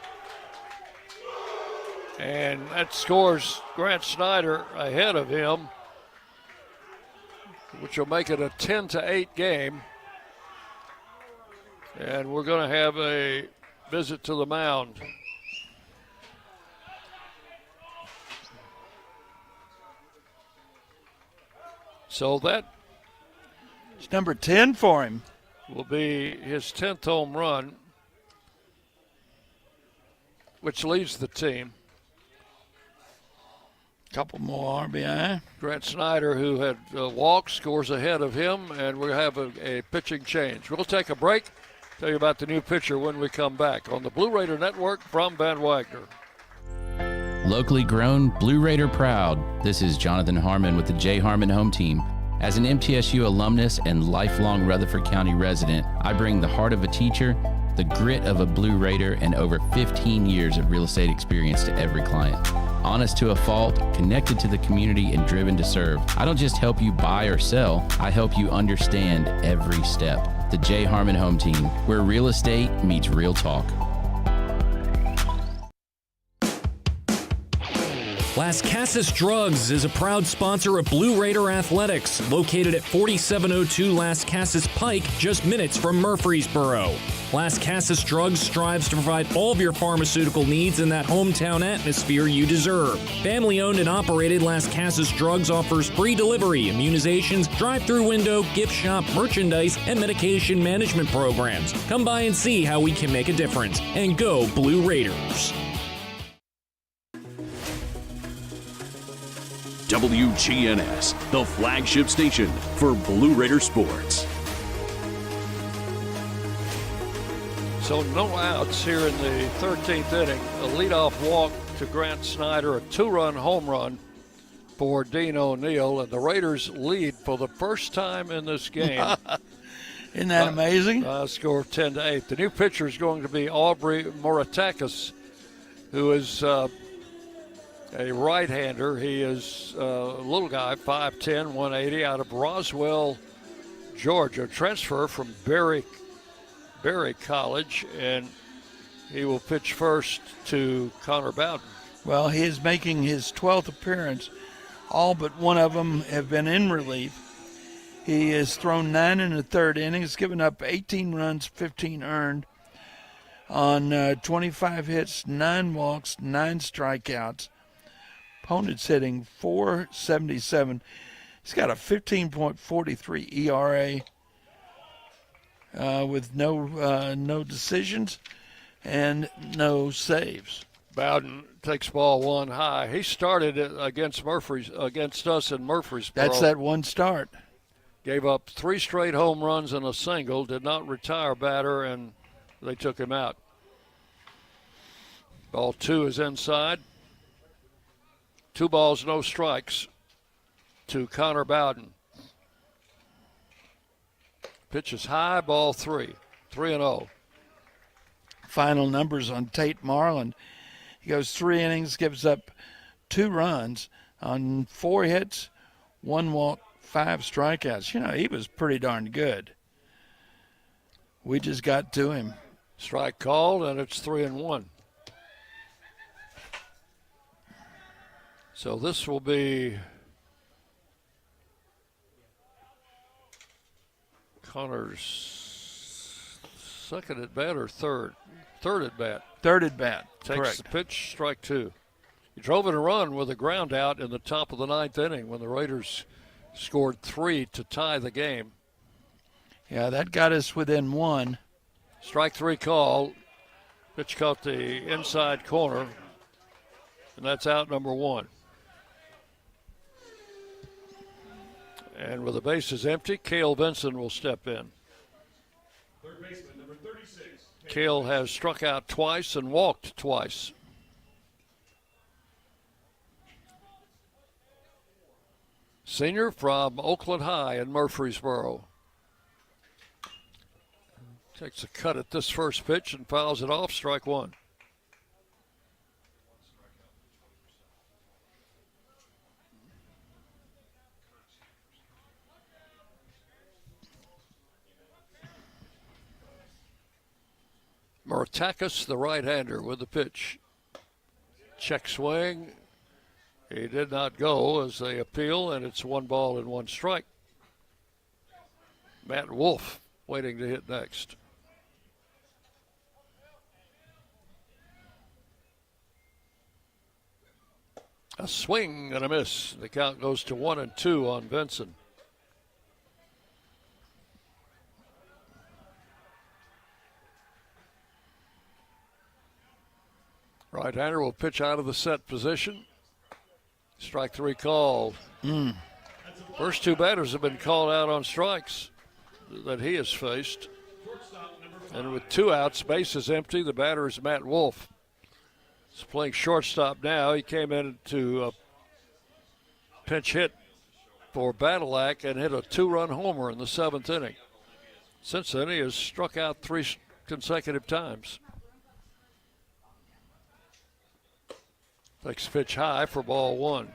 And that scores Grant Snyder ahead of him, which will make it a 10-8 game. And we're going to have a visit to the mound. So that it's number 10 for him. Will be his 10th home run, which leads the team. Couple more RBI. Grant Snyder, who had walked, scores ahead of him, and we'll have a pitching change. We'll take a break, tell you about the new pitcher when we come back on the Blue Raider Network from Van Wagner. Locally grown, Blue Raider proud. This is Jonathan Harmon with the J. Harmon Home Team. As an MTSU alumnus and lifelong Rutherford County resident, I bring the heart of a teacher, the grit of a Blue Raider, and over 15 years of real estate experience to every client. Honest to a fault, connected to the community, and driven to serve. I don't just help you buy or sell, I help you understand every step. The J. Harmon Home Team, where real estate meets real talk. Las Casas Drugs is a proud sponsor of Blue Raider Athletics, located at 4702 Las Casas Pike, just minutes from Murfreesboro. Las Casas Drugs strives to provide all of your pharmaceutical needs in that hometown atmosphere you deserve. Family-owned and operated, Las Casas Drugs offers free delivery, immunizations, drive-through window, gift shop, merchandise, and medication management programs. Come by and see how we can make a difference. And go Blue Raiders! WGNS, the flagship station for Blue Raider sports. So no outs here in the 13th inning. A leadoff walk to Grant Snyder, a 2-run home run for Dean O'Neill, and the Raiders lead for the first time in this game. Isn't that amazing? Score of 10-8. The new pitcher is going to be Aubrey Moratakis, who is a right-hander. He is a little guy, 5'10", 180, out of Roswell, Georgia. Transfer from Berry College, and he will pitch first to Connor Bowden. Well, he is making his 12th appearance. All but one of them have been in relief. He has thrown 9 in the third inning. He's given up 18 runs, 15 earned on 25 hits, 9 walks, 9 strikeouts. Opponent's hitting .477. He's got a 15.43 ERA with no decisions and no saves. Bowden takes ball 1 high. He started it against us in Murfreesboro. That's that one start. Gave up 3 straight home runs and a single. Did not retire batter, and they took him out. Ball 2 is inside. 2 balls, no strikes to Connor Bowden. Pitch is high, ball 3. 3-0. Final numbers on Tate Marlin. He goes 3 innings, gives up 2 runs on 4 hits, 1 walk, 5 strikeouts. You know, he was pretty darn good. We just got to him. Strike called, and it's 3-1. So this will be Connor's second at bat or third? Third at bat. Third at bat. Takes Correct. the pitch, strike 2. He drove in a run with a ground out in the top of the 9th inning when the Raiders scored 3 to tie the game. Yeah, that got us within 1. Strike 3 call. Pitch caught the inside corner, and that's out number 1. And with the bases empty, Cale Benson will step in. Third baseman, number 36. Cale has struck out twice and walked twice. Senior from Oakland High in Murfreesboro. Takes a cut at this first pitch and fouls it off, strike 1. Murtakis, the right-hander, with the pitch. Check swing. He did not go as they appeal, and it's 1 ball and 1 strike. Matt Wolf waiting to hit next. A swing and a miss. The count goes to 1-2 on Benson. Right-hander will pitch out of the set position. Strike 3 called. First 2 batters have been called out on strikes that he has faced. And with 2 outs, bases empty, the batter is Matt Wolf. He's playing shortstop now. He came in to pinch hit for Badalack and hit a 2-run homer in the 7th inning. Since then, he has struck out 3 consecutive times. Takes pitch high for ball 1.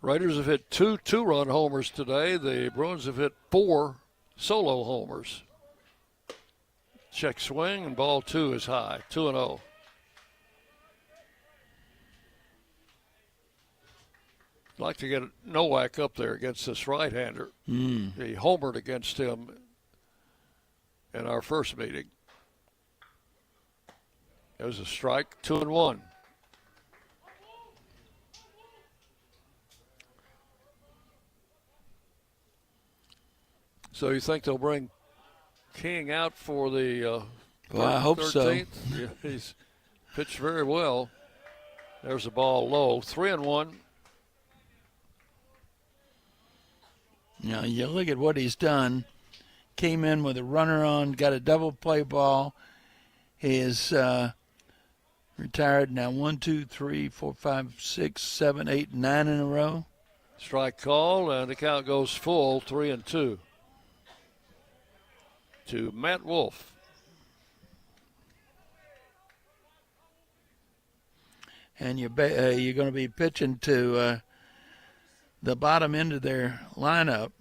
Raiders have hit 2 2-run homers today. The Bruins have hit 4 solo homers. Check swing, and ball 2 is high, 2-0. I'd like to get Nowak up there against this right-hander. He homered against him in our first meeting. There's a strike, 2-1. So you think they'll bring King out for the well, I hope 13th? so. Yeah, he's pitched very well. There's a ball low, 3-1. Now you look at what he's done. Came in with a runner on, got a double play ball. He is retired now 1, 2, 3, 4, 5, 6, 7, 8, 9 in a row. Strike call, and the count goes full, 3-2 to Matt Wolf. And you're going to be pitching to the bottom end of their lineup.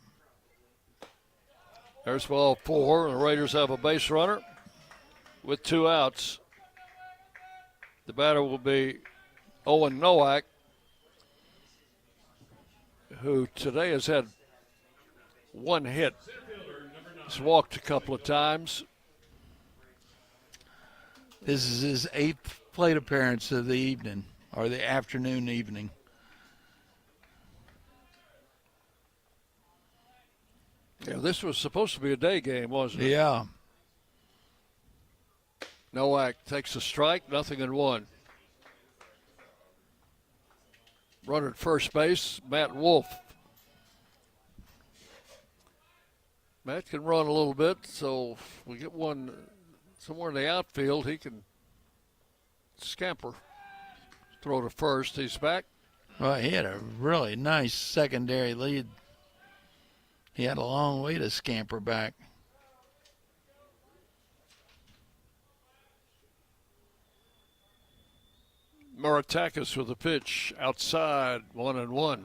There's ball 4. The Raiders have a base runner with 2 outs. The batter will be Owen Nowak, who today has had 1 hit. He's walked a couple of times. This is his 8th plate appearance of the evening, or the evening. Yeah, this was supposed to be a day game, wasn't it? Yeah. Nowak takes a strike, 0-1. Runner at first base, Matt Wolf. Matt can run a little bit, so if we get one somewhere in the outfield, he can scamper. Throw to first, he's back. Well, he had a really nice secondary lead. He had a long way to scamper back. Muratakis with a pitch outside, 1-1.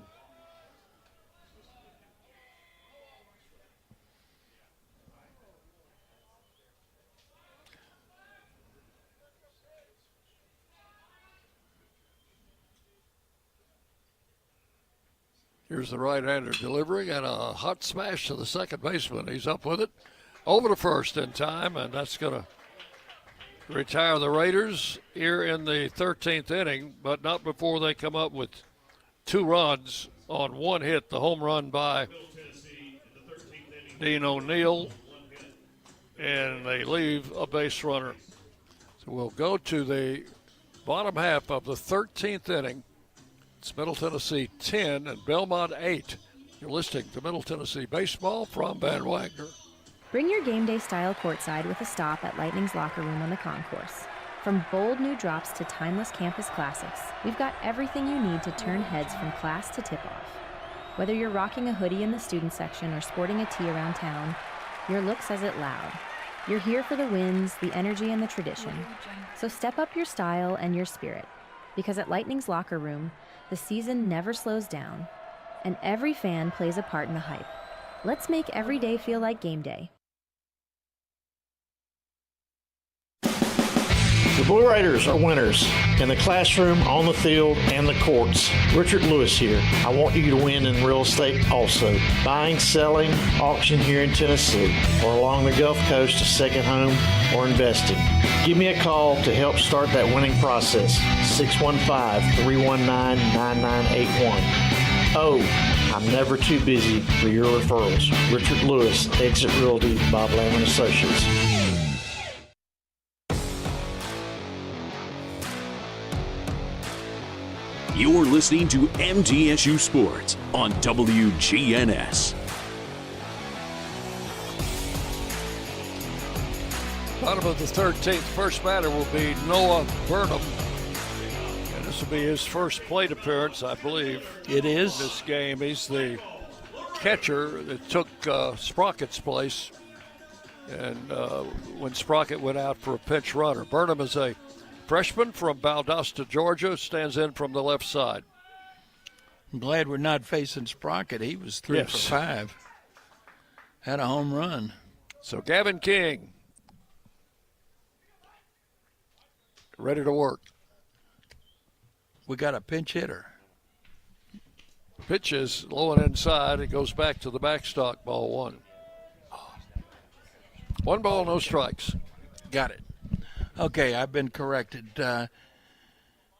Here's the right-hander delivering and a hot smash to the second baseman. He's up with it. Over to first in time, and that's going to retire the Raiders here in the 13th inning, but not before they come up with 2 runs on 1 hit. The home run by Dean O'Neill, and they leave a base runner. So we'll go to the bottom half of the 13th inning. It's Middle Tennessee 10 and Belmont 8. You're listening to Middle Tennessee Baseball from Van Wagner. Bring your game day style courtside with a stop at Lightning's locker room on the concourse. From bold new drops to timeless campus classics, we've got everything you need to turn heads from class to tip-off. Whether you're rocking a hoodie in the student section or sporting a tee around town, your look says it loud. You're here for the wins, the energy, and the tradition. So step up your style and your spirit, because at Lightning's locker room, the season never slows down, and every fan plays a part in the hype. Let's make every day feel like game day. The Blue Raiders are winners in the classroom, on the field, and the courts. Richard Lewis here. I want you to win in real estate also. Buying, selling, auction here in Tennessee, or along the Gulf Coast, a second home, or investing. Give me a call to help start that winning process. 615-319-9981. Oh, I'm never too busy for your referrals. Richard Lewis, Exit Realty, Bob Lamb & Associates. You're listening to MTSU Sports on WGNS. Bottom of the 13th, first batter will be Noah Burnham. And this will be his first plate appearance, I believe. It is. In this game. He's the catcher that took Sprockett's place. And when Sprockett went out for a pinch runner. Burnham is a freshman from Valdosta, Georgia, stands in from the left side. I'm glad we're not facing Sprocket. He was 3 for 5. Had a home run. So Gavin King ready to work. We got a pinch hitter. Pitch is low and inside. It goes back to the backstop, ball 1. 1 ball, no strikes. Got it. Okay, I've been corrected.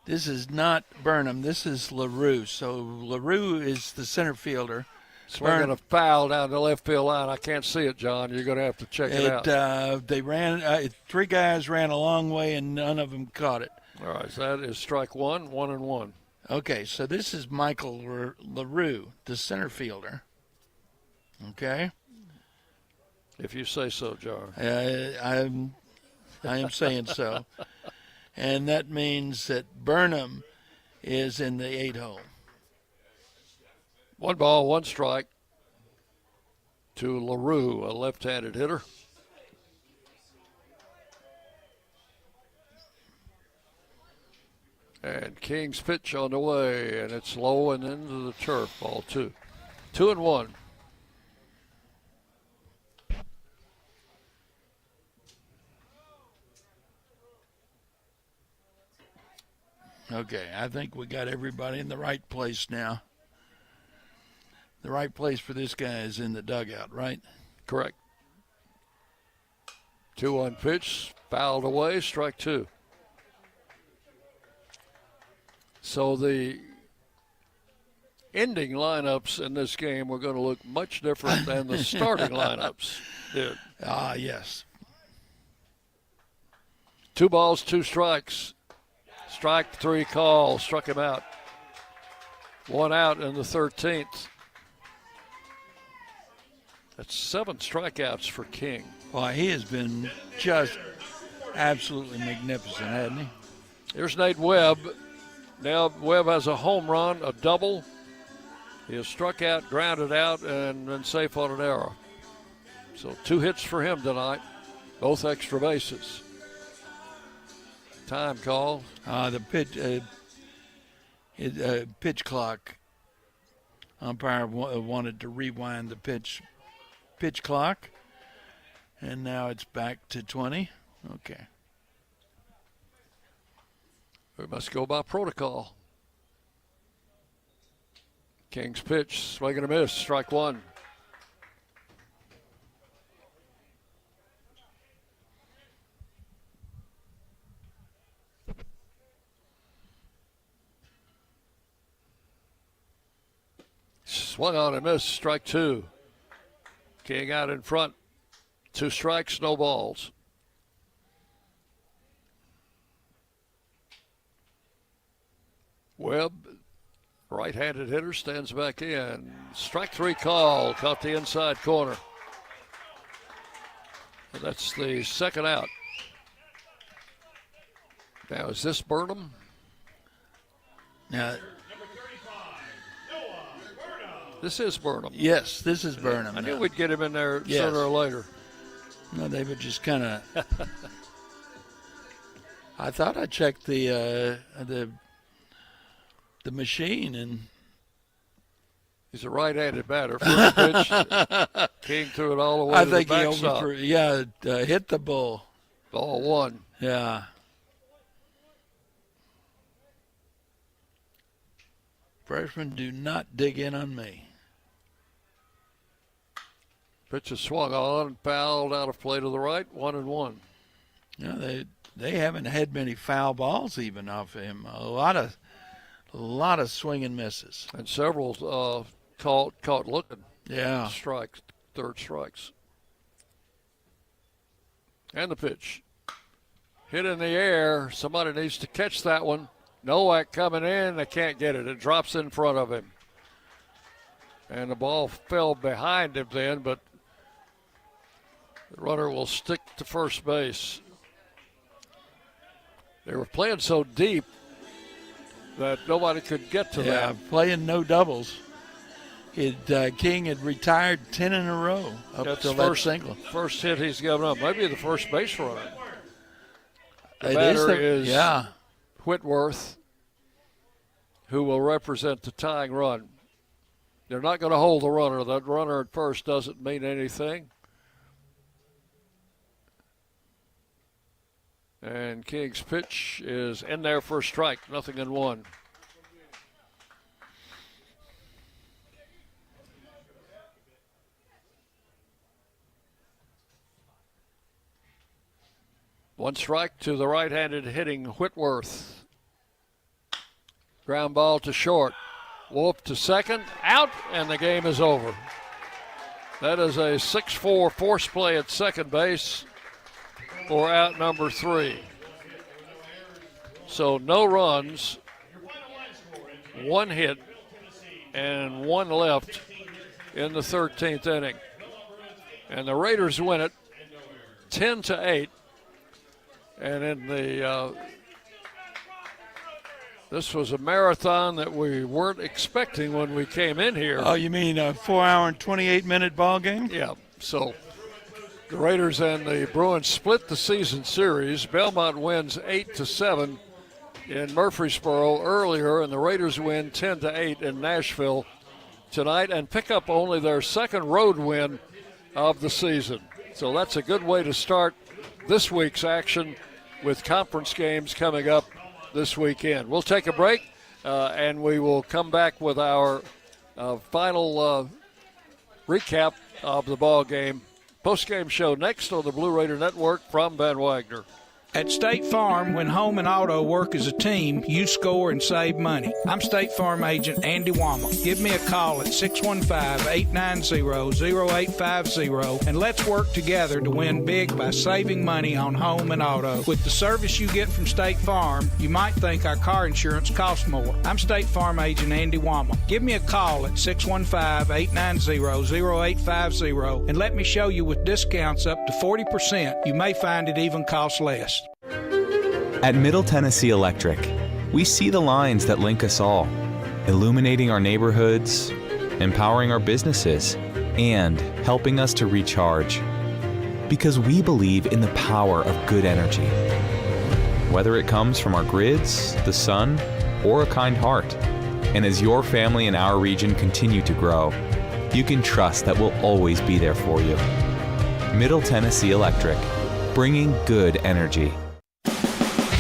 This is not Burnham. This is LaRue. So LaRue is the center fielder. Swinging a foul down the left field line. I can't see it, John. You're going to have to check it out. They ran. 3 guys ran a long way, and none of them caught it. All right, so that is strike 1, 1-1. Okay, so this is Michael LaRue, the center fielder. Okay. If you say so, John. I am saying so. And that means that Burnham is in the 8 hole. 1 ball, 1 strike to LaRue, a left-handed hitter. And King's pitch on the way, and it's low and into the turf, ball 2. 2-1. Okay, I think we got everybody in the right place now. The right place for this guy is in the dugout, right? Correct. 2-1 pitch, fouled away, strike two. So the ending lineups in this game were going to look much different than the starting lineups did. Ah, yes. 2 balls, 2 strikes. Strike 3 call, struck him out. 1 out in the 13th. That's 7 strikeouts for King. Well, he has been just absolutely magnificent, hasn't he? Here's Nate Webb. Now Webb has a home run, a double. He has struck out, grounded out, and been safe on an error. So 2 hits for him tonight, both extra bases. Time call. The pitch clock. Umpire wanted to rewind the pitch clock, and now it's back to 20. Okay. We must go by protocol. King's pitch, swing and a miss, strike 1. Swung on and missed, strike 2. King out in front. 2 strikes, no balls. Webb, right-handed hitter, stands back in. Strike 3 call, caught the inside corner. And that's the second out. Now, is this Burnham? Now, this is Burnham. Yes, this is Burnham. I knew we'd get him in there sooner or later. No, they would just kind of. I thought I checked the machine, and he's a right-handed batter. First pitch, King threw it all the way to the backstop. Hit the ball. Ball 1. Yeah. Freshmen, do not dig in on me. Pitch is swung on, fouled out of play to the right, 1-1. Yeah, they haven't had many foul balls even off of him. A lot of swing and misses, and several caught looking. Yeah, strikes, third strikes. And the pitch, hit in the air. Somebody needs to catch that one. Nowak coming in, they can't get it. It drops in front of him. And the ball fell behind him then, but the runner will stick to first base. They were playing so deep that nobody could get to that. Playing no doubles. King had retired 10 in a row up to that single. First hit he's given up. Maybe the first base runner. The it batter is Whitworth, who will represent the tying run. They're not going to hold the runner. That runner at first doesn't mean anything. And King's pitch is in there for a strike, 0-1. One strike to the right-handed hitting Whitworth. Ground ball to short. Wolf to second, out, and the game is over. That is a 6-4 force play at second base for out number 3. So no runs, 1 hit, and 1 left in the 13th inning. And the Raiders win it 10-8. And in the this was a marathon that we weren't expecting when we came in here. Oh, you mean a 4-hour and 28-minute ball game? Yeah. So the Raiders and the Bruins split the season series. Belmont wins 8-7 in Murfreesboro earlier, and the Raiders win 10-8 in Nashville tonight and pick up only their second road win of the season. So that's a good way to start this week's action with conference games coming up this weekend. We'll take a break, and we will come back with our final recap of the ball game. Post-game show next on the Blue Raider Network from Van Wagner. At State Farm, when home and auto work as a team, you score and save money. I'm State Farm agent Andy Wama. Give me a call at 615-890-0850, and let's work together to win big by saving money on home and auto. With the service you get from State Farm, you might think our car insurance costs more. I'm State Farm agent Andy Wama. Give me a call at 615-890-0850, and let me show you with discounts up to 40%. You may find it even costs less. At Middle Tennessee Electric, we see the lines that link us all, illuminating our neighborhoods, empowering our businesses, and helping us to recharge. Because we believe in the power of good energy. Whether it comes from our grids, the sun, or a kind heart. And as your family and our region continue to grow, you can trust that we'll always be there for you. Middle Tennessee Electric, bringing good energy.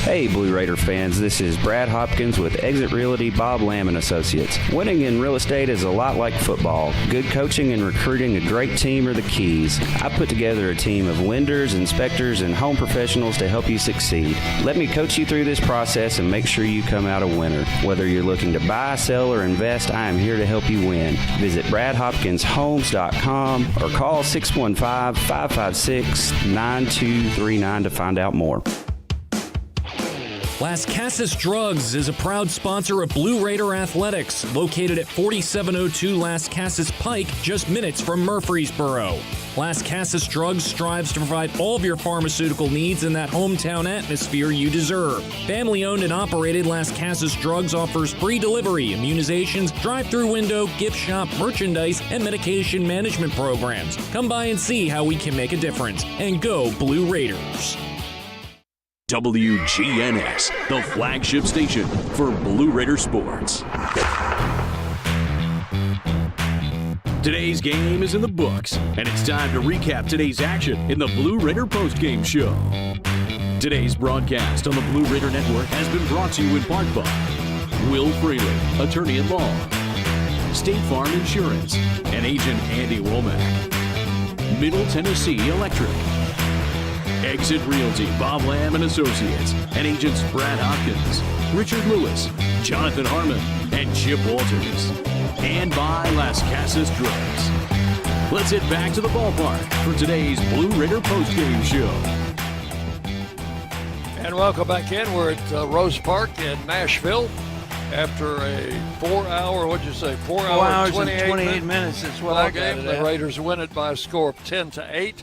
Hey Blue Raider fans, this is Brad Hopkins with Exit Realty Bob Lamb & Associates. Winning in real estate is a lot like football. Good coaching and recruiting a great team are the keys. I put together a team of lenders, inspectors, and home professionals to help you succeed. Let me coach you through this process and make sure you come out a winner. Whether you're looking to buy, sell, or invest, I am here to help you win. Visit BradHopkinsHomes.com or call 615-556-9239 to find out more. Las Casas Drugs is a proud sponsor of Blue Raider Athletics, located at 4702 Las Casas Pike, just minutes from Murfreesboro. Las Casas Drugs strives to provide all of your pharmaceutical needs in that hometown atmosphere you deserve. Family-owned and operated, Las Casas Drugs offers free delivery, immunizations, drive-through window, gift shop, merchandise, and medication management programs. Come by and see how we can make a difference. And go Blue Raiders. WGNS, the flagship station for Blue Raider sports. Today's game is in the books, and it's time to recap today's action in the Blue Raider postgame show. Today's broadcast on the Blue Raider Network has been brought to you in part by Will Freely, attorney at law, State Farm Insurance, and agent Andy Womack, Middle Tennessee Electric, Exit Realty, Bob Lamb & Associates, and agents Brad Hopkins, Richard Lewis, Jonathan Harmon, and Chip Walters. And by Las Casas Drugs. Let's head back to the ballpark for today's Blue Raider postgame show. And welcome back in. We're at Rose Park in Nashville after a 4-hour, what'd you say, 4 hours and 28 minutes. That's what I got it The at. Raiders win it by a score of 10-8.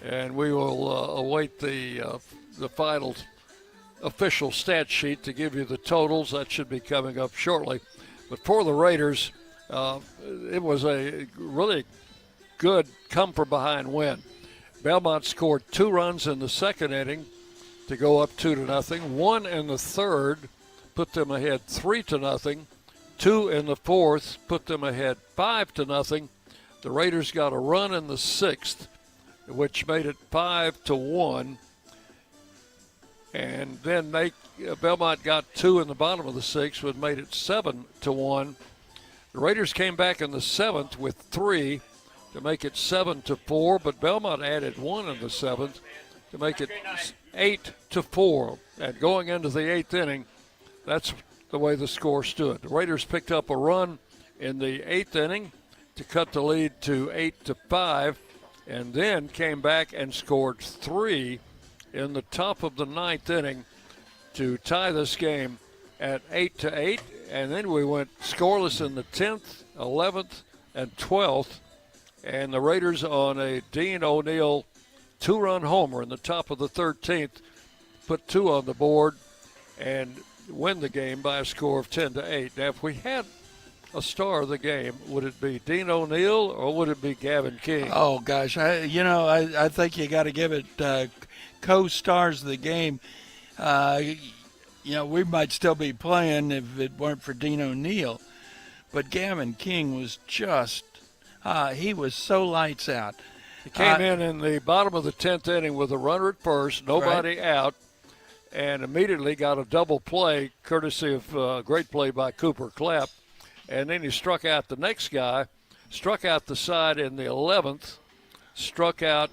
And we will await the final official stat sheet to give you the totals. That should be coming up shortly. But for the Raiders, it was a really good come-from-behind win. Belmont scored 2 runs in the second inning to go up 2-0. 1 in the third put them ahead 3-0. 2 in the fourth put them ahead 5-0. The Raiders got a run in the sixth, which made it 5-1. And then Belmont got 2 in the bottom of the sixth, which made it 7-1. The Raiders came back in the seventh with 3 to make it 7-4, but Belmont added 1 in the seventh to make it 8-4. And going into the eighth inning, that's the way the score stood. The Raiders picked up a run in the eighth inning to cut the lead to 8-5. And then came back and scored 3 in the top of the ninth inning to tie this game at 8-8. And then we went scoreless in the 10th, 11th, and 12th. And the Raiders on a Dean O'Neill 2-run homer in the top of the 13th put 2 on the board and win the game by a score of 10-8. Now, if we had a star of the game, would it be Dean O'Neill or would it be Gavin King? Oh, gosh. I think you got to give it co-stars of the game. We might still be playing if it weren't for Dean O'Neill. But Gavin King was just, he was so lights out. He came in the bottom of the 10th inning with a runner at first, nobody out, and immediately got a double play, courtesy of great play by Cooper Clapp. And then he struck out the next guy, struck out the side in the 11th, struck out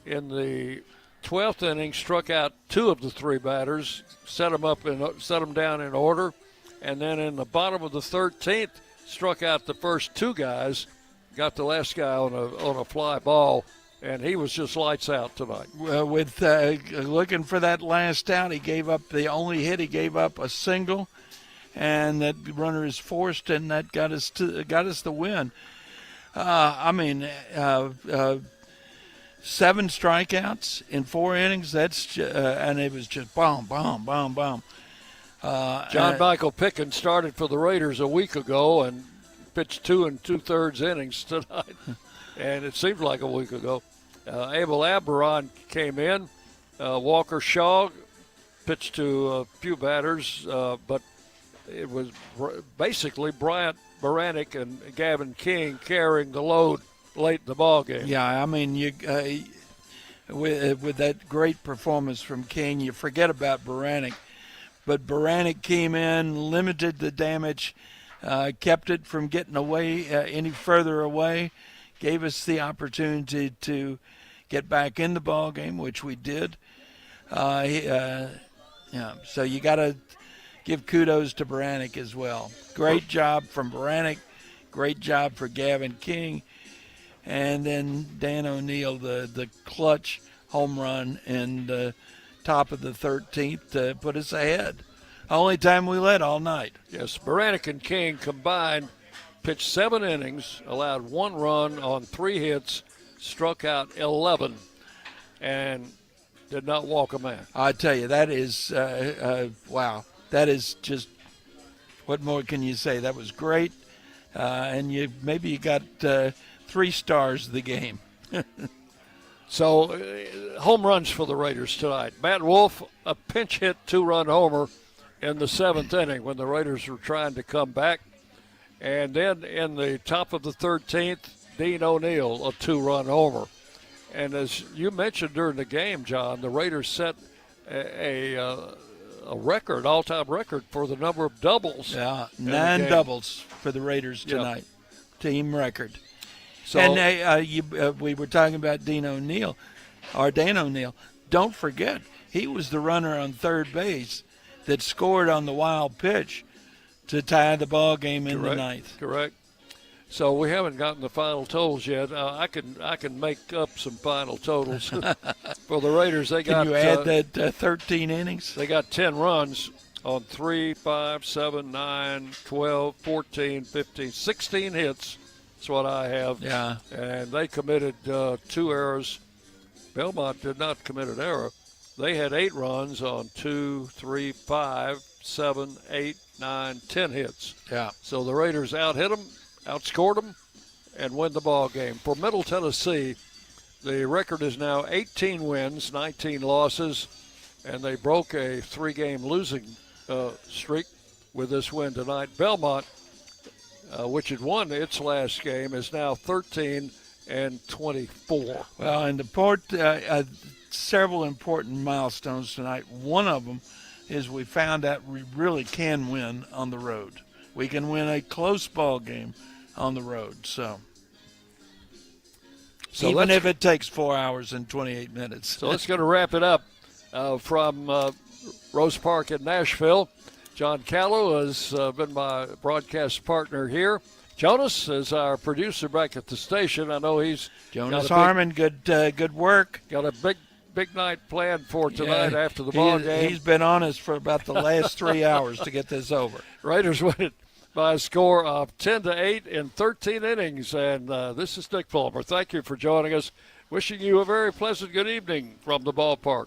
in the 12th inning, struck out 2 of the 3 batters, set them down in order, and then in the bottom of the 13th, struck out the first 2 guys, got the last guy on a fly ball, and he was just lights out tonight. Well, with looking for that last out, he gave up the only hit. He gave up a single, and that runner is forced, and that got us the win. 7 strikeouts in 4 innings. And it was just bomb, bomb, bomb, bomb. John Michael Pickens started for the Raiders a week ago and pitched 2 2/3 innings tonight, and it seems like a week ago. Abel Aberon came in. Walker Shaw pitched to a few batters, but it was basically Bryant Baranek and Gavin King carrying the load late in the ball game. Yeah, I mean, with that great performance from King, you forget about Baranek. But Baranek came in, limited the damage, kept it from getting away any further away, gave us the opportunity to get back in the ball game, which we did. So you got to give kudos to Baranek as well. Great job from Baranek, great job for Gavin King. And then Dan O'Neill, the clutch home run in the top of the 13th to put us ahead. Only time we led all night. Yes, Baranek and King combined pitched 7 innings, allowed 1 run on 3 hits, struck out 11, and did not walk a man. I tell you, that is, wow. That is just, what more can you say? That was great. And you got 3 stars of the game. So, home runs for the Raiders tonight. Matt Wolf, a pinch hit 2-run homer in the 7th inning when the Raiders were trying to come back. And then in the top of the 13th, Dean O'Neill, a 2-run homer. And as you mentioned during the game, John, the Raiders set a record, all-time record for the number of doubles. Yeah, 9 doubles for the Raiders tonight. Yep. Team record. So, and we were talking about Dan O'Neill. Don't forget, he was the runner on third base that scored on the wild pitch to tie the ball game in the 9th. Correct. So we haven't gotten the final totals yet. I can make up some final totals for the Raiders. Can you add that 13 innings? They got 10 runs on 3, 5, 7, 9, 12, 14, 15, 16 hits. That's what I have. Yeah. And they committed 2 errors. Belmont did not commit an error. They had 8 runs on 2, 3, 5, 7, 8, 9, 10 hits. Yeah. So the Raiders out-hit them, outscored them, and win the ball game. For Middle Tennessee, the record is now 18 wins, 19 losses, and they broke a 3-game losing streak with this win tonight. Belmont, which had won its last game, is now 13-24. Well, and several important milestones tonight. One of them is we found out we really can win on the road. We can win a close ball game on the road. So even if it takes 4 hours and 28 minutes. So let's go to wrap it up from Rose Park in Nashville. John Callow has been my broadcast partner here. Jonas is our producer back at the station. I know he's Jonas Harmon. Good work. Got a big night planned for tonight after the ball game. He's been on us for about the last 3 hours to get this over. Raiders win it by a score of 10-8 in 13 innings. And this is Nick Fulmer. Thank you for joining us. Wishing you a very pleasant good evening from the ballpark.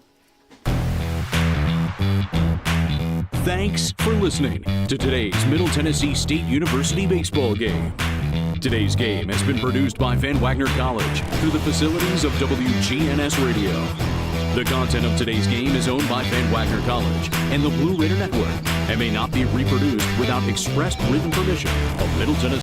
Thanks for listening to today's Middle Tennessee State University baseball game. Today's game has been produced by Van Wagner College through the facilities of WGNS Radio. The content of today's game is owned by Van Wagner College and the Blue Raider Network and may not be reproduced without expressed written permission of Middle Tennessee.